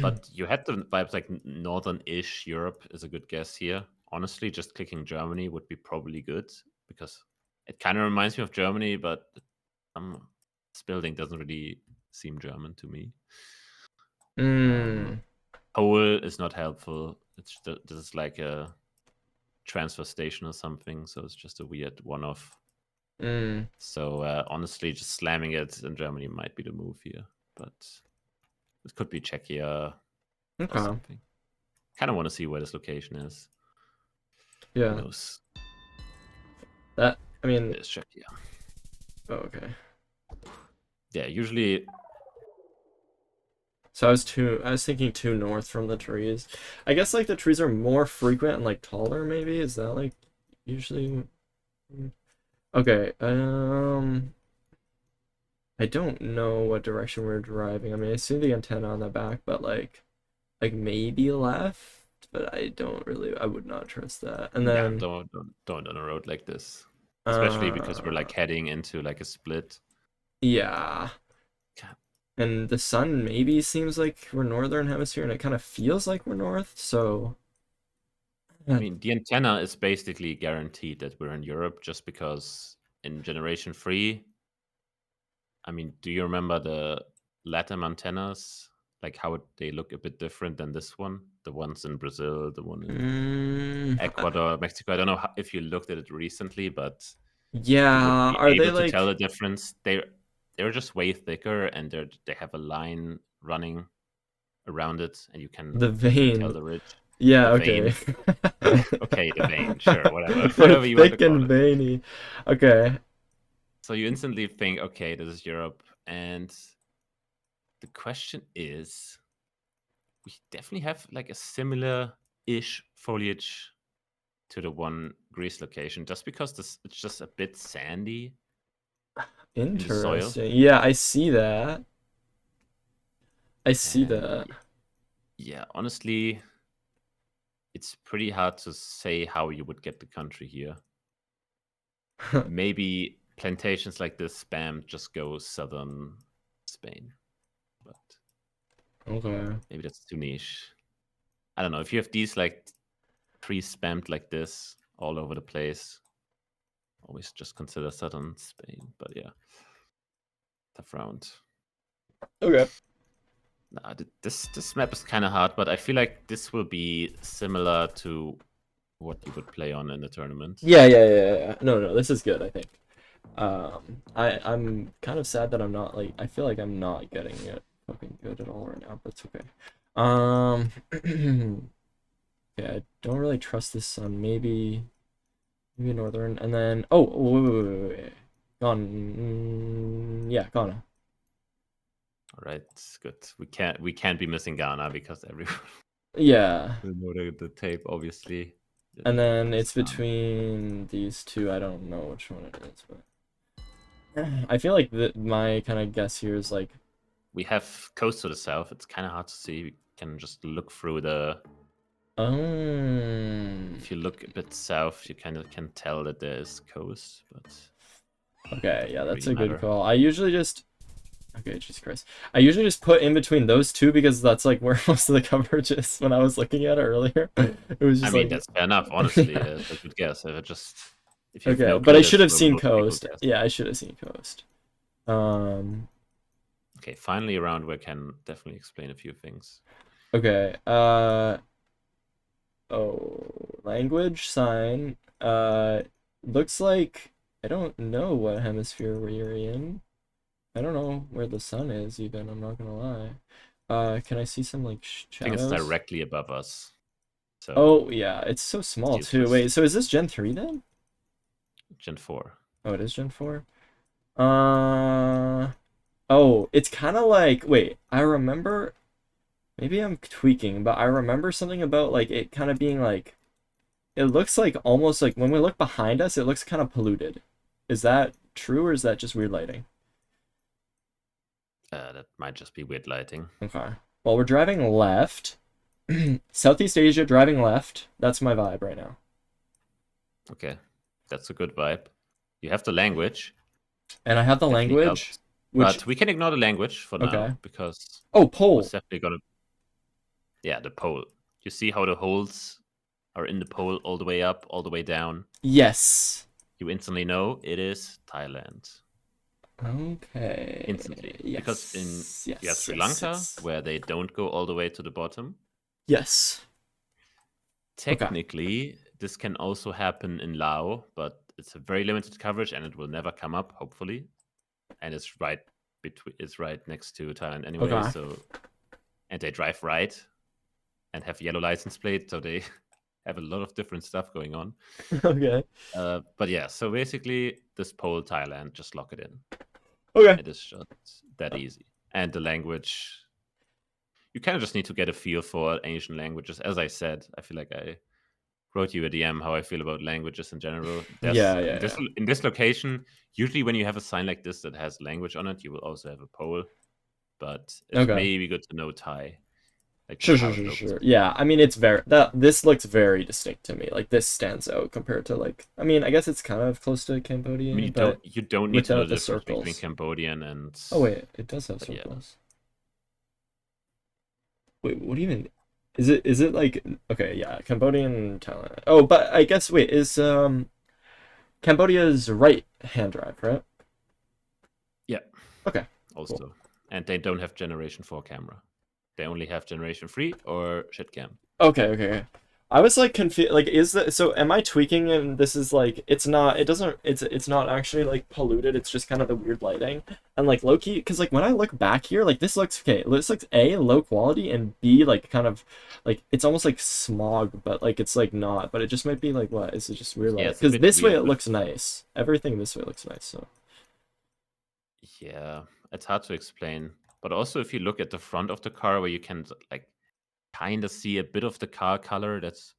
But you had the vibes like northern-ish Europe is a good guess here. Honestly, just clicking Germany would be probably good because it kind of reminds me of Germany, but this building doesn't really seem German to me. Mm, Pole is not helpful. This is like a transfer station or something, so it's just a weird one-off. mm, So honestly, just slamming it in Germany might be the move here, but it could be Czechia or okay. something. Kind of want to see where this location is. Who Yeah. knows? That, I mean, There's Czechia. oh, okay. Yeah, usually. So I was thinking too north from the trees. I guess like the trees are more frequent and like taller maybe. Is that like usually okay, I don't know what direction we're driving. I mean, I see the antenna on the back, but like maybe left, but I would not trust that. And Yeah, then don't on a road like this, especially because we're uh like heading into like a split. yeah. God, And the sun maybe seems like we're northern hemisphere and it kind of feels like we're north, so I yeah. mean, the antenna is basically guaranteed that we're in Europe just because in Generation 3, I mean, do you remember the LATAM antennas? Like how they look a bit different than this one? The ones in Brazil, the one in Mm, Ecuador, Mexico. I don't know if you looked at it recently, but you would yeah, be are they able to tell like the difference. They're just way thicker, and they have a line running around it, and you can the easily tell vein? the ridge, Yeah, the okay. vein. Okay, the vein, sure, whatever, They're whatever you want to thick call and it. veiny. Okay. So you instantly think, okay, this is Europe. And the question is, we definitely have like a similar-ish foliage to the one Greece location, just because it's just a bit sandy in the soil. Interesting. Yeah, I see that. I see And that. yeah, honestly, it's pretty hard to say how you would get the country here. Maybe plantations like this spam just go southern Spain, but Okay. maybe that's too niche. I don't know. If you have these like trees spammed like this all over the place, always just consider southern Spain. But yeah, tough round. Okay. Nah, this map is kind of hard, but I feel like this will be similar to what you would play on in the tournament. Yeah. No, this is good, I think. I'm kind of sad that I'm not like I feel like I'm not getting it fucking good at all right now, but it's okay. Yeah, I don't really trust this sun. Maybe northern, and then wait. Gone. Yeah, Ghana. All right, good. We can't be missing Ghana because everyone Yeah. will know the tape, obviously. And then it's Ghana. between these two. I don't know which one it is, but I feel like my kind of guess here is like We have coast to the south. It's kind of hard to see. We can just look through the. If you look a bit south, you kind of can tell that there's coast, but. Okay, yeah, that's really a good matter. call. I usually just okay, Jesus Christ. I usually just put in between those two because that's like where most of the coverage is when I was looking at it earlier. It was just I mean, like that's fair enough, honestly. yeah. That's a good guess. If you have Okay, no but clue, I should that's have where seen most people coast. guess. Yeah, I should have seen coast. Okay, finally a round where I can definitely explain a few things. Okay. Language sign. Looks like I don't know what hemisphere we're in. I don't know where the sun is even, I'm not gonna lie. Can I see some like I think it's shadows? directly above us. So Oh yeah, it's so small it's too. useless. Wait, so is this Gen 3 then? Gen 4. Oh, it is Gen 4? Oh, it's kind of like, wait, I remember, maybe I'm tweaking, but I remember something about like it kind of being like, it looks like almost like when we look behind us, it looks kind of polluted. Is that true or is that just weird lighting? That might just be weird lighting. Okay. Well, we're driving left. Southeast Asia, driving left. That's my vibe right now. Okay, that's a good vibe. You have the language. And I have the Definitely language, helps. which But we can ignore the language for okay. now because Oh, I was pole. definitely gonna. Yeah, the pole. You see how the holes are in the pole all the way up, all the way down. Yes. You instantly know it is Thailand. Okay. Instantly. Yes. Because you have Yes. Sri Yes. Lanka, Yes. where they don't go all the way to the bottom. Yes. Okay. Technically, this can also happen in Laos, but it's a very limited coverage and it will never come up, hopefully. And it's right next to Thailand anyway. Okay. So, and they drive right and have yellow license plate, so they have a lot of different stuff going on. Okay. But yeah, so basically, this pole Thailand, just lock it in. Okay. It is just that easy. And the language, you kind of just need to get a feel for Asian languages. As I said, I feel like I wrote you a DM how I feel about languages in general. In this location, usually when you have a sign like this that has language on it, you will also have a pole. But it's maybe good to know Thai. Like Sure. Yeah, I mean, it's this looks very distinct to me. Like, this stands out compared to, like, I mean, I guess it's kind of close to Cambodia, I mean, but you don't need to know without the the difference between circles. Cambodian and. Oh, wait, it does have But yeah. circles. Wait, what do you mean? Is it like, okay, yeah, Cambodian, Thailand. Oh, but I guess, wait, is, Cambodia's right hand drive, right? Yeah. Okay. Also. Cool. And they don't have Generation 4 camera. They only have Generation 3 or shit cam. Okay. I was like confused. Like, is that so? Am I tweaking? And this is like, it's not. It doesn't. It's not actually like polluted. It's just kind of the weird lighting and like low key. Because like when I look back here, like this looks okay. This looks A, low quality, and B, like kind of like it's almost like smog, but like it's like not. But it just might be like, what is it? Just weird light? Because this way it looks nice. Everything this way looks nice. So yeah, It's hard to explain. But also, if you look at the front of the car, where you can like kind of see a bit of the car color, that's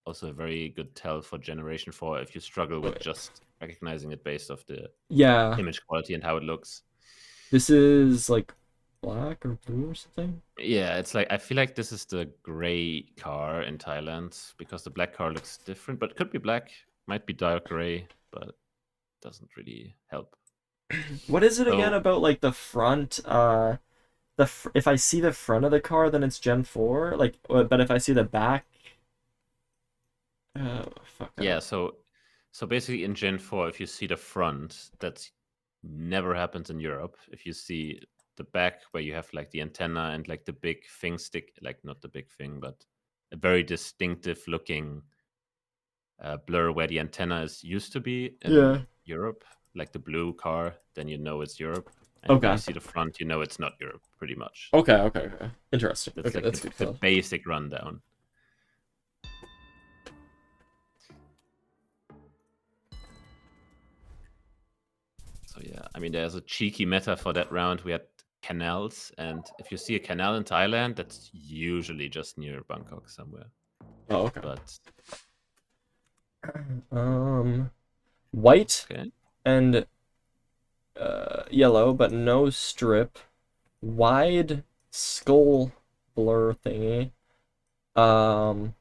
also a very good tell for Generation 4 if you struggle with just recognizing it based off the Yeah, image quality and how it looks. this is like black or blue or something. Yeah, it's like I feel like this is the gray car in Thailand because the black car looks different, but it could be black, might be dark gray, but doesn't really help. What is it again So about like the front? If I see the front of the car, then it's Gen 4. Like, but if I see the back, fuck. yeah, so basically in Gen 4, if you see the front, that's never happens in Europe. If you see the back where you have like the antenna and like the big thing stick, like not the big thing, but a very distinctive looking blur where the antenna is used to be in Yeah. Europe, like the blue car, then you know it's Europe. And when you Okay. see the front, you know it's not Europe, pretty much. Okay. Okay. Okay. Interesting. That's Okay, like that's good. the Call. basic rundown. So yeah, I mean, there's a cheeky meta for that round. We had canals, and if you see a canal in Thailand, that's usually just near Bangkok somewhere. Oh, okay. But White okay, and yellow, but no strip. Wide skull blur thingy. Um,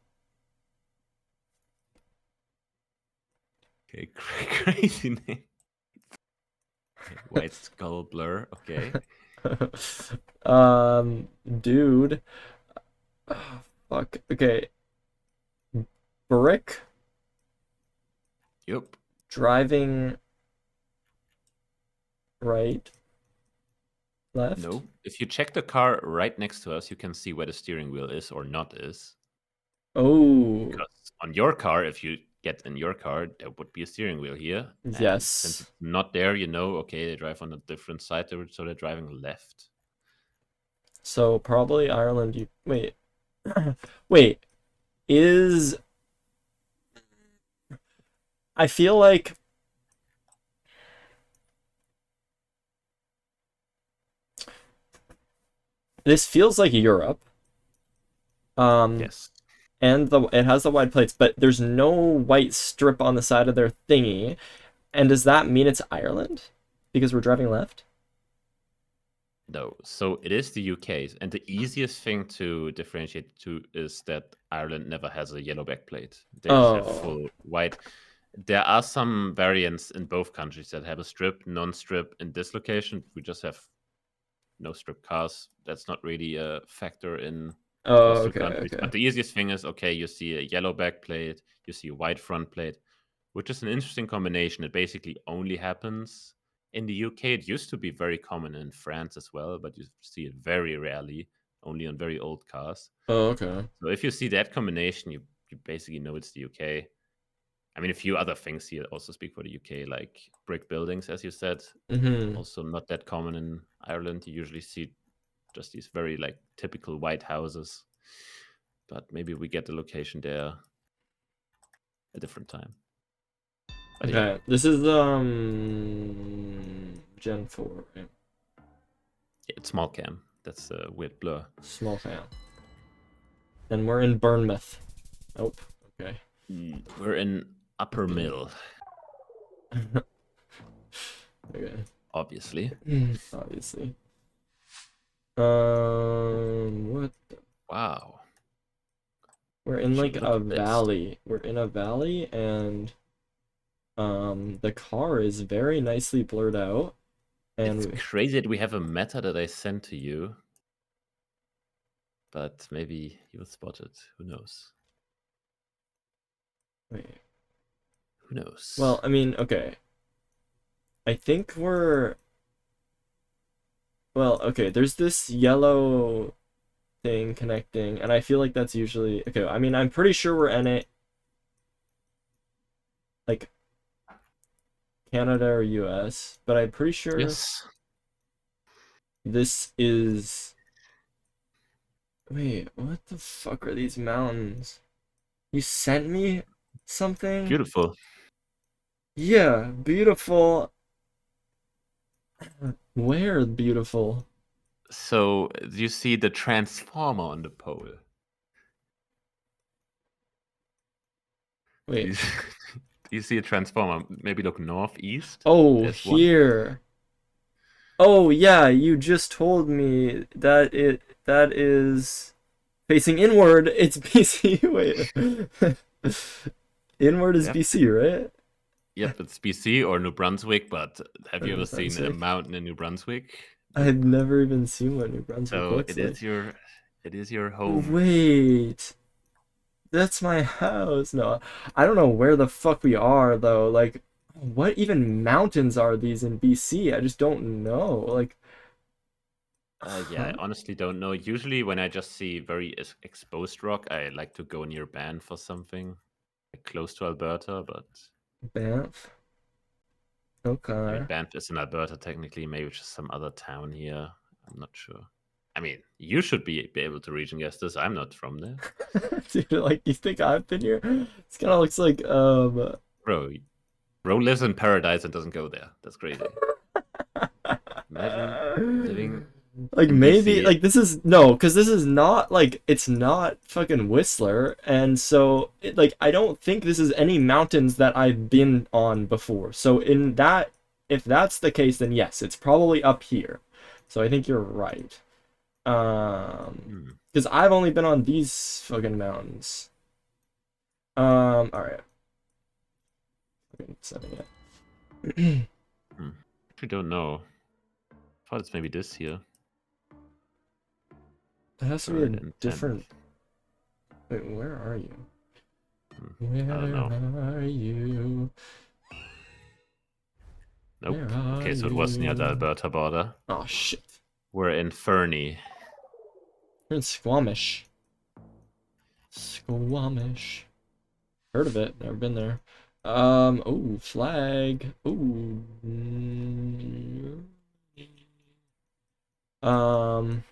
okay, crazy name. Okay, white skull blur. Okay, dude. Oh, fuck. Okay. Brick yep. driving right, left. No, if you check the car right next to us, you can see where the steering wheel is or not is. Oh, Because on your car, if you get in your car, there would be a steering wheel here. And since yes. it's not there, you know, okay, they drive on a different side, so they're driving left. So probably Ireland. You wait. Wait. Is I feel like this feels like Europe. Um, Yes. and it has the wide plates, but there's no white strip on the side of their thingy. And does that mean it's Ireland? Because we're driving left? No. So it is the UK. And the easiest thing to differentiate to is that Ireland never has a yellow backplate. They just have Oh. full white. There are some variants in both countries that have a strip, non-strip. In this location, we just have no strip cars. That's not really a factor in Oh, those two okay, countries. okay. But the easiest thing is okay, you see a yellow back plate, you see a white front plate, which is an interesting combination. It basically only happens in the UK. It used to be very common in France as well, but you see it very rarely, only on very old cars. Oh, okay. So if you see that combination, you basically know it's the UK. I mean, a few other things here also speak for the UK, like brick buildings, as you said. Mm-hmm. Also, not that common in Ireland. You usually see just these very like typical white houses. But maybe we get the location there a different time. But yeah, Okay. This is Gen 4, right? it's small cam. That's a weird blur. Small fan. And we're in Bournemouth. Nope. Okay. We're in upper middle, Okay. obviously. Obviously. What? Wow. We're in Actually, like look a at this. valley. We're in a valley, and the car is very nicely blurred out. And It's crazy that we have a meta that I sent to you, but maybe you will spot it. Who knows? wait. Who knows? Well, I mean, okay. I think we're well, okay. There's this yellow thing connecting, and I feel like that's usually okay. I mean, I'm pretty sure we're in it, like Canada or US, but I'm pretty sure Yes. this is. Wait, what the fuck are these mountains? You sent me something? Beautiful. Yeah, beautiful. Where beautiful? So you see the transformer on the pole. Do Wait. you, do you see a transformer? Maybe look northeast. Oh, There's one. here. Oh, yeah, you just told me that is facing inward. It's BC. Wait. Inward is Yep. BC, right? Yep, it's BC or New Brunswick, but have you New ever seen a Brunswick. mountain in New Brunswick? I've never even seen what New Brunswick So looks like. it is your home. Wait, that's my house. No, I don't know where the fuck we are though. Like, what even mountains are these in BC? I just don't know. Like, Yeah, I huh? honestly don't know. Usually, when I just see very exposed rock, I like to go near Banff for something like close to Alberta. But Banff. I mean, Okay. Banff is in Alberta technically. Maybe just some other town here. I'm not sure. I mean, you should be able to region guess this. I'm not from there, Dude, like, you think I've been here? This kind of looks like bro. Bro lives in paradise and doesn't go there. That's crazy. Imagine living like in maybe BC. like this is no, because this is not like it's not fucking Whistler, and so like I don't think this is any mountains that I've been on before. So in that, if that's the case, then yes, it's probably up here. So I think you're right. Hmm. Because I've only been on these fucking mountains. All right. Fucking setting it. Hmm. I don't know. I thought it's maybe this here. It has to be Bird a and tent. different. Wait, where are you? I don't know. Where are you? Where Nope. are Okay, so it was near the you? Alberta border. Oh shit. We're in Fernie. You're in Squamish. Squamish. Heard of it, never been there. Oh, flag. Ooh. Um,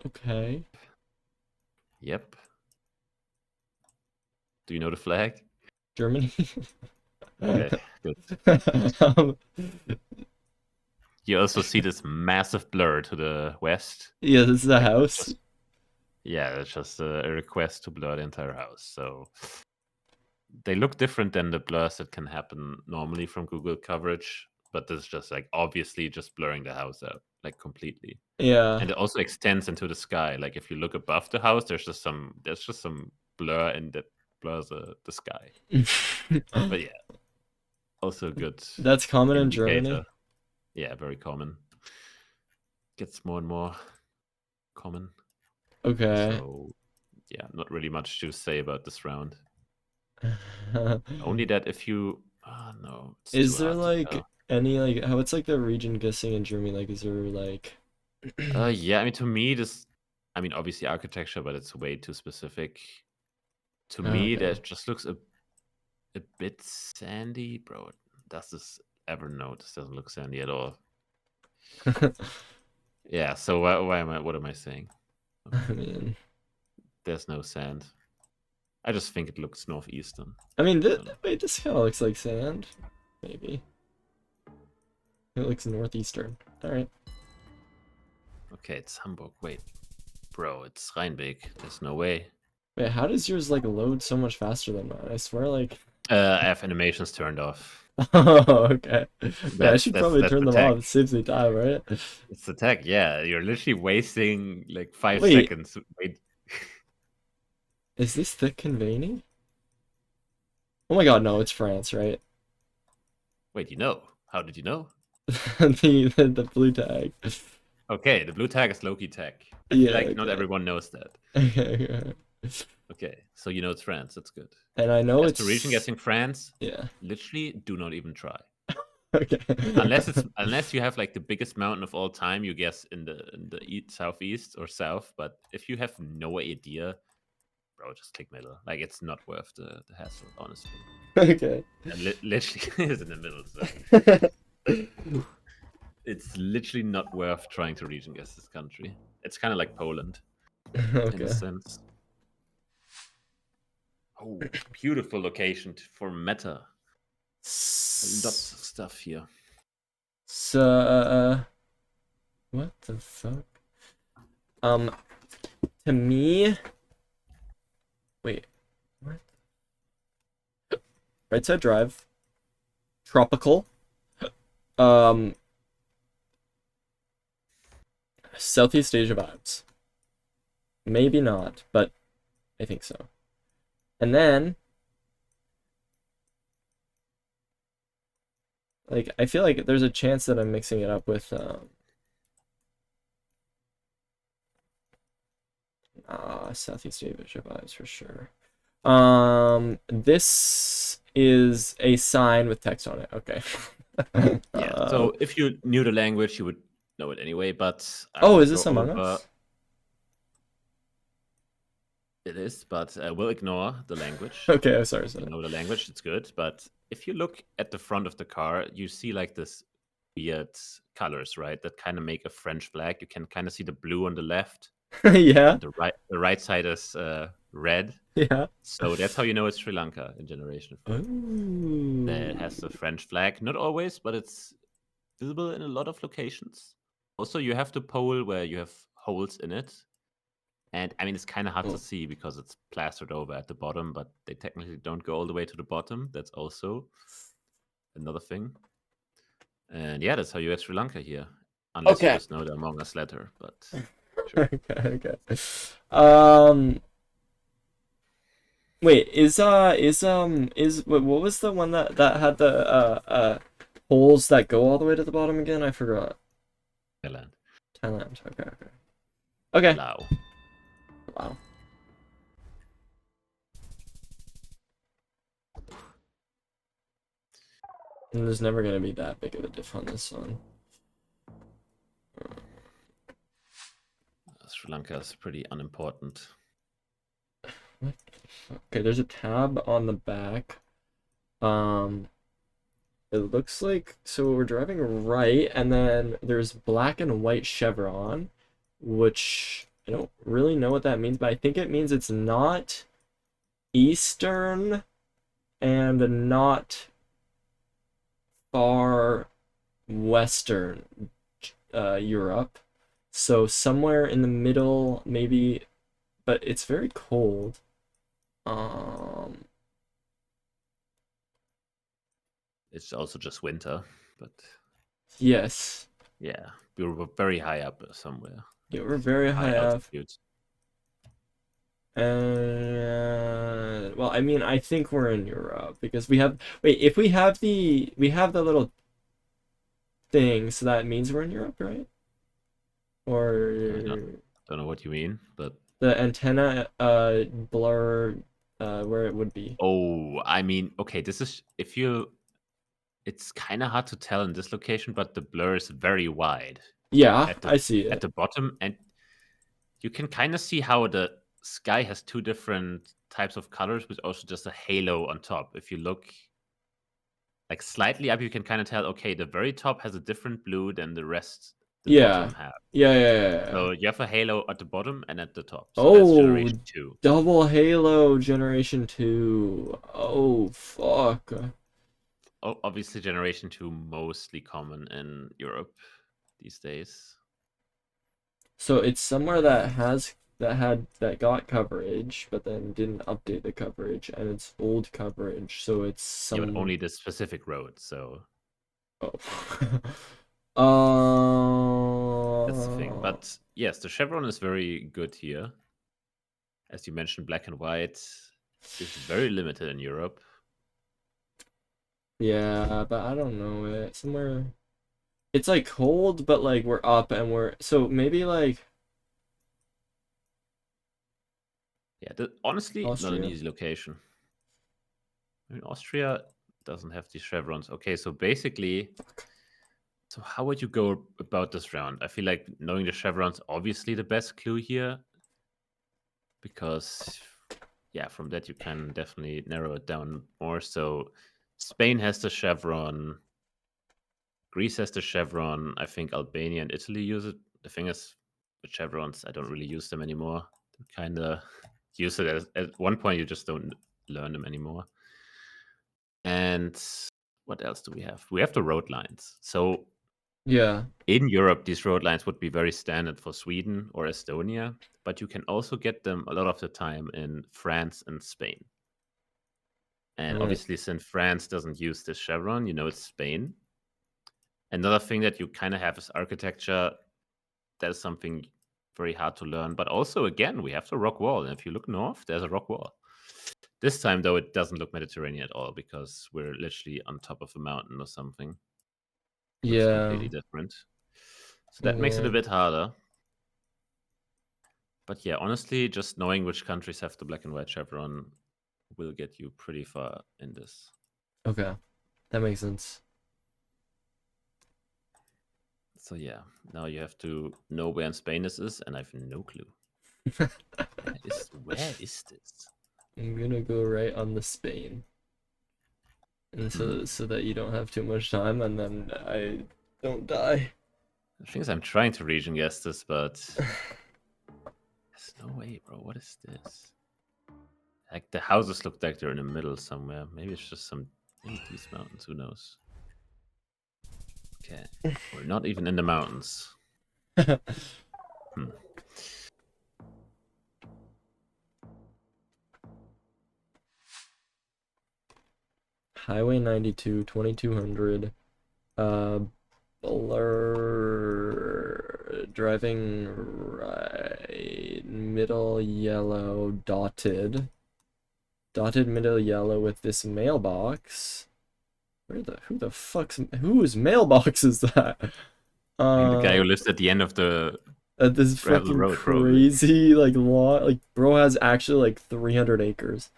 okay. Yep. Do you know the flag? Germany. Okay, good. um, You also see this massive blur to the west. yeah, this is a Like that's house. just yeah, that's just a request to blur the entire house. So they look different than the blurs that can happen normally from Google coverage, but this is just like obviously just blurring the house out like completely. Yeah. And it also extends into the sky. Like if you look above the house, there's just some blur and that blurs the sky. But yeah, also a good That's common in indicator. Germany. Yeah, very common. Gets more and more common. Okay. So yeah, not really much to say about this round. Only that if you oh no, it's too Is there hard to like tell. any like how it's like the region guessing in Germany? Like, is there like Yeah, I mean to me this I mean obviously architecture, but it's way too specific. To me, okay. that just looks a bit sandy, bro. Does this ever know? This doesn't look sandy at all. Yeah, so what am I saying? I mean, There's no sand. I just think it looks northeastern. I mean, I don't know. wait, this kind of looks like sand. Maybe it looks northeastern. All right. Okay, it's Hamburg. Wait, bro, it's Rheinbeck. There's no way. Wait, how does yours like load so much faster than mine? I swear, like. I have animations turned off. Oh, okay. Yeah, I That's should that's probably that's turn the them tech. off. It saves me time, right? It's the tech. Yeah, you're literally wasting like 5 Wait, seconds. Wait, is this thick conveying? Oh my God, no, it's France, right? wait. You know? How did you know? The blue tag. Okay, the blue tag is Loki tech. I feel Yeah, like not okay. everyone knows that. Okay. Okay, so you know it's France. That's good. And I know As to region it's guessing France, yeah. literally do not even try. Okay. Unless you have like the biggest mountain of all time, you guess in the southeast or south. But if you have no idea, bro, just click middle. Like it's not worth the hassle, honestly. Okay. And literally is in the middle, so it's literally not worth trying to region guess this country. It's kind of like Poland in a Okay. sense. Oh, beautiful location for meta. Lots of stuff here. So, what the fuck? To me, wait, what? Right Side Drive, Tropical, Southeast Asia vibes. Maybe not, but I think so. And then, like, I feel like there's a chance that I'm mixing it up with, Southeast Asia vibes for sure. This is a sign with text on it. Okay. Yeah. So if you knew the language, you would know it anyway. But oh, is this Among Us? It is, but we'll ignore the language. Okay, I'm sorry. If you know the language, it's good. But if you look at the front of the car, you see like this weird colors, right? That kind of make a French flag. You can kind of see the blue on the left. Yeah. And the right side is red. Yeah. So that's how you know it's Sri Lanka in Generation 4. That has the French flag. Not always, but it's visible in a lot of locations. Also, you have the pole where you have holes in it. And I mean, it's kind of hard to see because it's plastered over at the bottom, but they technically don't go all the way to the bottom. That's also another thing. And yeah, that's how you get Sri Lanka here. Unless you just know the Among Us letter, but sure. Okay. Wait, what was the one that had the holes that go all the way to the bottom again? I forgot. Thailand. Okay. Wow. And there's never gonna be that big of a diff on this one. Sri Lanka is pretty unimportant. Okay, there's a tab on the back. It looks like, so we're driving right, and then there's black and white chevron, which I don't really know what that means, but I think it means it's not Eastern and not far Western Europe. So somewhere in the middle, maybe, but it's very cold. It's also just winter, but yes. Yeah, we were very high up somewhere. Yeah, we're very high up. Well, I mean, I think we're in Europe because we have. Wait, if we have the little thing, so that means we're in Europe, right? Or don't know what you mean, but the antenna blur where it would be. Oh, I mean, okay, this is if you. It's kind of hard to tell in this location, but the blur is very wide. Yeah, I see it at the bottom, and you can kind of see how the sky has two different types of colors, with also just a halo on top. If you look like slightly up, you can kind of tell, okay, the very top has a different blue than the rest. The bottom have. Yeah. So you have a halo at the bottom and at the top. So that's Generation 2. Double halo Generation 2. Oh, fuck. Obviously, Generation 2 mostly common in Europe these days. So it's somewhere that got coverage, but then didn't update the coverage, and it's old coverage, so it's some. Yeah, but only the specific road. So. Oh. That's the thing. But yes, the chevron is very good here. As you mentioned, black and white is very limited in Europe. Yeah, but I don't know it. Somewhere. It's like cold, but like we're up and we're so maybe like. Yeah, honestly, Austria? not an easy location. I mean, Austria doesn't have these chevrons. Okay, so basically, so how would you go about this round? I feel like knowing the chevrons obviously the best clue here, because yeah, from that you can definitely narrow it down more. So Spain has the chevron. Greece has the chevron. I think Albania and Italy use it. The thing is, the chevrons, I don't really use them anymore. Kind of use it at one point, you just don't learn them anymore. And what else do we have? We have the road lines. So Yeah. in Europe, these road lines would be very standard for Sweden or Estonia, but you can also get them a lot of the time in France and Spain. And Alright. obviously, since France doesn't use this chevron, it's Spain. Another thing that you kind of have is architecture. That is something very hard to learn. But also, again, we have the rock wall. And if you look north, there's a rock wall. This time, though, it doesn't look Mediterranean at all because we're literally on top of a mountain or something. It looks completely different. So that makes it a bit harder. But yeah, honestly, just knowing which countries have the black and white chevron will get you pretty far in this. Okay. That makes sense. So yeah, now you have to know where in Spain this is, and I have no clue. Where is this? I'm gonna go right on the Spain. And so that you don't have too much time and then I don't die. The thing is, I'm trying to region guess this, but there's no way, bro. What is this? Like, the houses look like they're in the middle somewhere. Maybe it's just maybe these mountains, who knows? Okay, we're not even in the mountains. Highway 92, 2200. Blur. Driving right. Middle yellow dotted. Dotted middle yellow with this mailbox. Whose mailbox is that? The guy who lives at the end of the this fucking road, crazy like lot. Like bro has actually like 300 acres.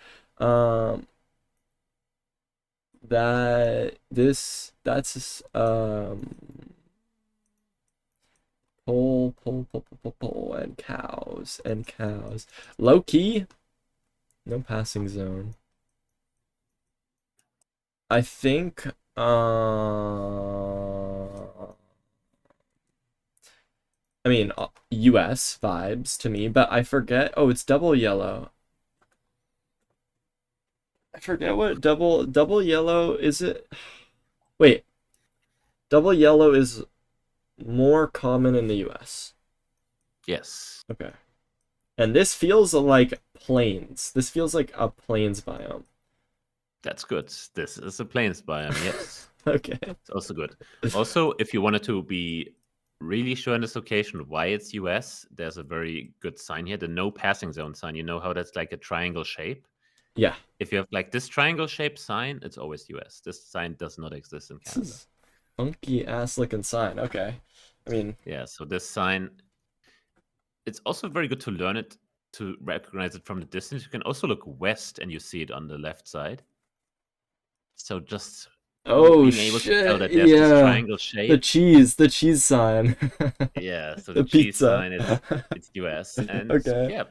That's pole and cows. Low key, no passing zone. I think I mean US vibes to me, but I forget. Oh, it's double yellow. I forget what double yellow is it? Wait. Double yellow is more common in the US. Yes. Okay. And this feels like plains. This feels like a plains biome. That's good. This is a plains biome, yes. Okay. It's also good. Also, if you wanted to be really sure in this location why it's US, there's a very good sign here, the no passing zone sign. You know how that's like a triangle shape? Yeah. If you have like this triangle shaped sign, it's always US. This sign does not exist in Canada. This is funky ass looking sign. Okay. I mean, yeah, so this sign, it's also very good to learn it, to recognize it from the distance. You can also look west and you see it on the left side. So just being able to tell that there's this triangle shape. The cheese sign. Yeah, so the cheese sign, it's US. And okay. yeah,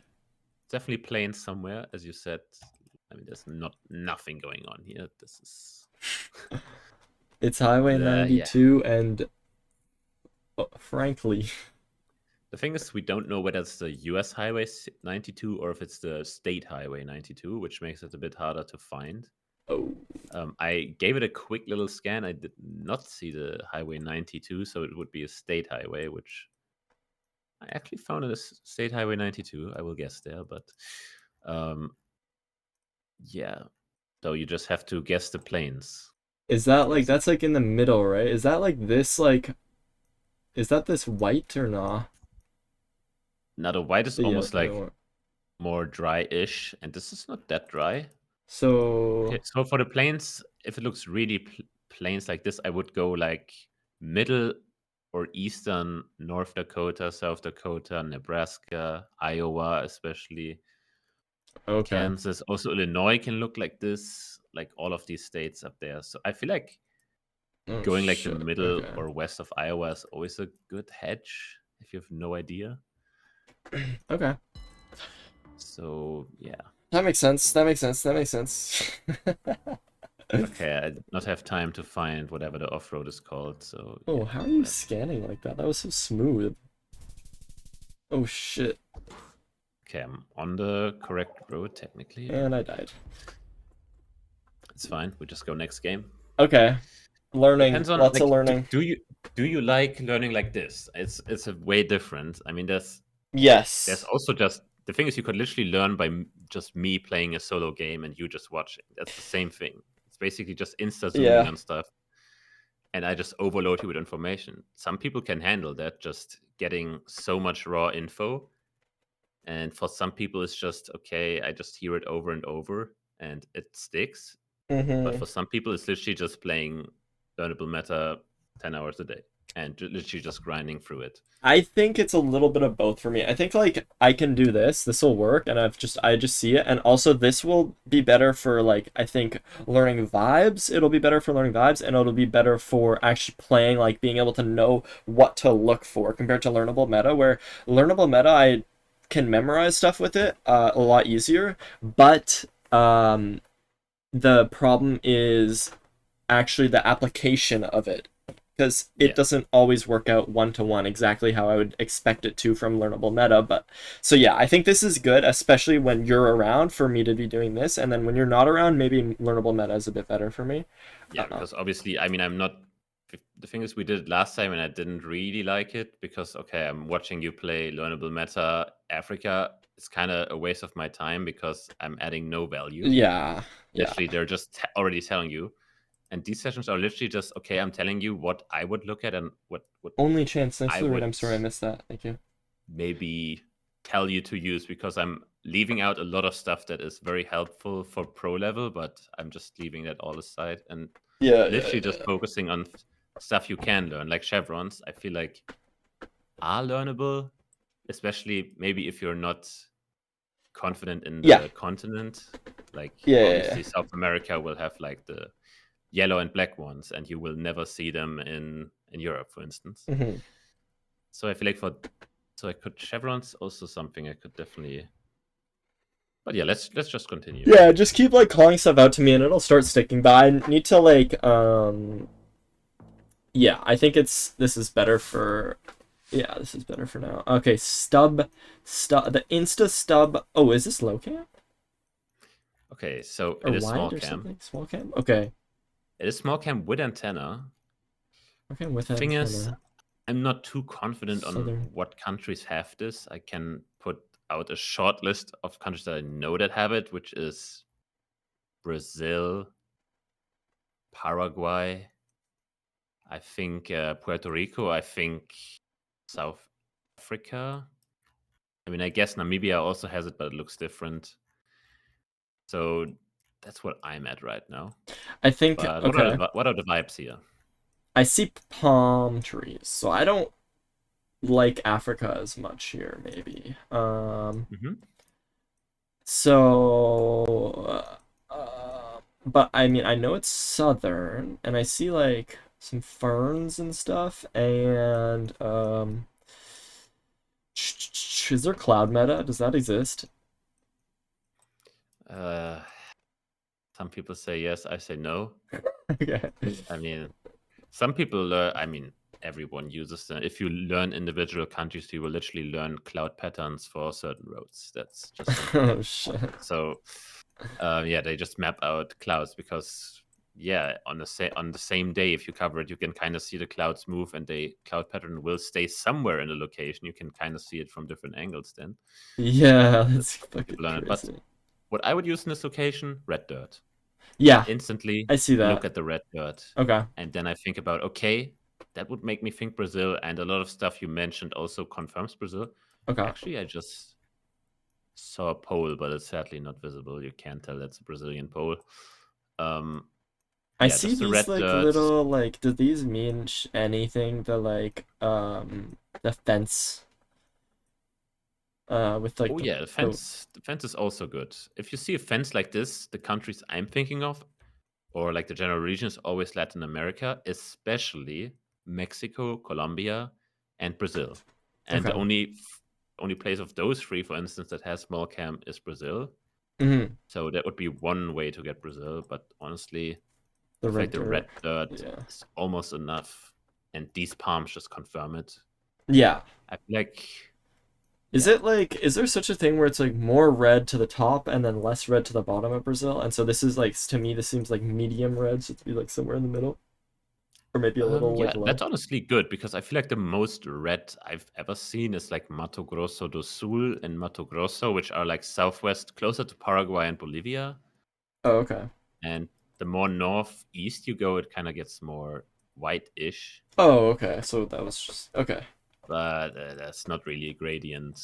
definitely plains somewhere, as you said. I mean, there's nothing going on here. This is... It's Highway 92 and frankly... The thing is, we don't know whether it's the US Highway 92 or if it's the State Highway 92, which makes it a bit harder to find. Oh. I gave it a quick little scan. I did not see the Highway 92, so it would be a State Highway, which I actually found it as State Highway 92. I will guess there, but yeah. So you just have to guess the plains. Is that like, that's like in the middle, right? Is that like this, like, is that this white or nah? Now the white is almost like more dry-ish, and this is not that dry. So... Okay, so for the plains, if it looks really plains like this, I would go like middle or eastern North Dakota, South Dakota, Nebraska, Iowa especially. Okay. Kansas, also Illinois can look like this, like all of these states up there. So I feel like going like the middle or west of Iowa is always a good hedge if you have no idea. Okay. So yeah. That makes sense. Okay, I did not have time to find whatever the off-road is called, so... Oh, how are you scanning like that? That was so smooth. Oh, shit. Okay, I'm on the correct road, technically. And I died. It's fine, we just go next game. Okay. Learning. Depends on Lots of like learning. do you like learning like this? It's a way different. I mean, there's Yes. also just the thing is you could literally learn by just me playing a solo game and you just watching. That's the same thing. It's basically just insta zooming Yeah. on stuff, and I just overload you with information. Some people can handle that, just getting so much raw info. And for some people, it's just okay. I just hear it over and over, and it sticks. But Mm-hmm. for some people, it's literally just playing learnable meta 10 hours a day and literally just grinding through it. I think it's a little bit of both for me. I think like I can do this. This will work, and I just see it, and also this will be better for like I think learning vibes. It'll be better for learning vibes, and it'll be better for actually playing, like being able to know what to look for compared to learnable meta, where learnable meta I can memorize stuff with it a lot easier, but the problem is actually the application of it, because it Yeah. doesn't always work out one to one exactly how I would expect it to from learnable meta. But so yeah, I think this is good, especially when you're around for me to be doing this, and then when you're not around, maybe learnable meta is a bit better for me. Yeah, because obviously, I mean, I'm not. The thing is, we did it last time, and I didn't really like it because, okay, I'm watching you play learnable meta Africa. It's kind of a waste of my time because I'm adding no value. Yeah, yeah. Literally, they're just already telling you, and these sessions are literally just okay. I'm telling you what I would look at and what Only chance. Thanks I for the raid. would I'm sorry I missed that. Thank you. maybe tell you to use because I'm leaving out a lot of stuff that is very helpful for pro level, but I'm just leaving that all aside and Yeah, yeah, literally just yeah. focusing on stuff you can learn, like chevrons. I feel like are learnable, especially maybe if you're not confident in Yeah, the continent. Like yeah, yeah, yeah. obviously South America will have like the yellow and black ones, and you will never see them in Europe, for instance. Mhm. So I feel like so I could chevrons also something I could definitely. But yeah, let's just continue. Yeah, just keep like calling stuff out to me and it'll start sticking. But I need to like yeah, I think this is better for yeah, this is better for now. Okay, stub the Insta stub. Oh, is this low cam Okay, so or it is small wide or cam. something? Small cam. Okay, It is small cam with antenna. okay, with Thing is, antenna. I'm not too confident on Southern. what countries have this. I can put out a short list of countries that I know that have it, which is Brazil, Paraguay, I think Puerto Rico, I think South Africa. I mean, I guess Namibia also has it, but it looks different. So that's what I'm at right now. I think But okay. what are the vibes here? I see palm trees, so I don't like Africa as much here. Maybe. Hmm. So, but I mean, I know it's southern, and I see like some ferns and stuff, and is there cloud meta? Does that exist? Uh, some people say yes, I say no. Okay. I mean, some people learn. I mean, everyone uses them. If you learn individual countries, you will literally learn cloud patterns for certain roads. That's just simple. Oh shit. So, yeah, they just map out clouds because, yeah, on the same day, if you cover it, you can kind of see the clouds move, and the cloud pattern will stay somewhere in the location. You can kind of see it from different angles. Then Yeah, that's that's how fucking people learn it. But crazy. what I would use in this location, red dirt. Yeah, Instantly I see look that. at the red dirt, Okay. and then I think about okay, that would make me think Brazil, and a lot of stuff you mentioned also confirms Brazil. Okay. Actually, I just saw a pole, but it's sadly not visible. You can't tell that's a Brazilian pole. Um, I yeah, see just the these red like dirt. little like do these mean anything? The like the fence with like Oh yeah, the the fence is also good. If you see a fence like this, the countries I'm thinking of, or like the general region, is always Latin America, especially Mexico, Colombia, and Brazil. And the okay. only place of those three, for instance, that has small cam is Brazil. Hmm. So that would be one way to get Brazil. But honestly, The I feel like red the dirt. red dirt Yeah. is almost enough, and these palms just confirm it. Yeah. I feel like Is Yeah. it like, is there such a thing where it's like more red to the top and then less red to the bottom of Brazil? And so this is like, to me, this seems like medium red, so to be like somewhere in the middle, or maybe a little Yeah, like low. that's honestly good because I feel like the most red I've ever seen is like Mato Grosso do Sul and Mato Grosso, which are like southwest, closer to Paraguay and Bolivia. Oh, okay. And the more northeast you go, it kind of gets more white-ish, Oh, okay. So that was just okay. but that's not really a gradient.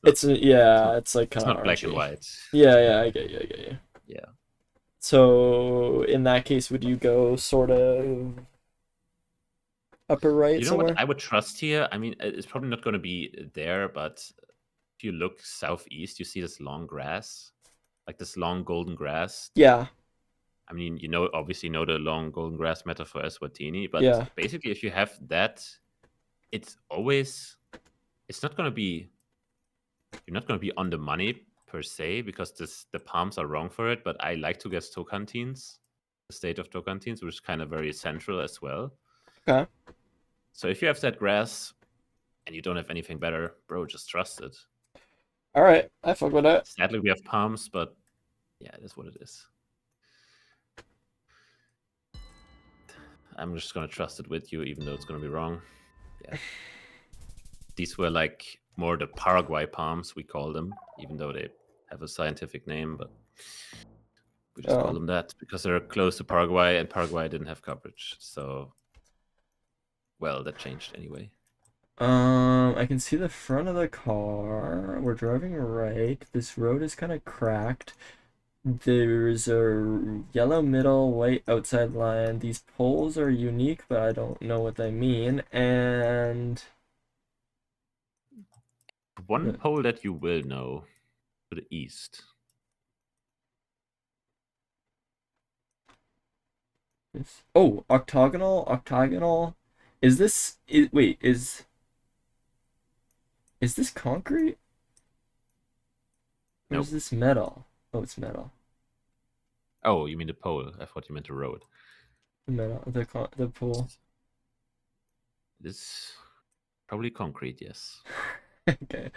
Not, It's it's not, yeah, it's like it's kind of not black and orangey. white. Yeah, yeah, I get you, I get you. Yeah. So in that case, would you go sort of upper right You know what somewhere? I would trust here? I mean, it's probably not going to be there, but if you look southeast, you see this long grass, like this long golden grass. Yeah, I mean, obviously know the long golden grass metaphor Eswatini, but yeah. basically, if you have that, it's always, it's not going to be, you're not going to be on the money per se because the palms are wrong for it. But I like to guess Tocantins, the state of Tocantins, which is kind of very central as well. Okay. So if you have that grass and you don't have anything better, bro, just trust it. All right, I fuck with that. Sadly, we have palms, but yeah, it is what it is. I'm just gonna trust it with you, even though it's gonna be wrong. Yeah. These were like more the Paraguay palms, we call them, even though they have a scientific name, but we just call Oh. them that because they're close to Paraguay and Paraguay didn't have coverage. So, well, that changed anyway. I can see the front of the car. We're driving right. This road is kind of cracked. There's a yellow middle, white outside line. These poles are unique, but I don't know what they mean. And One pole that you will know to the east. oh, octagonal, octagonal. Wait, is this concrete or is Nope. this metal? Oh, it's metal. Oh, you mean the pole? I thought you meant the road. The metal, the pool. This probably concrete, yes. Okay.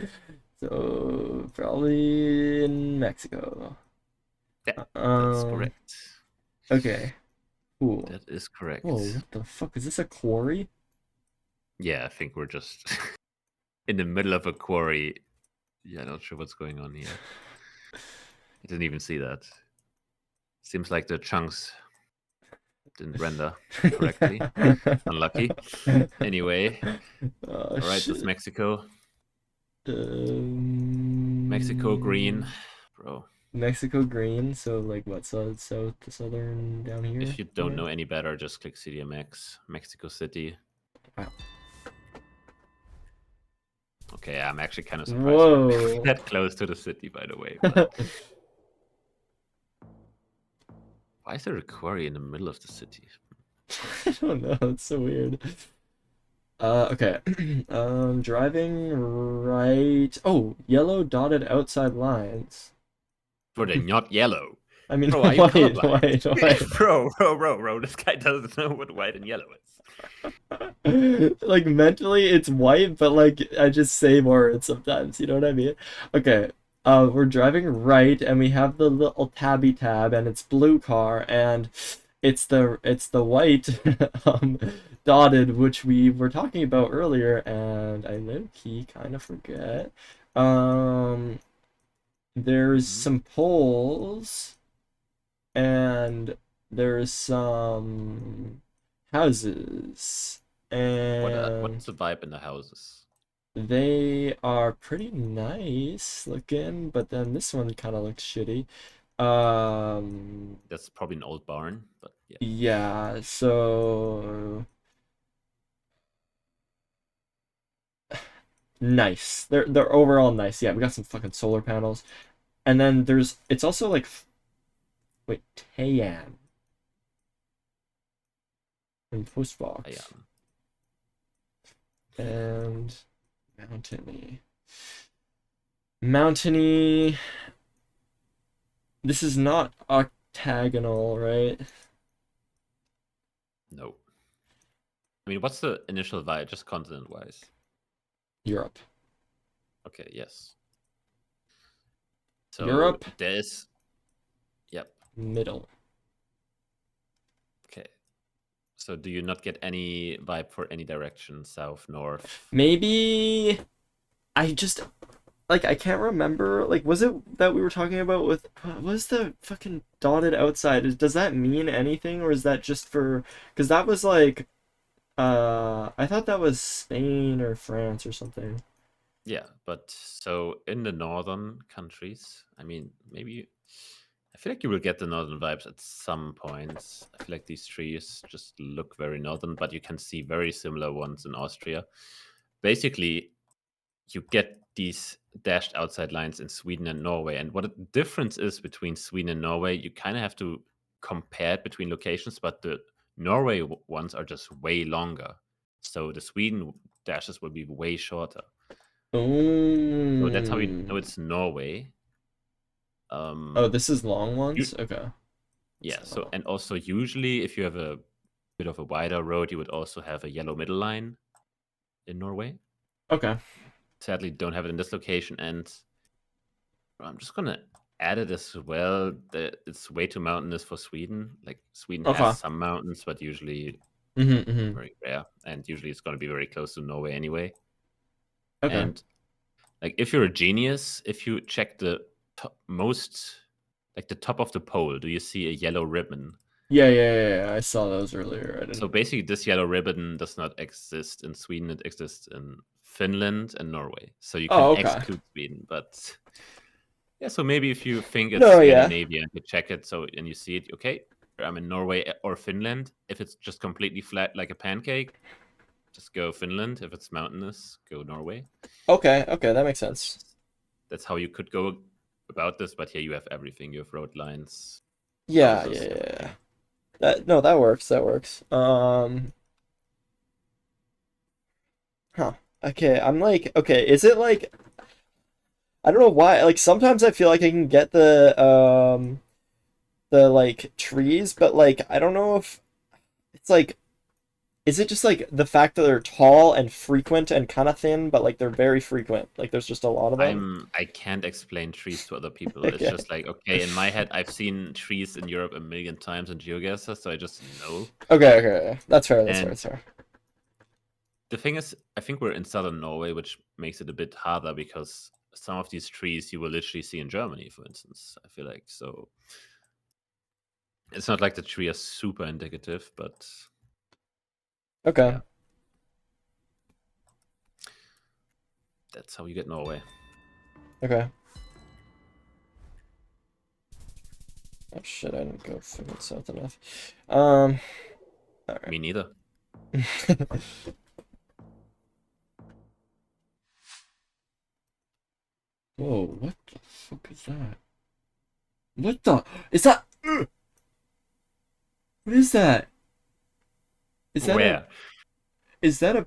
So probably in Mexico. Yeah, that's Um, correct. okay. Cool. That is Whoa, correct. what the fuck? Is this a quarry? Yeah, I think we're just in the middle of a quarry. Yeah, not sure what's going on here. I didn't even see that. Seems like the chunks didn't render correctly. Unlucky. Anyway, Oh all right, that's shit. Mexico. Mexico green, Um, bro. Mexico green, so like what, southern down here If you don't somewhere? know any better, just click CDMX. Mexico City. Wow. Okay, I'm actually kind of surprised we're Whoa. that close to the city, by the way. But why is there a quarry in the middle of the city? I don't know, it's so weird. Okay. Driving right. Oh, yellow dotted outside lines. Bro, they're not yellow. I mean, Bro, are you white, colorblind? white. bro. This guy doesn't know what white and yellow is. Like mentally it's white, but like I just say words sometimes, you know what I mean? Okay. We're driving right and we have the little tabby tab and it's blue car and it's the white um dotted which we were talking about earlier and I low key kind of forget. Um there's Mm-hmm. some poles and there's some houses and What's the vibe in the houses? they are pretty nice looking, but then this one kind of looks shitty. Um, That's probably an old barn, but yeah. yeah, so nice. They're overall nice. Yeah, we got some fucking solar panels. And then it's also like wait, Tayan in I Postbox and mountainy. Mountainy. This is not octagonal, right? No. I mean, what's the initial vibe, just continent-wise? Europe. Okay, yes. So Europe, there's, yep. middle. Okay. So do you not get any vibe for any direction? South, north? Maybe I just like I can't remember. Like, was it that we were talking about with what was the fucking dotted outside? Does that mean anything, or is that just for? Because that was like, I thought that was Spain or France or something. Yeah, but so in the northern countries, I mean, maybe I feel like you will get the northern vibes at some points. I feel like these trees just look very northern, but you can see very similar ones in Austria. Basically, you get these dashed outside lines in Sweden and Norway. And what the difference is between Sweden and Norway, you kind of have to compare it between locations, but the Norway ones are just way longer. So the Sweden dashes will be way shorter. So that's how we know Oh. it's Norway. Oh, this is long You, ones? Okay. yeah. It's So not. and also usually, if you have a bit of a wider road, you would also have a yellow middle line in Norway. Okay. Sadly, don't have it in this location, and I'm just gonna add it as well. That it's way too mountainous for Sweden. Like Sweden has Okay. some mountains, but usually Mm-hmm. very rare, and usually it's gonna be very close to Norway anyway. Okay. And like if you're a genius, if you check the most, like the top of the pole, do you see a yellow ribbon? Yeah. I saw those earlier. I So didn't. basically, this yellow ribbon does not exist in Sweden. It exists in Finland and Norway. So you can Oh, okay. exclude Sweden, but yeah. So maybe if you think it's No, yeah. Scandinavia, you check it. So and you see it, okay, I'm in Norway or Finland. If it's just completely flat like a pancake, just go Finland. If it's mountainous, go Norway. Okay, that makes sense. That's how you could go about this. But here you have everything. You have road lines, Yeah, houses, yeah. everything. That no, that works. That works. Huh. Okay, I'm like, okay, is it like I don't know why, like sometimes I feel like I can get the like trees, but like I don't know if it's like is it just like the fact that they're tall and frequent and kind of thin, but like they're very frequent. Like there's just a lot of them. I can't explain trees to other people. It's Okay. just like, okay, in my head, I've seen trees in Europe a million times in geoguesser, so I just know. Okay. That's fair. And That's fair. the thing is, I think we're in southern Norway, which makes it a bit harder because some of these trees you will literally see in Germany, for instance. I feel like so. It's not like the tree is super indicative, but Okay. yeah, that's how you get Norway. Okay. Oh shit, I didn't go fucking south enough. All right. Me neither. Whoa, what the fuck is that? What the is that? What is that? Is that a Where? is that a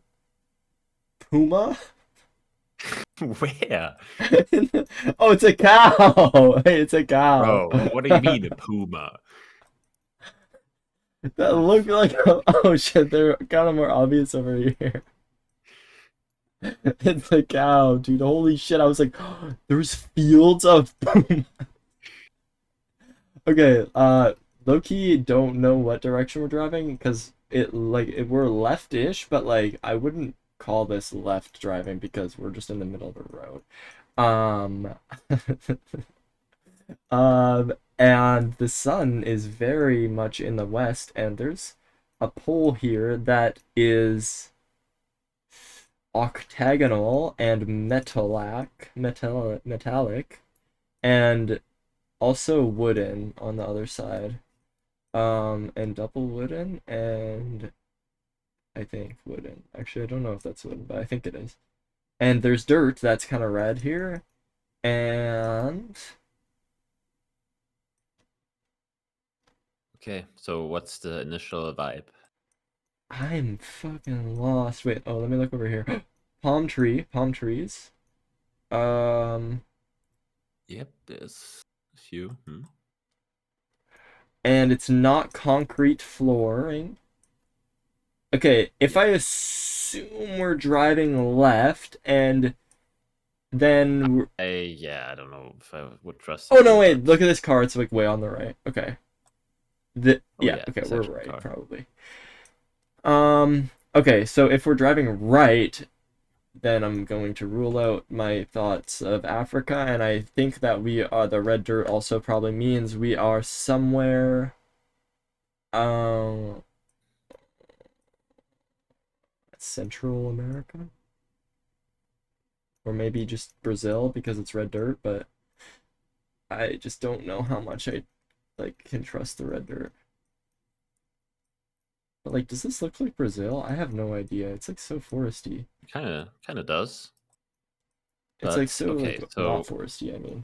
puma? Where? Oh, it's a cow. Hey, it's a cow. Bro, what do you mean a puma? That What the looked fuck? like oh shit, they're kind of more obvious over here. It's a cow, dude. Holy shit. I was like, there's fields of puma. Okay, low-key don't know what direction we're driving because we're left-ish, but like I wouldn't call this left driving because we're just in the middle of the road. Um, and the sun is very much in the west, and there's a pole here that is octagonal and metallic, and also wooden on the other side. And double wooden, and I think wooden. Actually, I don't know if that's wooden, but I think it is. And there's dirt that's kind of red here, and Okay, so what's the initial vibe? I'm fucking lost. Wait, oh, let me look over here. Palm trees. Um, Yep, there's a few. and it's not concrete flooring. Okay, if Yeah. I assume we're driving left and then Yeah, I don't know if I would trust oh you no, here, wait, but look at this car. It's like way on the right. Okay. oh Yeah, yeah, okay, it's we're actually a right, car. probably. Okay, so if we're driving right, then I'm going to rule out my thoughts of Africa, and I think that we are the red dirt also probably means we are somewhere um Central America. Or maybe just Brazil because it's red dirt, but I just don't know how much I like can trust the red dirt. But like, does this look like Brazil? I have no idea. It's like so foresty. Kind of does. It's like But so like okay, not so foresty, I mean.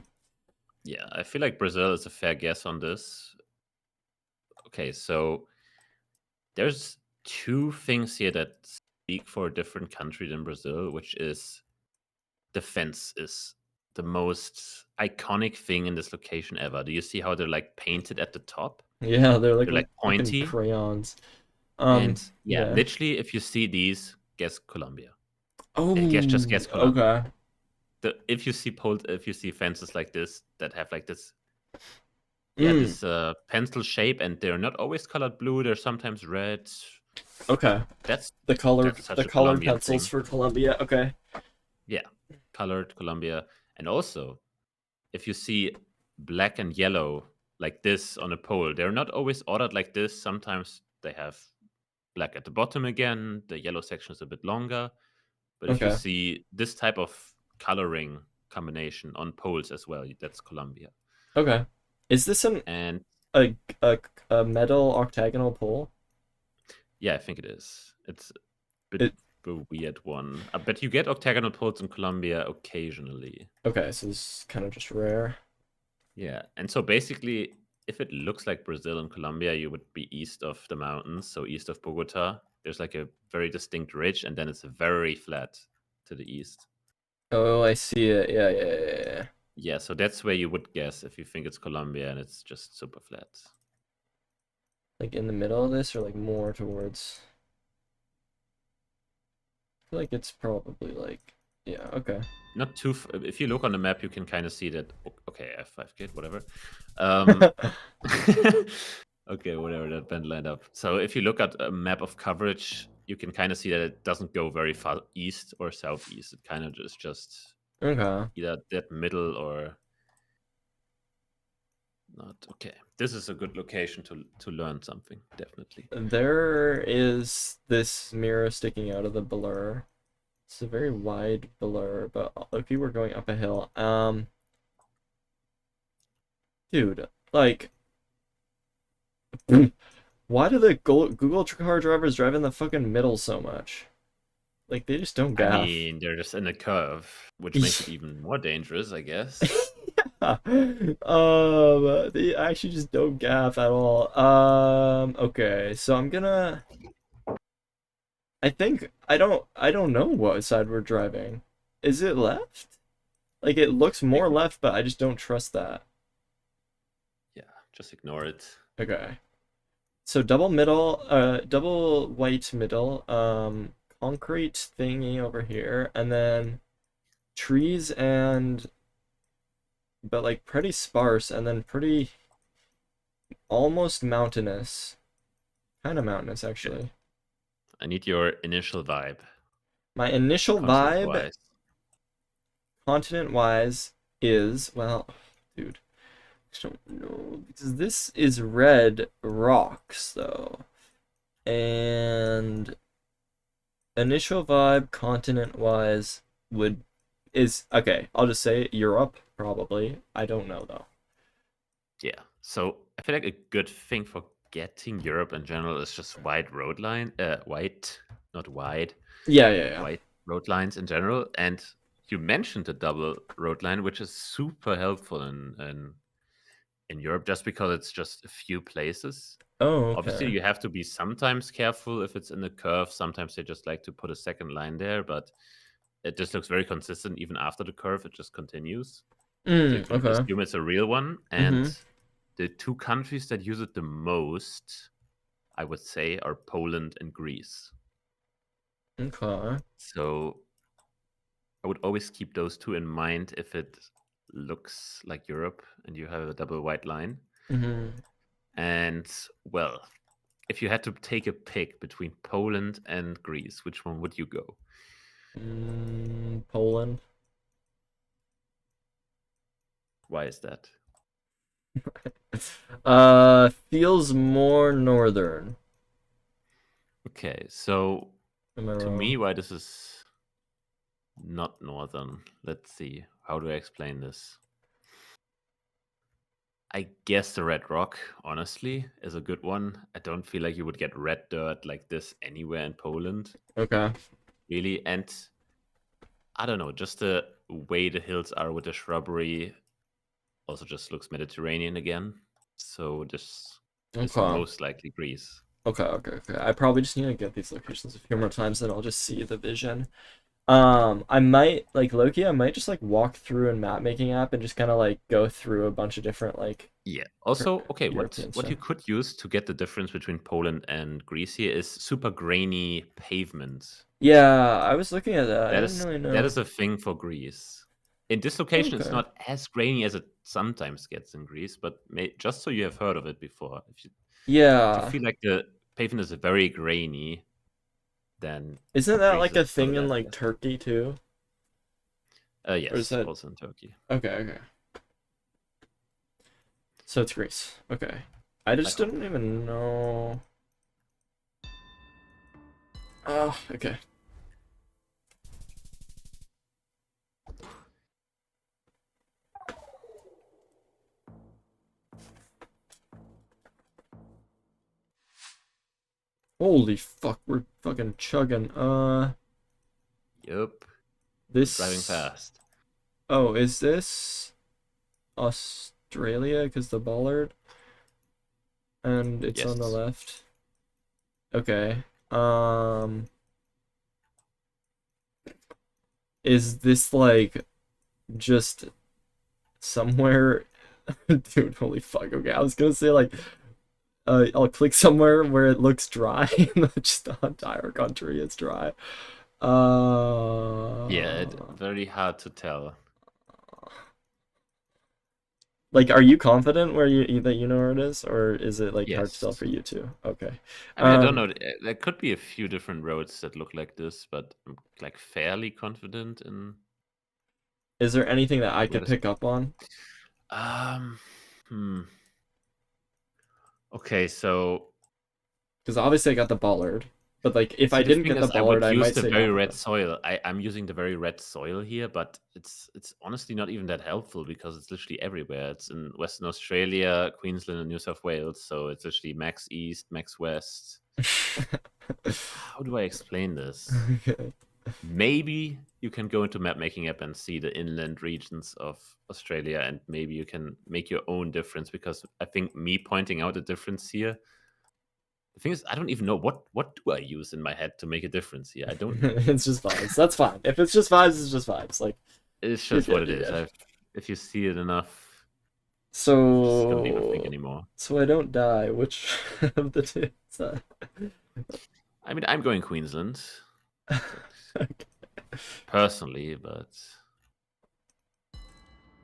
yeah, I feel like Brazil is a fair guess on this. Okay, so there's two things here that speak for a different country than Brazil, which is the fence is the most iconic thing in this location ever. Do you see how they're like painted at the top? Yeah, they're like They're like fucking pointy. crayons. And yeah, Yeah. literally, if you see these, guess Colombia. Just Oh, guess Colombia. okay. If you see fences like this that have like this, yeah, Mm, this pencil shape, and they're not always colored blue. They're sometimes red. okay. That's The colored that's such the a colored Colombian pencils thing. for Colombia. Okay. Yeah, colored Colombia, and also if you see black and yellow like this on a pole, they're not always ordered like this. Sometimes they have black at the bottom again. The yellow section is a bit longer. But if you Okay. see this type of coloring combination on poles as well, that's Colombia. Okay. Is this And a a, a metal octagonal pole? yeah, I think it is. It's a bit It of a weird one. I bet you get octagonal poles in Colombia occasionally. okay, so this is kind of just rare. Yeah, and so basically, if it looks like Brazil and Colombia, you would be east of the mountains, so east of Bogota. There's like a very distinct ridge, and then it's very flat to the east. Oh, I see it. Yeah, yeah, yeah, yeah. Yeah, so that's where you would guess if you think it's Colombia and it's just super flat. Like in the middle of this, or like more towards. I feel like it's probably like, yeah, okay. Not too. If you look on the map, you can kind of see that. Okay, F5 kid, whatever. Um, okay, whatever that band lined up. So if you look at a map of coverage, you can kind of see that it doesn't go very far east or southeast. It kind of just Okay. either that middle or not. Okay, this is a good location to learn something. Definitely. There is this mirror sticking out of the blur. It's a very wide blur, but if you were going up a hill, dude, like, why do the Google car drivers drive in the fucking middle so much? Like, they just don't I gaff. mean, they're just in a curve, which makes it even more dangerous, I guess. Yeah. They actually just don't gaff at all. Okay, so I'm gonna. I think I don't know what side we're driving. Is it left? Like it looks more Ign- left, but I just don't trust that. yeah, just ignore it. Okay. So double white middle, concrete thingy over here, and then trees and but like pretty sparse and then pretty almost mountainous. Kind of mountainous Okay. actually. I need your initial vibe, My initial continent vibe, wise. continent wise, is well, dude. I don't know because this is red rocks though, and initial vibe continent wise would is okay. I'll just say Europe probably. I don't know though. Yeah. So I feel like a good thing for getting Europe in general is just wide road line, white, not wide, Yeah, yeah, yeah. white road lines in general. And you mentioned the double road line, which is super helpful in Europe, just because it's just a few places. Oh, Obviously, okay. you have to be sometimes careful if it's in a curve. Sometimes they just like to put a second line there, but it just looks very consistent even after the curve. It just continues. So you can Okay. assume it's a real one. And Mm-hmm. the two countries that use it the most, I would say, are Poland and Greece. Okay. So, I would always keep those two in mind if it looks like Europe and you have a double white line. Mm-hmm. And well, if you had to take a pick between Poland and Greece, which one would you go? Poland. Why is that? Feels more northern. Okay, so Am I to wrong? me, why this is not northern. Let's see. How do I explain this? I guess the red rock, honestly, is a good one. I don't feel like you would get red dirt like this anywhere in Poland, Okay. really. And I don't know, just the way the hills are with the shrubbery also just looks Mediterranean again. So this is Okay. most likely Greece. Okay. I probably just need to get these locations a few more times, and I'll just see the vision. I might like Loki. I might just like walk through a map making app and just kind of like go through a bunch of different like Yeah. Also, okay, European what you stuff. could use to get the difference between Poland and Greece here is super grainy pavement. Yeah, I was looking at that. I didn't really That know. is a thing for Greece. In this location, it's Okay. not as grainy as it sometimes gets in Greece, but just so you have heard of it before, if you Yeah. feel like the pavement is very grainy, then Isn't that Greece like is a not a thing in bad like guess. Turkey too? Or is Yes, that also in Turkey. okay. So it's Greece. Okay. I just I hope. didn't even know. Oh, okay. Holy fuck, we're fucking chugging. Yep. We're driving This. fast. Oh, is this Australia? Because the bollard, and it's on the Yes. left. Okay. Um, is this like just somewhere? Dude, holy fuck. Okay, I was gonna say like, I'll click somewhere where it looks dry, and just the entire country is dry. Yeah, very hard to tell. Like, are you confident where you that you know where it is, or is it like hard to tell Yes. for you too? Okay. I mean, I don't know. There could be a few different roads that look like this, but I'm like fairly confident in Is there anything that I where could this. pick up on? Um, hmm. Okay, so Because obviously I got the bollard, but like if I see, the didn't thing get the is, I bollard, would I use might the say very red Africa. soil. I'm using the very red soil here, but it's honestly not even that helpful because it's literally everywhere. It's in Western Australia, Queensland, and New South Wales. So it's literally max east, max west. How do I explain this? Okay. Maybe you can go into map making app and see the inland regions of Australia, and maybe you can make your own difference because I think me pointing out a difference here. The thing is, I don't even know what do I use in my head to make a difference here. I don't know. It's just vibes. That's fine. If it's just vibes, it's just vibes. Like It's you're just what good. it You're is. good. If you see it enough, just don't even think So anymore. so I don't die. Which of the two? Is that? I mean, I'm going Queensland Okay. personally, but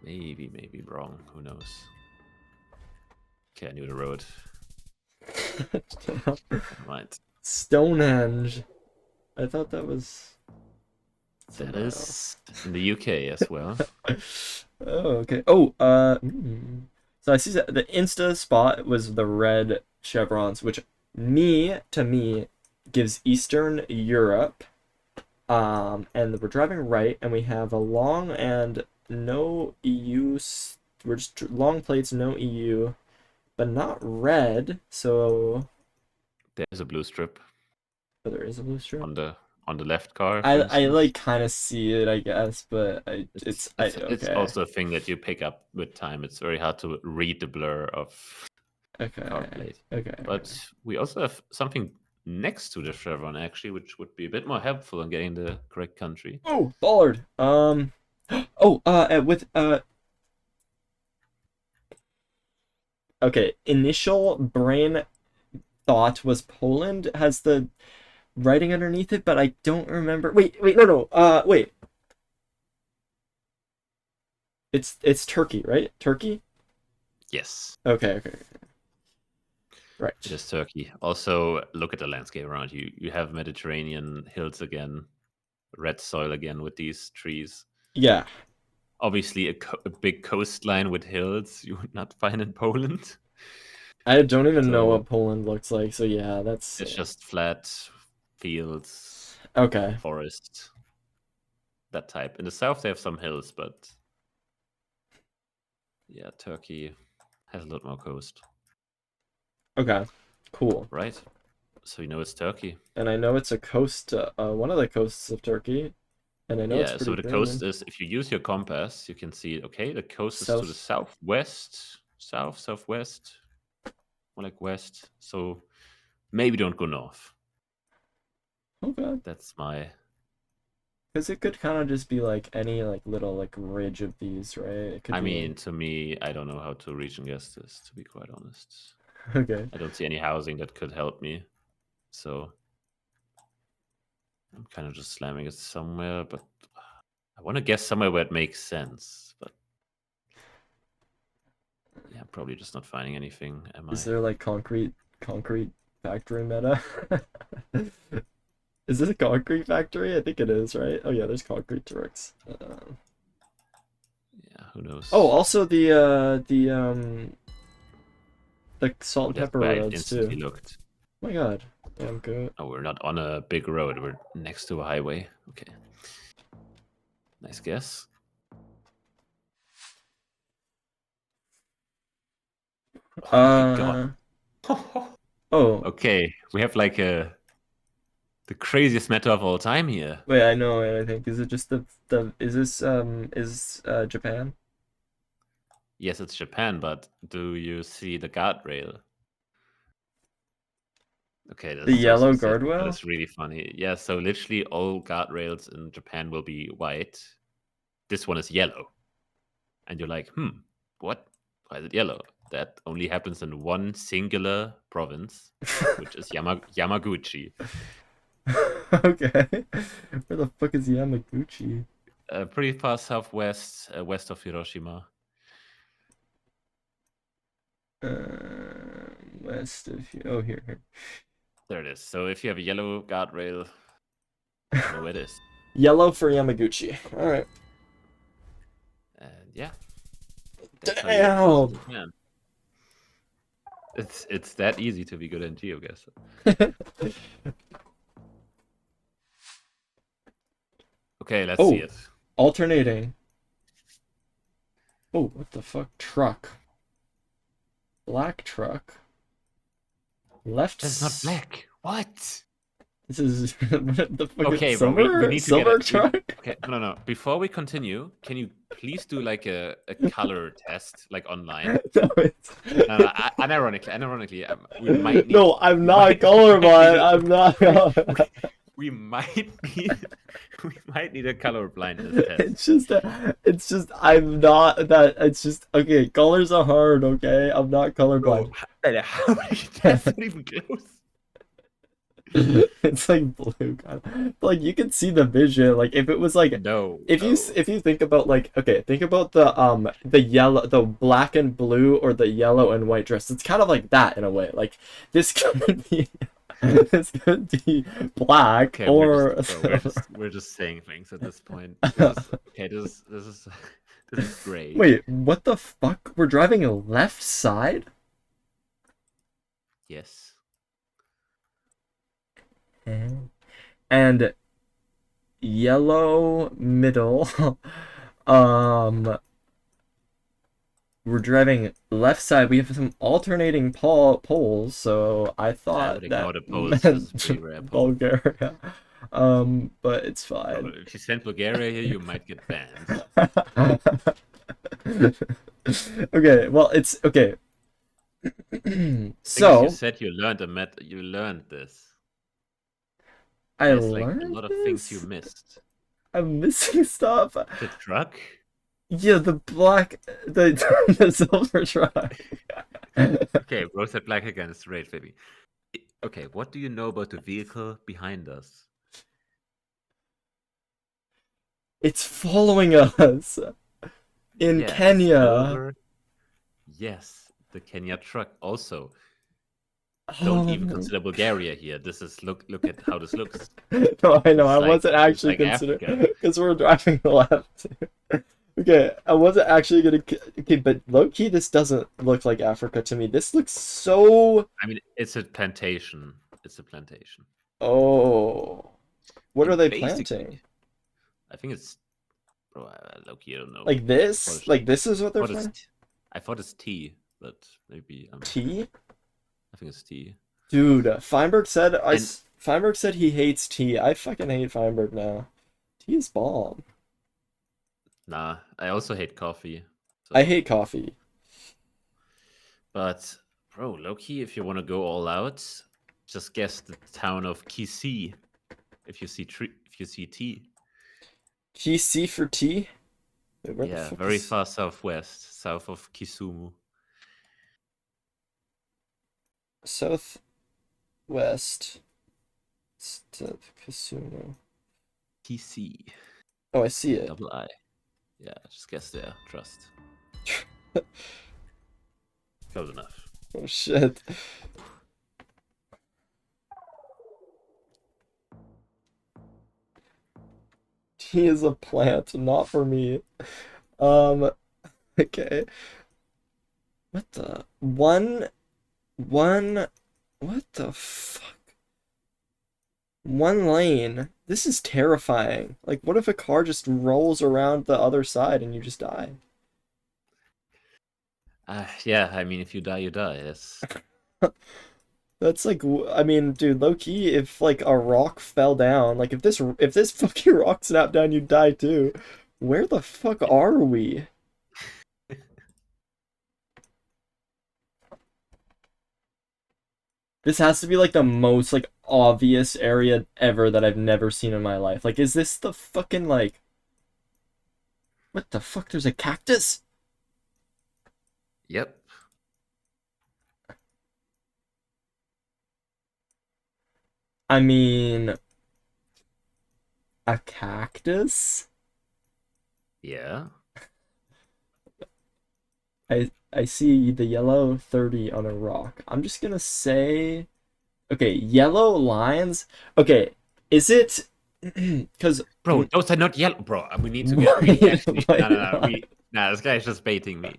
maybe wrong. Who knows? Okay, I knew the road. Never mind. Stonehenge. I thought that was That somewhere is in the UK as well. Oh, okay. Oh, so I see that the Insta spot was the red chevrons, which to me gives Eastern Europe. And we're driving right, and we have a long and no EU. We're just long plates, no EU, but not red. So There's a blue strip oh, there is a blue strip. on the left car, for I instance. like kind of see it, I guess, but It's okay. also a thing that you pick up with time. It's very hard to read the blur of a car Okay. plate. Okay. But we also have something next to the chevron actually, which would be a bit more helpful in getting the correct country. Oh, Ballard. Oh, with okay. Initial brain thought was Poland has the writing underneath it, but I don't remember. Wait, no. Wait. It's Turkey, right? Turkey? Yes, Okay, okay. it Right. is Turkey. Also, look at the landscape around you. You have Mediterranean hills again, red soil again with these trees. Yeah. Obviously, a big coastline with hills you would not find in Poland. I don't even know So what Poland looks like, so yeah, that's it's just flat fields, okay. forest, that type. In the south, they have some hills, but yeah, Turkey has a lot more coast, Okay. Cool. right? So you know it's Turkey. And I know it's a coast, one of the coasts of Turkey, and I know it's Yeah, pretty so the coast green. is, if you use your compass, you can see, okay, the coast is to the South. southwest, southwest, more like west. So maybe don't go north. Okay. That's my. Because it could kind of just be like any like little like ridge of these, right? It could I be mean, to me, I don't know how to region guess this, to be quite honest. okay. I don't see any housing that could help me. So I'm kind of just slamming it somewhere, but I want to guess somewhere where it makes sense. But yeah, I'm probably just not finding anything, am Is I? there like concrete factory meta? Is this a concrete factory? I think it is, right? Oh yeah, there's concrete trucks. Yeah, who knows? Oh, also the salt Oh, and that's pepper where I roads instantly too. looked. Oh my god. Yeah, I'm good. Oh, we're not on a big road. We're next to a highway. Okay. Nice guess. Oh my god. Oh, Okay, we have like the craziest meta of all time here. wait, I know, I think. Is it just the is this is Japan? Yes, it's Japan, but do you see the guardrail? Okay, The that's so yellow specific, but guardrail? it's really funny. Yeah, so literally all guardrails in Japan will be white. This one is yellow. And you're like, what? Why is it yellow? That only happens in one singular province, which is Yamaguchi. Okay. Where the fuck is Yamaguchi? Pretty far southwest, west of Hiroshima. West of here. Oh, here. There it is. So if you have a yellow guardrail, you know where it is. Yellow for Yamaguchi. All right. And yeah, that's how you get close to Damn. Japan. It's that easy to be good in GeoGuessr. Okay, let's see Oh, it. alternating. Oh, what the fuck? Truck. Black truck. Left. That's not black. What? This is what the fuck? Okay, Is bro, we Silverr? need to get a Silverr truck? okay, no. Before we continue, can you please do like a color test, like online? No, it's... No, unironically, we might need. No, I'm we not might- colorblind. I'm not. we might need. We might need a color blindness test. It's just, I'm not that. It's just, okay, colors are hard, okay? I'm not colorblind. How that's not even close. It's like blue, kind of. Like you can see the vision. Like if it was like, No. if you think about like, okay, think about the yellow, the black and blue, or the yellow and white dress. It's kind of like that in a way. Like this could be this could be black, Okay, or we're just saying things at this point. This is this is great. Wait, what the fuck? We're driving a left side? Yes. And yellow middle. We're driving left side. We have some alternating poles, so I thought ignore that the poles. This is pretty rare. Bulgaria. But it's fine. If you send Bulgaria here, you might get banned. Okay, well, it's okay. So you So said you learned this. I There's like a learned lot of things you this. missed. I'm missing stuff. The truck? Yeah, the black, the silver truck. Okay, bro said black again. It's rage, baby. Okay, what do you know about the vehicle behind us? It's following us. in Yeah, Kenya. Silverr. Yes, the Kenya truck also. Don't even Oh. consider Bulgaria here. This is look at how this looks. No, I know. It's I wasn't actually like considering Africa. because we're driving left. Okay, I wasn't actually gonna. Okay, but low key, this doesn't look like Africa to me. This looks so. I mean, it's a plantation. It's a plantation. Oh, what are And they basically, planting? I think it's. Bro, Loki, I don't know. Like this? Like this is what they're planting? I thought it's tea, but maybe Tea? I think it's tea. Dude, Feinberg said And Feinberg said he hates tea. I fucking hate Feinberg now. Tea is bomb. nah, I also hate coffee. So. I hate coffee. But bro, Loki, if you want to go all out, just guess the town of Kisii. If you see tea. Kisi for tea? Wait, where the Yeah, fuck very is... far southwest, south of Kisumu. Southwest. Kisumu. Kisii. Oh, I see it. Double I. Yeah, just guess there. Trust. Close enough. Oh shit. Tea is a plant, not for me. Okay. What the what the fuck? One lane. This is terrifying. Like, what if a car just rolls around the other side and you just die? Yeah, I mean, if you die, you die. That's That's like, I mean, dude, low key, if like a rock fell down, like if this fucking rock snapped down, you'd die too. Where the fuck are we? This has to be like the most like obvious area ever that I've never seen in my life. Like, is this the fucking like... What the fuck? There's a cactus? Yep. I mean, a cactus? Yeah. I see the yellow 30 on a rock. I'm just gonna say, okay, yellow lines. Okay, is it? Because bro, those are not yellow, bro. We need to get. We actually, no. This guy's just baiting me.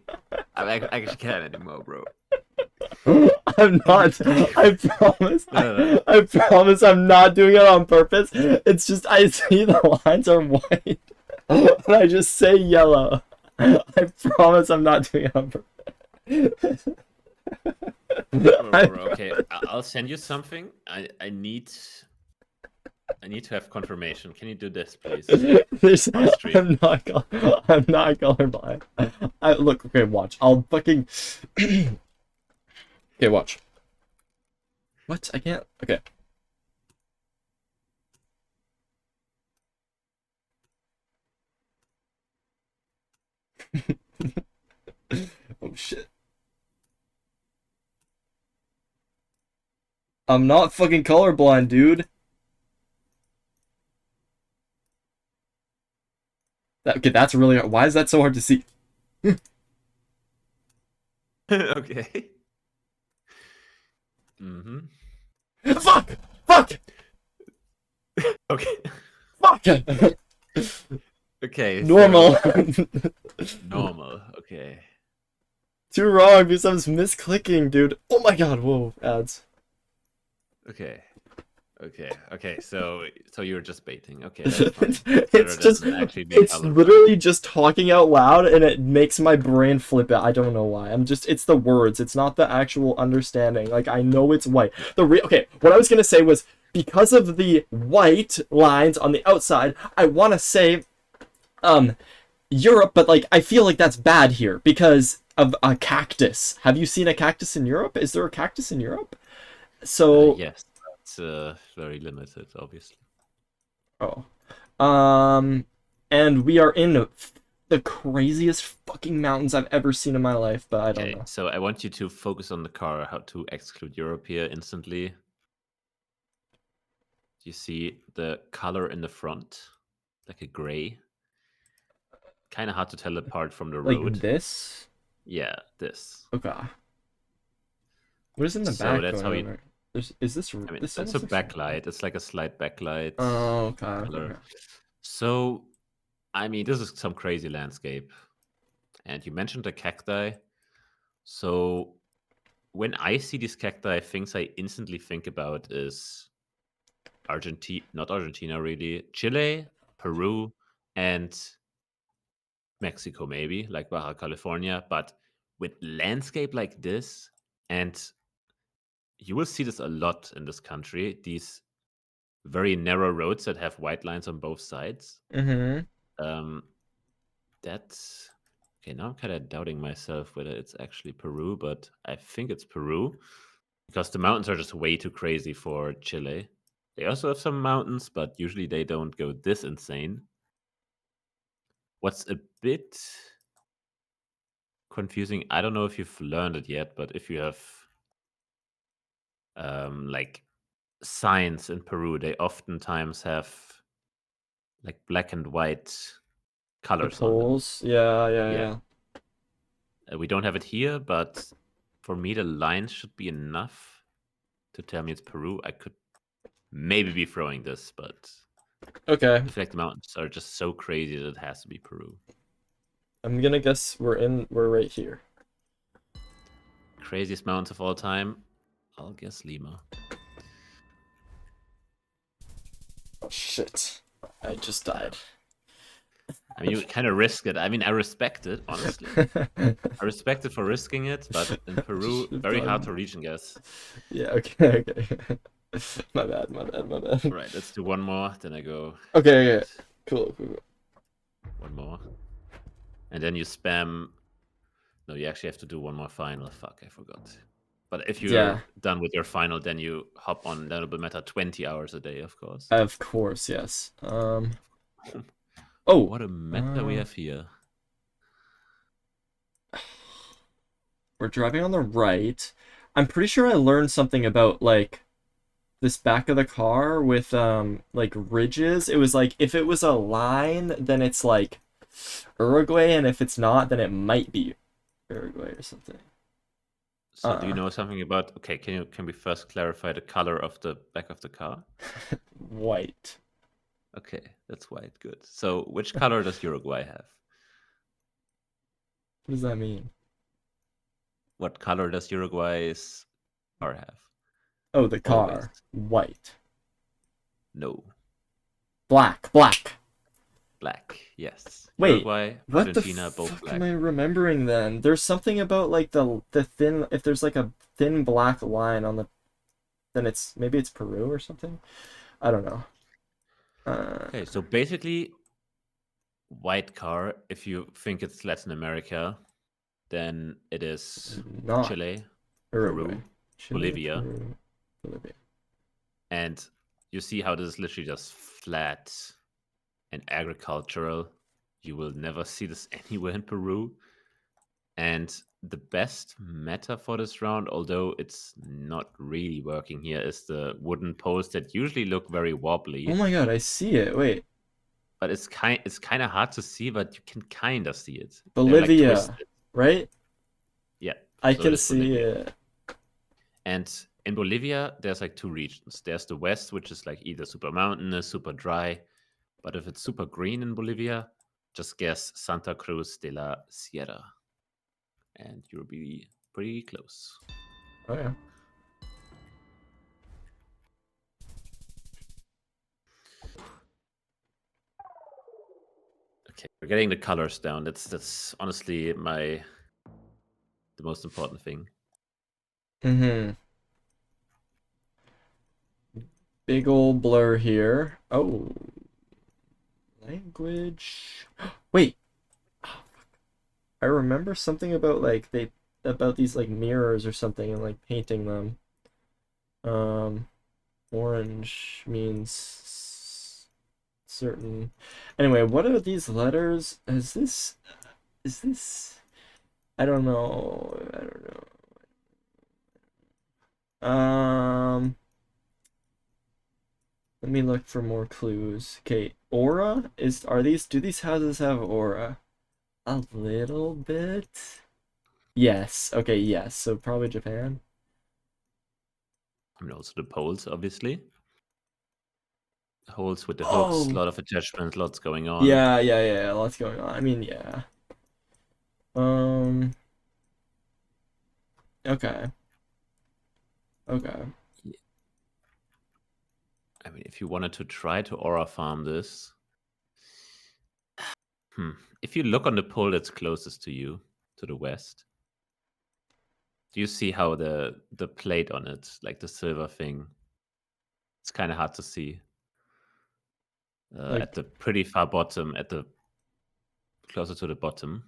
I actually can't anymore, bro. I'm not. I promise. No. I promise I'm not doing it on purpose. It's just I see the lines are white, and I just say yellow. I promise I'm not doing it on purpose. Bro, okay, I'll send you something. I need to have confirmation. Can you do this, please? I'm not colorblind. Look, okay, watch. I'll fucking okay, watch. What? I can't. Okay. Oh shit. I'm not fucking colorblind, dude. Okay, that's really hard. Why is that so hard to see? Okay. Mm-hmm. Fuck! Fuck! Okay. Fuck! Okay. Normal. So... Normal. Okay. Too wrong because I was misclicking, dude. Oh my god! Whoa, ads. Okay. So you're just baiting. Okay. It's just it's literally just talking out loud, and it makes my brain flip it. I don't know why. It's the words. It's not the actual understanding. Like, I know it's white. Okay, what I was gonna say was, because of the white lines on the outside, I want to say Europe, but like I feel like that's bad here because of a cactus. Have you seen a cactus in Europe? Is there a cactus in Europe? So yes, it's very limited, obviously. Oh, and we are in the craziest fucking mountains I've ever seen in my life, but I don't know. So I want you to focus on the car. How to exclude Europe here instantly. Do you see the color in the front, like a gray? kind of hard to tell apart from the Like road. this? Yeah, this. Okay. What is in the So back that's going how on you. there? Is this I mean, this it's a almost looks backlight. It's like a slight backlight Oh, okay, color. okay. So, I mean, this is some crazy landscape. And you mentioned the cacti. So, when I see these cacti, things I instantly think about is Argentina, not Argentina really, Chile, Peru, and Mexico, maybe, like Baja California. But with landscape like this, and you will see this a lot in this country, these very narrow roads that have white lines on both sides. Mm-hmm. Um, that's okay. Now I'm kind of doubting myself whether it's actually Peru, but I think it's Peru because the mountains are just way too crazy for Chile. They also have some mountains, but usually they don't go this insane. What's a bit confusing, I don't know if you've learned it yet, but if you have like signs in Peru, they oftentimes have like black and white The colors on them. poles. Yeah, yeah, Yeah. yeah. We don't have it here, but for me, the lines should be enough to tell me it's Peru. I could maybe be throwing this, but Okay. I feel like the mountains are just so crazy that it has to be Peru. I'm gonna guess we're right here. Craziest mountains of all time? I'll guess Lima. Oh shit. I just died. I mean, you kind of risk it. I mean, I respect it, honestly. I respect it for risking it, but in Peru, very hard to reach and guess. Yeah, okay, okay. My bad, my bad, my bad. All right, let's do one more, then I go. Okay, okay. Cool, cool, cool. One more. And then you spam. No, you actually have to do one more final. Fuck, I forgot. But if you're done with your final, then you hop on Learnable Meta 20 hours a day, of course. Of course, yes. Oh, Oh, what a meta we have here. We're driving on the right. I'm pretty sure I learned something about like this back of the car with like ridges. It was like if it was a line, then it's like Uruguay, and if it's not, then it might be Uruguay or something. So do you know something about? Okay, can we first clarify the color of the back of the car? White. Okay, that's white. Good. So which color does Uruguay have? What does that mean? What color does Uruguay's car have? Oh, the car. Always. White. No. Black. Black. Black. Yes. Wait, Uruguay, what Argentina, the both fuck black. am I remembering then? There's something about like the thin, if there's like a thin black line on the, then it's maybe it's Peru or something. I don't know. Okay, so basically, white car. If you think it's Latin America, then it is Not Chile, Uruguay. Peru, Chile, Bolivia, Peru, Bolivia. and you see how this is literally just flat and agricultural. You will never see this anywhere in Peru. And the best meta for this round, although it's not really working here, is the wooden poles that usually look very wobbly. Oh my god, I see it. Wait. But it's kind of hard to see, but you can kind of see it. Bolivia, like right? Yeah. I So can see it. And in Bolivia, there's like two regions. There's the west, which is like either super mountainous, super dry. But if it's super green in Bolivia, just guess Santa Cruz de la Sierra. And you'll be pretty close. Oh yeah. Okay, we're getting the colors down. That's honestly the most important thing. Mm-hmm. Big old blur here. Oh. Language. Wait. I remember something about like about these like mirrors or something and like painting them. Orange means certain. Anyway, what are these letters? Is this I don't know. I don't know. Let me look for more clues. Okay, aura do these houses have aura? A little bit. Yes. Okay, yes. So probably Japan. I mean, also the poles, obviously. Holes with the hooks, a Oh, lot of attachments, lots going on. yeah. Lots going on. I mean, yeah. Um, okay. Okay. I mean, if you wanted to try to aura farm this, if you look on the pole that's closest to you, to the west, do you see how the plate on it, like the silver thing, it's kind of hard to see at Like the pretty far bottom, at the closer to the bottom.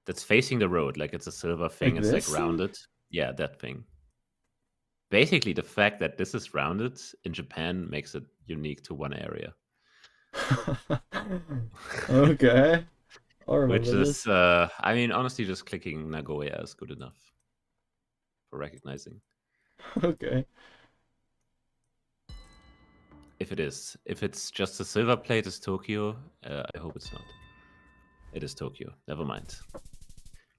That's facing the road, like it's a silver thing. It's like this thing? rounded. Yeah, that thing. Basically, the fact that this is rounded in Japan makes it unique to one area. Okay. I'll Which remember is, this. I mean, honestly, just clicking Nagoya is good enough for recognizing. Okay. If it is. If it's just a silver plate, is Tokyo. I hope it's not. It is Tokyo. Never mind.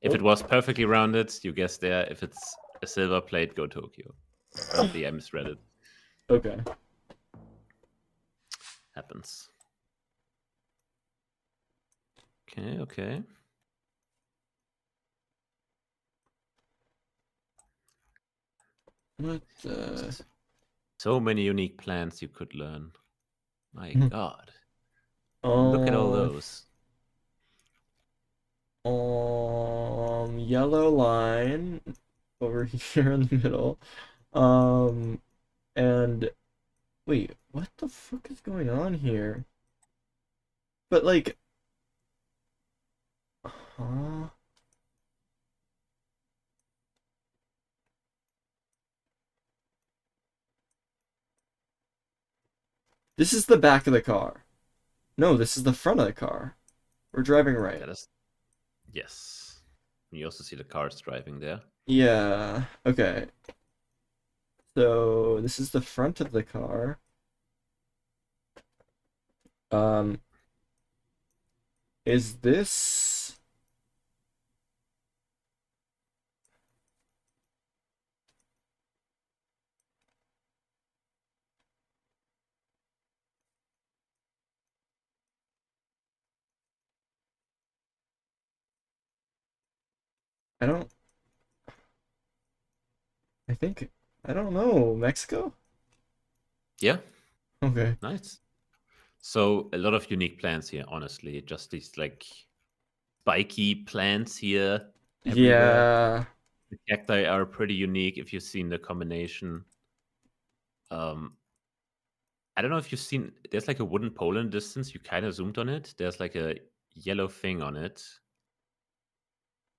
If Oh. it was perfectly rounded, you guessed there. If it's a silver plate, go Tokyo. Apparently, I misread it. Okay. Happens. Okay. What the? So many unique plants you could learn. My god. Look at all Um, those. Yellow line over here in the middle. Um, and wait, what the fuck is going on here? But like, huh? This is the back of the car. No, this is the front of the car. We're driving right. That is. Yes. You also see the cars driving there. Yeah. Okay. So this is the front of the car. Um, is this? I don't. I think. I don't know. Mexico? Yeah. Okay. Nice. So a lot of unique plants here, honestly. Just these like spiky plants here everywhere. Yeah. The cacti are pretty unique if you've seen the combination. I don't know if you've seen. There's like a wooden pole in the distance. You kind of zoomed on it. There's like a yellow thing on it.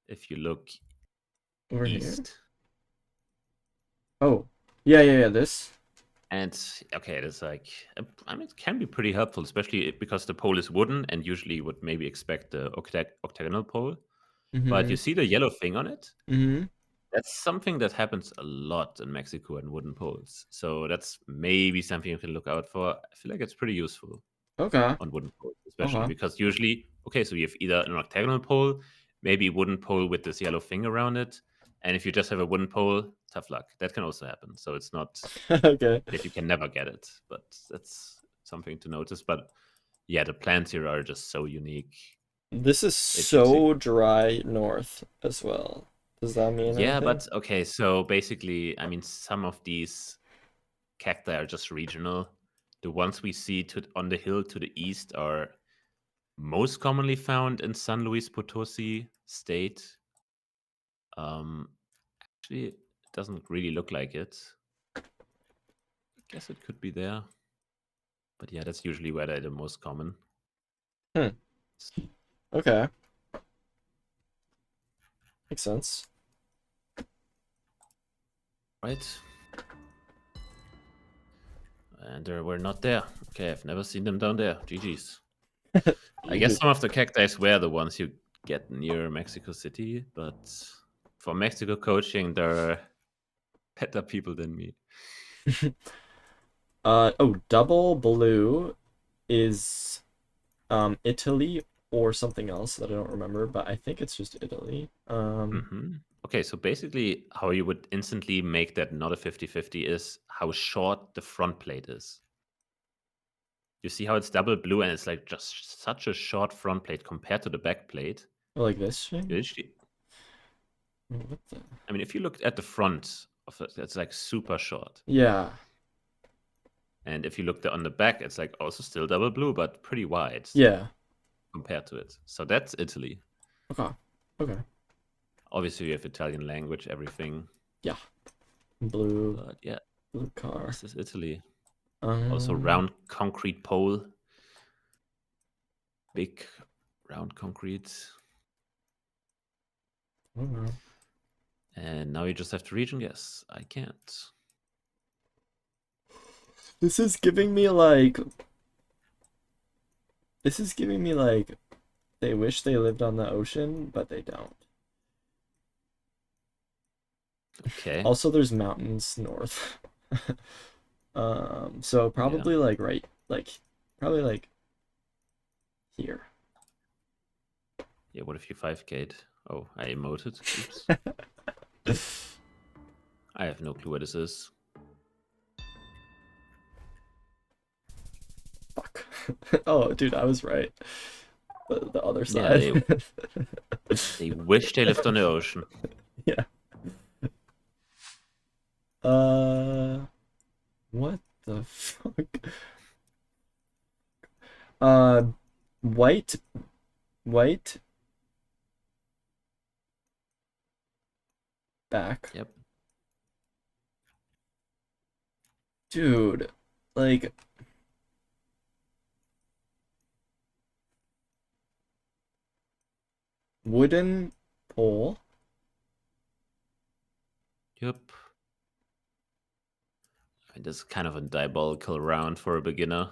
If you look Over here? east, Oh. Yeah. This. and okay, it's like I mean, it can be pretty helpful, especially because the pole is wooden, and usually you would maybe expect the octagonal pole. But Mm-hmm. you see the yellow thing on it? Mm-hmm. That's something that happens a lot in Mexico and wooden poles. So that's maybe something you can look out for. I feel like it's pretty useful Okay. on wooden poles, especially Okay. because usually, okay, so you have either an octagonal pole, maybe a wooden pole with this yellow thing around it. And if you just have a wooden pole, tough luck. That can also happen. So it's not Okay. that you can never get it, but that's something to notice. But yeah, the plants here are just so unique. This is It gives you. so dry north as well. Does that mean Yeah, anything? but okay, so basically, I mean, some of these cacti are just regional. The ones we see on the hill to the east are most commonly found in San Luis Potosi state. Actually, it doesn't really look like it. I guess it could be there. But yeah, that's usually where they're the most common. Hmm. Okay. Makes sense. Right? And they were not there. Okay, I've never seen them down there. GG's. I guess GG. some of the cacti were the ones you get near Mexico City, but for Mexico coaching, there are better people than me. Oh, double blue is Italy or something else that I don't remember, but I think it's just Italy. Okay, so basically how you would instantly make that not a 50-50 is how short the front plate is. You see how it's double blue and it's like just such a short front plate compared to the back plate. Like this thing? What the? I mean, if you look at the front of it, it's like super short. Yeah. And if you look on the back, it's like also still double blue, but pretty wide. Yeah. Compared to it. So that's Italy. Okay. Okay. Obviously, you have Italian language, everything. Yeah. Blue. But yeah. Blue car. This is Italy. Also round concrete pole. Big round concrete. Okay. And now you just have to region guess. I can't. This is giving me like they wish they lived on the ocean, but they don't. Okay. Also, there's mountains north. So probably like probably like here. Yeah, what if you 5K'd? Oh, I emoted. Oops. I have no clue what this is. Fuck. Oh, dude, I was right. The other side. Yeah, they wish they lived on the ocean. Yeah. What the fuck? White back. Yep. Dude, like wooden pole. Yep. I mean, this is kind of a diabolical round for a beginner.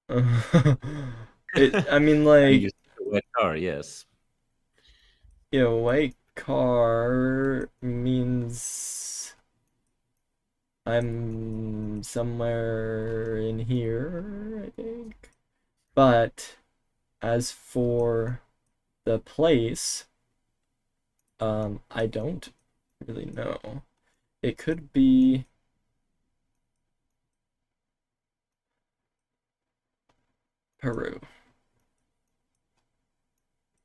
I mean, like, you white car, yes. Yeah, white car means I'm somewhere in here, I think. But as for the place, I don't really know. It could be Peru.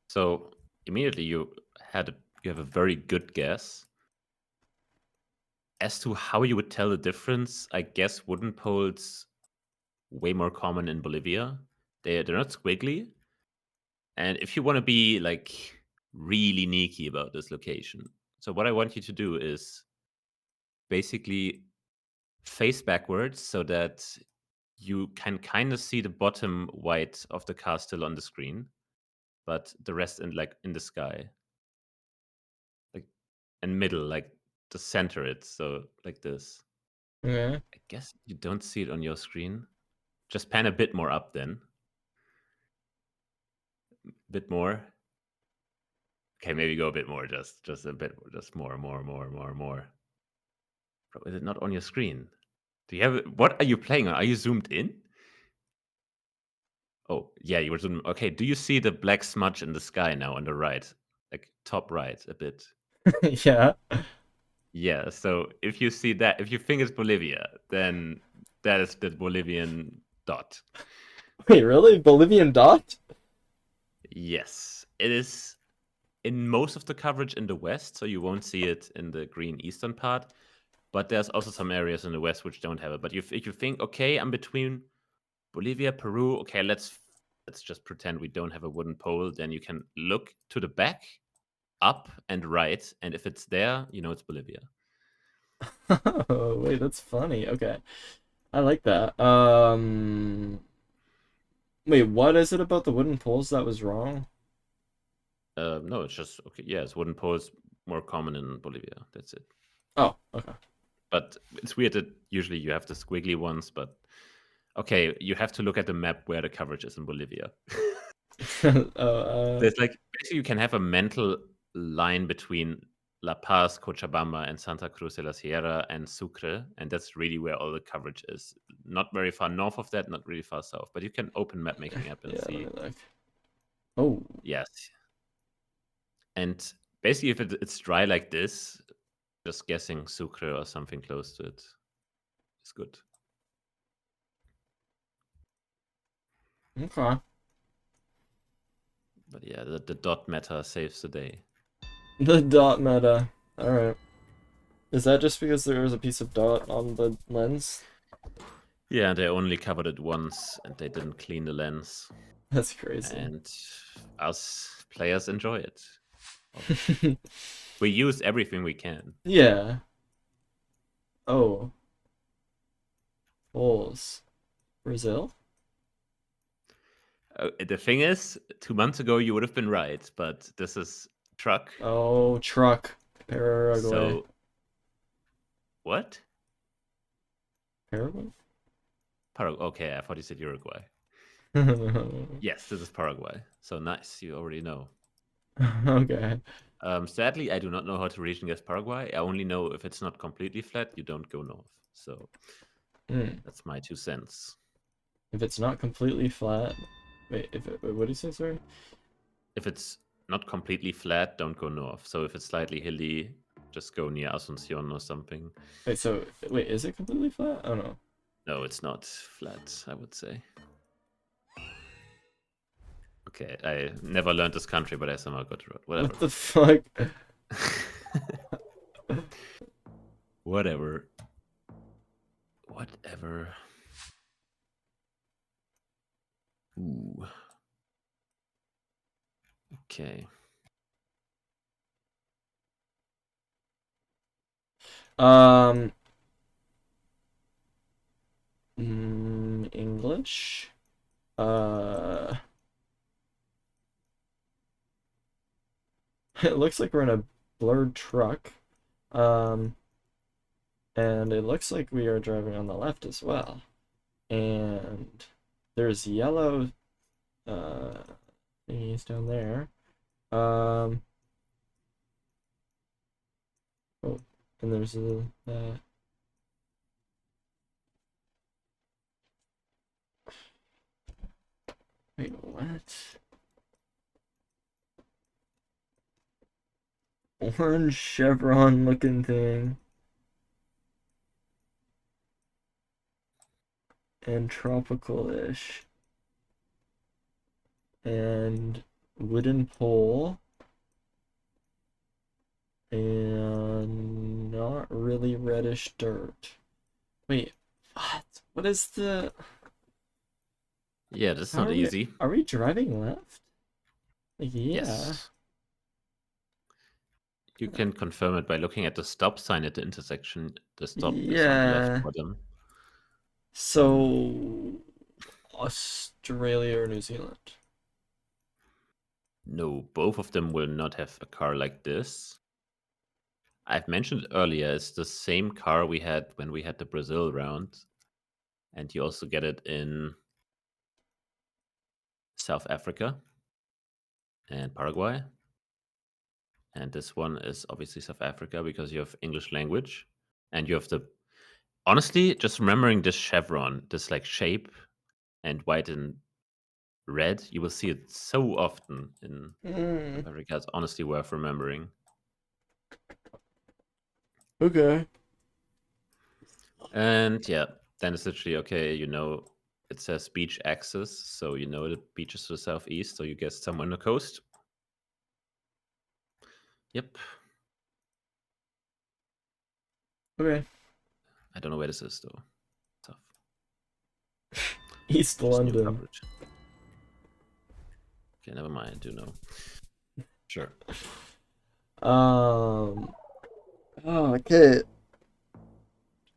So immediately you have a very good guess. As to how you would tell the difference, I guess wooden poles way more common in Bolivia. They're not squiggly. And if you want to be like really sneaky about this location, so what I want you to do is basically face backwards so that you can kind of see the bottom white of the car still on the screen, but the rest in the sky. Like and middle, like the center it, so like this. Okay. I guess you don't see it on your screen. Just pan a bit more up then. A bit more. Okay, maybe go a bit more, just a bit, just more. Bro, is it not on your screen? Do you have what are you playing on? Are you zoomed in? Oh, yeah, you were zoomed. Okay, do you see the black smudge in the sky now on the right? Like top right a bit. Yeah. Yeah, so if you see that, if you think it's Bolivia, then that is the Bolivian dot. Wait, really? Bolivian dot? Yes, it is in most of the coverage in the west, so you won't see it in the green eastern part. But there's also some areas in the west which don't have it. But if you think, okay, I'm between Bolivia, Peru, okay, let's just pretend we don't have a wooden pole. Then you can look to the back, up and right, and if it's there, you know it's Bolivia. Oh, wait, that's funny. Okay. I like that. Wait, what is it about the wooden poles that was wrong? No, it's just okay. Yes, wooden poles more common in Bolivia. That's it. Oh, okay. But it's weird that usually you have the squiggly ones. But okay, you have to look at the map where the coverage is in Bolivia. There's like basically you can have a mental line between La Paz, Cochabamba, and Santa Cruz de la Sierra and Sucre, and that's really where all the coverage is. Not very far north of that, not really far south, but you can open map making app and yeah, see. let me look. Oh. Yes. And basically, if it's dry like this, just guessing sucre or something close to it is good. Okay. But yeah, the dot meta saves the day. The dot meta. Alright. Is that just because there was a piece of dot on the lens? Yeah, they only covered it once and they didn't clean the lens. That's crazy. And us players enjoy it. We use everything we can. Yeah. Oh. Bulls. Brazil? The thing is, 2 months ago you would have been right, but this is truck. Oh, truck. Paraguay. So, what? Paraguay? Okay, I thought you said Uruguay. Yes, this is Paraguay. So nice, you already know. Okay. Sadly, I do not know how to region guess Paraguay. I only know if it's not completely flat, you don't go north. So that's my 2 cents. If it's not completely flat, wait, what do you say? Sorry. If it's not completely flat, don't go north. So if it's slightly hilly, just go near Asunción or something. Wait, is it completely flat? Oh no. No, it's not flat, I would say. Okay, I never learned this country, but I somehow got it right. Whatever. What the fuck? Whatever. Whatever. Ooh. Okay. English. It looks like we're in a blurred truck. And it looks like we are driving on the left as well. And there's yellow thingies down there. Oh, and there's a wait, what? Orange chevron looking thing. And tropical-ish. And wooden pole. And not really reddish dirt. Wait, what? What is the... Yeah, that's not easy. Are we driving left? Yeah. Yes. You can confirm it by looking at the stop sign at the intersection. The stop is on the left bottom. So, Australia or New Zealand? No, both of them will not have a car like this. I've mentioned earlier, it's the same car we had when we had the Brazil round. And you also get it in South Africa and Paraguay. And this one is obviously South Africa because you have English language. And you have the... Honestly, just remembering this chevron, this like shape and white and red, you will see it so often in South Africa. It's honestly worth remembering. Okay. And yeah, then it's literally, okay, you know, it says beach access, so you know the beach is to the southeast, so you guess somewhere on the coast. Yep. Okay. I don't know where this is, though. Tough. East Just new London. coverage. Okay, never mind, I do know. Sure. Oh, okay.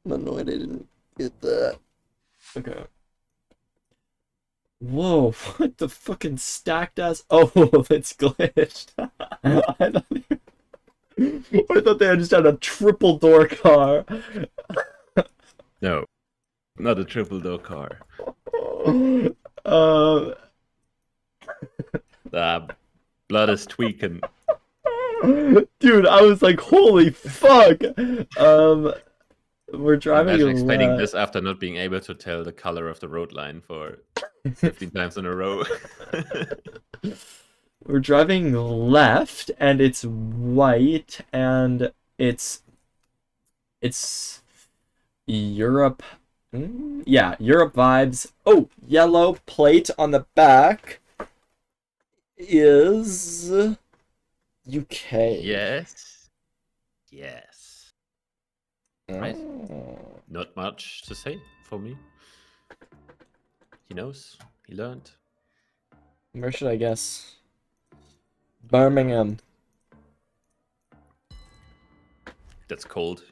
I'm annoyed I didn't get that. Okay. Whoa, what the fucking stacked ass? Oh, it's glitched. I thought they just had a triple door car. No, not a triple door car. Blood is tweaking. Dude, I was like, holy fuck. We're driving. Imagine explaining this after not being able to tell the color of the road line for 15 times in a row. We're driving left, and it's white, and it's Europe. Yeah, Europe vibes. Oh, yellow plate on the back is UK. Yes. Yes. Right. Oh. Not much to say for me. He knows. He learned. Where should I guess? Birmingham. That's cold.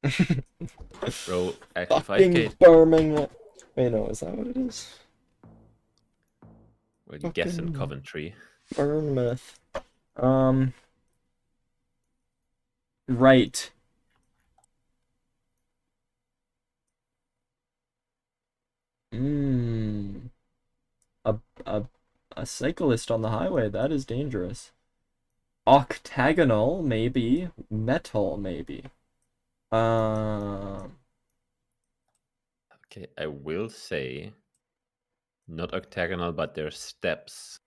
Bro, actually Fucking 5k. Birmingham. Wait, no, is that what it is? Well, you guess in Fucking Coventry. Bournemouth. Right. Hmm. A a a cyclist on the highway. That is dangerous. Octagonal, maybe. Metal, maybe. Um. Okay, I will say not octagonal, but there's steps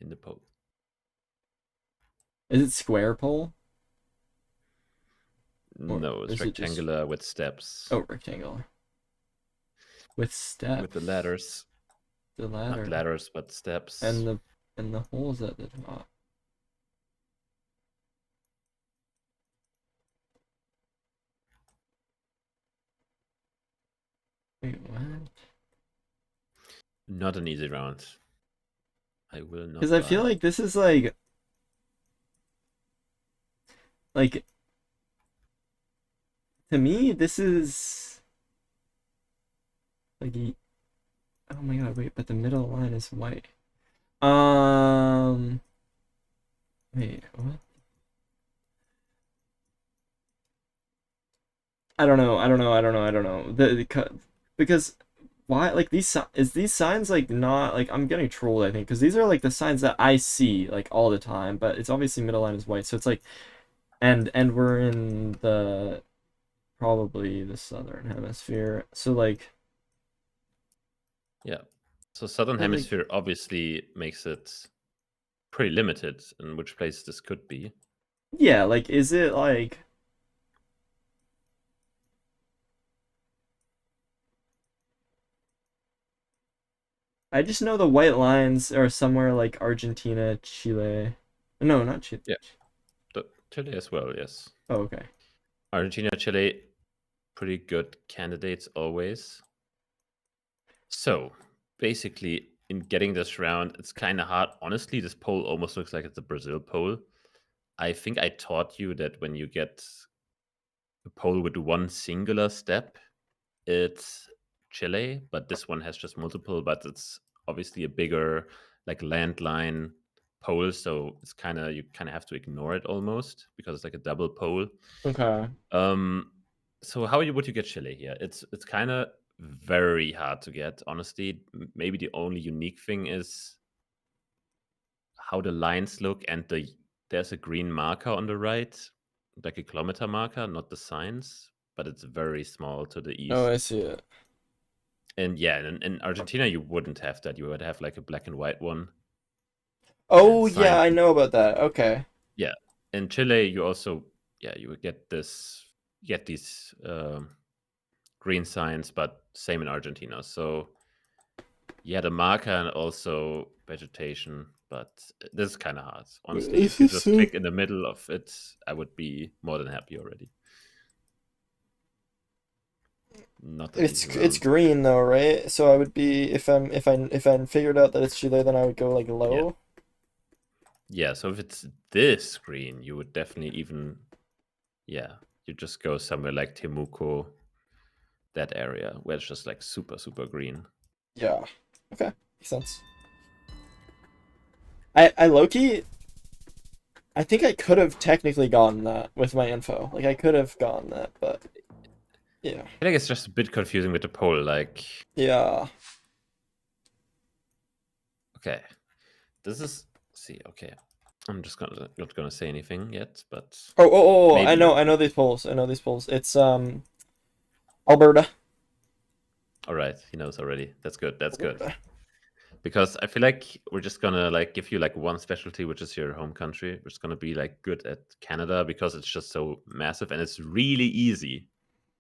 in the pole. Is it square pole? Or No, it's is it just rectangular with steps. rectangular? With steps. With the ladders. The ladder. Not ladders, but steps. And the holes at the top. Wait, what? Not an easy round. I will not. Because I feel like this is like to me this is like oh my god, wait, but the middle line is white. Wait, what? I don't know. Because why, like, these signs like not like, I'm getting trolled, I think, because these are like the signs that I see like all the time, but it's obviously middle line is white, so it's like, and we're in the probably the southern hemisphere, so like, yeah. So southern hemisphere obviously makes it pretty limited in which place this could be. Yeah, like, is it like, I just know the white lines are somewhere like Argentina, Chile. No, not Chile. Yeah. Chile as well, yes. Oh, okay. Argentina, Chile, pretty good candidates always. So basically, in getting this round, it's kind of hard. Honestly, this poll almost looks like it's a Brazil poll. I think I taught you that when you get a poll with one singular step, it's Chile, but this one has just multiple, but it's obviously a bigger like landline poll, so it's you kind of have to ignore it almost because it's like a double poll. Okay. So how would you get Chile here? It's kind of very hard to get, honestly. Maybe the only unique thing is how the lines look, and there's a green marker on the right, like a kilometer marker, not the signs, but it's very small to the east. Oh, I see it. And yeah, in Argentina you wouldn't have that. You would have like a black and white one. Oh yeah, I know about that. Okay. Yeah, in Chile you also you would get these green signs, but same in Argentina. So yeah, the marker and also vegetation, but this is kind of hard. Honestly, if you just click in the middle of it, I would be more than happy already. Not it's green though, right? So I would be, if I figured out that it's Chile, then I would go like low. Yeah, so if it's this green, you would definitely even you just go somewhere like Temuco, that area where it's just like super, super green. Yeah. Okay. Makes sense. I low-key, I think I could have technically gotten that with my info. Like, I could have gotten that, but yeah. I think it's just a bit confusing with the poll, like. Yeah. Okay. This is okay. I'm just not gonna say anything yet, but I know these polls. It's Alberta. All right, he knows already. That's good. That's good. Because I feel like we're just gonna like give you like one specialty, which is your home country. We're just gonna be like good at Canada because it's just so massive and it's really easy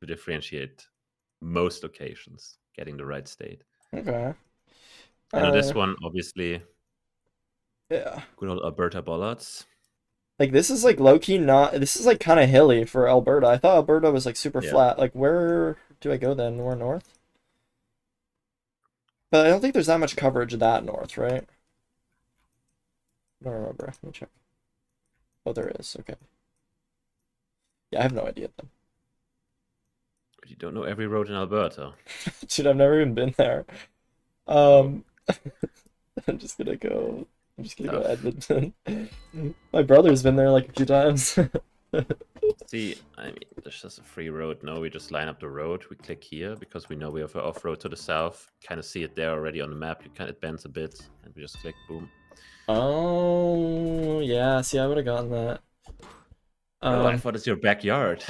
to differentiate most locations, getting the right state. Okay. I know this one, obviously, Yeah. good old Alberta bollards. Like this is like low key not. This is like kind of hilly for Alberta. I thought Alberta was like super Yeah. flat. Like where do I go then? More north? But I don't think there's that much coverage that north, right? I don't remember. Let me check. Oh, there is. Okay. Yeah, I have no idea then. But you don't know every road in Alberta. Dude, I've never even been there. Um, I'm just gonna go. I'm just gonna go Tough. Edmonton. My brother's been there like a few times. See, I mean, there's just a free road. No, we just line up the road. We click here because we know we have an off-road to the south. Kind of see it there already on the map. You kind of bends a bit, and we just click, boom. Oh, yeah. See, I would have gotten that. Oh, I thought it's your backyard.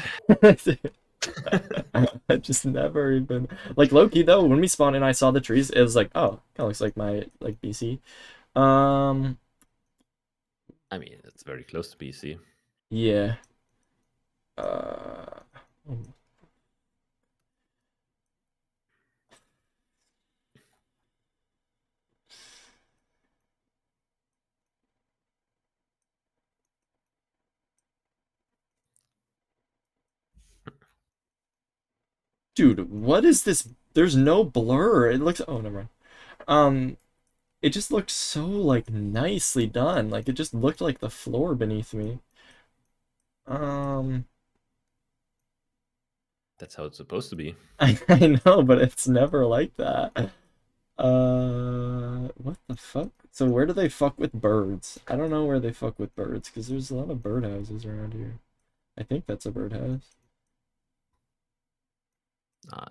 I just never even like low-key though, when we spawned in I saw the trees, it was like, oh, kinda looks like my like BC. I mean, it's very close to BC. Yeah. Uh Dude, what is this? There's no blur. It looks, oh, never mind. It just looked so like nicely done. Like it just looked like the floor beneath me. Um That's how it's supposed to be. I know, but it's never like that. What the fuck? So where do they fuck with birds? I don't know where they fuck with birds because there's a lot of birdhouses around here. I think that's a birdhouse.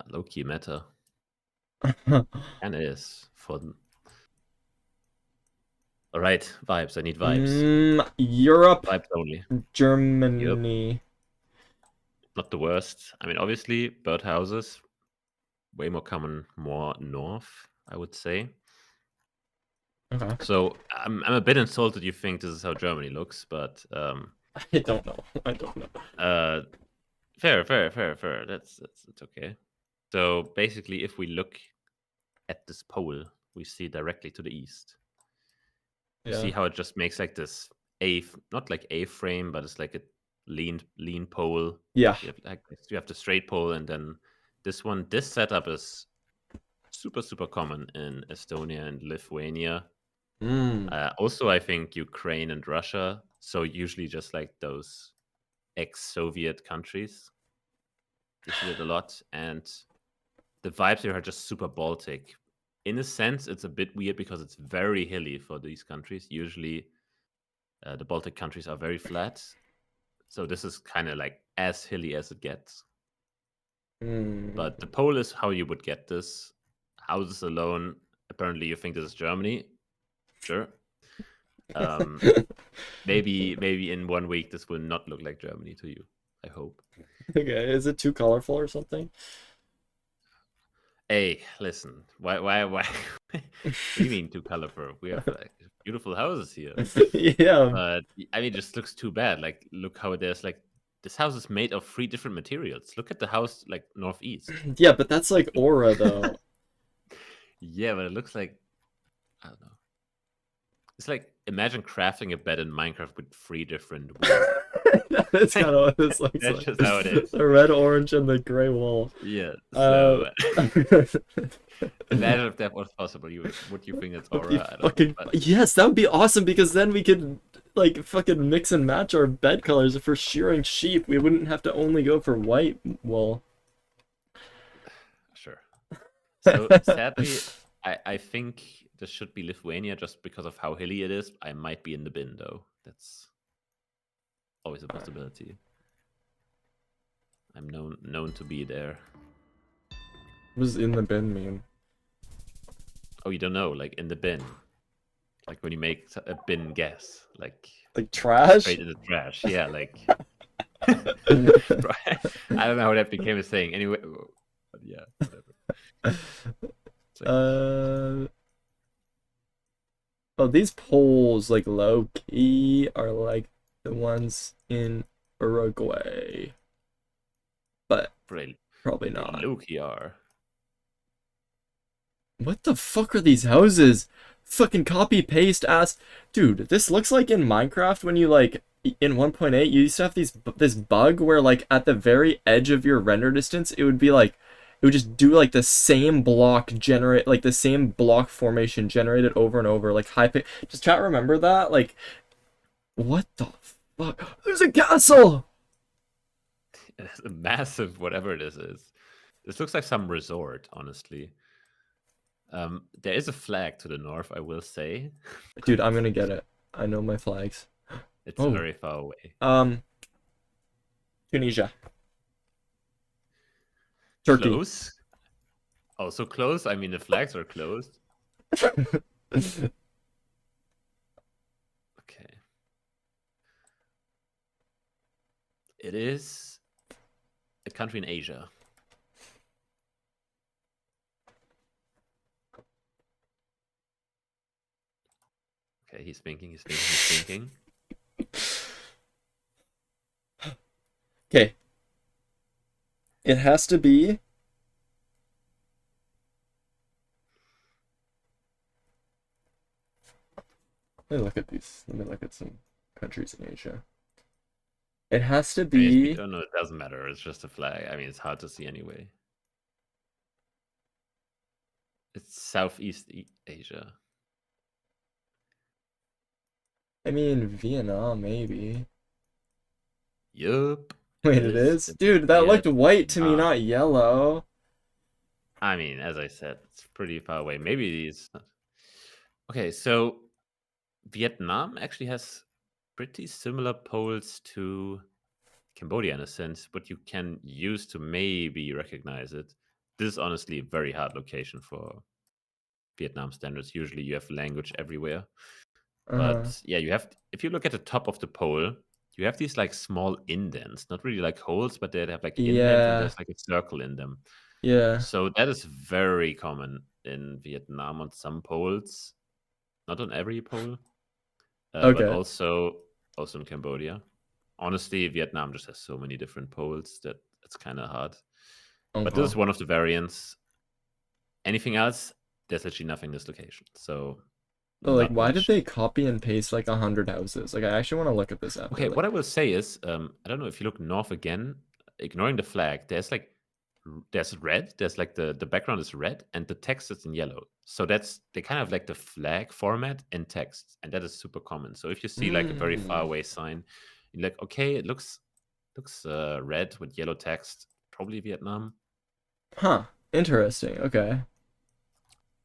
Low-key meta. And it is fun. All right, vibes. I need vibes. Europe, Vibes only. Germany. Not the worst. I mean, obviously, birdhouses, way more common, more north, I would say. Okay. So I'm a bit insulted you think this is how Germany looks, but I don't know. I don't know. fair. That's okay. So basically, if we look at this pole, we see directly to the east. You Yeah. see how it just makes like this not like A frame, but it's like a lean pole. Yeah. You have the straight pole, and then this setup is super common in Estonia and Lithuania. Also, I think Ukraine and Russia. So usually just like those ex-Soviet countries. You see it a lot, and the vibes here are just super Baltic. In a sense, it's a bit weird because it's very hilly for these countries. Usually, the Baltic countries are very flat, so this is kind of like as hilly as it gets. But the pole is how you would get this. Houses alone, apparently you think this is Germany. Sure. Maybe in 1 week this will not look like Germany to you. I hope. Okay, is it too colorful or something? Hey, listen. Why? What do you mean too colorful? We have like beautiful houses here. Yeah. But I mean, it just looks too bad. Like, look how there's like this house is made of 3 different materials. Look at the house like northeast. Yeah, but that's like aura though. Yeah, but it looks like I don't know. It's like imagine crafting a bed in Minecraft with 3 different walls. That's kind of what this looks That's like. just how it is. The red, orange, and the gray wall. Yeah. So imagine if that was possible. Would you think that's aura? I don't know, but... Yes, that would be awesome because then we could like fucking mix and match our bed colors. If we're shearing sheep, we wouldn't have to only go for white wool. Sure. So sadly, I think this should be Lithuania just because of how hilly it is. I might be in the bin though. That's always a possibility. I'm known to be there. What does in the bin mean? Oh, you don't know? Like in the bin, like when you make a bin guess, like trash. Straight in the trash. Yeah, like. I don't know how that became a thing. Anyway, but yeah, whatever. Like... Oh, these poles, like, low key, are like the ones in Uruguay. But They, probably they not. low-key are. What the fuck are these houses? Fucking copy paste ass. Dude, this looks like in Minecraft when you like in 1.8 you used to have this bug where like at the very edge of your render distance it would be like it would just do like the same block generate like the same block formation generated over and over like high pitch. Does chat remember that? Like what the fuck? There's a castle. It's a massive whatever this is. This looks like some resort, honestly. There is a flag to the north, I will say. Dude, I'm gonna get it. I know my flags. It's Oh, very far away. Tunisia. Turkey. Close? Oh, so close? I mean, the flags are closed. Okay. It is a country in Asia. Okay, he's thinking, he's thinking, he's thinking. Okay. It has to be. Let me look at these. Let me look at some countries in Asia. It has to be. Oh, no, it doesn't matter. It's just a flag. I mean, it's hard to see anyway. It's Southeast Asia. I mean, Vietnam, maybe. Yup. Wait, it is? Dude, that looked white to me, not yellow. I mean, as I said, it's pretty far away. Maybe these. Okay, so Vietnam actually has pretty similar poles to Cambodia in a sense, but you can use to maybe recognize it. This is honestly a very hard location for Vietnam standards. Usually you have language everywhere. But yeah, you have, if you look at the top of the pole, you have these like small indents, not really like holes, but they have like indents and there's like a circle in them. Yeah. So that is very common in Vietnam on some poles, not on every pole, but Okay. also in Cambodia. Honestly, Vietnam just has so many different poles that it's kind of hard. But this is one of the variants. Anything else, there's literally nothing in this location. So like, why did they copy and paste like 100 houses? Like, I actually want to look at this after. Okay, like... what I will say is, I don't know if you look north again, ignoring the flag, there's red, there's like the background is red and the text is in yellow. So they kind of like the flag format in text, and that is super common. So if you see like a very far away sign, you're like, okay, it looks red with yellow text, probably Vietnam. Huh. Interesting. Okay.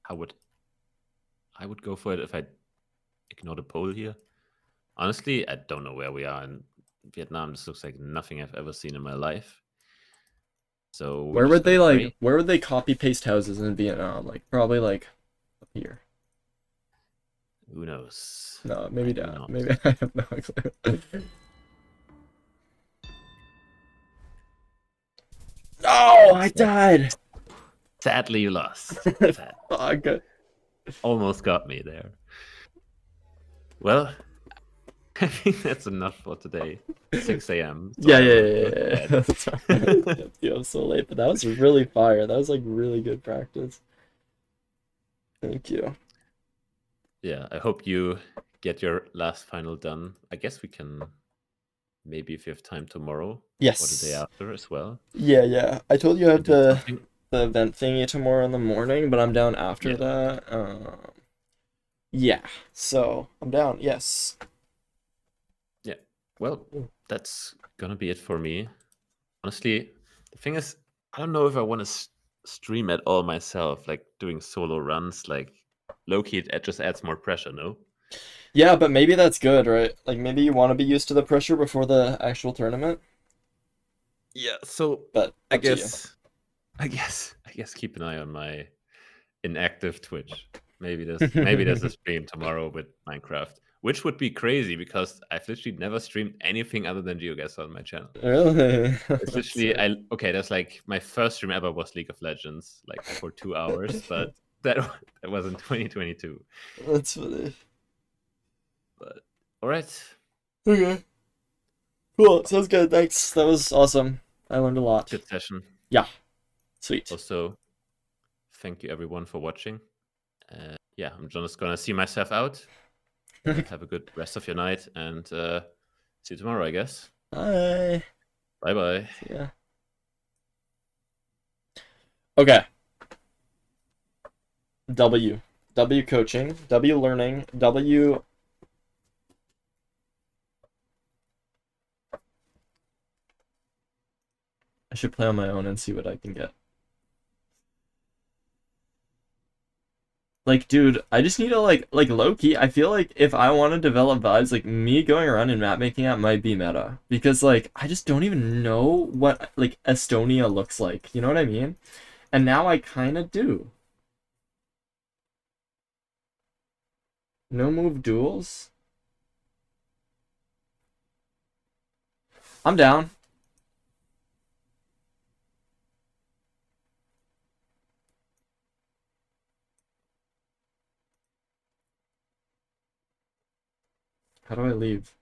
I would go for it if I ignore the pole here. Honestly, I don't know where we are in Vietnam. This looks like nothing I've ever seen in my life. So where would they copy paste houses in Vietnam? Like probably like up here. Who knows? No, maybe not. Maybe I have no clue. No, I died. Sadly, you lost. Fuck. Almost got me there. Well, I think that's enough for today. 6 a.m. So yeah. Yo, I'm so late, but that was really fire. That was like really good practice. Thank you. Yeah, I hope you get your last final done. I guess we can maybe, if you have time tomorrow. Yes. Or the day after as well. Yeah. I told you I have the event thingy tomorrow in the morning, but I'm down after that. Yeah, so I'm down. Yes. Yeah. Well, that's gonna be it for me. Honestly, the thing is, I don't know if I want to stream at all myself, like doing solo runs. Like low-key, it just adds more pressure, no? Yeah, but maybe that's good, right? Like maybe you want to be used to the pressure before the actual tournament. Yeah. So, but I guess keep an eye on my inactive Twitch. Maybe there's a stream tomorrow with Minecraft, which would be crazy because I've literally never streamed anything other than GeoGuesser on my channel. Really? It's literally that's like my first stream ever was League of Legends, like for 2 hours, but that was in 2022. That's funny. But all right. Okay. Cool. Sounds good. Thanks. That was awesome. I learned a lot. Good session. Yeah. Sweet. Also, thank you everyone for watching. Yeah, I'm just gonna see myself out. Have a good rest of your night, and see you tomorrow, I guess. Bye. Bye bye. Yeah. Okay. W. W coaching. W learning. W. I should play on my own and see what I can get. Like, dude, I just need to, like low-key, I feel like if I want to develop vibes, like, me going around and map making that might be meta. Because, like, I just don't even know what, like, Estonia looks like. You know what I mean? And now I kind of do. No move duels? I'm down. How do I leave?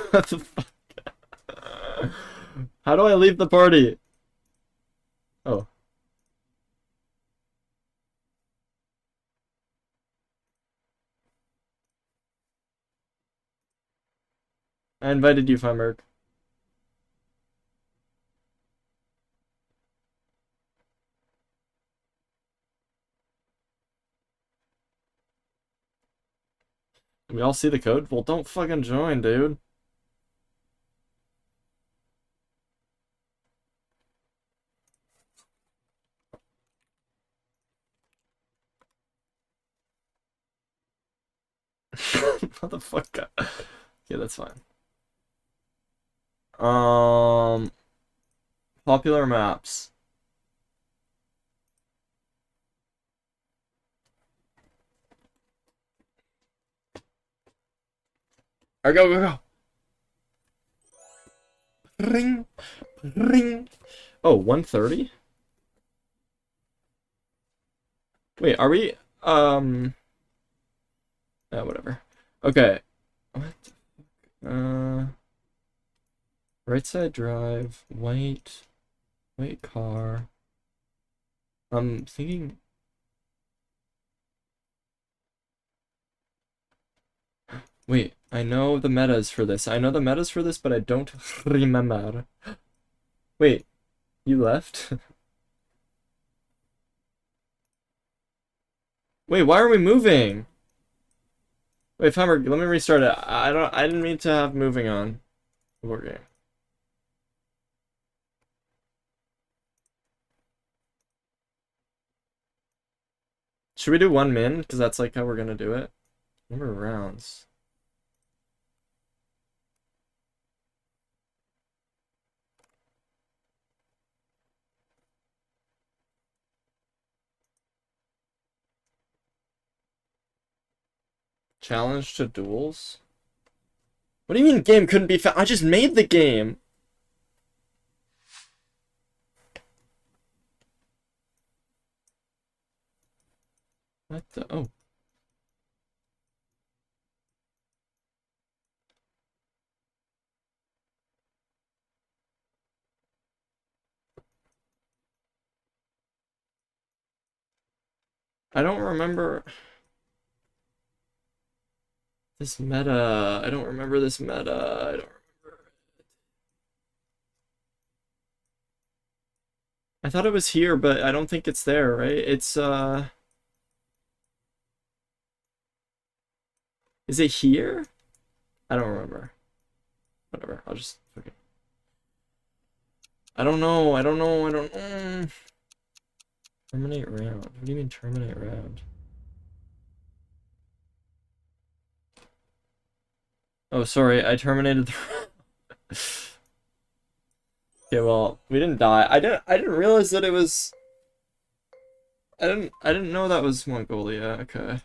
What the fuck? How do I leave the party? Oh. I invited you, Feinberg. We all see the code? Well, don't fucking join, dude. Motherfucker. Yeah, that's fine. Popular maps. Alright, go. Ring. Ring. Oh, 130? Wait, are we, whatever. Okay. What the fuck? Right side drive, white car. I'm thinking... Wait, I know the metas for this. But I don't remember. Wait, you left? Wait, why are we moving? Wait, Feinberg, let me restart it. I didn't mean to have moving on. Okay. Should we do one min? Because that's like how we're gonna do it. Number of rounds. Challenge to duels? What do you mean game couldn't be found? I just made the game! What the? Oh. I don't remember this meta. I don't remember this meta. I don't remember. I thought it was here, but I don't think it's there, right? It's, is it here? I don't remember. Whatever, I'll just... Okay. I don't know. Terminate round. What do you mean terminate round? Oh, sorry, I terminated the Okay, well, we didn't die. I didn't realize that it was... I didn't know that was Mongolia. Okay.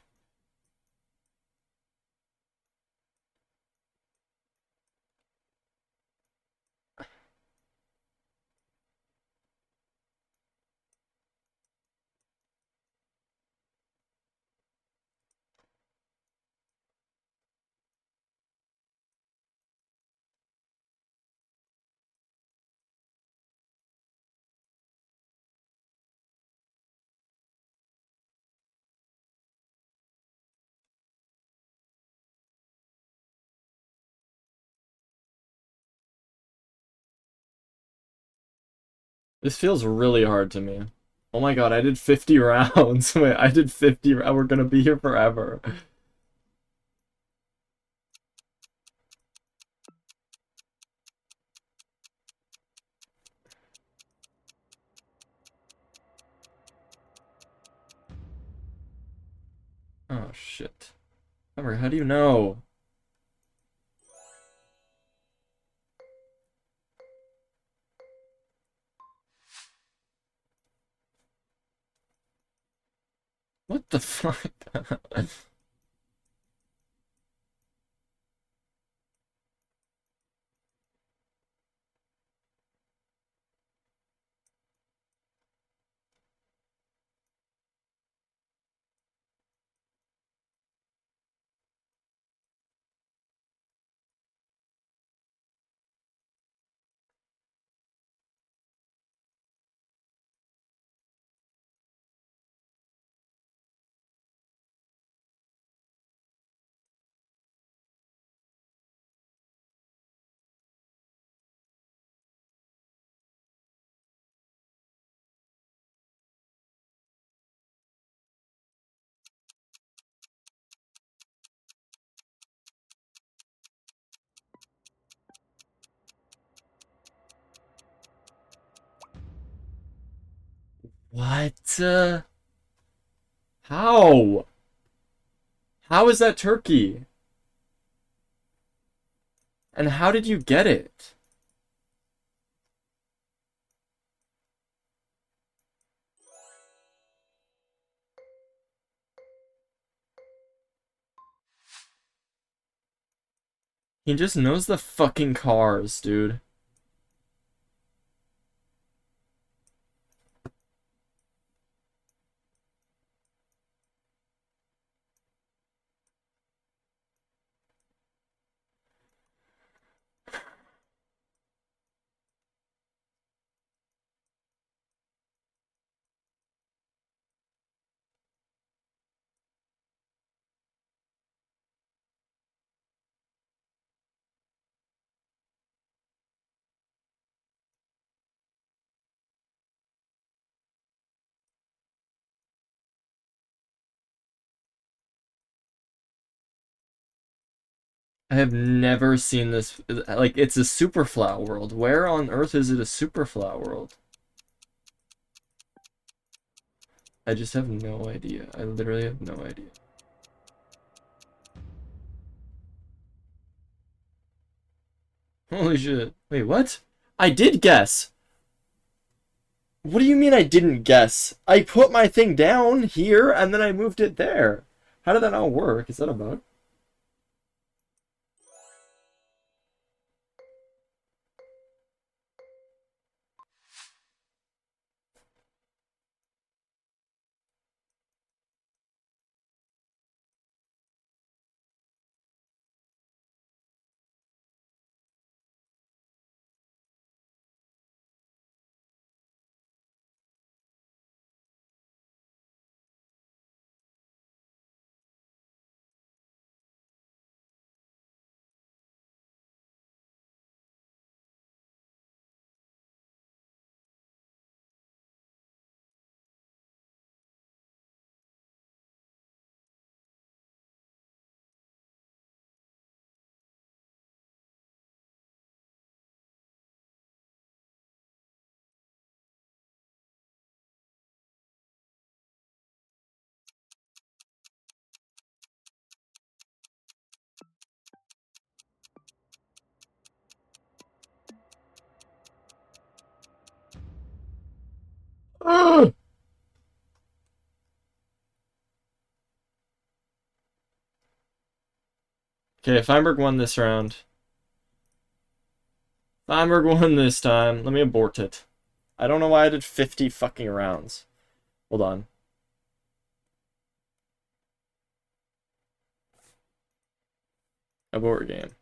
This feels really hard to me. Oh my god, I did 50 rounds. Wait, I did 50 rounds. We're gonna be here forever. Oh shit. Remember, how do you know? What the fuck? What? How? How is that turkey? And how did you get it? He just knows the fucking cars, dude. I have never seen this. Like, it's a super flat world. Where on earth is it a super flat world? I just have no idea. I literally have no idea. Holy shit. Wait, what? I did guess. What do you mean I didn't guess? I put my thing down here and then I moved it there. How did that not work? Is that a bug? Ugh! Okay, Feinberg won this round. Feinberg won this time. Let me abort it. I don't know why I did 50 fucking rounds. Hold on. Abort game.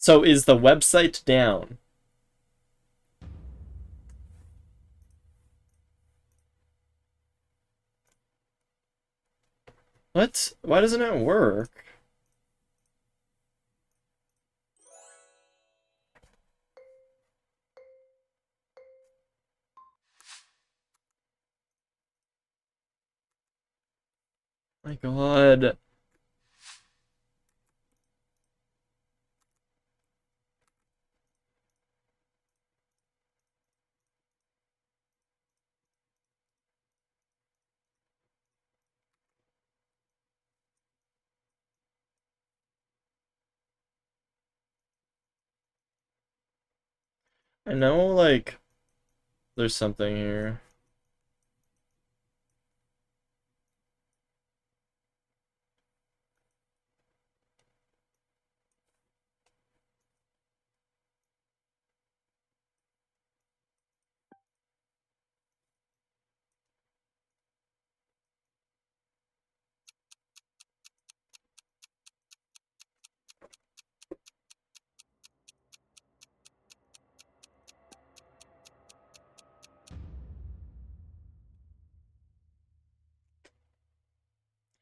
So is the website down? What? Why doesn't it work? My God. I know, like, there's something here.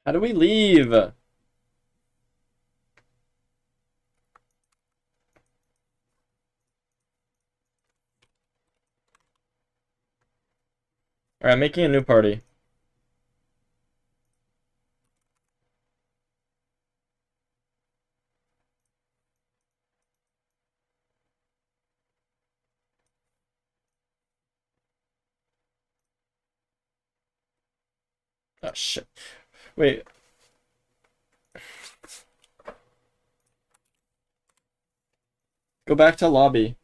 How do we leave? Alright, I'm making a new party. Oh, shit. Wait. Go back to lobby.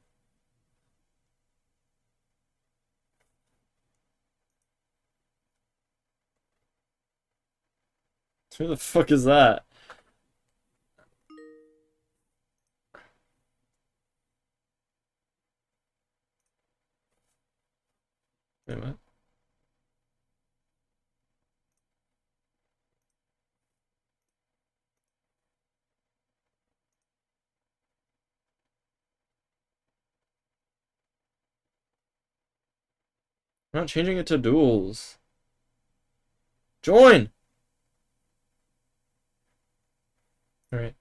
Who the fuck is that? Wait, what? I'm not changing it to duels. Join! Alright.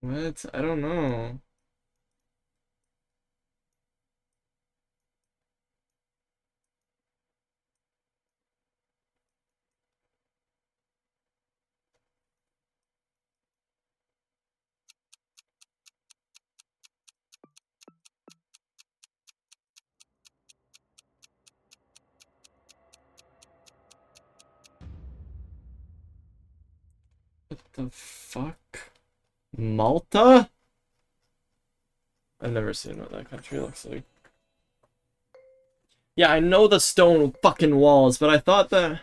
What? I don't know. What the fuck? Malta? I've never seen what that country looks like. Yeah, I know the stone fucking walls, but I thought that...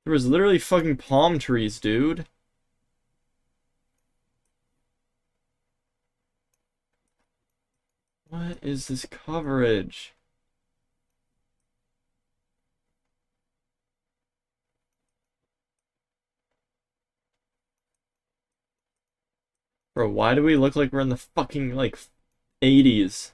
There was literally fucking palm trees, dude. What is this coverage? Bro, why do we look like we're in the fucking, like, 80s?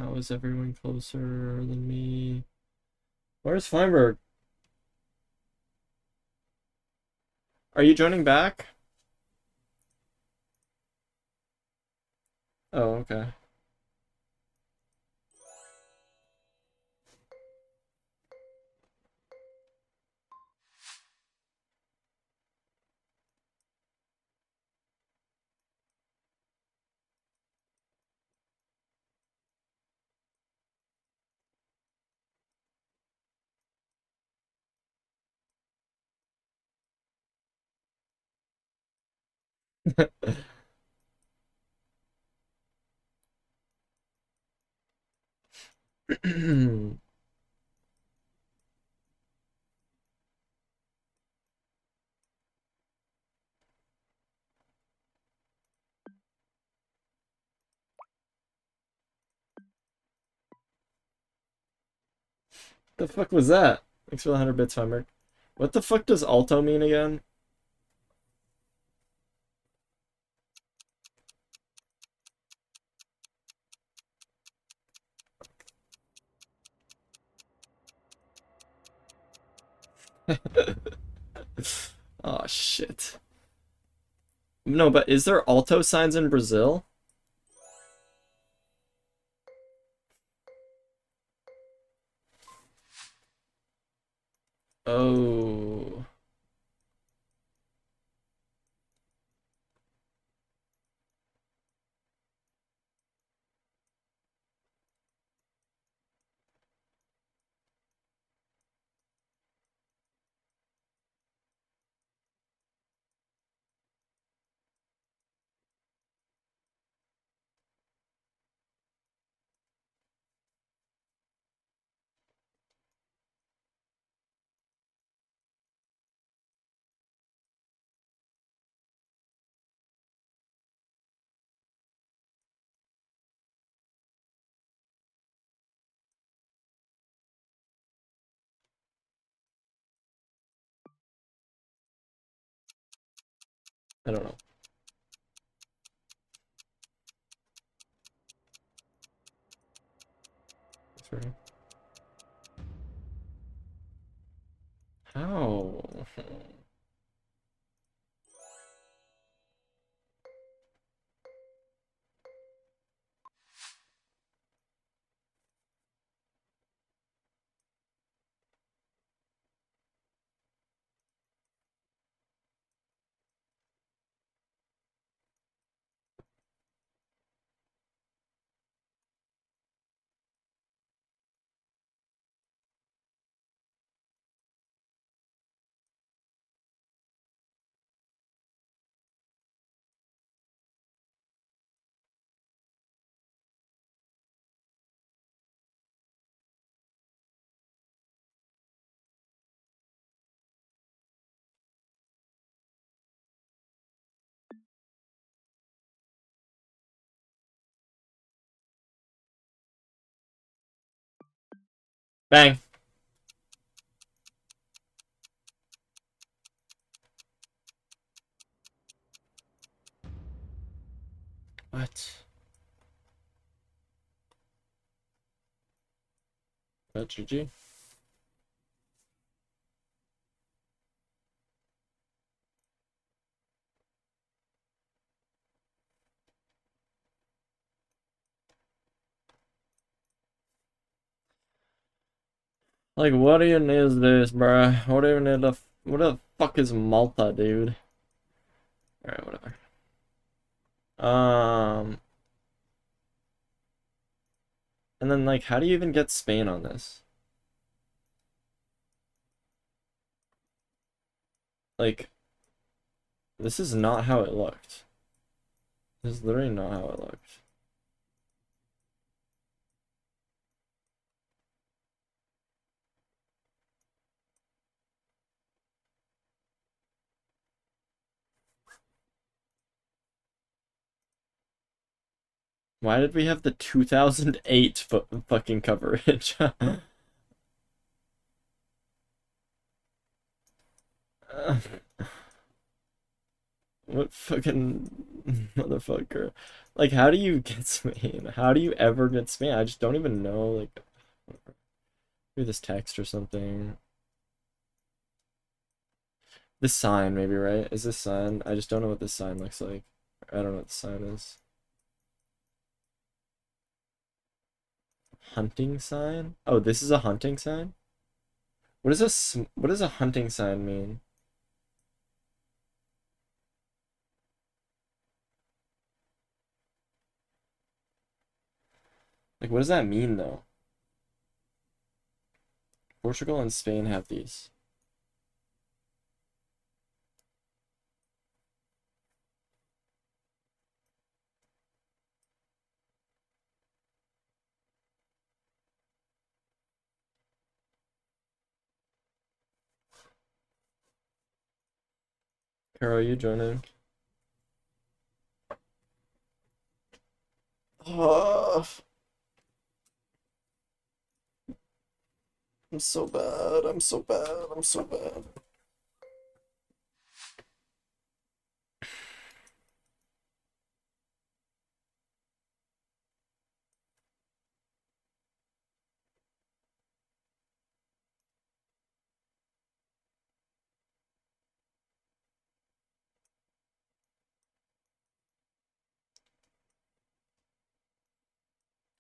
How is everyone closer than me? Where's Feinberg? Are you joining back? Oh, okay. The fuck was that? Thanks for the 100 bits, Feinberg. What the fuck does alto mean again? Oh shit. No, but is there alto signs in Brazil? Oh. I don't know. Sorry. How? Bang. What? GG? Like, what even is this, bruh? What the fuck is Malta, dude? Alright, whatever. And then, like, how do you even get Spain on this? Like, this is not how it looked. This is literally not how it looked. Why did we have the 2008 fucking coverage? What fucking... Motherfucker. Like, how do you get Spain? How do you ever get Spain? I just don't even know, like, maybe this text or something. This sign, maybe, right? Is this sign? I just don't know what this sign looks like. I don't know what the sign is. Hunting sign? Oh, this is a hunting sign? What does a hunting sign mean? Like, what does that mean, though? Portugal and Spain have these. Carol, are you joining? Oh, I'm so bad. I'm so bad. I'm so bad.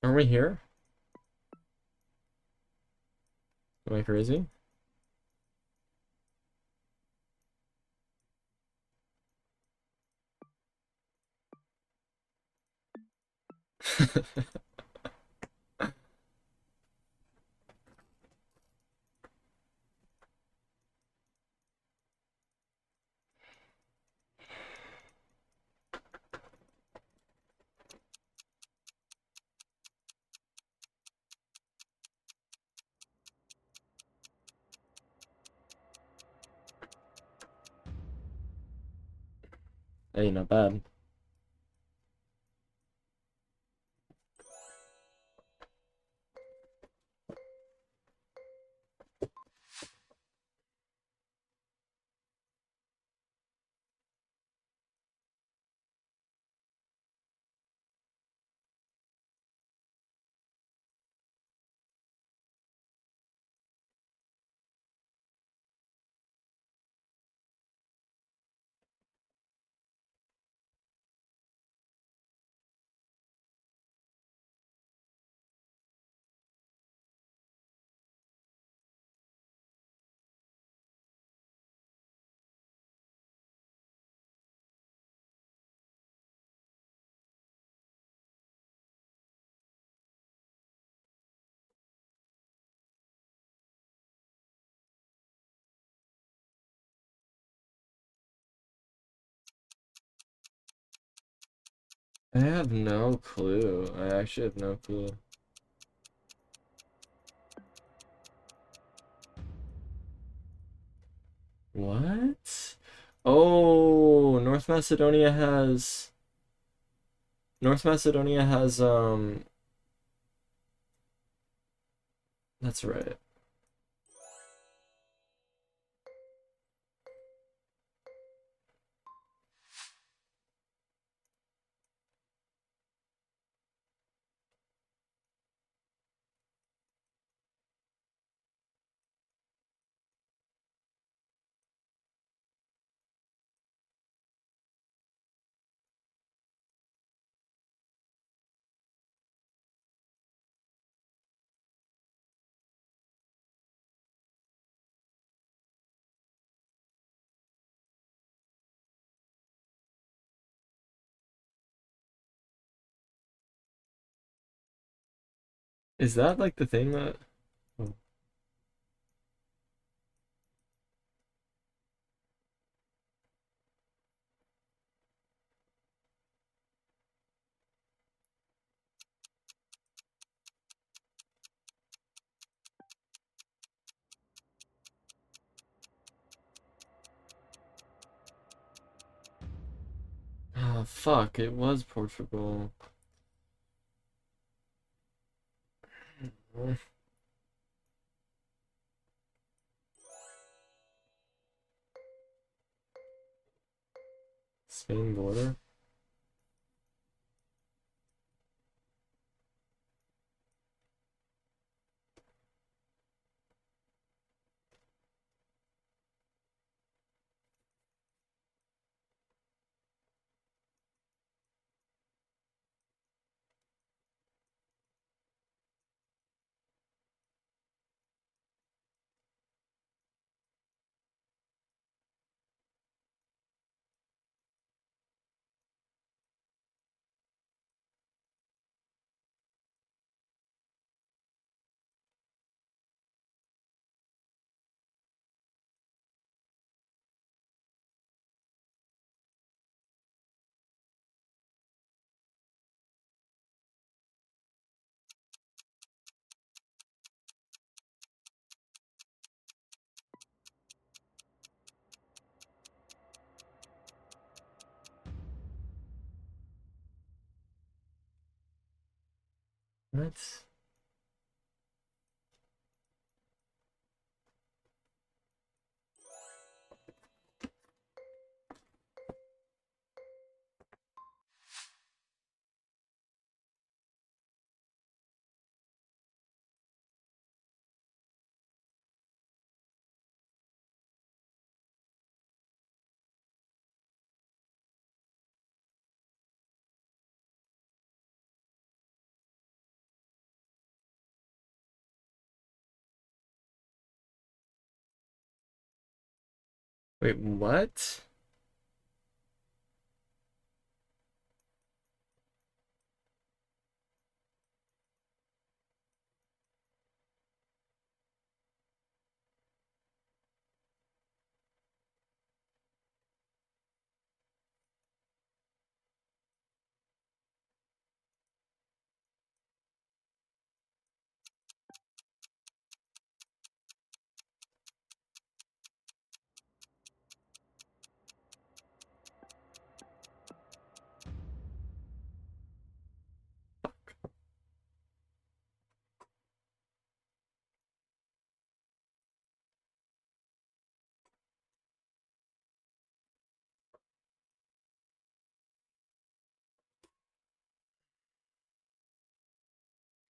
Are we here? Am I crazy? Hey, not bad. I have no clue. I actually have no clue. What? Oh, North Macedonia has that's right. Is that like the thing that oh. Oh, fuck, it was Portugal. Spain border? What? Wait, what?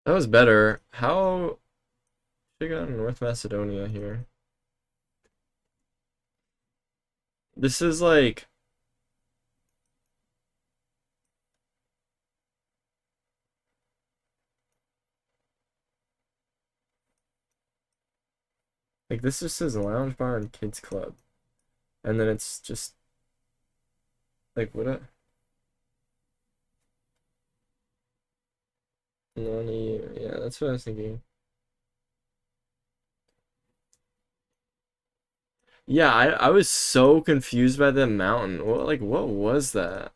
That was better. How should I got North Macedonia here? This is like this just says lounge bar and kids club. And then it's just like what a nani, yeah, that's what I was thinking. Yeah, I was so confused by the mountain. What was that?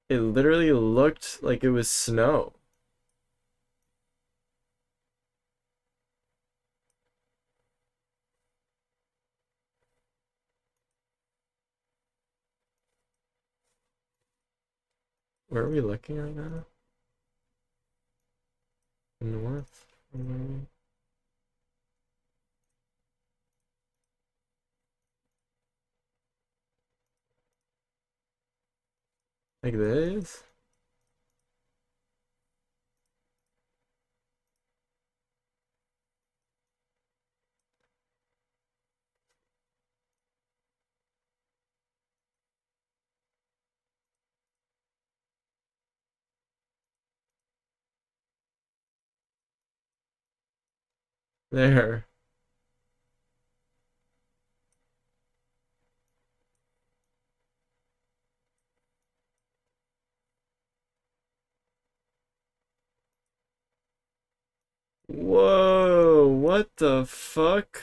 It literally looked like it was snow. Where are we looking right now? North? Like this? There. Whoa, what the fuck?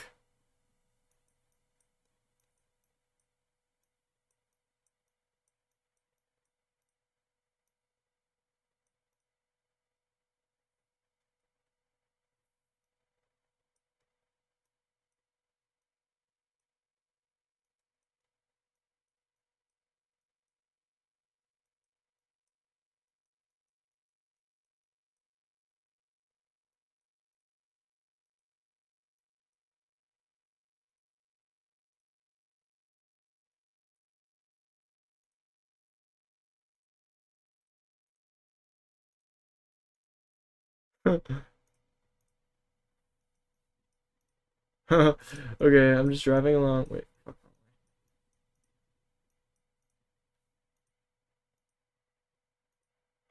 Okay, I'm just driving along. Wait.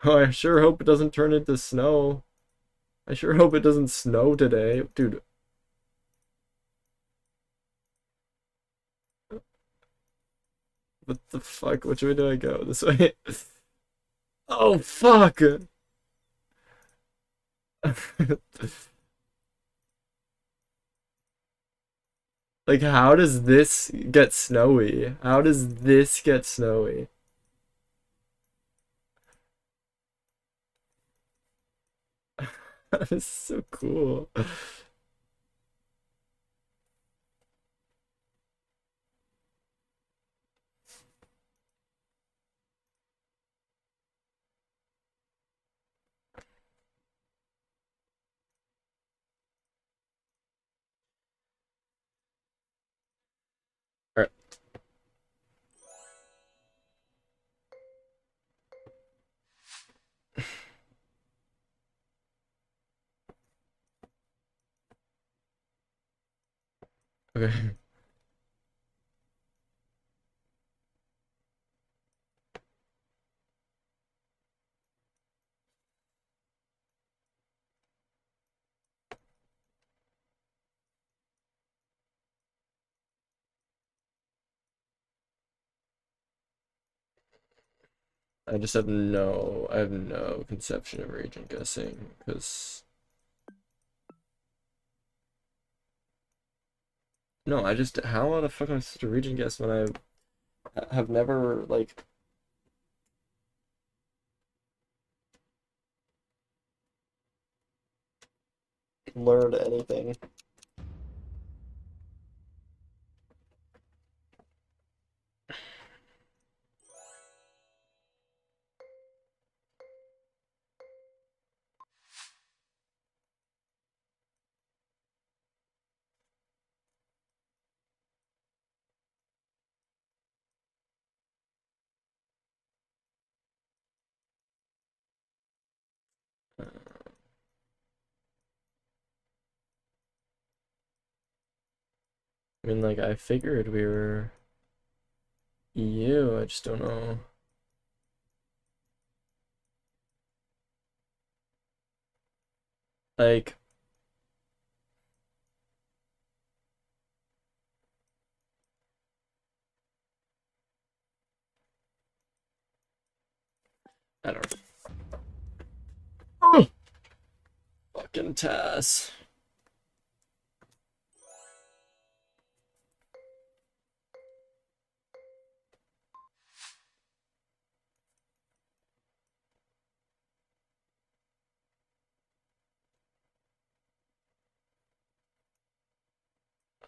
Oh, I sure hope it doesn't turn into snow. I sure hope it doesn't snow today. Dude, what the fuck? Which way do I go? This way? Oh, fuck! Like, how does this get snowy? How does this get snowy? That is so cool. Okay. I have no conception of region guessing, because no, how the fuck am I supposed to region guess when I have never, like, learned anything? I mean, like, I figured we were EU, I just don't know. Like, I don't know. Fucking Tass.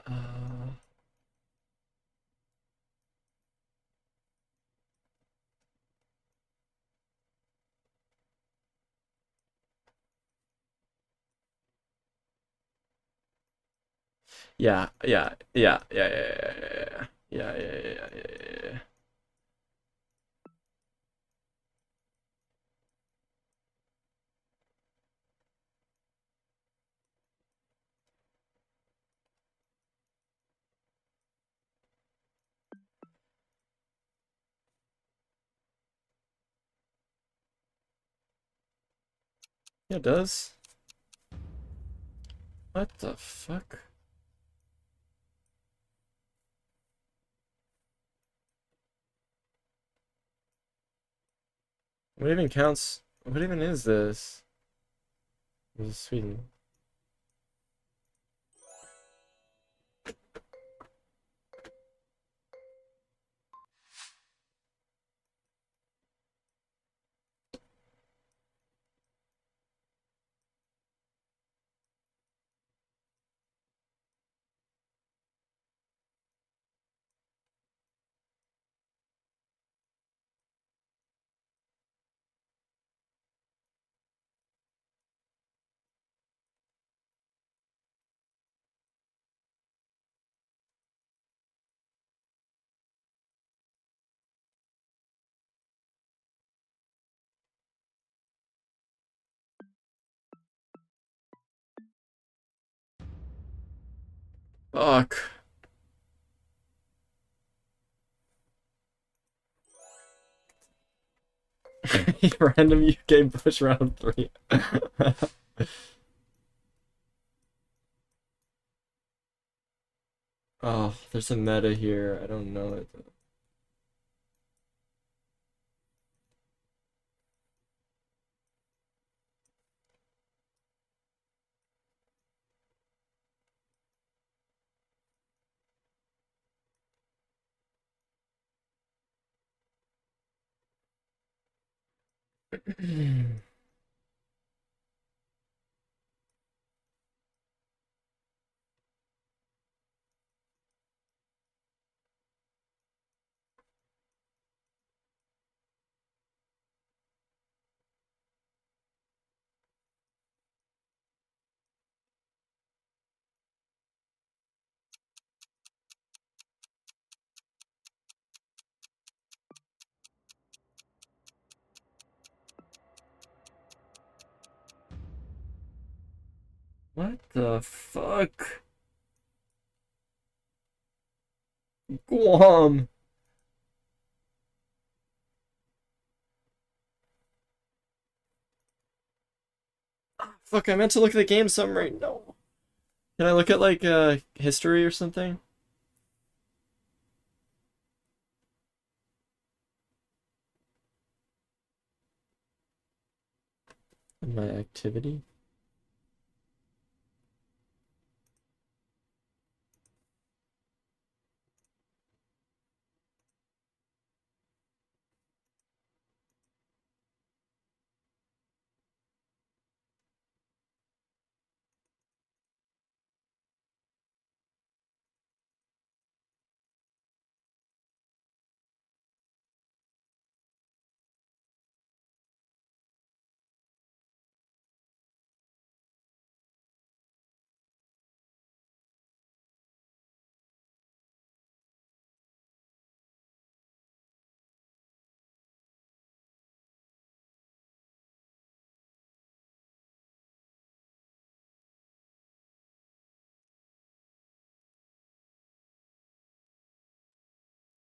Uh, yeah. Yeah, it does. What the fuck? What even counts? What even is this? This is Sweden. Fuck. Random UK Bush round 3. Oh, there's a meta here. I don't know it. What the fuck? Guam. Fuck, I meant to look at the game summary. No. Can I look at like history or something? In my activity?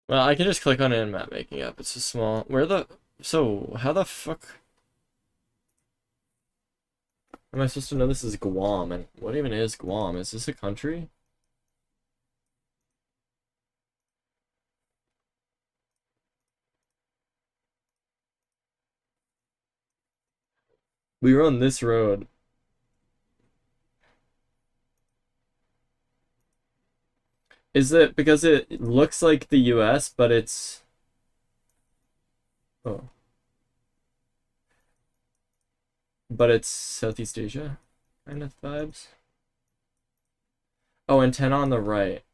Well, I can just click on it in map making app. It's a small. Where the? So how the fuck am I supposed to know this is Guam? And what even is Guam? Is this a country? We were on this road. Is it because it looks like the US, but it's... Oh. But it's Southeast Asia kind of vibes. Oh, antenna on the right.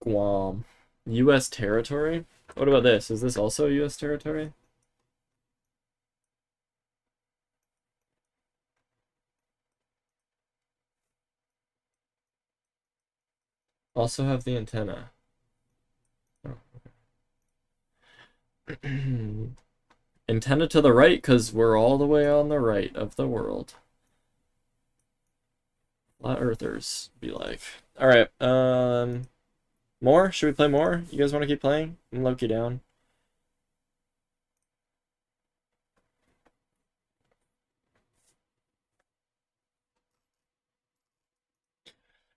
Guam. US territory? What about this? Is this also US territory? Also have the antenna. Oh, okay. Antenna to the right, because we're all the way on the right of the world. Flat earthers be like. Alright, more? Should we play more? You guys want to keep playing? I'm low-key down.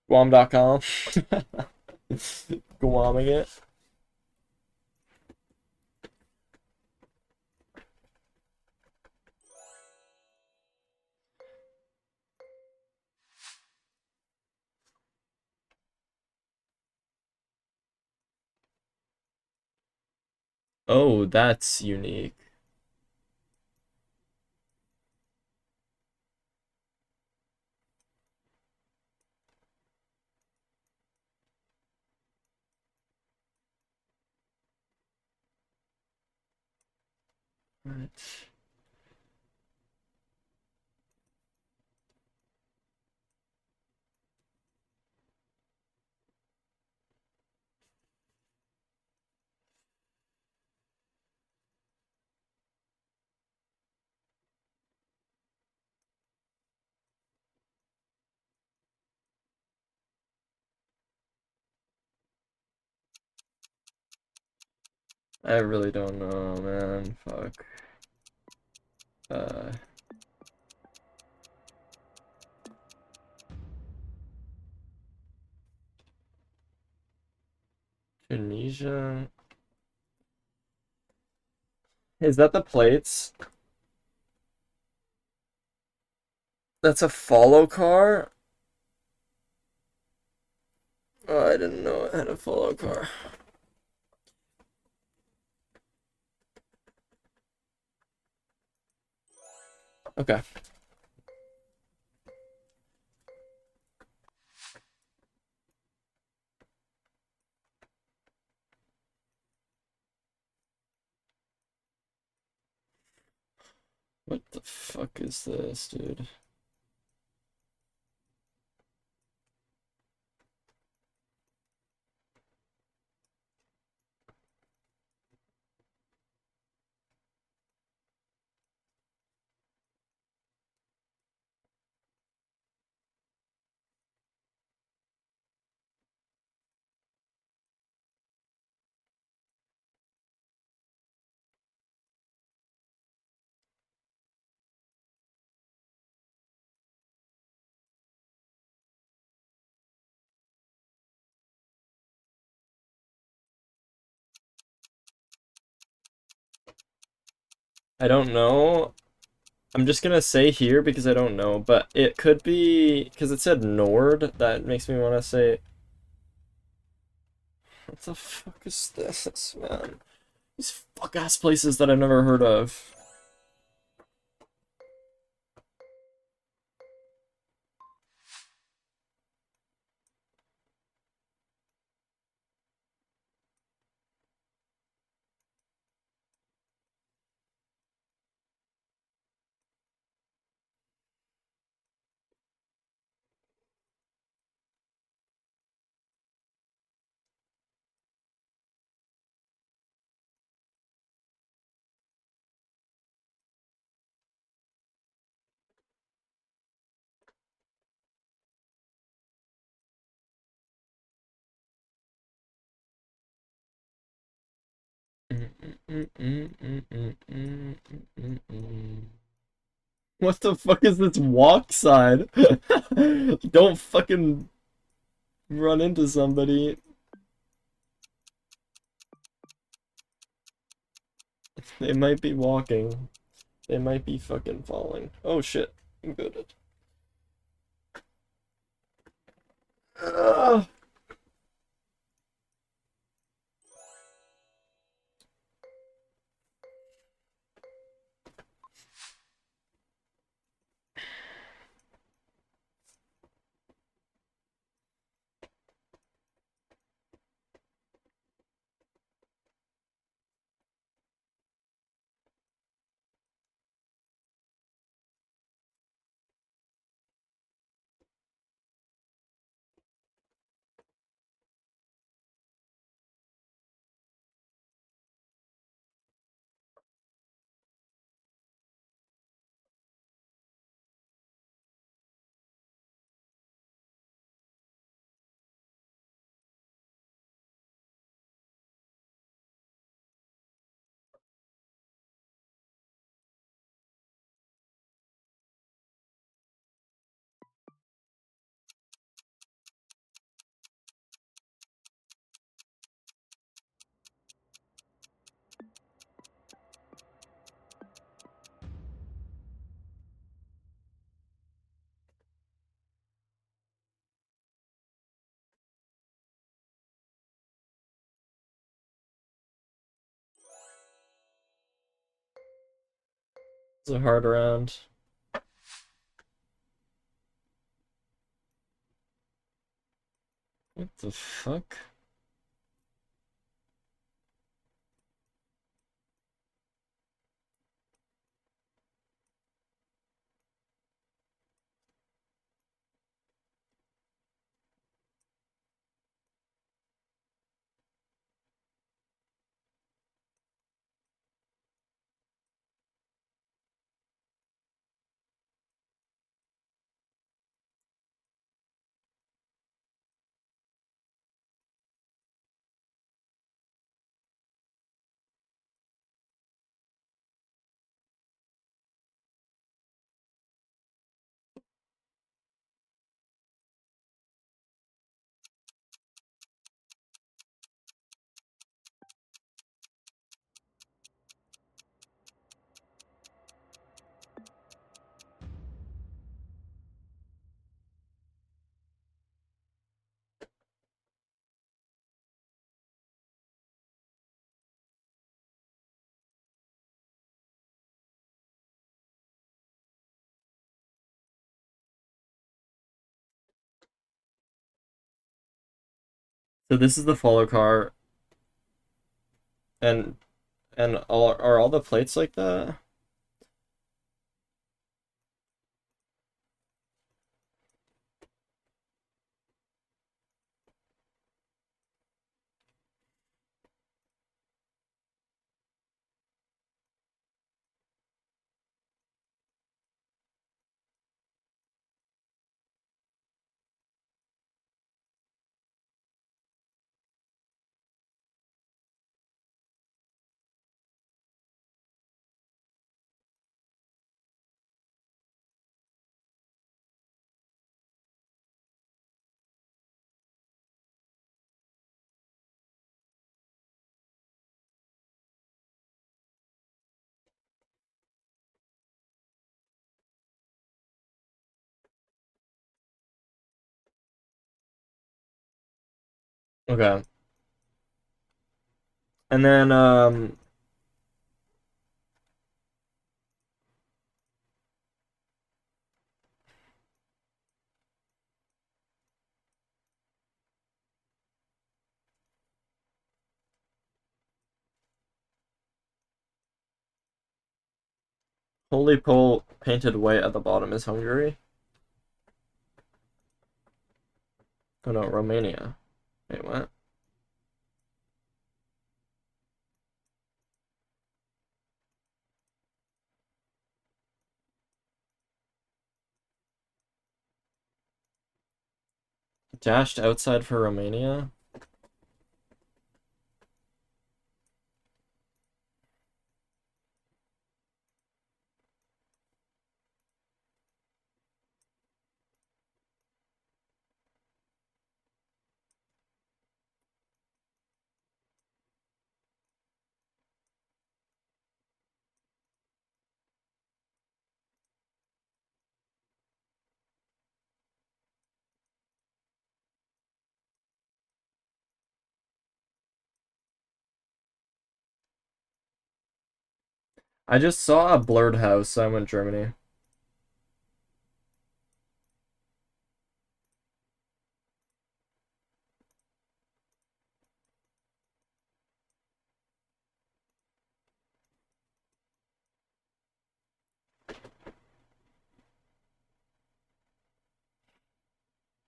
Guam.com. Guaming it. Oh, that's unique. Right. I really don't know, man. Fuck. Uh, Tunisia. Is that the plates? That's a follow car? Oh, I didn't know it had a follow car. Okay. What the fuck is this, dude? I don't know. I'm just gonna say here because I don't know, but it could be because it said Nord. That makes me want to say, what the fuck is this, man? These fuck ass places that I've never heard of. What the fuck is this walk side? Don't fucking run into somebody. They might be walking. They might be fucking falling. Oh shit. I'm good. Ugh. It's a hard round. What the fuck? So this is the follow car, and are all the plates like that? Okay. And then Holy Pole painted white at the bottom is Hungary. Oh no, Romania. Wait, what? Dashed outside for Romania? I just saw a blurred house, so I went Germany.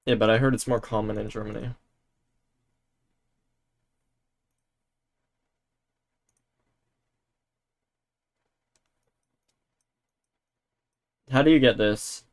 Yeah, but I heard it's more common in Germany. How do you get this?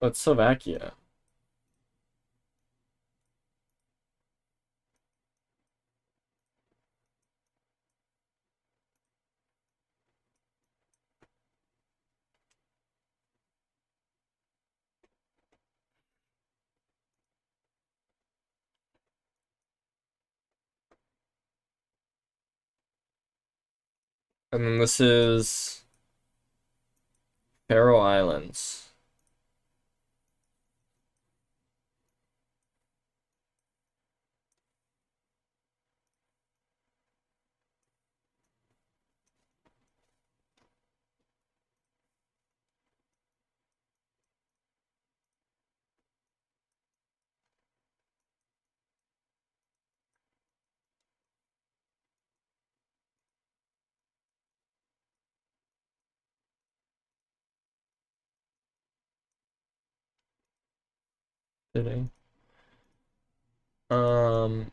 Oh, it's Slovakia. And then this is Faroe Islands. Kidding. Um,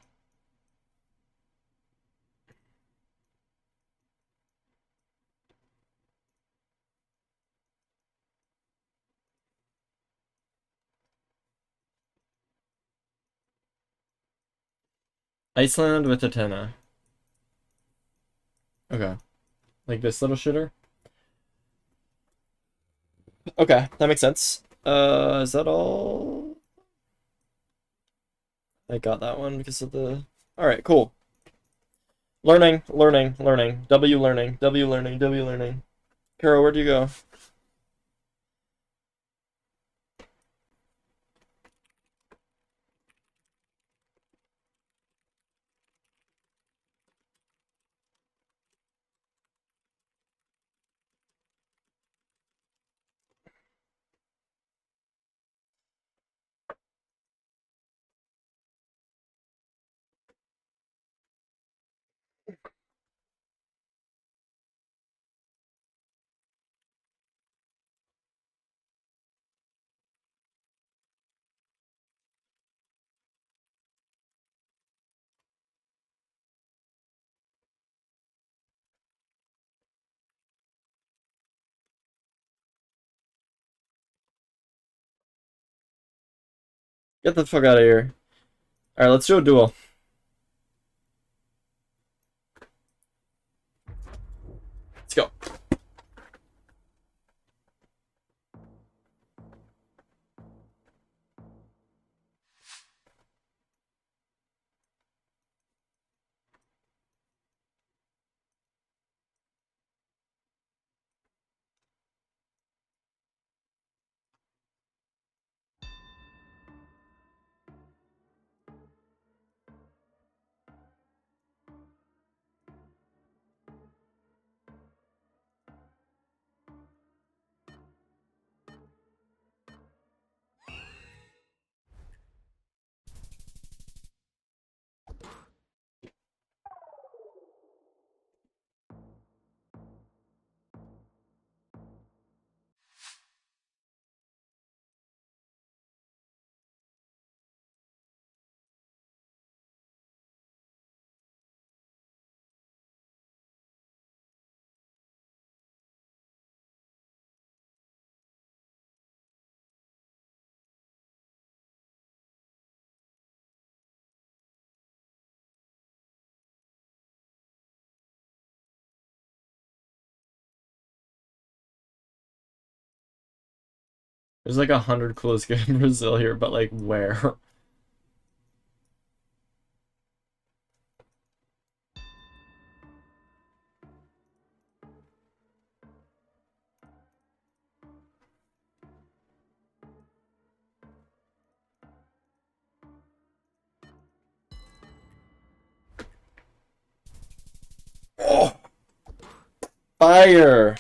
Iceland with a tenna. Okay. Like this little shooter? Okay, that makes sense. Is that all? I got that one because of the... Alright, cool. Learning, learning, learning. W learning, W learning, W learning. Carol, where'd you go? Get the fuck out of here. Alright, let's do a duel. Let's go. There's like 100 coolest game in Brazil here, but like where? Oh, fire!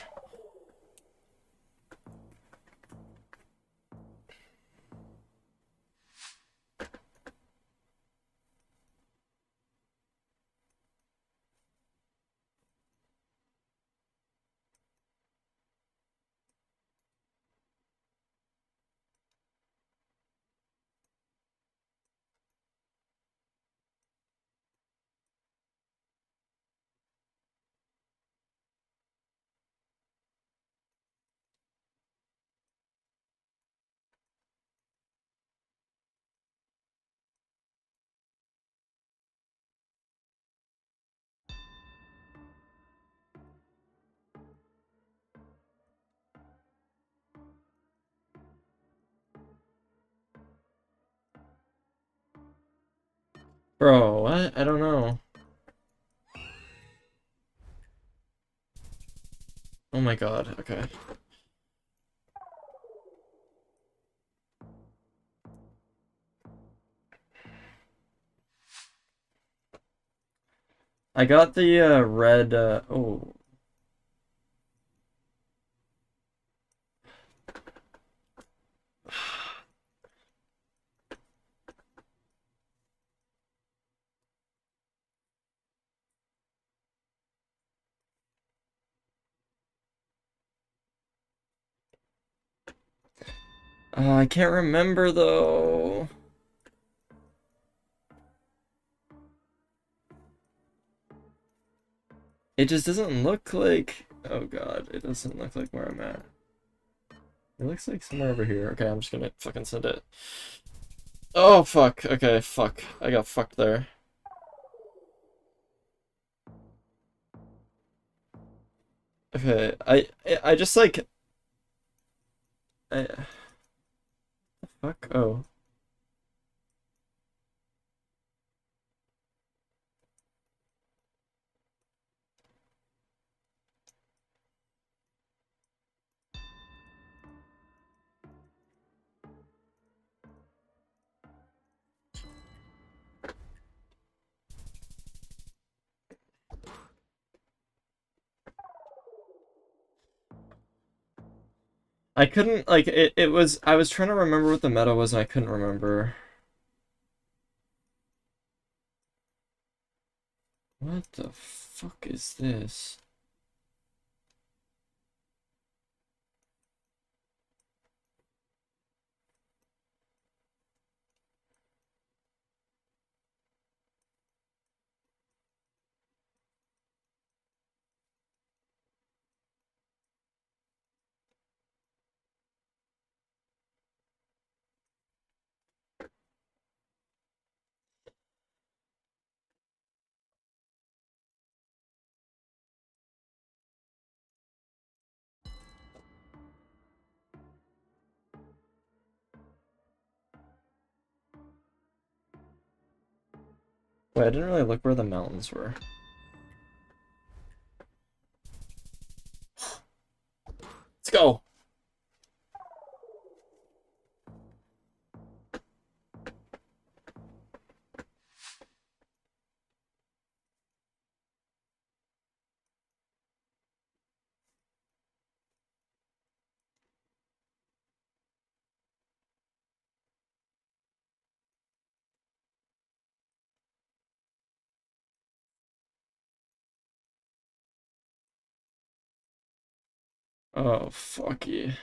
Bro, what? I don't know. Oh my god, okay. I got the red, oh. I can't remember though. It just doesn't look like... Oh god, it doesn't look like where I'm at. It looks like somewhere over here. Okay, I'm just gonna fucking send it. Oh fuck, okay, fuck. I got fucked there. Okay, I just like... I... Fuck? Oh. I couldn't, like, it was... I was trying to remember what the meta was and I couldn't remember. What the fuck is this? Wait, I didn't really look where the mountains were. Let's go! Oh, fuck yeah.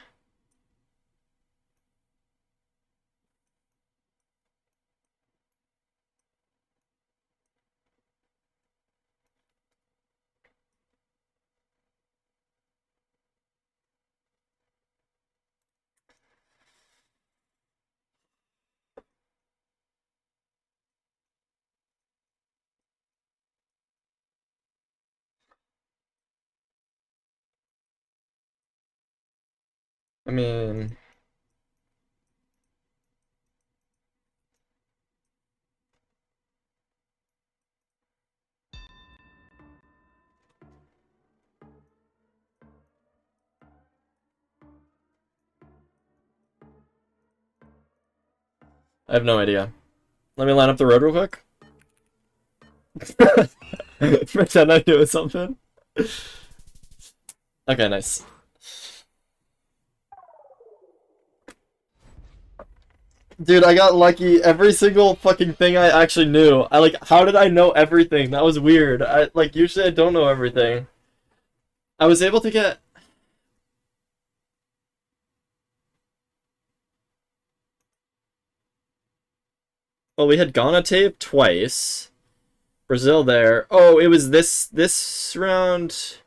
I mean... I have no idea. Let me line up the road real quick. Pretend I knew something. Okay, nice. Dude, I got lucky. Every single fucking thing I actually knew. I like, how did I know everything? That was weird. I like, usually I don't know everything. I was able to get... Well, we had Ghana tape twice. Brazil there. Oh, it was this round.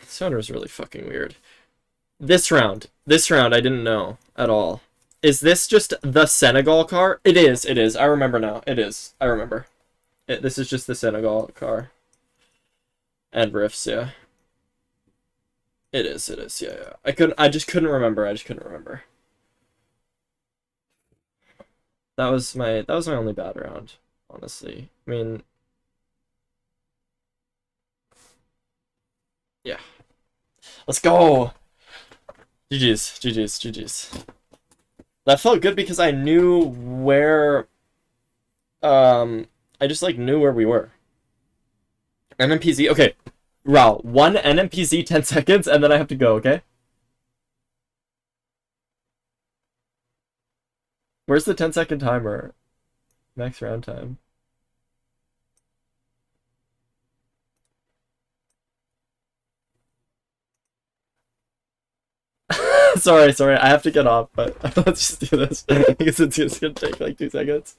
This round was really fucking weird. This round I didn't know at all. Is this just the Senegal car? It is, it is. I remember now. It is. I remember. This is just the Senegal car. And riffs, yeah. It is, yeah. I just couldn't remember. That was my only bad round, honestly. I mean, yeah. Let's go. GG's. That felt good because I knew where I just like knew where we were. NMPZ, okay. Ral, one NMPZ 10 seconds and then I have to go, okay? Where's the 10-second timer? Max round time. sorry, I have to get off, but let's just do this. I guess it's just gonna take like 2 seconds.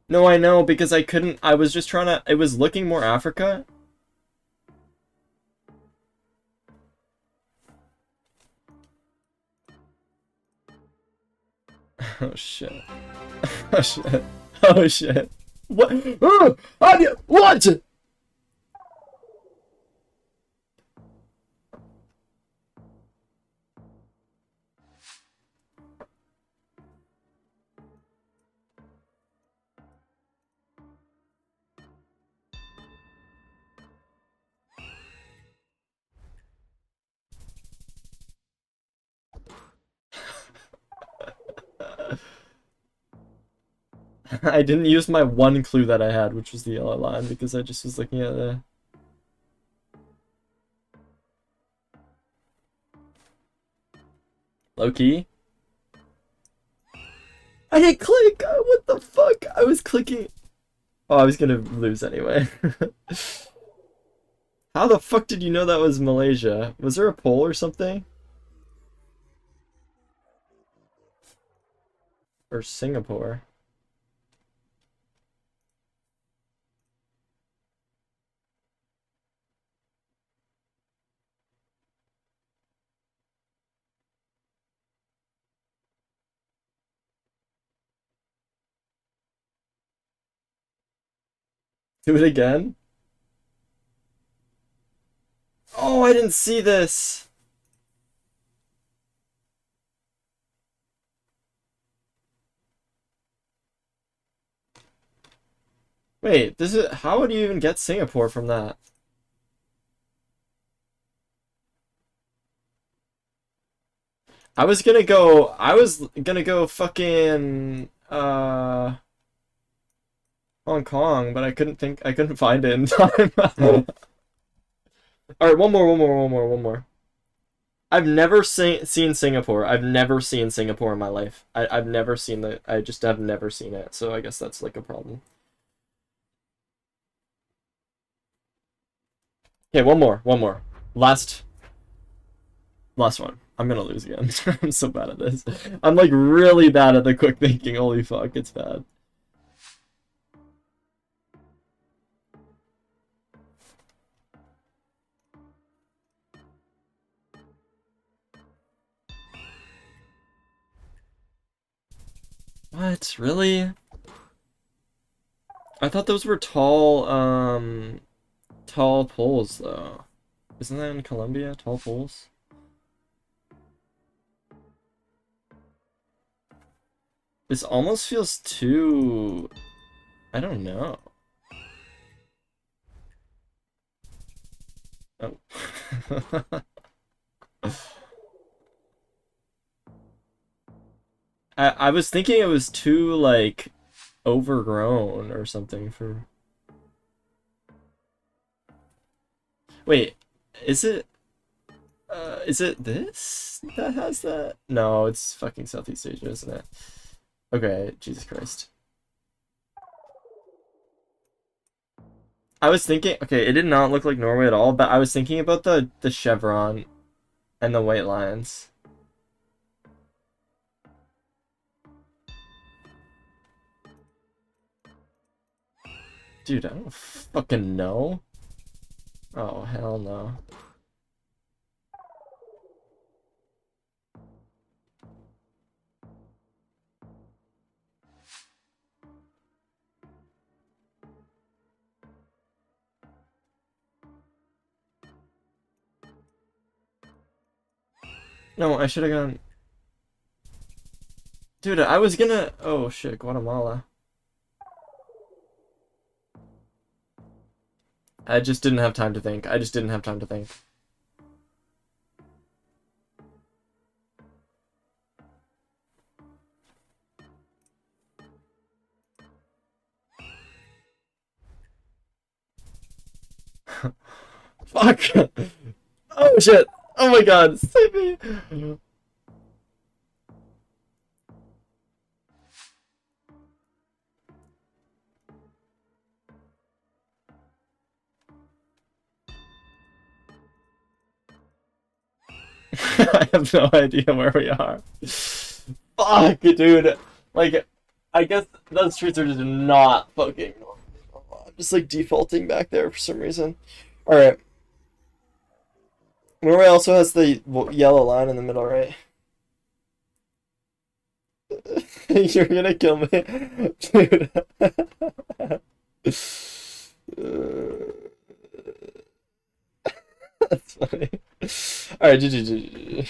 No, I know, because I couldn't, I was just trying to, it was looking more Africa. Oh shit. Oh shit. Oh shit. What? What? I didn't use my one clue that I had, which was the yellow line, because I just was looking at the... Low key? I didn't click! What the fuck? I was clicking... Oh, I was gonna lose anyway. How the fuck did you know that was Malaysia? Was there a poll or something? Or Singapore? Do it again? Oh, I didn't see this! Wait, this is how would you even get Singapore from that? I was gonna go fucking Hong Kong, but I couldn't find it in time. Alright, one more. I've never seen Singapore. I've never seen Singapore in my life. I've never seen the I just have never seen it, so I guess that's like a problem. Okay, one more. Last one. I'm gonna lose again. I'm so bad at this. I'm like really bad at the quick thinking. Holy fuck, it's bad. What? Really? I thought those were tall poles though. Isn't that in Colombia? Tall poles? This almost feels too... I don't know. Oh. I was thinking it was too, like, overgrown or something for... Wait, is it this that has that? No, it's fucking Southeast Asia, isn't it? Okay, Jesus Christ. I was thinking, okay, it did not look like Norway at all, but I was thinking about the chevron and the white lines. Dude, I don't fucking know. Oh, hell no. No, I should have gone... Dude, I was gonna... Oh, shit, Guatemala. I just didn't have time to think. I just didn't have time to think. Fuck! Oh, shit! Oh my god, save me! I have no idea where we are. Fuck, dude. Like, I guess those streets are just not fucking normal. I'm just like defaulting back there for some reason. Alright. Norway also has the yellow line in the middle, right? You're gonna kill me. Dude. That's funny. Alright, GG.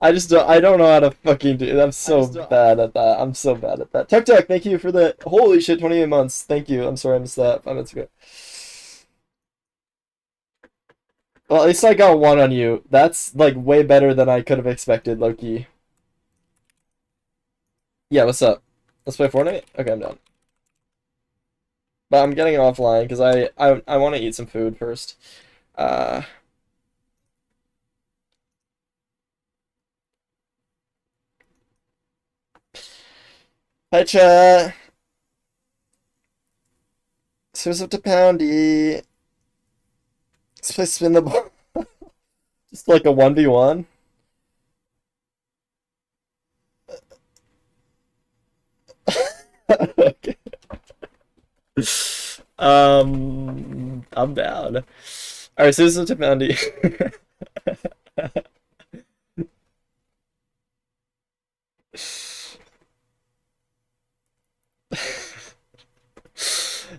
I don't know how to fucking do it. I'm so bad at that. I'm so bad at that. Tuck Tuck, thank you for the holy shit 28 months. Thank you. I'm sorry I missed that 5 minutes ago. Well, at least I got one on you. That's like way better than I could have expected, Loki. Yeah, what's up? Let's play Fortnite? Okay, I'm done. But I'm getting offline because I want to eat some food first. Uh Hi chat. So what's up to Poundy? Let's play spin the ball. Just like a 1v1. Okay. I'm down. Alright, so this is to Poundy.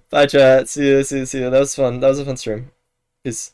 Bye chat. See you. That was fun. That was a fun stream. Peace.